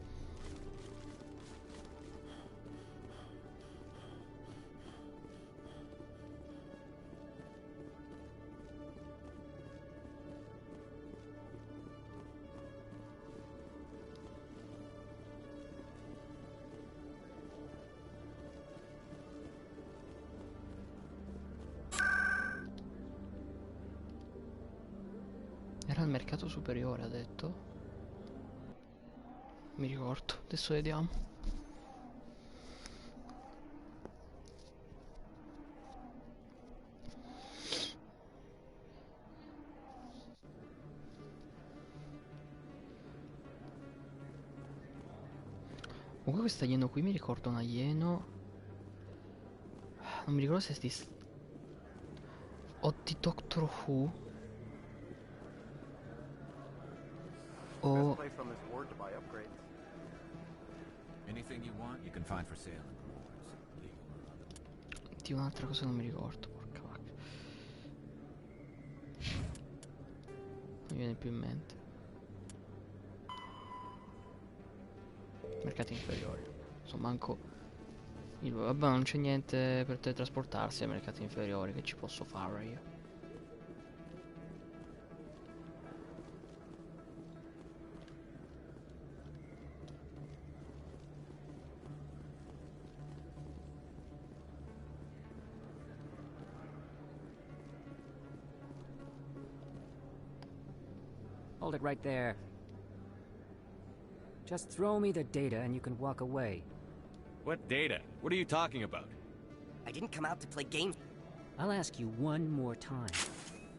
Era al mercato superiore, ha detto. Mi ricordo, adesso vediamo. Comunque questo alieno qui mi ricorda un alieno. Non mi ricordo se di o di Doctor Who. O Anything you want, you can find for sale in the wars, legal or other. di un'altra cosa non mi ricordo, porca vacca. Non mi viene più in mente. Mercati inferiori. Insomma, manco. Vabbè, non c'è niente per teletrasportarsi ai mercati inferiori, che ci posso fare io. Hold it right there. Just throw me the data and you can walk away. What data? What are you talking about? I didn't come out to play games. I'll ask you one more time.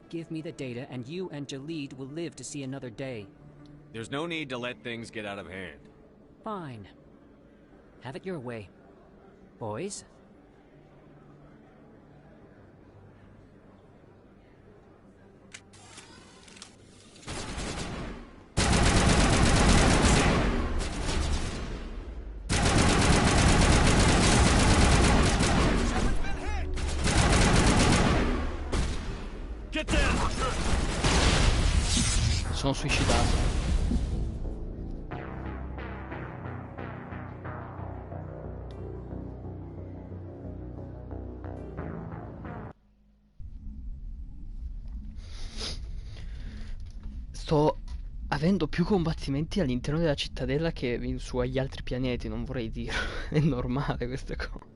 Give me the data and you and Jalid will live to see another day. There's no need to let things get out of hand. Fine. Have it your way. Boys? Sono suicidato. Sto avendo più combattimenti all'interno della cittadella che su agli altri pianeti, non vorrei dire. È normale queste cose.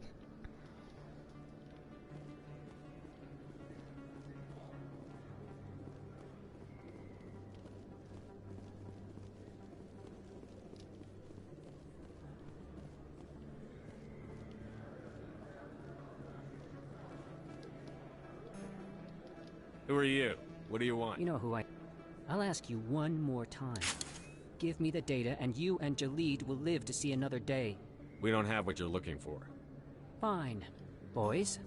Who are you? What do you want? You know who I... I'll ask you one more time. Give me the data and you and Jalid will live to see another day. We don't have what you're looking for. Fine. Boys?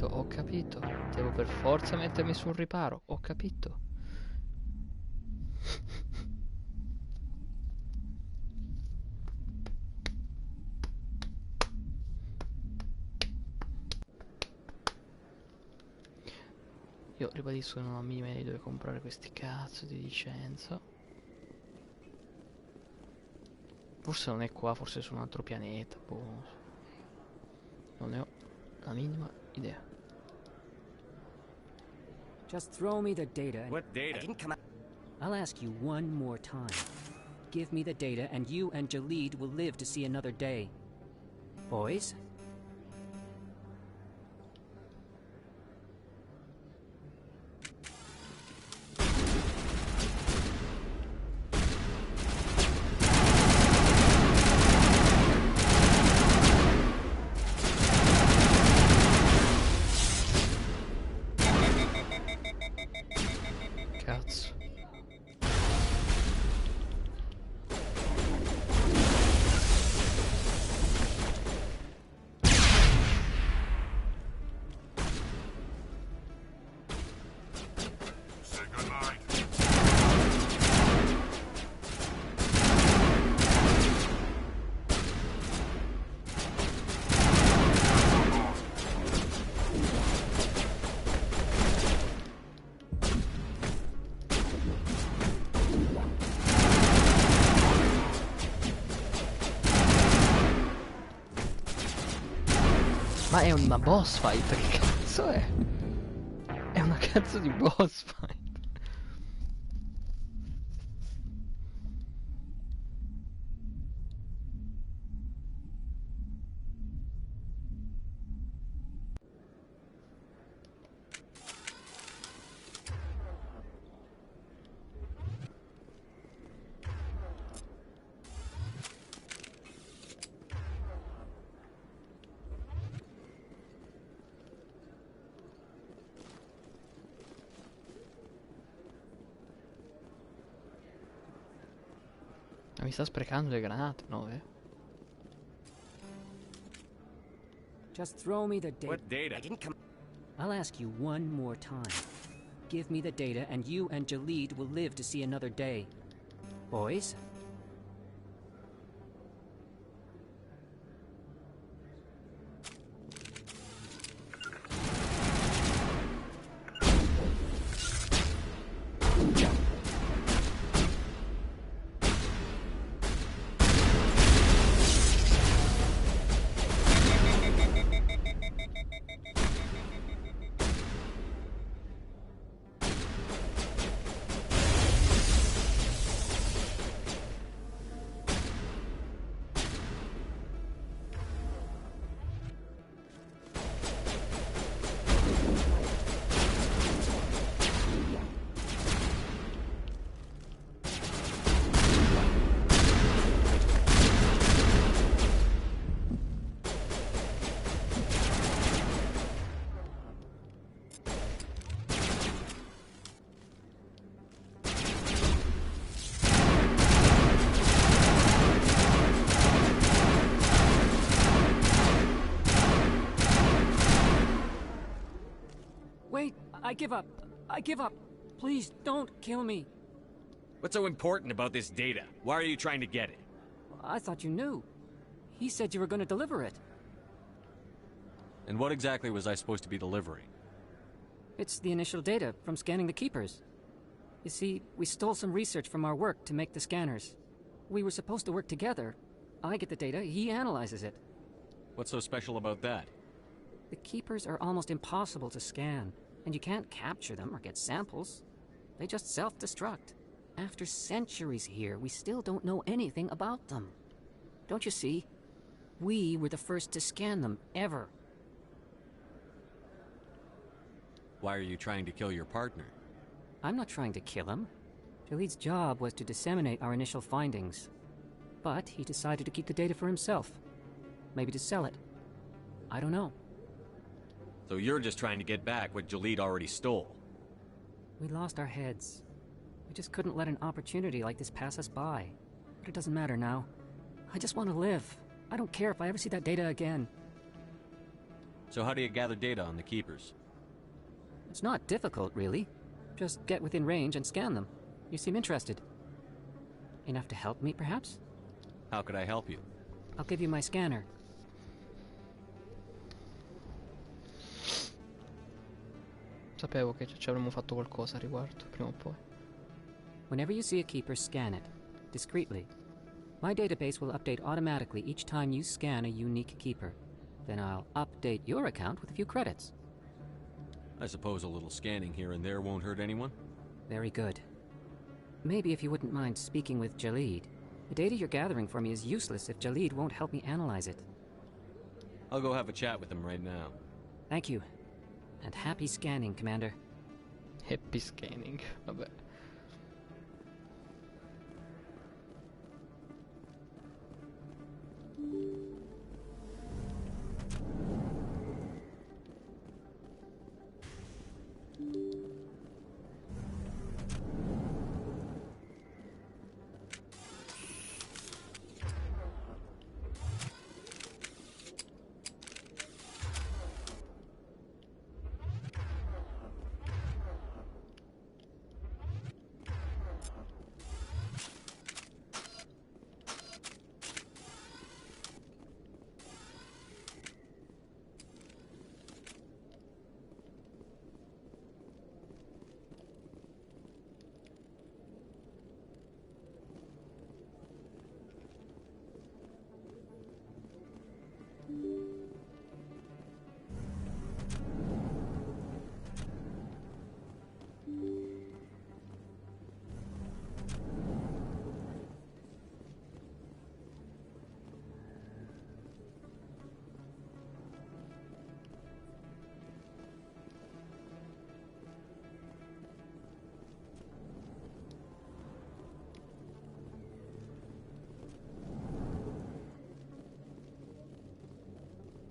Ho capito. Devo per forza mettermi su un riparo. Ho capito. Io ribadisco che non ho la minima idea di dove comprare questi cazzo di licenza. Forse non è qua, forse è su un altro pianeta. Boh, non so. Non ne ho la minima idea. Just throw me the data. What data? I didn't come out. I'll ask you one more time. Give me the data, and you and Jalid will live to see another day. Boys? Cazzo. Say goodnight. Ma è una boss fight, che cazzo è? È una cazzo di boss fight. Ma mi sta sprecando le granate, no? Just throw me the data. What data? I didn't come. I'll ask you one more time. Give me the data, and you and Jalid will live to see another day. Boys? Wait, I give up. I give up. Please, don't kill me. What's so important about this data? Why are you trying to get it? I thought you knew. He said you were going to deliver it. And what exactly was I supposed to be delivering? It's the initial data from scanning the Keepers. You see, we stole some research from our work to make the scanners. We were supposed to work together. I get the data, he analyzes it. What's so special about that? The Keepers are almost impossible to scan, and you can't capture them or get samples. They just self-destruct. After centuries here, we still don't know anything about them. Don't you see? We were the first to scan them, ever. Why are you trying to kill your partner? I'm not trying to kill him. Jalid's job was to disseminate our initial findings. But he decided to keep the data for himself. Maybe to sell it. I don't know. So you're just trying to get back what Jalid already stole? We lost our heads. We just couldn't let an opportunity like this pass us by. But it doesn't matter now. I just want to live. I don't care if I ever see that data again. So how do you gather data on the Keepers? It's not difficult, really. Just get within range and scan them. You seem interested. Enough to help me, perhaps? How could I help you? I'll give you my scanner. Sapevo che ci avremmo fatto qualcosa a riguardo, prima o poi. Whenever you see a Keeper, scan it. Discreetly. My database will update automatically each time you scan a unique Keeper. Then I'll update your account with a few credits. I suppose a little scanning here and there won't hurt anyone? Very good. Maybe if you wouldn't mind speaking with Jalid. The data you're gathering for me is useless if Jalid won't help me analyze it. I'll go have a chat with him right now. Thank you. And happy scanning, Commander. Happy scanning, vabbè.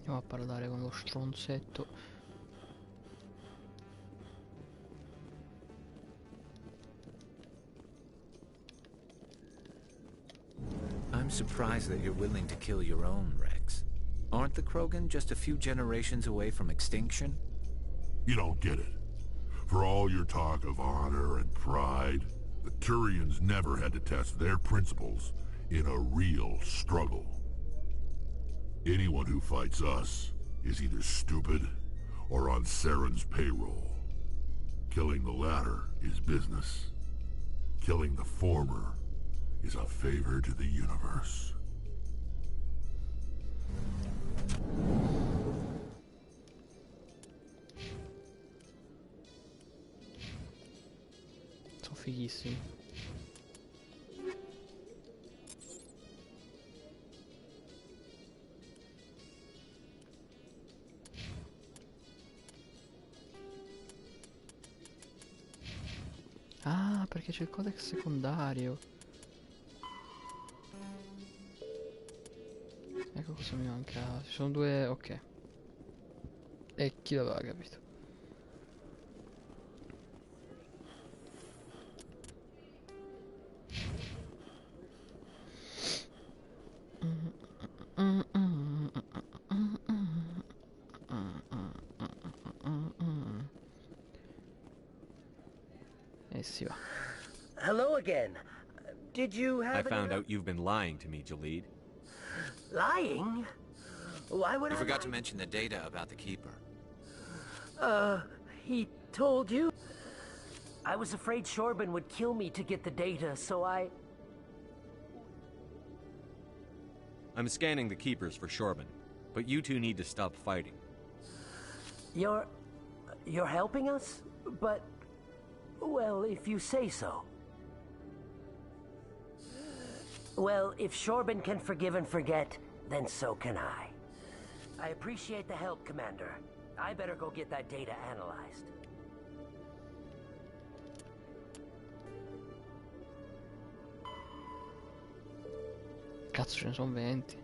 Andiamo a parlare con lo stronzetto. I'm surprised that you're willing to kill your own, Rex. Aren't the Krogan just a few generations away from extinction? You don't get it. For all your talk of honor and pride, the Turians never had to test their principles in a real struggle. Anyone who fights us is either stupid or on Saren's payroll. Killing the latter is business. Killing the former is a favor to the universe. Sono fighissimi. Ah, perché c'è il codex secondario. Ecco cosa mi manca. Ci sono due... ok. E chi l'aveva capito? E si va. Hello again. Did you have I found out you've been lying to me, Jalid. Lying? Why would You I forgot to lie? mention the data about the Keeper. He told you? I was afraid Shorban would kill me to get the data, so I'm scanning the Keepers for Shorban, but you two need to stop fighting. You're helping us? But, well, if you say so. Well, if Shorban can forgive and forget, then so can I. I appreciate the help, Commander. I better go get that data analyzed. Cazzo, ce ne sono 20.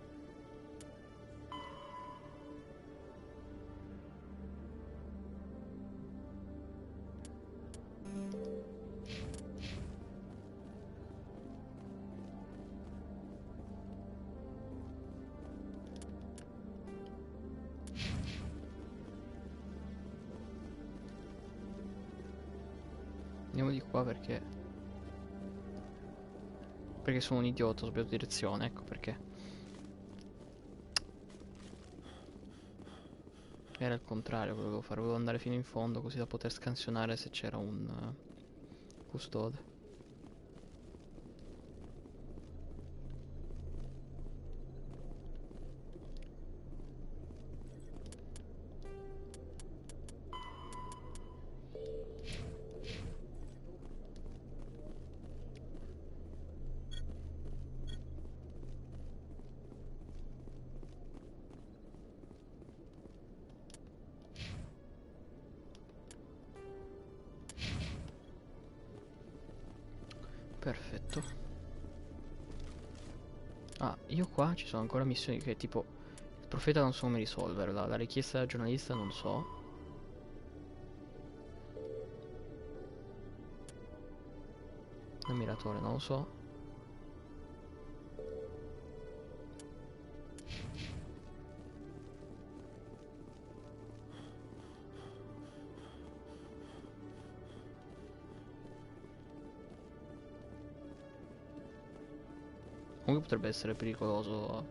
Andiamo di qua perché sono un idiota, ho sbagliato direzione, ecco perché. Era il contrario quello che volevo fare, volevo andare fino in fondo così da poter scansionare se c'era un custode. Perfetto. Ah, io qua ci sono ancora missioni che tipo il profeta non so come risolverla, la richiesta del giornalista non so. L'ammiratore non lo so. Comunque potrebbe essere pericoloso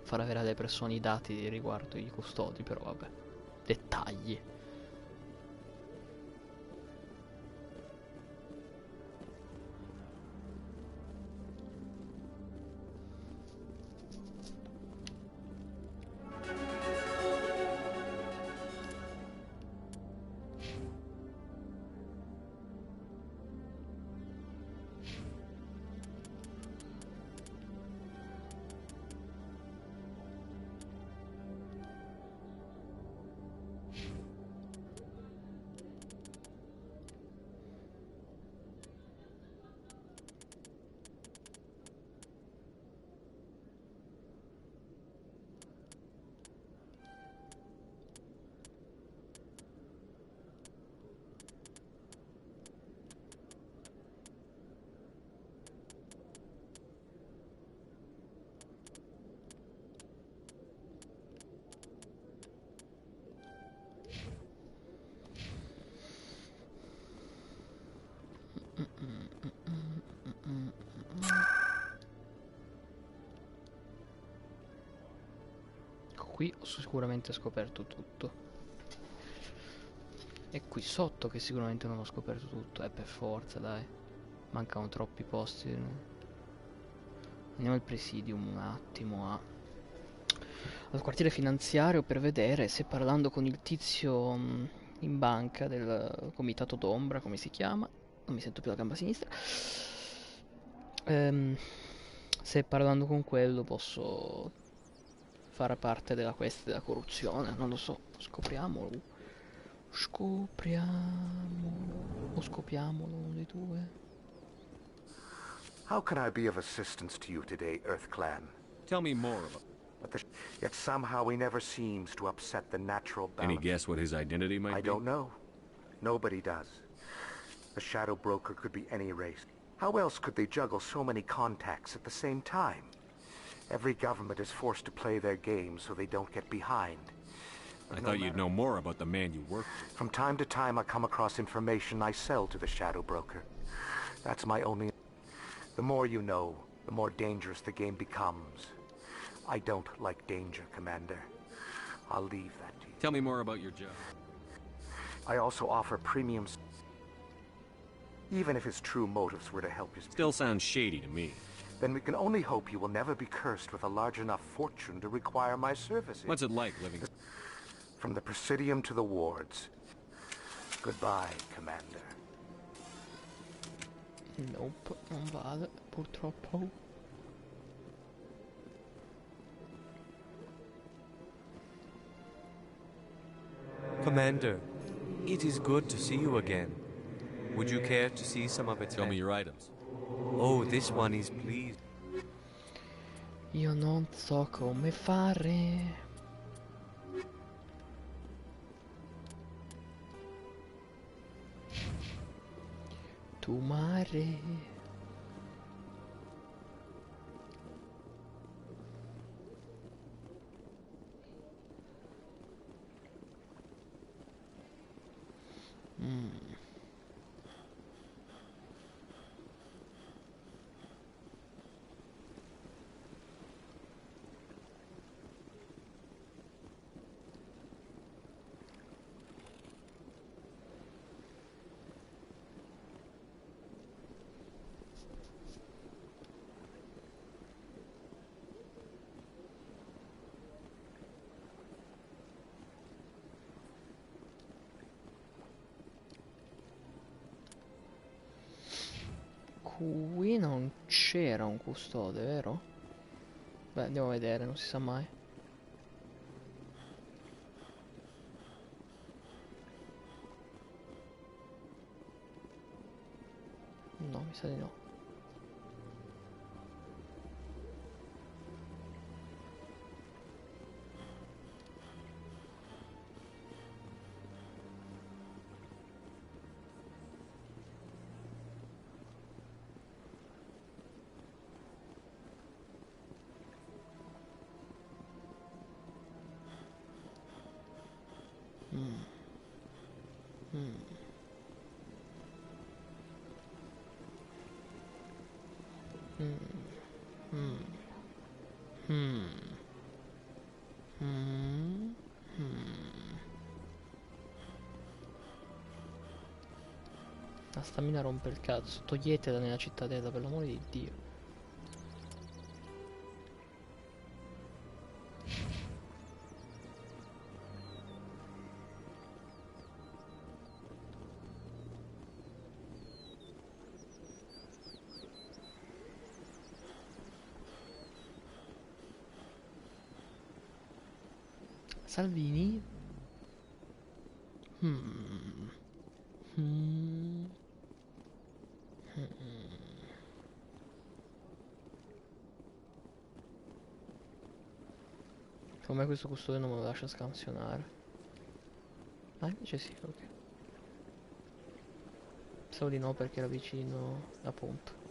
far avere alle persone i dati riguardo i custodi, però vabbè. Dettagli. Qui ho sicuramente scoperto tutto. È qui sotto che sicuramente non ho scoperto tutto. Per forza, dai. Mancano troppi posti. Andiamo al presidium un attimo al quartiere finanziario per vedere se parlando con il tizio in banca del comitato d'ombra, come si chiama. Non mi sento più la gamba sinistra. Se parlando con quello posso fare parte della quest della corruzione, non lo so, scopriamolo. O scopiamolo, uno dei due. How can I be of assistance to you today, Earth Clan? Tell me more about... Yet somehow he never seems to upset the natural balance. Any guess what his identity might be? I don't know. Nobody does. The Shadow Broker could be any race. How else could they juggle so many contacts at the same time? Every government is forced to play their game so they don't get behind. I thought you'd know more about the man you work with. From time to time I come across information I sell to the Shadow Broker. That's my only... The more you know, the more dangerous the game becomes. I don't like danger, Commander. I'll leave that to you. Tell me more about your job. I also offer premiums. Even if his true motives were to help you... Still sounds shady to me. Then we can only hope you will never be cursed with a large enough fortune to require my services. What's it like living... From the Presidium to the wards. Goodbye, Commander. Nope, non vale, purtroppo. Commander, it is good to see you again. Would you care to see some of its... Tell me your items. Oh, this one is pleased. Io non so come fare. Tu mare. Qui non c'era un custode, vero? Beh, andiamo a vedere, non si sa mai. No, mi sa di no. La stamina rompe il cazzo. Toglietela nella cittadella, per l'amore di Dio. Salvini? Come questo custode non me lo lascia scansionare. Ah, invece sì, ok. Pensavo di no perché era vicino, appunto.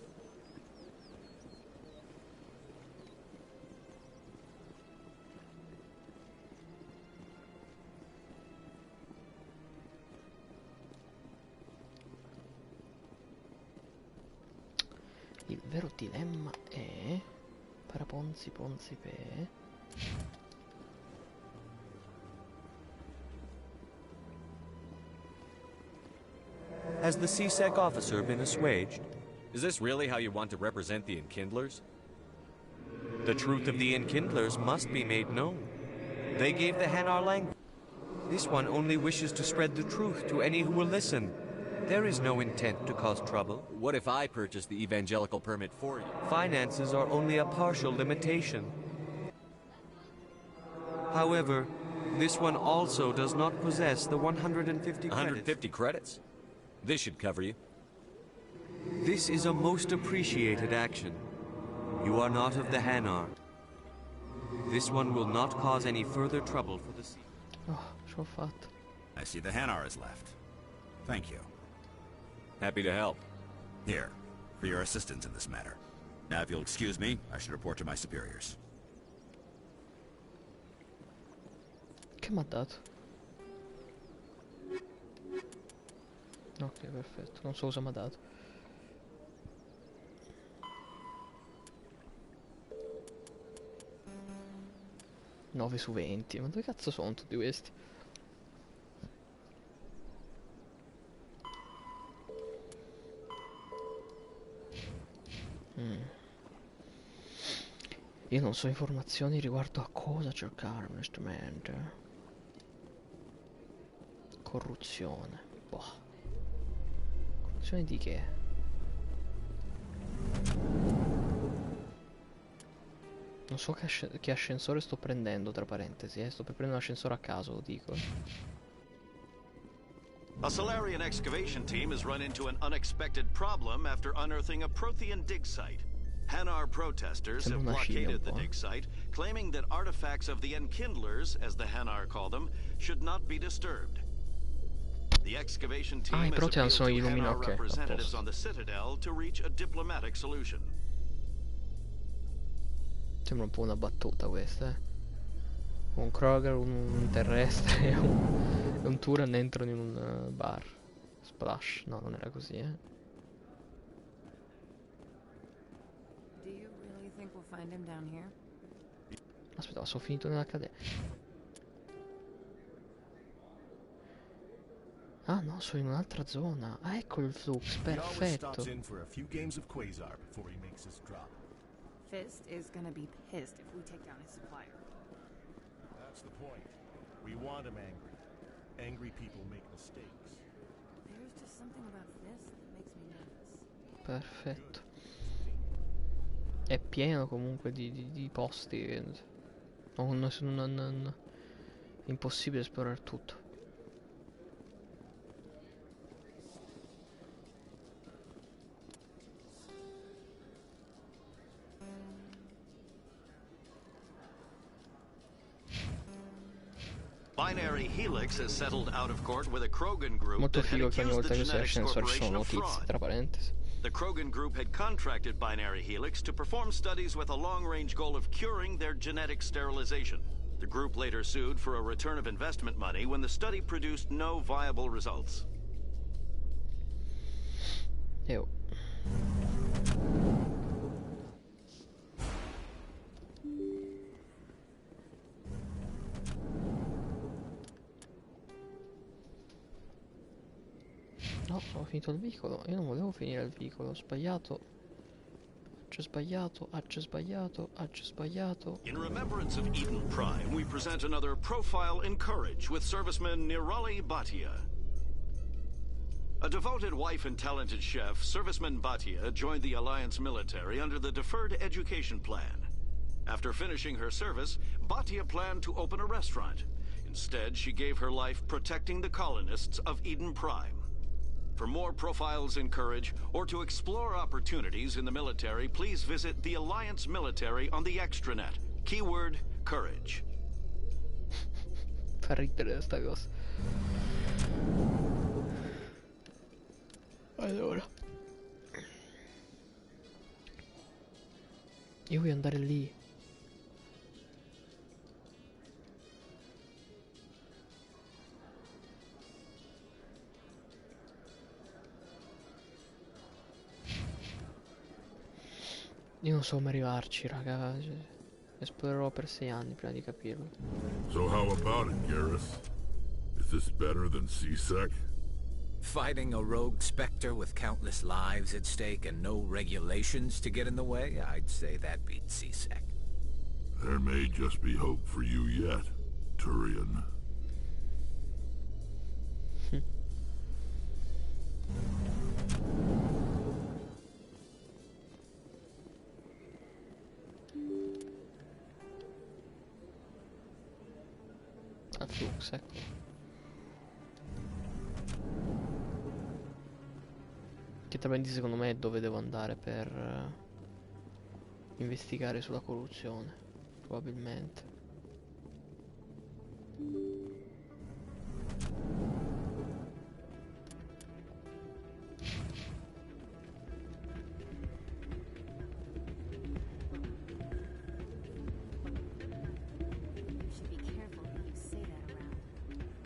Il vero dilemma è... Paraponzi, ponzi, pe... Has the CSEC officer been assuaged? Is this really how you want to represent the Enkindlers? The truth of the Enkindlers must be made known. They gave the Hanar language. This one only wishes to spread the truth to any who will listen. There is no intent to cause trouble. What if I purchase the evangelical permit for you? Finances are only a partial limitation. However, this one also does not possess the 150 credits. 150 credits? This should cover you. This is a most appreciated action. You are not of the Hanar. This one will not cause any further trouble for the sea. Oh, ce l'ho fatta. I see the Hanar is left. Thank you. Happy to help. Here, for your assistance in this matter. Now, if you'll excuse me, I should report to my superiors. Che m'ha dato? Ok, perfetto. Non so cosa m'ha dato. Nove su 20. Ma dove cazzo sono tutti questi? Io non so informazioni riguardo a cosa cercare onestamente. Corruzione. Boh. Corruzione di che? Non so che ascensore sto prendendo, tra parentesi, sto per prendere un ascensore a caso, lo dico. A Solarian excavation team has run into an unexpected problem after unearthing a Prothean dig site. Hanar protesters have blockaded the dig site, claiming that artifacts of the Enkindlers, as the Hanar call them, should not be disturbed. The excavation team has appealed to Hanar representatives on the Citadel to reach a diplomatic solution. Sembra un po' una battuta questa, eh. Un Kroger, un terrestre e un Turan entrano in un bar. Splash, no, non era così, eh. Do you really think we'll find him down here? Aspetta, sono finito nell'accademia. Ah no, sono in un'altra zona. Ah, ecco il flux, perfetto. Fist is gonna be pissed if we take down his supplier. That's the point. We want him angry. Angry people make mistakes. There's just something about Fist that makes me nervous. Perfetto. È pieno comunque di posti. Non impossibile esplorare tutto. Binary Helix has settled out of court with a Krogan group Molto that had figo che ogni accused volta the che c'è Genetics l'ascensore ci sono Corporation of notizie, fraud. tra parentesi. The Krogan group had contracted Binary Helix to perform studies with a long-range goal of curing their genetic sterilization. The group later sued for a return of investment money when the study produced no viable results. No, ho finito il vicolo. Io non volevo finire il vicolo, ho sbagliato. C'ho sbagliato, c'ho sbagliato, c'ho sbagliato. In remembrance of Eden Prime, we present another profile in courage with serviceman Nirali Bhatia. A devoted wife and talented chef, Serviceman Bhatia joined the Alliance military under the Deferred Education Plan. After finishing her service, Bhatia planned to open a restaurant. Instead, she gave her life protecting the colonists of Eden Prime. For more profiles in courage, or to explore opportunities in the military, please visit the Alliance military on the extranet. Keyword, courage. Fa ridere sta cosa. Allora. Io voglio andare lì. Io non so come arrivarci, raga. Esplorerò per 6 anni prima di capirlo. So how about it, Garrus? Is this better than C-Sec? Fighting a rogue Spectre with countless lives at stake and no regulations to get in the way? I'd say that beats C-Sec. There may just be hope for you yet, Turian. Al flux, ecco. Che tra parentesi secondo me è dove devo andare per investigare sulla corruzione, probabilmente.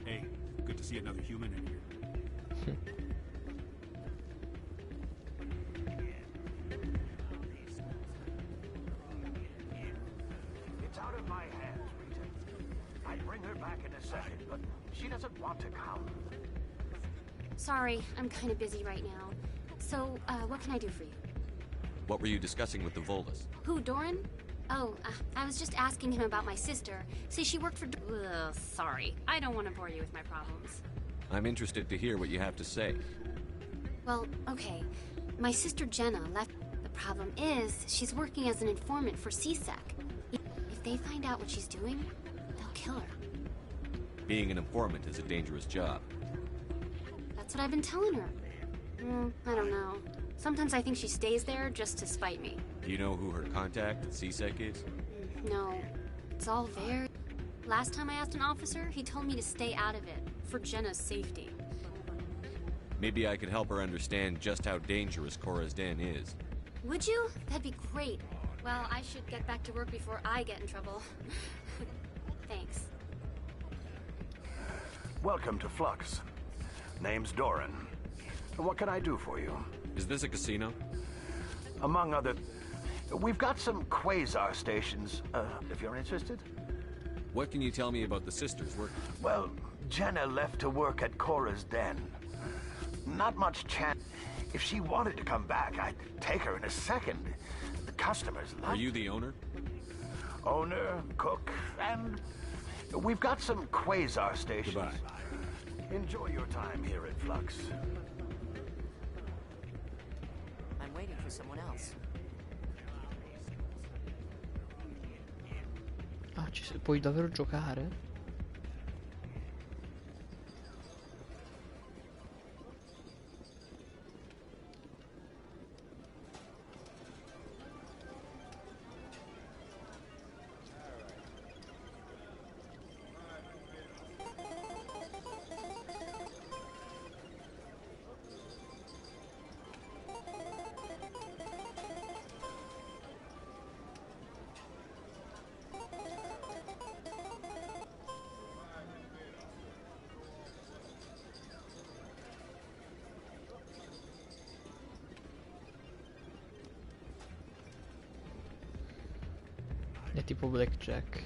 Hey, good to see another human in here. It's out of my hands, Rita. I'd bring her back in a second, but she doesn't want to come. Sorry, I'm kind of busy right now. So, what can I do for you? What were you discussing with the Volus? Who, Doran? Oh, I was just asking him about my sister. See, she worked for... Ugh, sorry. I don't want to bore you with my problems. I'm interested to hear what you have to say. Well, okay. My sister Jenna left... The problem is, she's working as an informant for CSEC. If they find out what she's doing, they'll kill her. Being an informant is a dangerous job. That's what I've been telling her. I don't know. Sometimes I think she stays there just to spite me. Do you know who her contact at CSEC is? No. It's all very... Last time I asked an officer, he told me to stay out of it, for Jenna's safety. Maybe I could help her understand just how dangerous Cora's Den is. Would you? That'd be great. Well, I should get back to work before I get in trouble. Thanks. Welcome to Flux. Name's Doran. What can I do for you? Is this a casino? Among other... We've got some quasar stations, if you're interested. What can you tell me about the sisters working? Well, Jenna left to work at Cora's Den. Not much chance. If she wanted to come back, I'd take her in a second. The customers like... Are you the owner? Owner, cook, and... We've got some quasar stations. Goodbye. Enjoy your time here at Flux. I'm waiting for someone else. Ah, puoi davvero giocare? È tipo blackjack.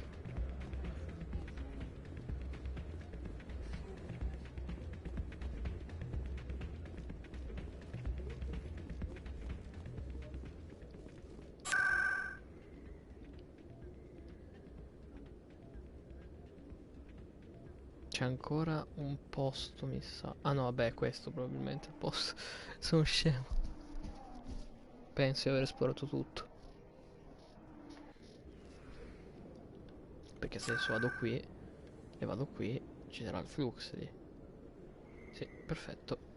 C'è ancora un posto, mi sa. Ah no, vabbè, questo probabilmente è il posto. Sono scemo. Penso di aver esplorato tutto. Perché se adesso vado qui e vado qui, ci sarà il flux lì. Sì, perfetto.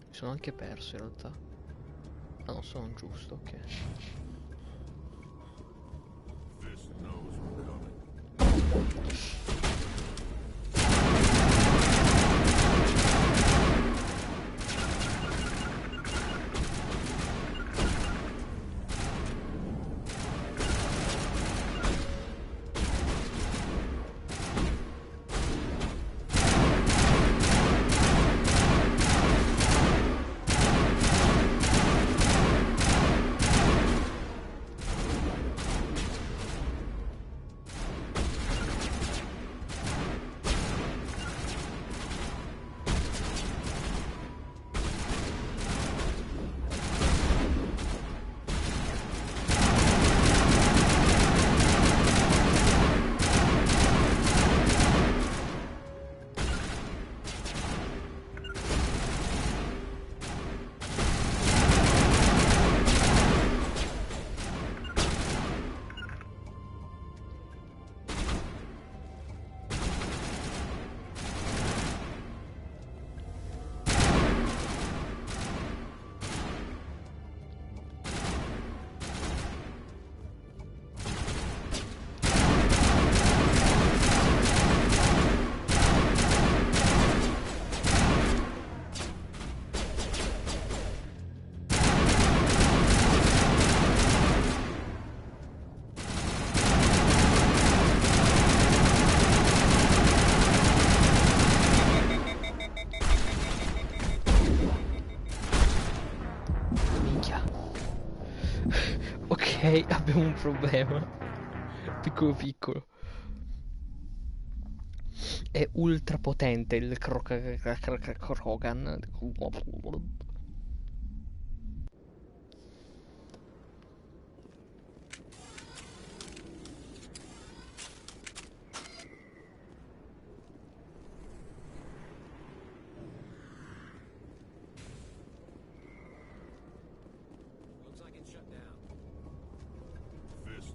Mi sono anche perso in realtà. Ah no, sono giusto, ok. This knows we're coming. Ok, abbiamo un problema. Piccolo piccolo. È ultra potente il Krogan. Looks like it's shut down. This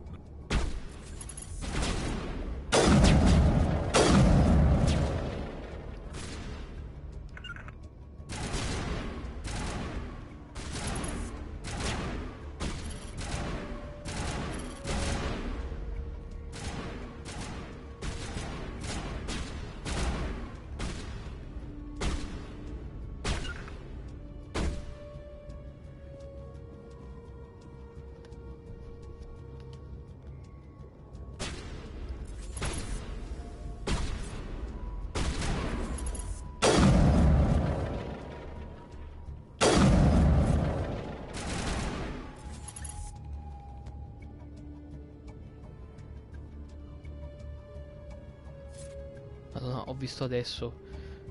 Madonna, ho visto adesso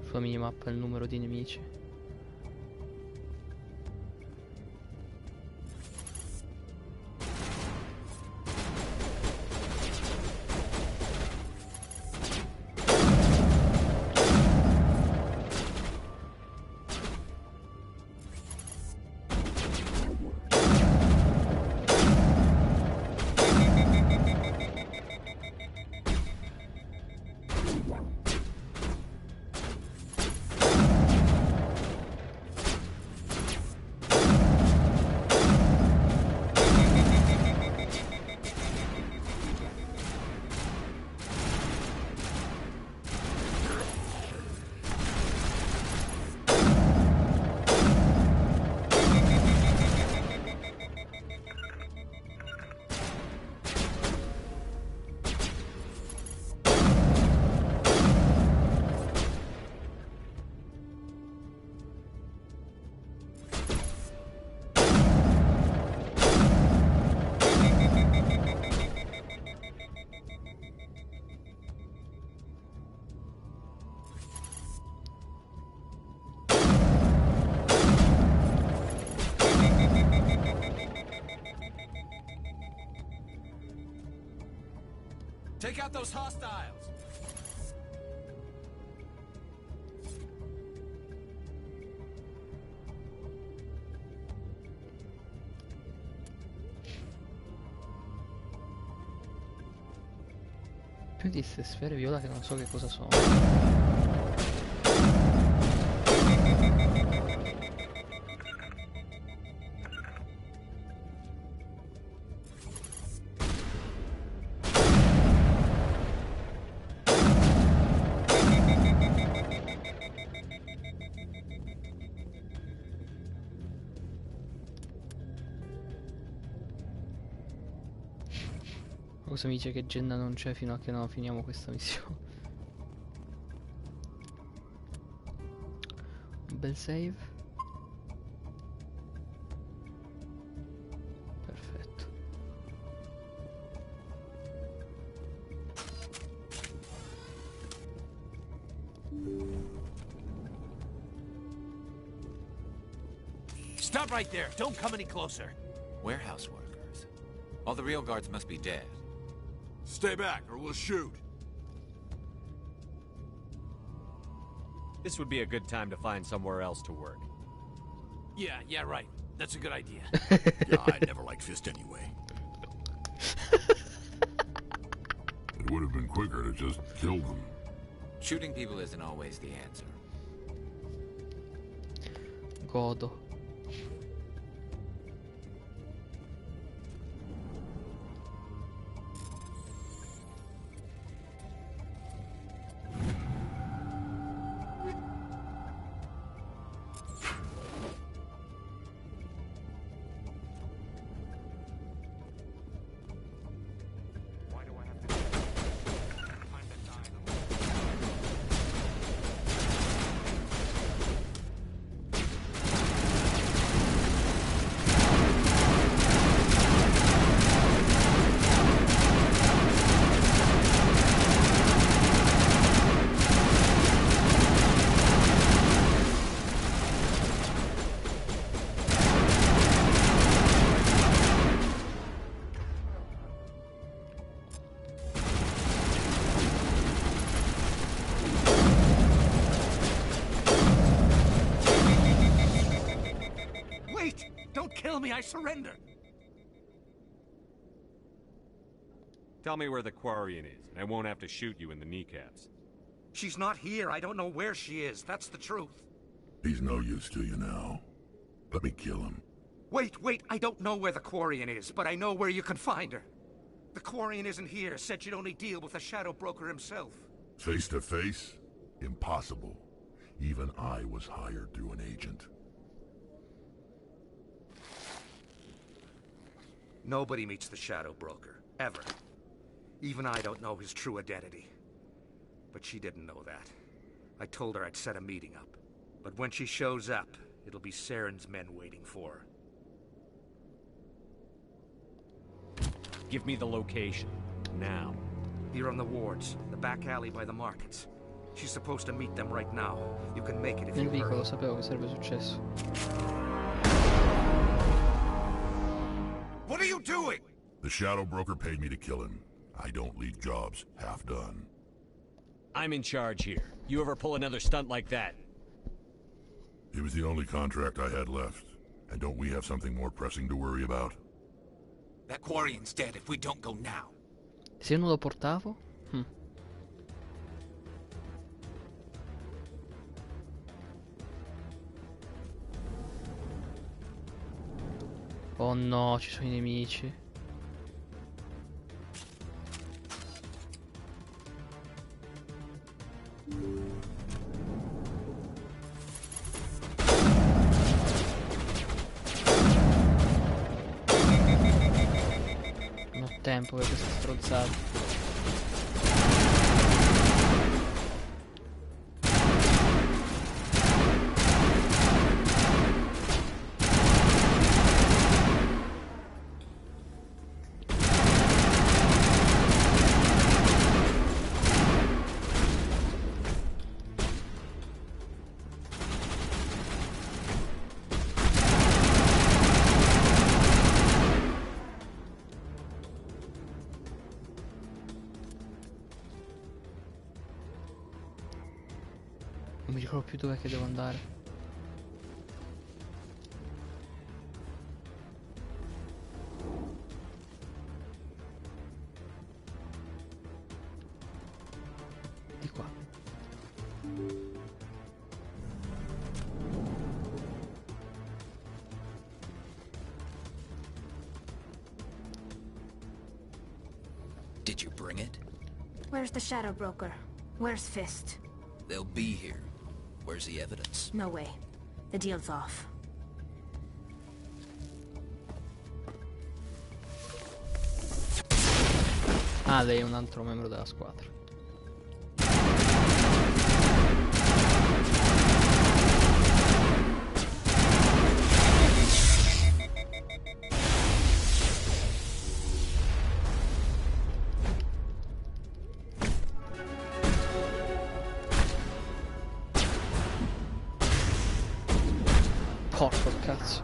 sulla minimappa il numero di nemici. Take out those hostiles! Più di queste sfere viola che non so che cosa sono. Cosa mi dice che Jenna non c'è fino a che non finiamo questa missione? Un bel save. Perfetto. Stop right there! Don't come any closer! Warehouse workers. All the real guards must be dead. Stay back, or we'll shoot. This would be a good time to find somewhere else to work. Yeah, right. That's a good idea. Yeah, I never liked Fist anyway. It would have been quicker to just kill them. Shooting people isn't always the answer. Godo. I surrender. Tell me where the Quarian is, and I won't have to shoot you in the kneecaps. She's not here. I don't know where she is. That's the truth. He's no use to you now. Let me kill him. Wait. I don't know where the Quarian is, but I know where you can find her. The Quarian isn't here. Said she'd only deal with the Shadow Broker himself. Face to face? Impossible. Even I was hired through an agent. Nobody meets the Shadow Broker, ever. Even I don't know his true identity. But she didn't know that. I told her I'd set a meeting up. But when she shows up, it'll be Saren's men waiting for her. Give me the location, now. Here on the wards, the back alley by the markets. She's supposed to meet them right now. You can make it if you Nel vicolo hurry. sapevo che sarebbe successo. What are you doing? The Shadow Broker paid me to kill him. I don't leave jobs half done. I'm in charge here. You ever pull another stunt like that? It was the only contract I had left. And don't we have something more pressing to worry about? That Quarian's dead if we don't go now. Se io non lo portavo? Oh no, ci sono i nemici. Non ho tempo per queste strozzate. mi ricordo più dov'è che devo andare. Di qua. Did you bring it? Where's the Shadow Broker? Where's Fist? They'll be here. Where's the evidence? No way. The deal's off. Ah, lei è un altro membro della squadra. Porco cazzo.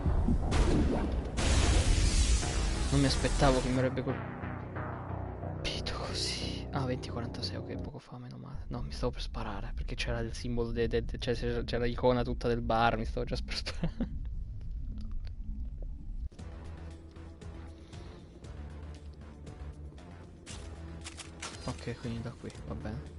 Non mi aspettavo che mi avrebbe colpito così. Ah, 2046, ok, poco fa, meno male. No, mi stavo per sparare, perché c'era il simbolo cioè c'era l'icona tutta del bar, mi stavo già per sparare. Ok, quindi da qui, va bene.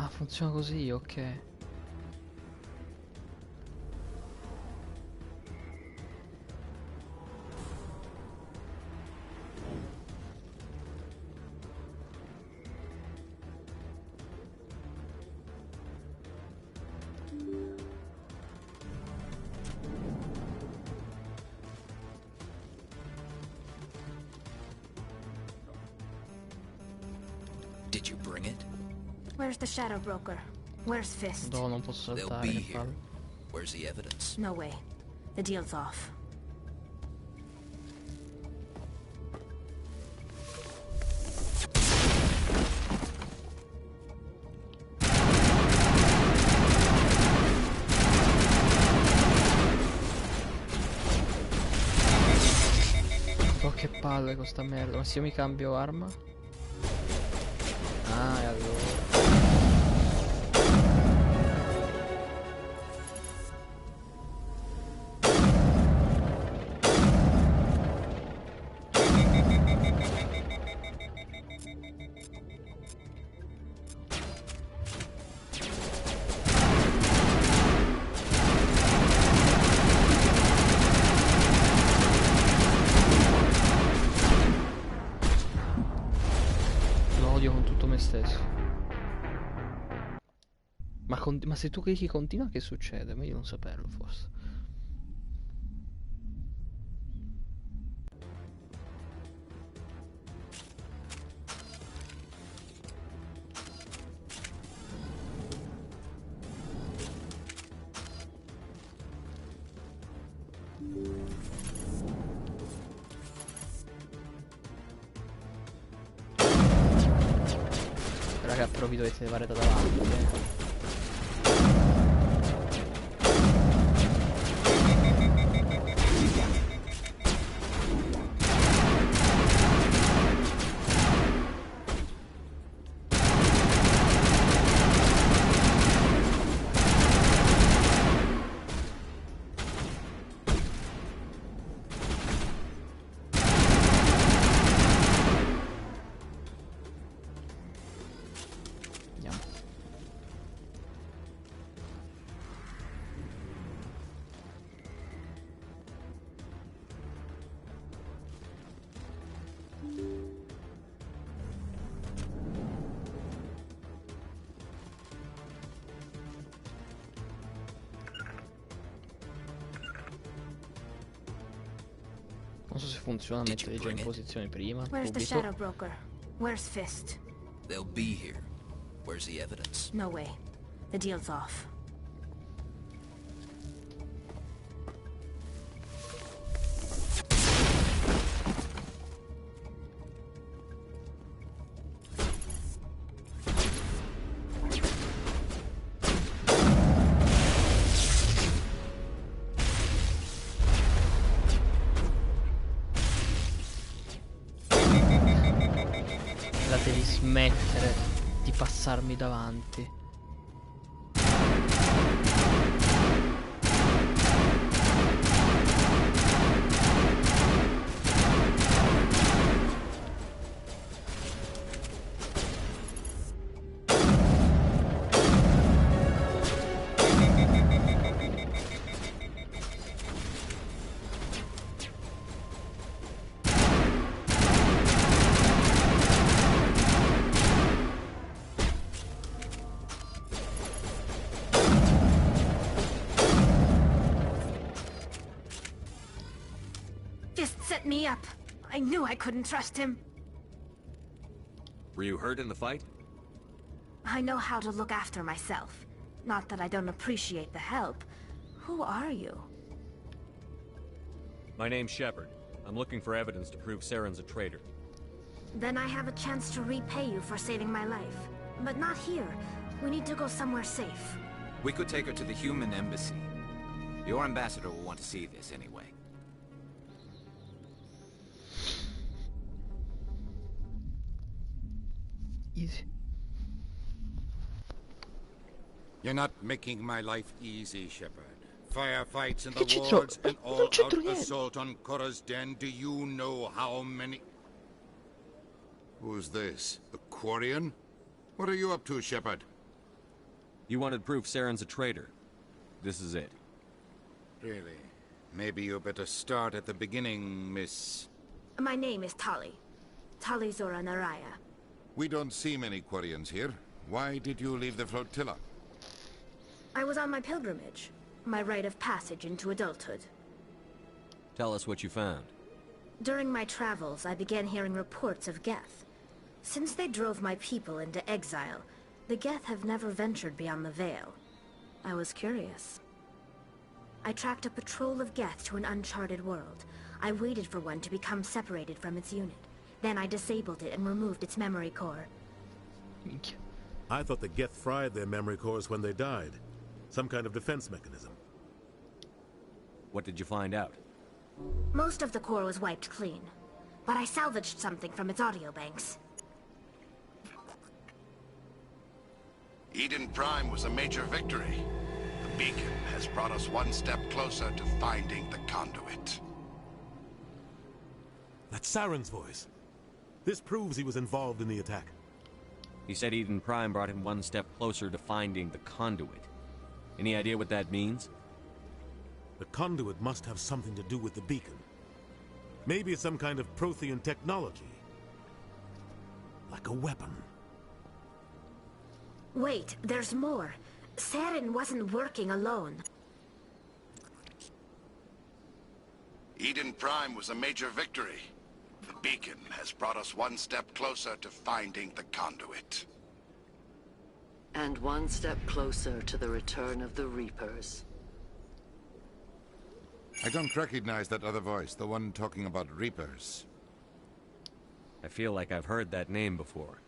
Ah, funziona così, ok. Did you bring it? Where's the Shadow Broker? Where's Fist? No, non posso They'll saltare, be che here. palle. Where's the evidence? No way. The deal's off. Oh, che palle con sta merda. Ma se io mi cambio arma? Ah, e allora. Lo odio con tutto me stesso. Ma se tu clicchi continua che succede? Meglio non saperlo forse. Raga, però vi dovete levare da davanti, Non so se funziona metterli già in posizione prima, Where's the subito. shadow broker? Where's Fist? They'll be here. Where's the evidence? No way. The deal's off. La devi smettere di passarmi davanti. Fist set me up. I knew I couldn't trust him. Were you hurt in the fight? I know how to look after myself. Not that I don't appreciate the help. Who are you? My name's Shepard. I'm looking for evidence to prove Saren's a traitor. Then I have a chance to repay you for saving my life. But not here. We need to go somewhere safe. We could take her to the human embassy. Your ambassador will want to see this anyway. Easy. You're not making my life easy, Shepard. Firefights in Che the c'entro? wards, an Non c'entro all-out niente. assault on Korra's den. Do you know how many... Who's this? The Quarian? What are you up to, Shepard? You wanted proof Saren's a traitor. This is it. Really? Maybe you better start at the beginning, Miss... My name is Tali. Tali Zora Naraya. We don't see many Quarians here. Why did you leave the flotilla? I was on my pilgrimage. My rite of passage into adulthood. Tell us what you found. During my travels, I began hearing reports of Geth. Since they drove my people into exile, the Geth have never ventured beyond the Veil. I was curious. I tracked a patrol of Geth to an uncharted world. I waited for one to become separated from its unit. Then I disabled it and removed its memory core. I thought the Geth fried their memory cores when they died. Some kind of defense mechanism. What did you find out? Most of the core was wiped clean, but I salvaged something from its audio banks. Eden Prime was a major victory. The beacon has brought us one step closer to finding the conduit. That's Saren's voice. This proves he was involved in the attack. He said Eden Prime brought him one step closer to finding the conduit. Any idea what that means? The conduit must have something to do with the beacon. Maybe it's some kind of Prothean technology. Like a weapon. Wait, there's more. Saren wasn't working alone. Eden Prime was a major victory. The beacon has brought us one step closer to finding the conduit. And one step closer to the return of the Reapers. I don't recognize that other voice, the one talking about Reapers. I feel like I've heard that name before.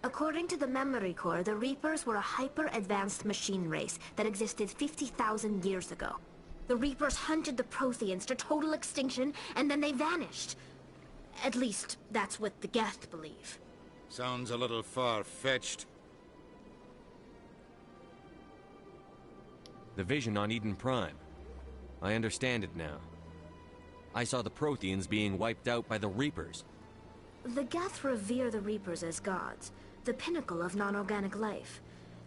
According to the memory core, the Reapers were a hyper-advanced machine race that existed 50,000 years ago. The Reapers hunted the Protheans to total extinction, and then they vanished. At least, that's what the Geth believe. Sounds a little far-fetched. The vision on Eden Prime. I understand it now. I saw the Protheans being wiped out by the Reapers. The Geth revere the Reapers as gods, the pinnacle of non-organic life,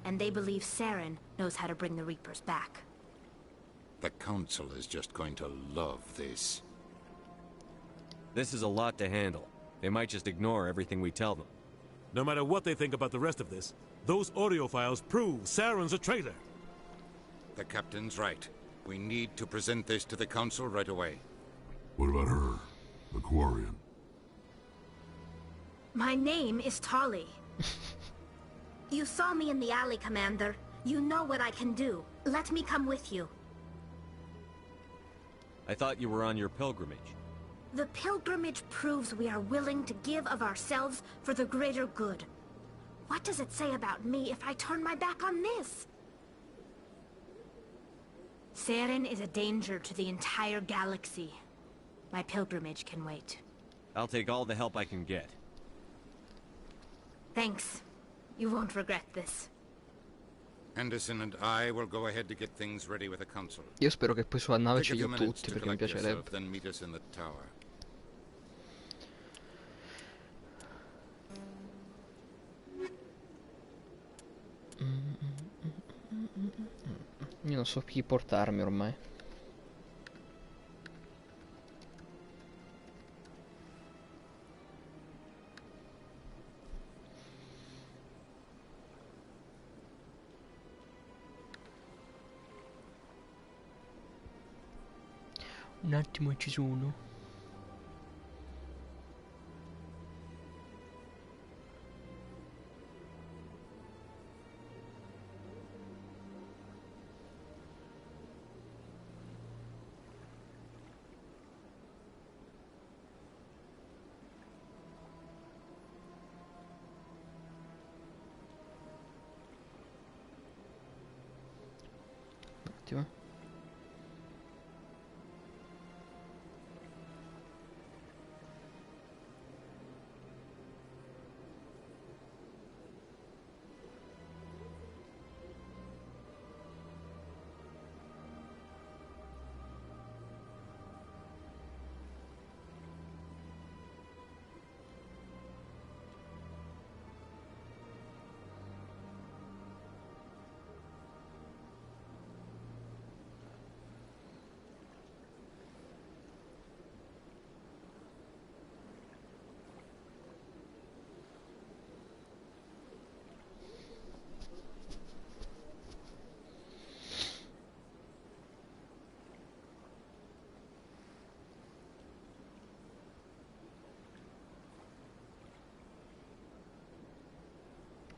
and they believe Saren knows how to bring the Reapers back. The Council is just going to love this. This is a lot to handle. They might just ignore everything we tell them. No matter what they think about the rest of this, those audio files prove Saren's a traitor. The Captain's right. We need to present this to the Council right away. What about her? Aquarian. My name is Tolly. You saw me in the alley, Commander. You know what I can do. Let me come with you. I thought you were on your pilgrimage. The pilgrimage proves we are willing to give of ourselves for the greater good. What does it say about me if I turn my back on this? Saren is a danger to the entire galaxy. My pilgrimage can wait. I'll take all the help I can get. Thanks. You won't regret this. Henderson and I will go ahead to get things ready with the council. Io spero che poi sulla nave Take ce a li few ho minutes tutti, to perché mi collect yourself, piacerebbe. then meet us in the tower. Io non so chi portarmi ormai. Un attimo ci sono. Un attimo.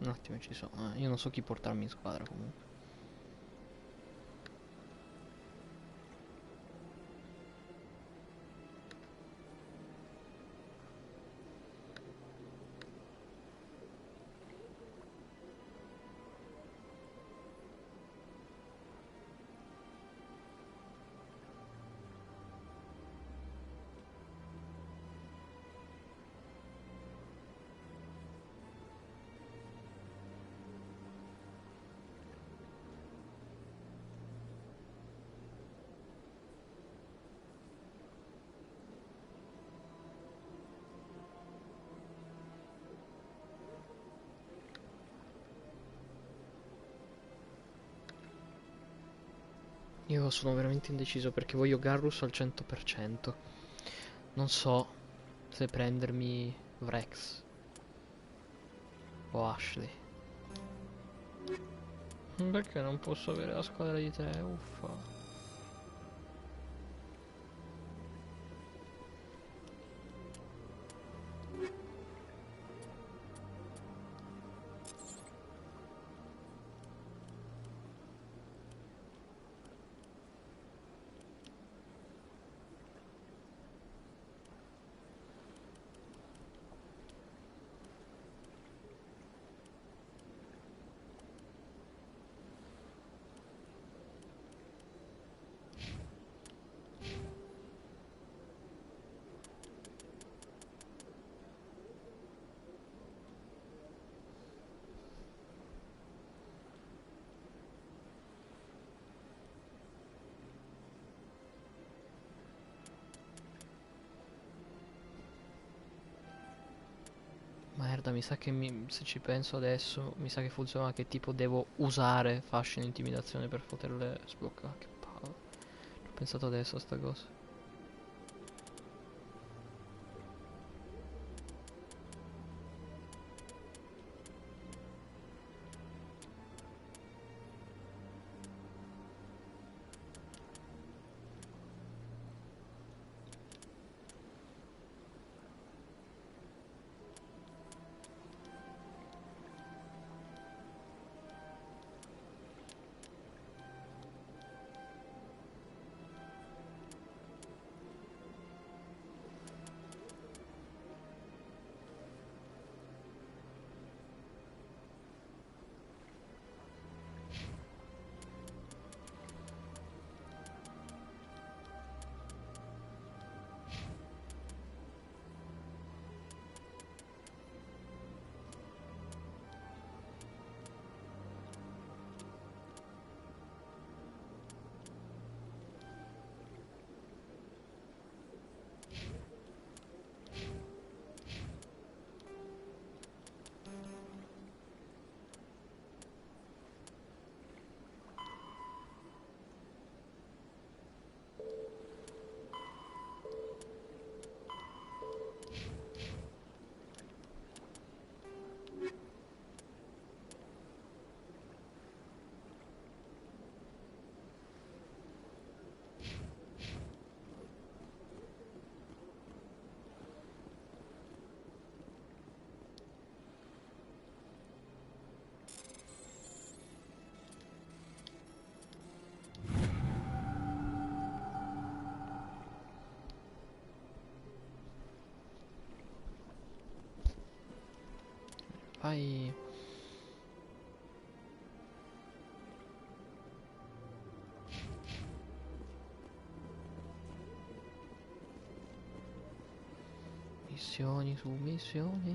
Un attimo ci sono. Io non so chi portarmi in squadra comunque. Io sono veramente indeciso perché voglio Garrus al 100%. Non so se prendermi Vrex o Ashley. Perché non posso avere la squadra di te? Uffa. Merda, mi sa che se ci penso adesso, mi sa che funziona che tipo devo usare fascino e intimidazione per poterle sbloccare. Che palle. Ho pensato adesso a sta cosa. Vai. Missioni su missioni.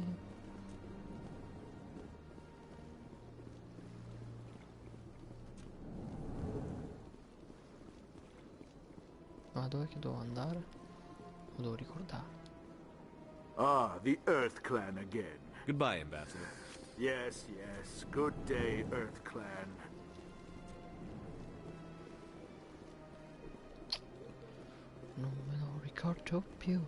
Ma dov'è che devo andare? Lo devo ricordare. Ah, the Earth Clan again. Goodbye, Ambassador. Yes, yes. Good day, Earth Clan. Non me lo ricordo più.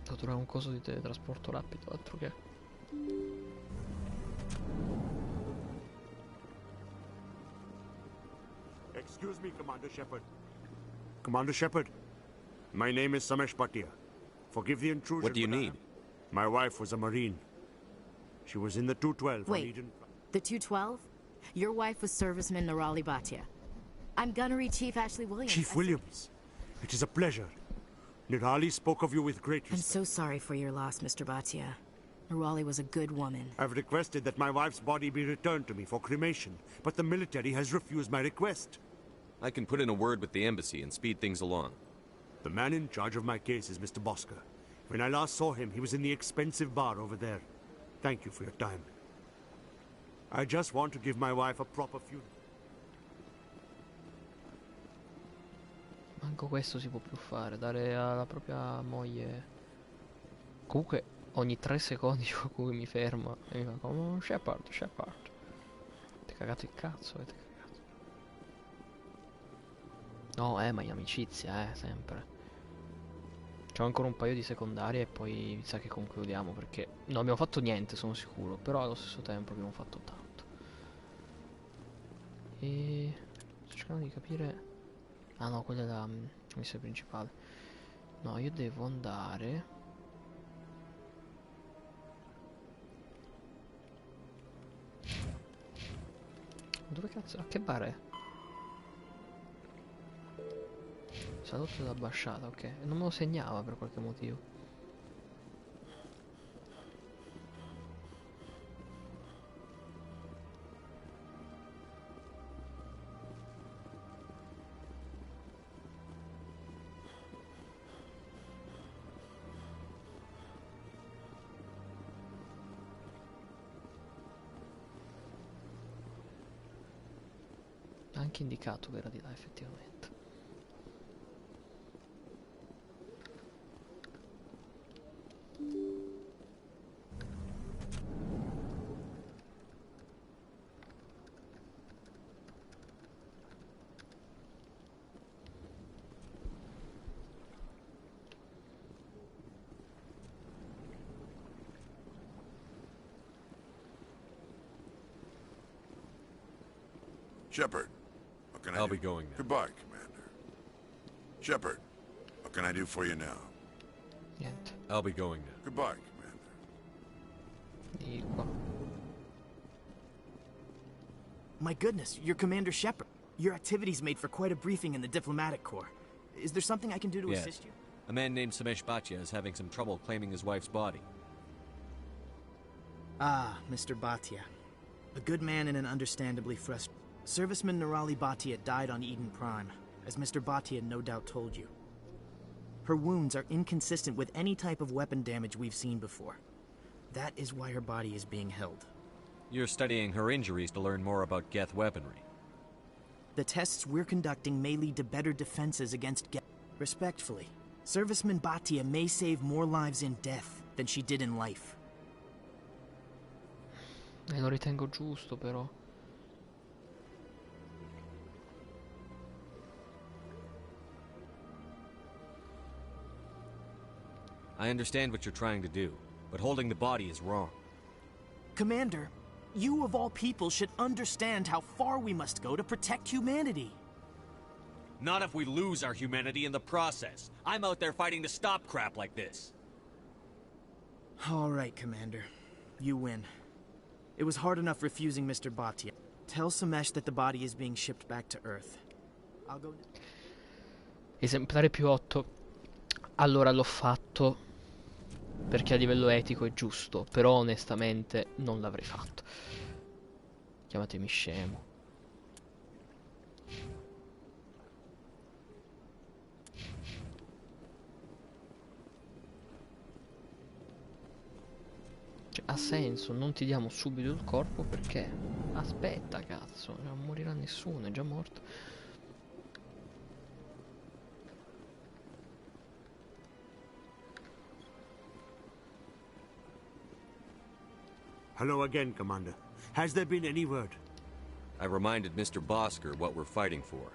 Devo trovare un coso di teletrasporto rapido, altro che. Excuse me, Commander Shepard. Commander Shepard, my name is Samesh Bhatia. Forgive the intrusion. What do you need? My wife was a Marine. She was in the 212 on Wait, Eden. the 212? Your wife was serviceman Nirali Bhatia. I'm Gunnery Chief Ashley Williams. Chief Williams, it is a pleasure. Nirali spoke of you with great respect. I'm so sorry for your loss, Mr. Bhatia. Nirali was a good woman. I've requested that my wife's body be returned to me for cremation, but the military has refused my request. I can put in a word with the embassy and speed things along. The man in charge of my case is Mr. Bosker. When I last saw him, he was in the expensive bar over there. Thank you for your time. I just want to give my wife a proper funeral. Manco questo si può più fare, dare alla propria moglie. Comunque ogni 3 secondi qualcuno mi ferma e mi fa come "Oh, Shepard, Shepard. Avete cagato il cazzo, avete cagato. No, ma in amicizia, sempre. C'ho ancora un paio di secondarie e poi mi sa che concludiamo perché non abbiamo fatto niente, sono sicuro, però allo stesso tempo abbiamo fatto tanto. E sto cercando di capire. Ah no, quella è la missione principale. No, io devo andare. Dove cazzo? A che bar è? Salotto dell'ambasciata, ok. Non me lo segnava per qualche motivo. Ha anche indicato che era di là effettivamente. Shepard, what can I I'll do? be going now. Goodbye, Commander. Shepard, what can I do for you now? Niente. I'll be going now. Goodbye, Di qua. My goodness, you're Commander Shepard. Your activities made for quite a briefing in the diplomatic corps. Is there something I can do to Yes. assist you? A man named Samesh Bhatia is having some trouble claiming his wife's body. Ah, Mr. Bhatia. A good man and an understandably frustrated. Serviceman Nirali Bhatia died on Eden Prime, as Mr. Bhatia no doubt told you. Her wounds are inconsistent with any type of weapon damage we've seen before. That is why her body is being held. You're studying her injuries to learn more about Geth weaponry. The tests we're conducting may lead to better defenses against Geth. Respectfully, Serviceman Bhatia may save more lives in death than she did in life. E lo ritengo giusto però. I understand what you're trying to do, but holding the body is wrong. Commander, you of all people should understand how far we must go to protect humanity. Not if we lose our humanity in the process. I'm out there fighting to stop crap like this. All right, Commander. You win. It was hard enough refusing Mr. Bhatia. Tell Samesh that the body is being shipped back to Earth. Esemplare più 8. Allora l'ho fatto perché a livello etico è giusto, però onestamente non l'avrei fatto. Chiamatemi scemo. Cioè, ha senso, non ti diamo subito il corpo perché... Aspetta, cazzo, non morirà nessuno, è già morto. Hello again, Commander. Has there been any word? I reminded Mr. Bosker what we're fighting for.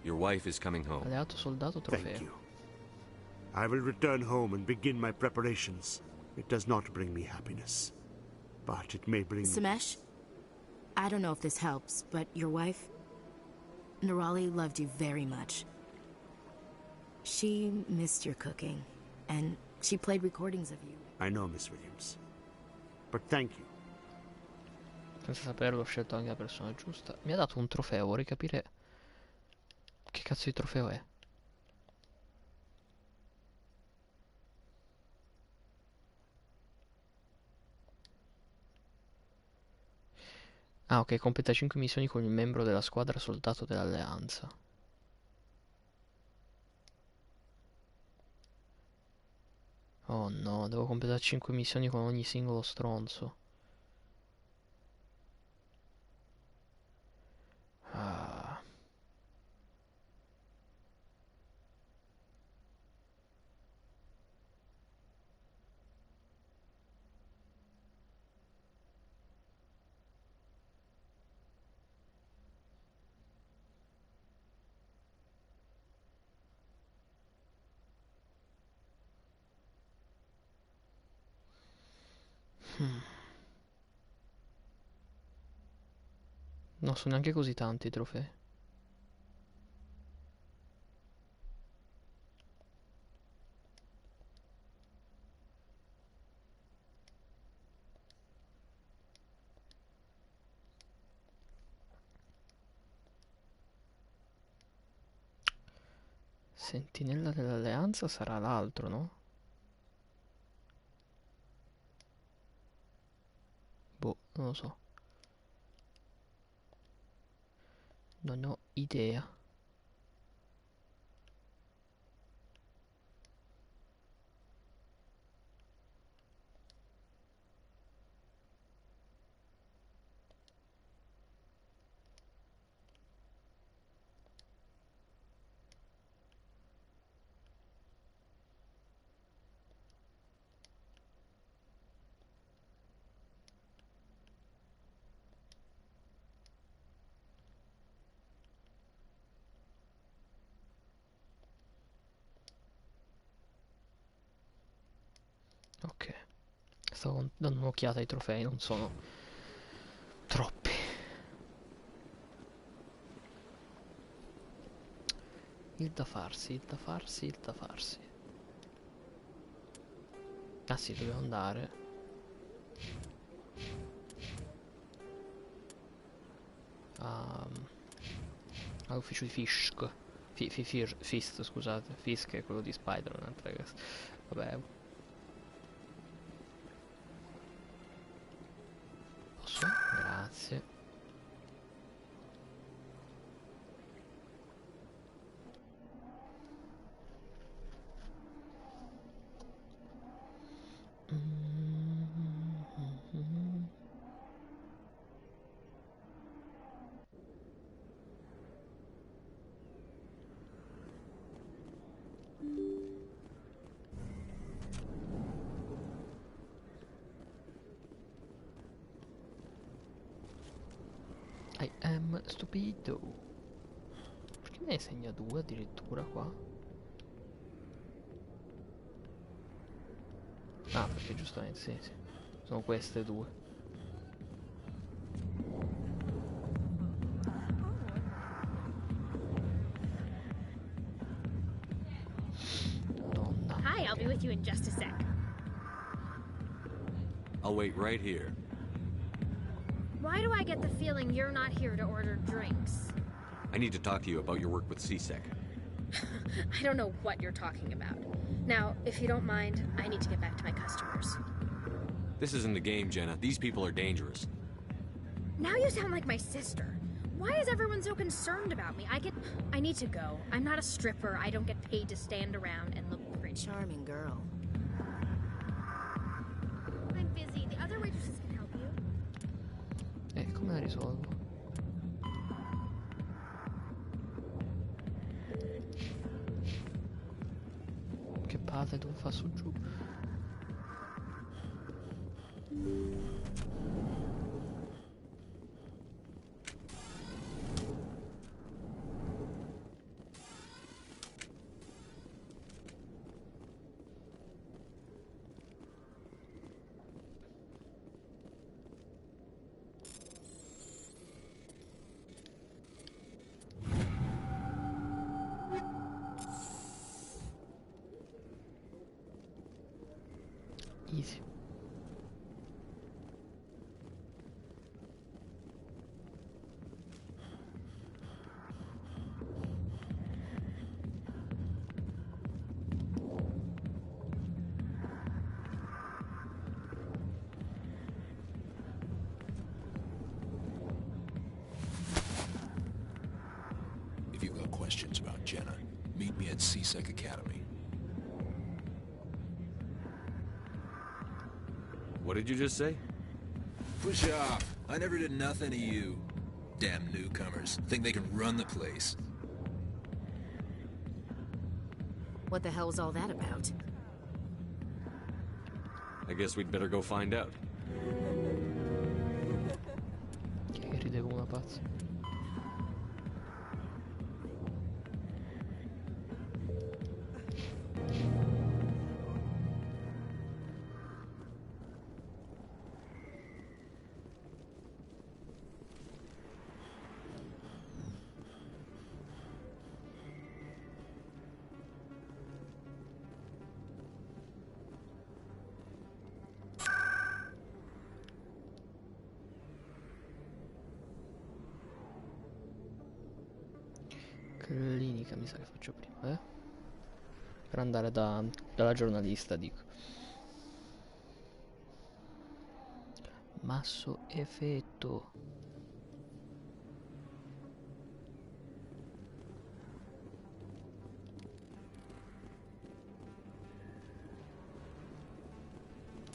Your wife is coming home. Alleato soldato trofeo. Thank you. I will return home and begin my preparations. It does not bring me happiness, but it may bring... Samesh, I don't know if this helps, but your wife, Nerali, loved you very much. She missed your cooking, and she played recordings of you. I know, Miss Williams. But thank you. Senza saperlo ho scelto anche la persona giusta. Mi ha dato un trofeo, vorrei capire che cazzo di trofeo è. Ah, ok, completa 5 missioni con il membro della squadra soldato dell'Alleanza. Oh no, devo completare 5 missioni con ogni singolo stronzo. Ah. Non sono neanche così tanti i trofei. Sentinella dell'Alleanza sarà l'altro, no? Boh, non lo so. Non ho idea. Ok. Stavo dando un'occhiata ai trofei, non sono troppi. Il da farsi, il da farsi, il da farsi. Ah sì, dovevo andare. All'ufficio di Fisk. Fist, scusate. Fisk è quello di Spider-Man. Vabbè. Posso? Grazie. I am stupido. Perché me ne segna 2 addirittura qua? Ah, perché giustamente sì. Sono queste 2. Madonna. Hi, I'll be with you in just a sec. I'll wait right here. Why do I get the feeling you're not here to order drinks? I need to talk to you about your work with CSEC. I don't know what you're talking about. Now, if you don't mind, I need to get back to my customers. This isn't a game, Jenna. These people are dangerous. Now you sound like my sister. Why is everyone so concerned about me? I need to go. I'm not a stripper. I don't get paid to stand around and look pretty. Charming girl. I'm busy. The other waitresses can help you. Come la risolvo? Che palle tu fa su giù. Easy. If you've got questions about Jenna, meet me at CSEC Academy. What did you just say? Push off. I never did nothing to you. Damn newcomers. Think they can run the place. What the hell was all that about? I guess we'd better go find out. Che ride come una pazza. Clinica mi sa che faccio prima, per andare dalla giornalista, dico. Masso effetto.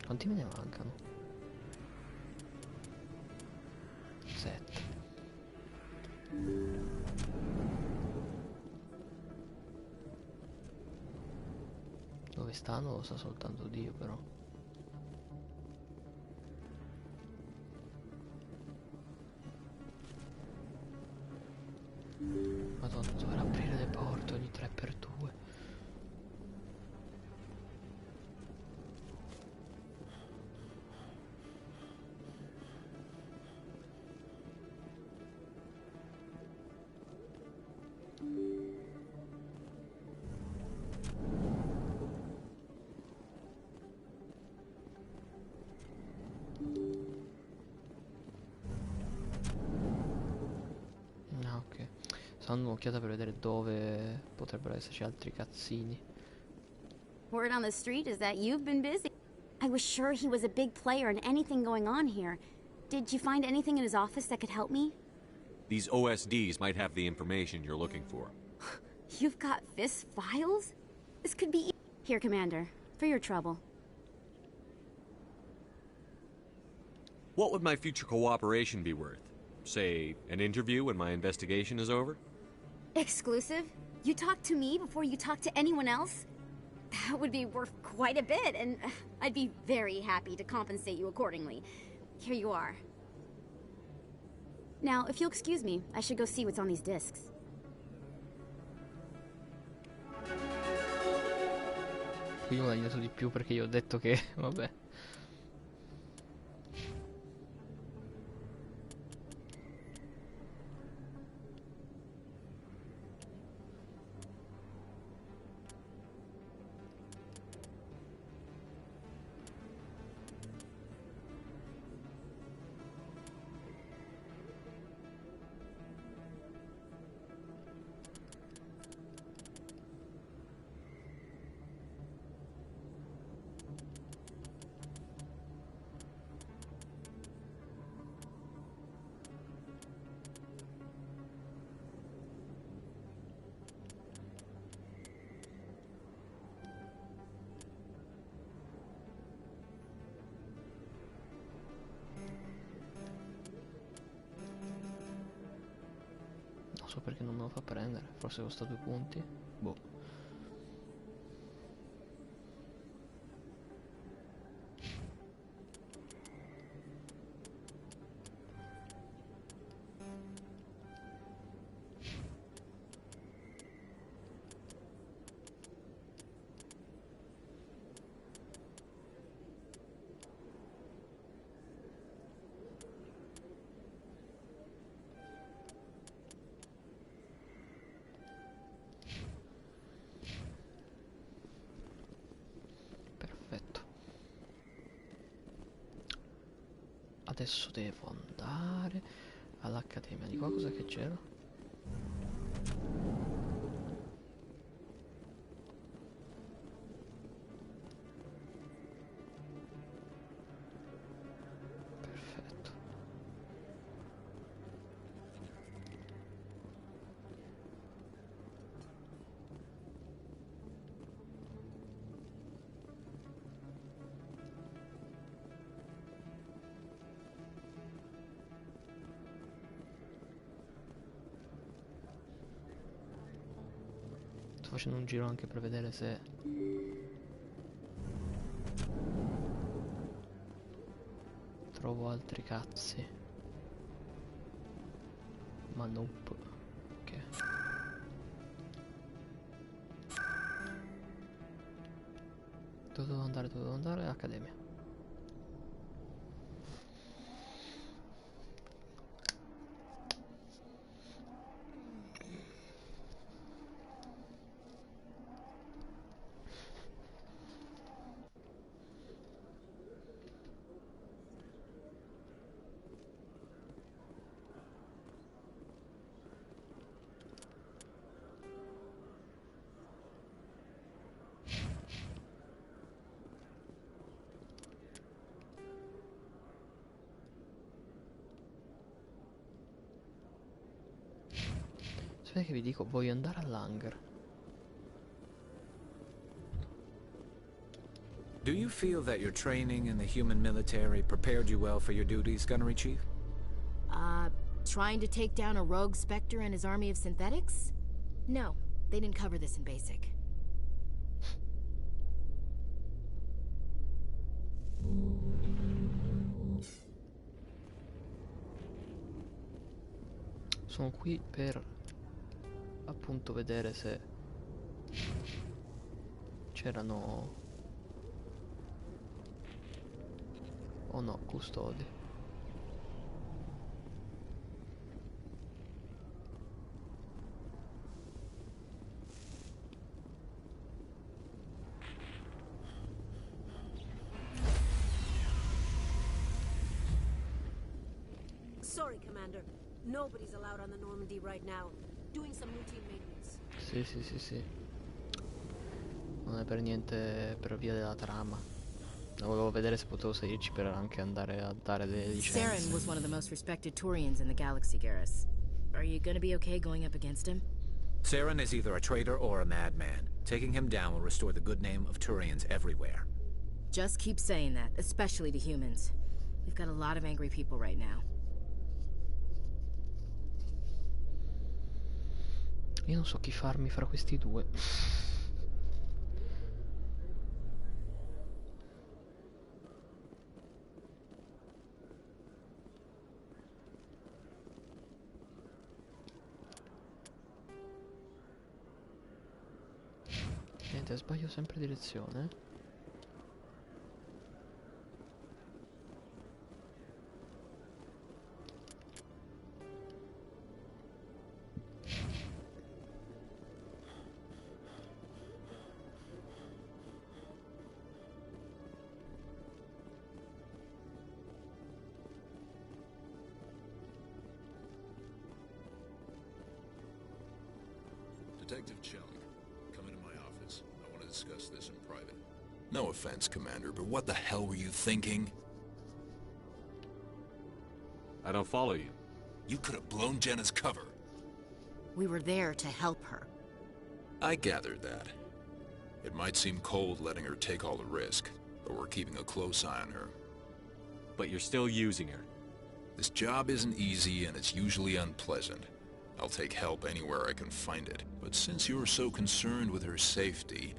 Quanti me ne mancano? 7. Dove stanno lo sa soltanto Dio, però. Madonna, dovrà aprire le porte ogni 3x2. Ah, ok. Sto dando un'occhiata per vedere dove potrebbero esserci altri cazzini. Word on the street is that you've been busy. I was sure he was a big player in anything going on here. Did you find anything in his office that could help me? These OSDs might have the information you're looking for. You've got Fisk's files? This could be... Here, Commander, for your trouble. What would my future cooperation be worth? Say, an interview when my investigation is over? Exclusive? You talk to me before you talk to anyone else? That would be worth quite a bit, and I'd be very happy to compensate you accordingly. Here you are. Now, if you'll excuse me, I should go see what's on these discs. Qui non ho aiutato di più perché io ho detto che... vabbè. so perché non me lo fa prendere. Forse costa 2 punti. Boh. Perfetto. Adesso devo andare all'accademia. Di qua cosa che c'era? Perfetto. Sto facendo un giro anche per vedere se trovo altri cazzi. Ma nope. Ok. Dove devo andare? Dove devo andare? All'accademia. Aspetta che vi dico, voglio andare all'hangar. Do you feel that your training in the human military prepared you well for your duties, Gunnery Chief? Trying to take down a rogue Spectre and his army of synthetics? No, they didn't cover this in basic. Sono qui per appunto vedere se c'erano o no custodi. Sorry, Commander. Nobody's allowed on the Normandy right now. Doing some routine maintenance. Sì. Non è per niente per via della trama. Volevo vedere se potevo salirci per anche andare a dare delle licenze. Saren was one of the most respected Turians in the galaxy, Garrus. Are you gonna be okay going up against him? Saren is either a traitor or a madman. Taking him down will restore the good name of Turians everywhere. Just keep saying that, especially to humans. We've got a lot of angry people right now. Io non so chi farmi fra questi due. Niente, sbaglio sempre direzione. Detective Chung, come into my office. I want to discuss this in private. No offense, Commander, but what the hell were you thinking? I don't follow you. You could have blown Jenna's cover. We were there to help her. I gathered that. It might seem cold letting her take all the risk, but we're keeping a close eye on her. But you're still using her. This job isn't easy, and it's usually unpleasant. I'll take help anywhere I can find it. But since you're so concerned with her safety,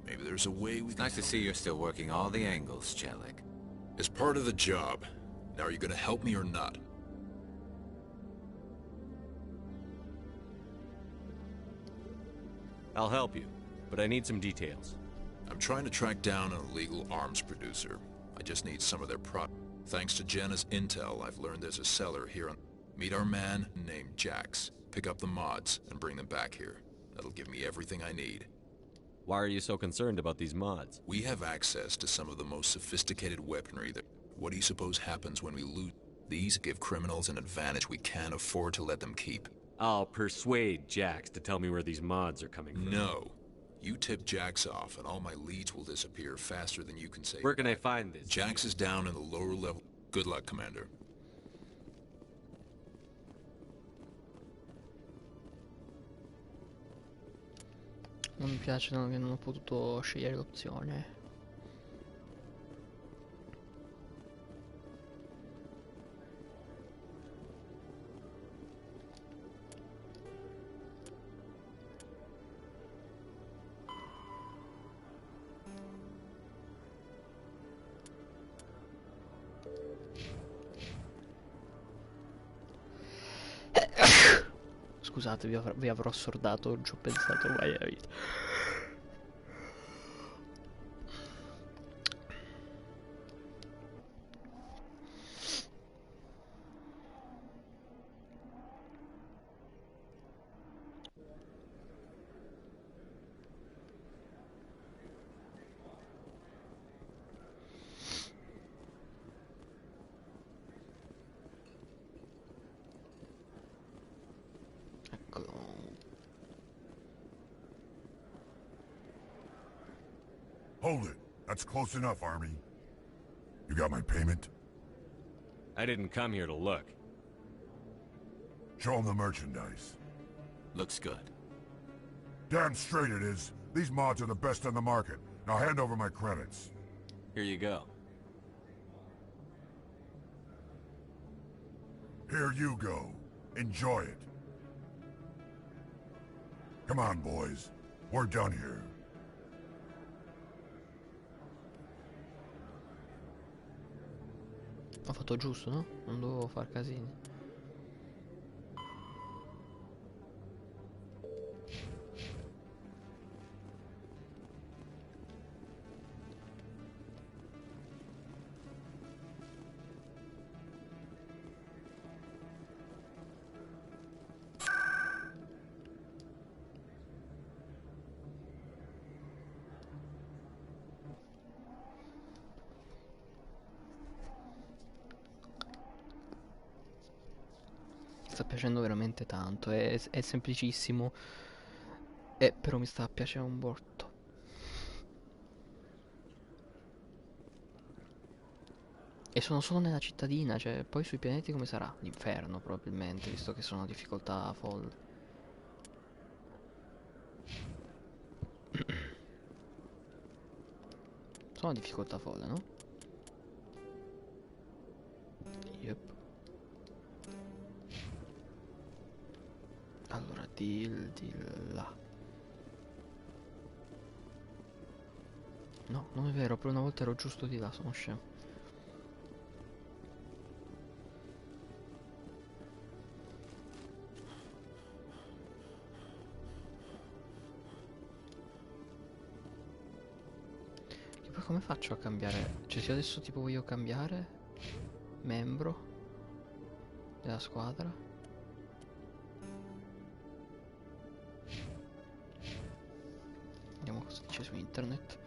maybe there's a way we can... Nice to see you're still working all the angles, Chelik. It's part of the job. Now, are you gonna help me or not? I'll help you, but I need some details. I'm trying to track down an illegal arms producer. I just need some of their product. Thanks to Jenna's intel, I've learned there's a seller here on... Meet our man named Jax. Pick up the mods and bring them back here. That'll give me everything I need. Why are you so concerned about these mods? We have access to some of the most sophisticated weaponry that... What do you suppose happens when we loot? These give criminals an advantage we can't afford to let them keep. I'll persuade Jax to tell me where these mods are coming from. No. You tip Jax off and all my leads will disappear faster than you can say. Where can I find this? Jax is down in the lower level. Good luck, Commander. Non mi piace che non ho potuto scegliere l'opzione. Scusate, vi avrò assordato, non ci ho pensato mai nella vita. Hold it. That's close enough, Army. You got my payment? I didn't come here to look. Show them the merchandise. Looks good. Damn straight it is. These mods are the best on the market. Now hand over my credits. Here you go. Here you go. Enjoy it. Come on, boys. We're done here. Ho fatto giusto, no? Non dovevo far casini. Sta piacendo veramente tanto, è semplicissimo, però mi sta piacendo un botto. E sono solo nella cittadina, cioè poi sui pianeti come sarà? L'inferno probabilmente, visto che sono a difficoltà folle. Sono a difficoltà folle, no? Yep. Allora, di là. No, non è vero, per una volta ero giusto di là, sono scemo. E poi come faccio a cambiare? Cioè, se io adesso tipo voglio cambiare membro della squadra. Vediamo cosa dice su internet.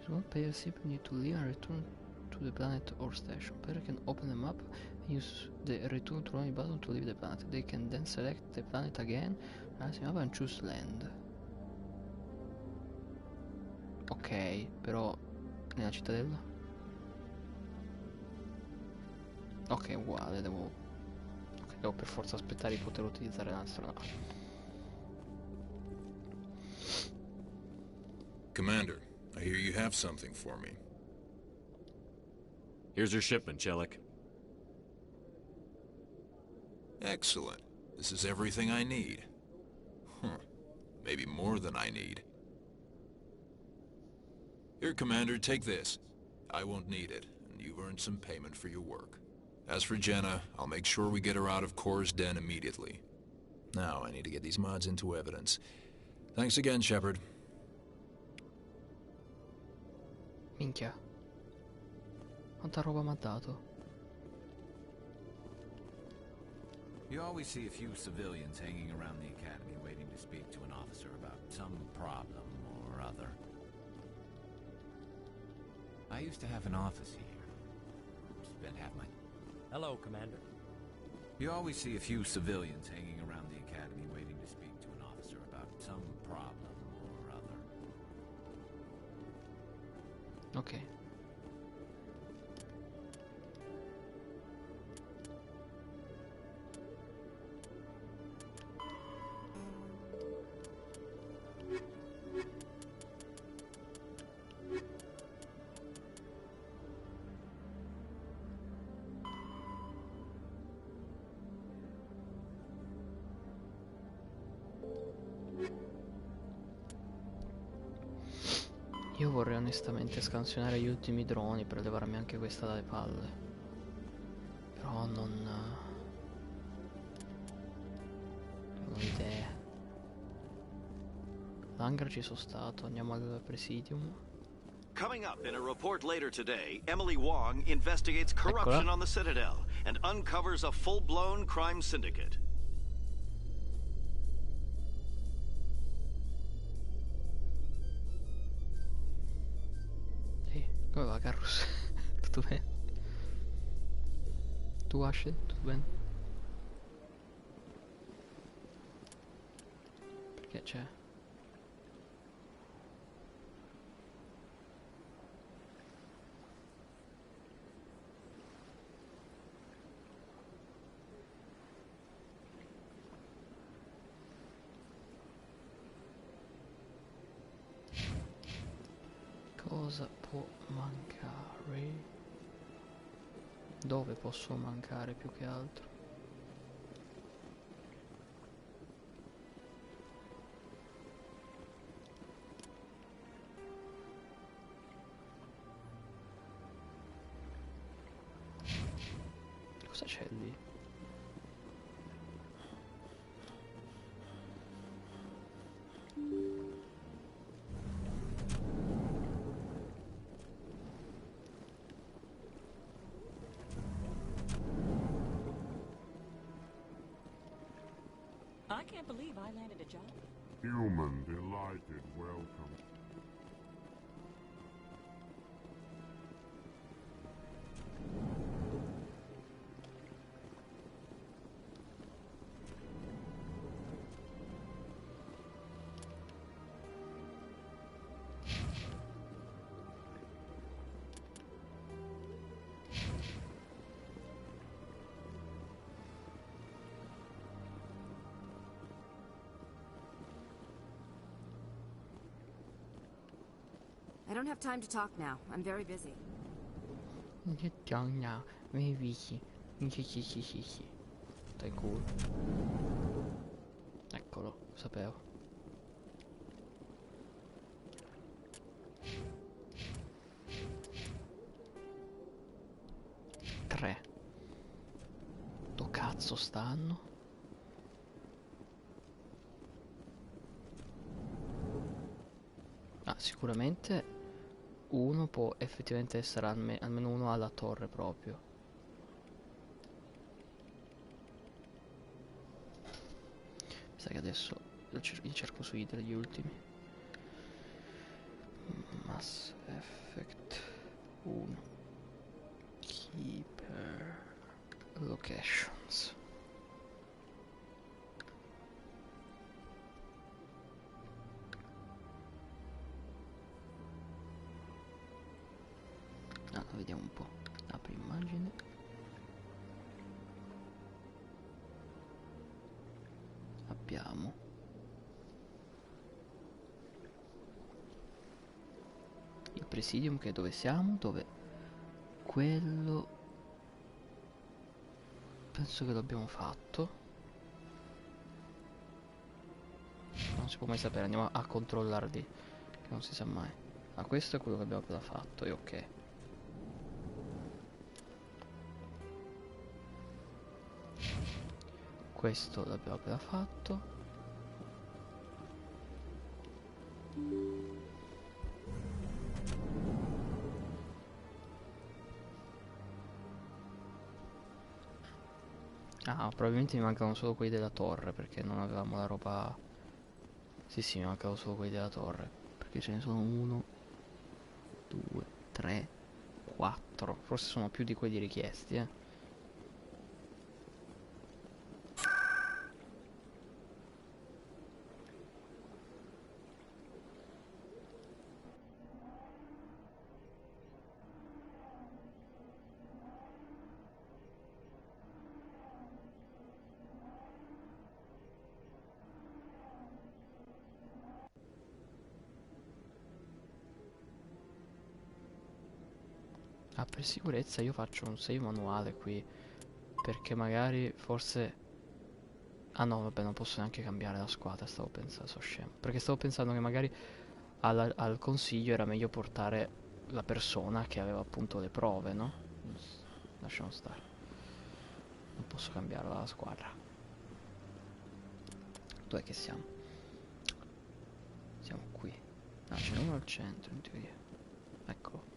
One player simply need to leave and return to the planet or station. Player can open the map and use the return to only button to leave the planet. They can then select the planet again, rise the map and choose land. Ok, però nella cittadella? Ok, uguale, devo per forza aspettare di poter utilizzare l'astronave. Commander, I hear you you have something for me? Here's your shipment, Chelik. Excellent. This is everything I need. Huh. Maybe more than I need. Here, Commander, take this. I won't need it, and you've earned some payment for your work. As for Jenna, I'll make sure we get her out of Core's den immediately. Now, I need to get these mods into evidence. Thanks again, Shepard. Minchia. Quanta roba mi ha dato? You always see a few civilians hanging around the academy waiting to speak to an officer about some problem or other. I used to have an office here. Spent half my... Hello, Commander. You always see a few civilians hanging around the academy waiting to speak to an officer about some problem or other. Ok. Io vorrei onestamente scansionare gli ultimi droni per levarmi anche questa dalle palle. Però non ho idea. L'hangar ci sono stato, andiamo al Presidium. Coming up in a report later today, Emily Wong investigates corruption on the Citadel and uncovers a full-blown crime syndicate. Come va, Carus? Tutto bene? Tu, Ashe? Tutto bene? Perché c'è? Cosa può mancare? Dove posso mancare più che altro? Cosa c'è lì? I can't believe I landed a job. Human, delighted, welcome. I don't have time to talk now. I'm very busy. Stai cool. Eccolo, sapevo. Tre. Do cazzo stanno? Ah, sicuramente uno può effettivamente essere almeno uno alla torre proprio. Mi sa che adesso li cerco su gli ultimi. Mass Effect 1 Keeper Locations. Vediamo un po'. Apri immagine. Abbiamo il Presidium, che dove siamo? Dove? Quello... penso che l'abbiamo fatto. Non si può mai sapere, andiamo a controllare lì, che non si sa mai. Ma questo è quello che abbiamo appena fatto, e ok. Questo l'abbiamo appena fatto. Ah, probabilmente mi mancano solo quelli della torre, perché non avevamo la roba... Sì, sì, mi mancano solo quelli della torre, perché ce ne sono 1, 2, 3, 4. Forse sono più di quelli richiesti, eh. Ah, per sicurezza io faccio un save manuale qui, perché magari forse... Ah no, vabbè, non posso neanche cambiare la squadra, stavo pensando, sono scemo. Perché stavo pensando che magari al consiglio era meglio portare la persona che aveva appunto le prove, no? Lasciamo stare. Non posso cambiare la squadra. Dov'è che siamo? Siamo qui. Ah, ce n'è uno al centro, in teoria. Eccolo.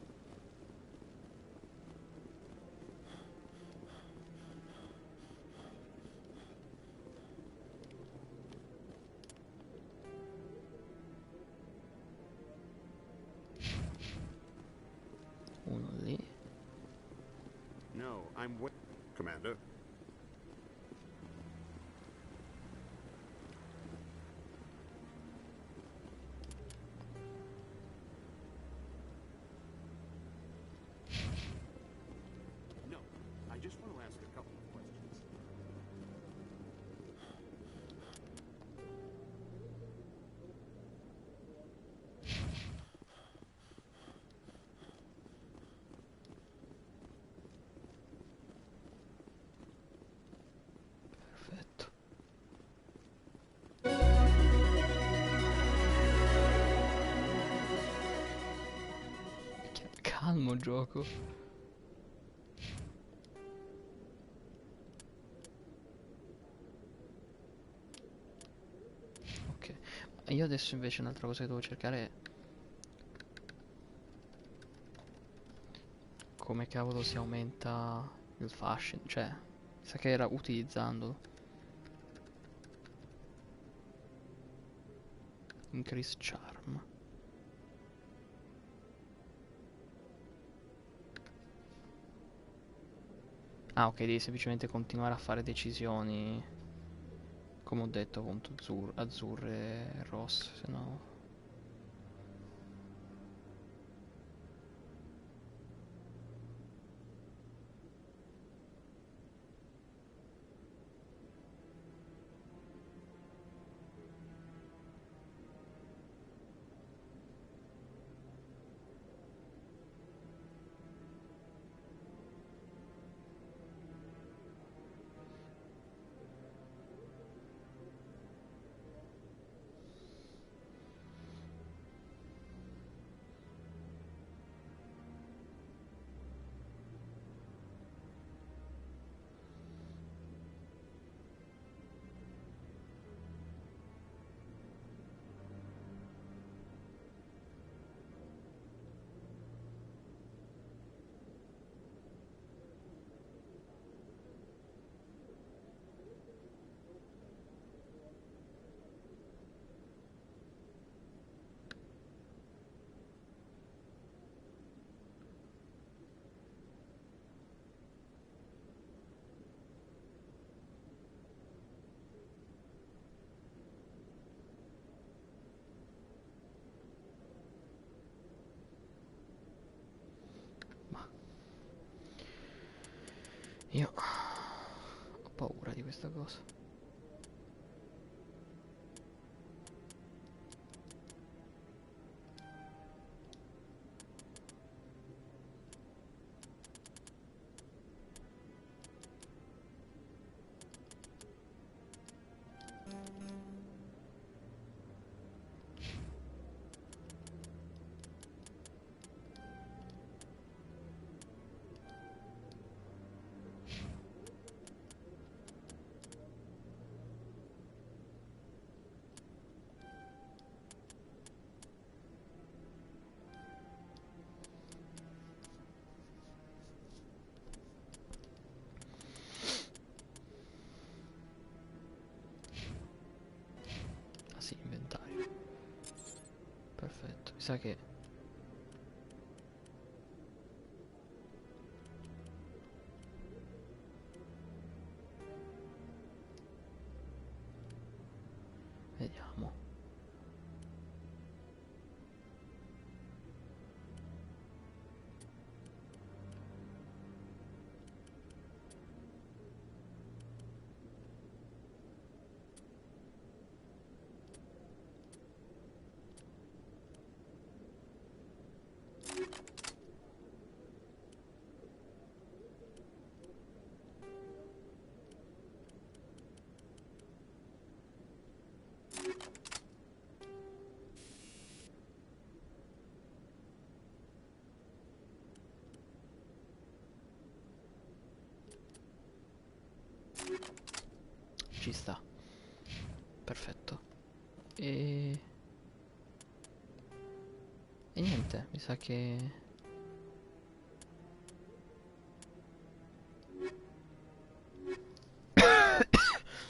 Uno lì. No, I'm Commander. No, I just want to ask a couple of questions. Perfetto. Calmo gioco. Ok. Io adesso invece un'altra cosa che devo cercare è come cavolo si aumenta il fascino, cioè, sa che era utilizzandolo. Increase charm. Ah, ok, devi semplicemente continuare a fare decisioni, come ho detto, appunto, azzurre e rosse, se no... Io ho paura di questa cosa. sa che... Vediamo. Ci sta. Perfetto. E niente, mi sa che...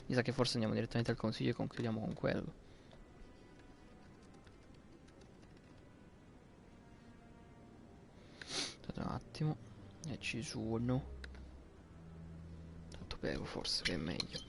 mi sa che forse andiamo direttamente al consiglio e concludiamo con quello. Aspetta un attimo. E ci sono. Tanto bevo forse che è meglio.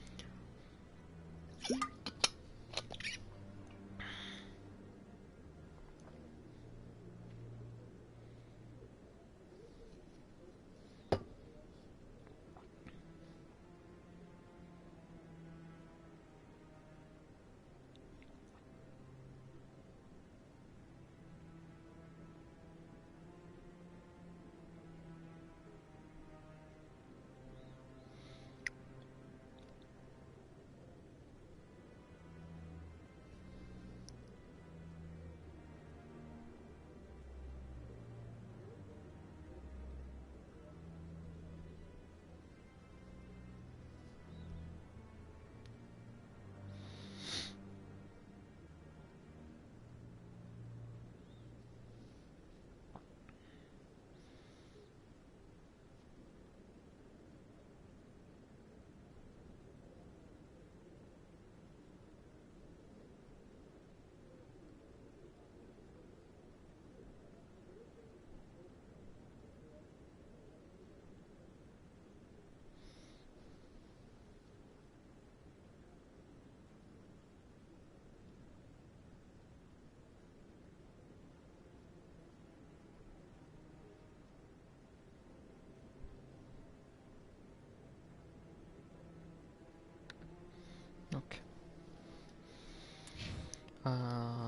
Ok.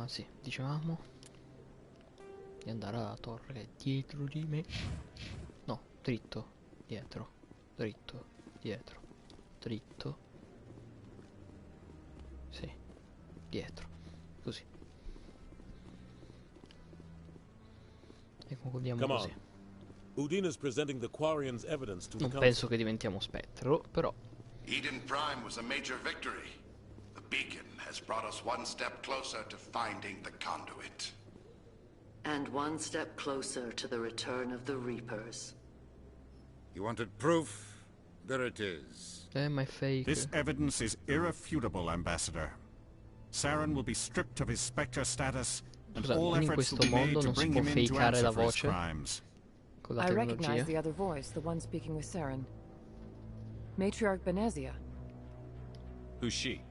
Sì, dicevamo di andare alla torre dietro di me. No, dritto, dietro, dritto, dietro, dritto. Sì, dietro, così. E concludiamo Come così. on. Udina's presenting the Quarians' evidence to the Non council. penso che diventiamo spettro, però. Eden Prime was a major victory. The beacon has brought us one step closer to finding the conduit. And one step closer to the return of the Reapers. You wanted proof? There it is. My fake. This evidence is irrefutable, Ambassador. Saren will be stripped of his Spectre status, and Scusa, all in efforts will questo be made mondo to non si bring può him in to fakeare la answer for his voce crimes. con la I recognize tecnologia. the other voice, the one speaking with Saren. Matriarch Benezia. Who's she?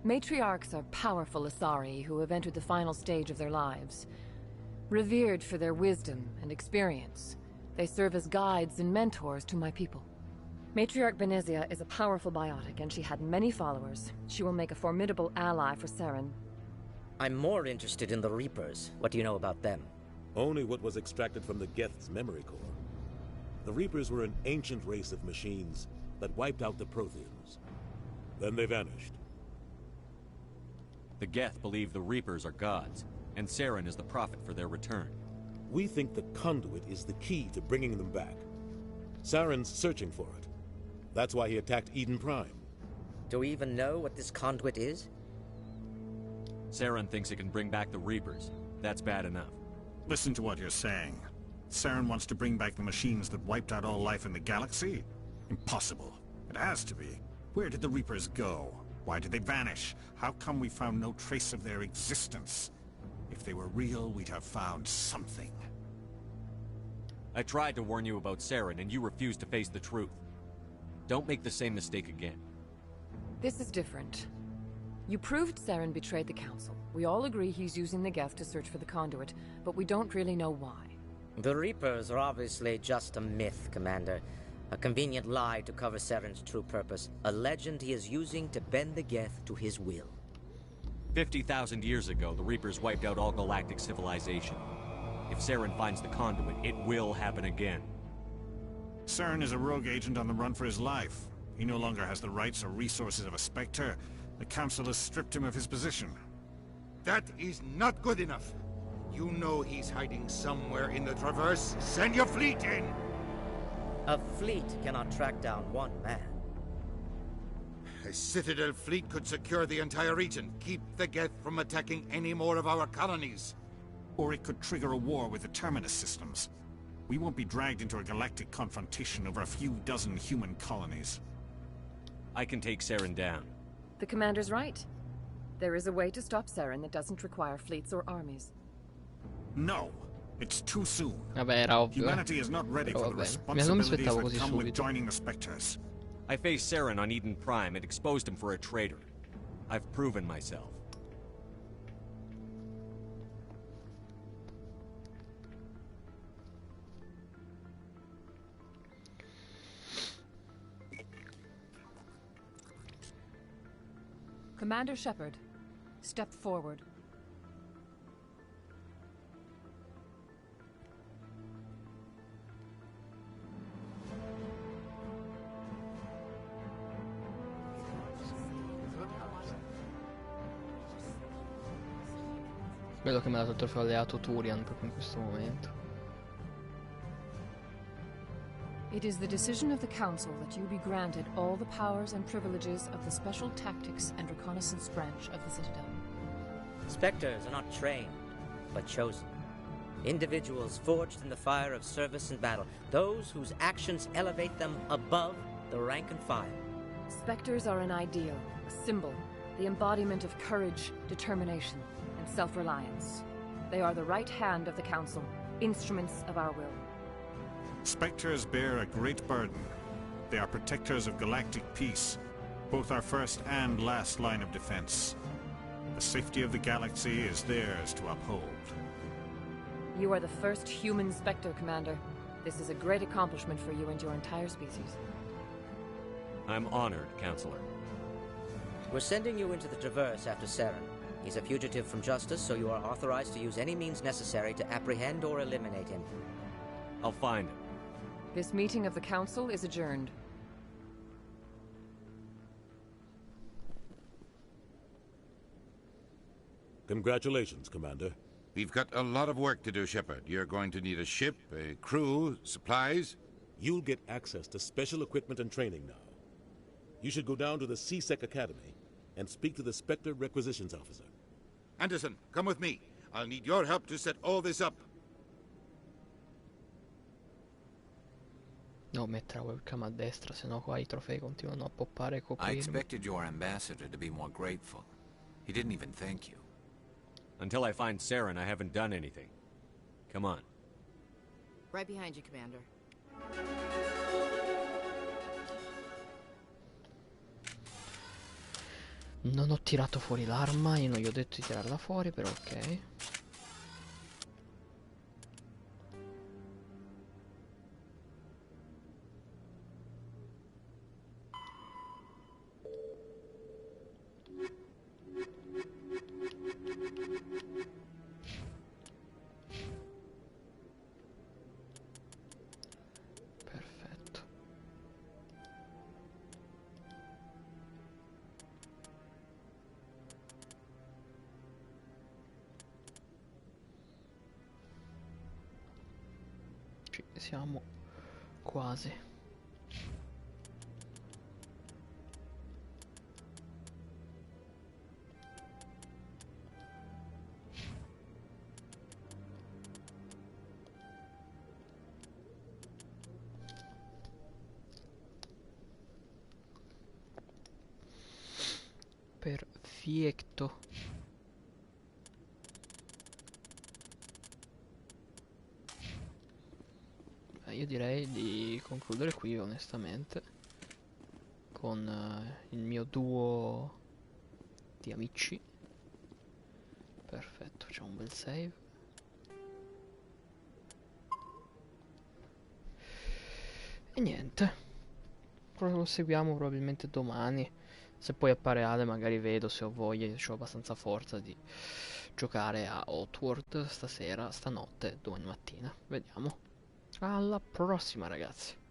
Matriarchs are powerful Asari who have entered the final stage of their lives. Revered for their wisdom and experience, they serve as guides and mentors to my people. Matriarch Benezia is a powerful biotic, and she had many followers. She will make a formidable ally for Saren. I'm more interested in the Reapers. What do you know about them? Only what was extracted from the Geth's memory core. The Reapers were an ancient race of machines that wiped out the Protheans. Then they vanished. The Geth believe the Reapers are gods, and Saren is the prophet for their return. We think the conduit is the key to bringing them back. Saren's searching for it. That's why he attacked Eden Prime. Do we even know what this conduit is? Saren thinks it can bring back the Reapers. That's bad enough. Listen to what you're saying. Saren wants to bring back the machines that wiped out all life in the galaxy? Impossible. It has to be. Where did the Reapers go? Why did they vanish? How come we found no trace of their existence? If they were real, we'd have found something. I tried to warn you about Saren, and you refused to face the truth. Don't make the same mistake again. This is different. You proved Saren betrayed the Council. We all agree he's using the Geth to search for the conduit, but we don't really know why. The Reapers are obviously just a myth, Commander. A convenient lie to cover Saren's true purpose. A legend he is using to bend the Geth to his will. 50,000 years ago, the Reapers wiped out all galactic civilization. If Saren finds the conduit, it will happen again. Saren is a rogue agent on the run for his life. He no longer has the rights or resources of a Spectre. The Council has stripped him of his position. That is not good enough. You know he's hiding somewhere in the Traverse. Send your fleet in! A fleet cannot track down one man. A Citadel fleet could secure the entire region, keep the Geth from attacking any more of our colonies. Or it could trigger a war with the Terminus systems. We won't be dragged into a galactic confrontation over a few dozen human colonies. I can take Saren down. The Commander's right. There is a way to stop Saren that doesn't require fleets or armies. No! It's too soon. Vabbè, era ovvio. Humanity is not ready Però for the va bene. responsibilities Non mi aspettavo that così come with subito. joining the Spectres. I faced Saren on Eden Prime and exposed him for a traitor. I've proven myself. Commander Shepard, step forward. Vedo che mi ha dato il trofeo alleato Turian proprio in questo momento. It is the decision of the Council that you be granted all the powers and privileges of the Special Tactics and Reconnaissance Branch of the Citadel. Spectres are not trained, but chosen. Individuals forged in the fire of service and battle. Those whose actions elevate them above the rank and file. Spectres are an ideal, a symbol, the embodiment of courage, determination, and self-reliance. They are the right hand of the Council, instruments of our will. Spectres bear a great burden. They are protectors of galactic peace, both our first and last line of defense. The safety of the galaxy is theirs to uphold. You are the first human Spectre, Commander. This is a great accomplishment for you and your entire species. I'm honored, Counselor. We're sending you into the Traverse after Saren. He's a fugitive from justice, so you are authorized to use any means necessary to apprehend or eliminate him. I'll find him. This meeting of the Council is adjourned. Congratulations, Commander. We've got a lot of work to do, Shepard. You're going to need a ship, a crew, supplies. You'll get access to special equipment and training now. You should go down to the C-Sec Academy and speak to the Spectre Requisitions Officer. Anderson, come with me. I'll need your help to set all this up. No, mettere la webcam a destra, sennò qua i trofei continuano a poppare e I coprirmi. expected your ambassador to be more grateful. He didn't even thank you. Until I find Saren, I haven't done anything. Come on. Right behind you, Commander. Non ho tirato fuori l'arma, io non gli ho detto di tirarla fuori, però ok. Perfetto. Ci siamo quasi. Perfetto. direi di concludere qui, onestamente, con il mio duo di amici. Perfetto, facciamo un bel save. E niente, proseguiamo probabilmente domani. Se poi appare Ale magari vedo se ho voglia, ho abbastanza forza di giocare a Outward stasera, stanotte, domani mattina. Vediamo. Alla prossima, ragazzi.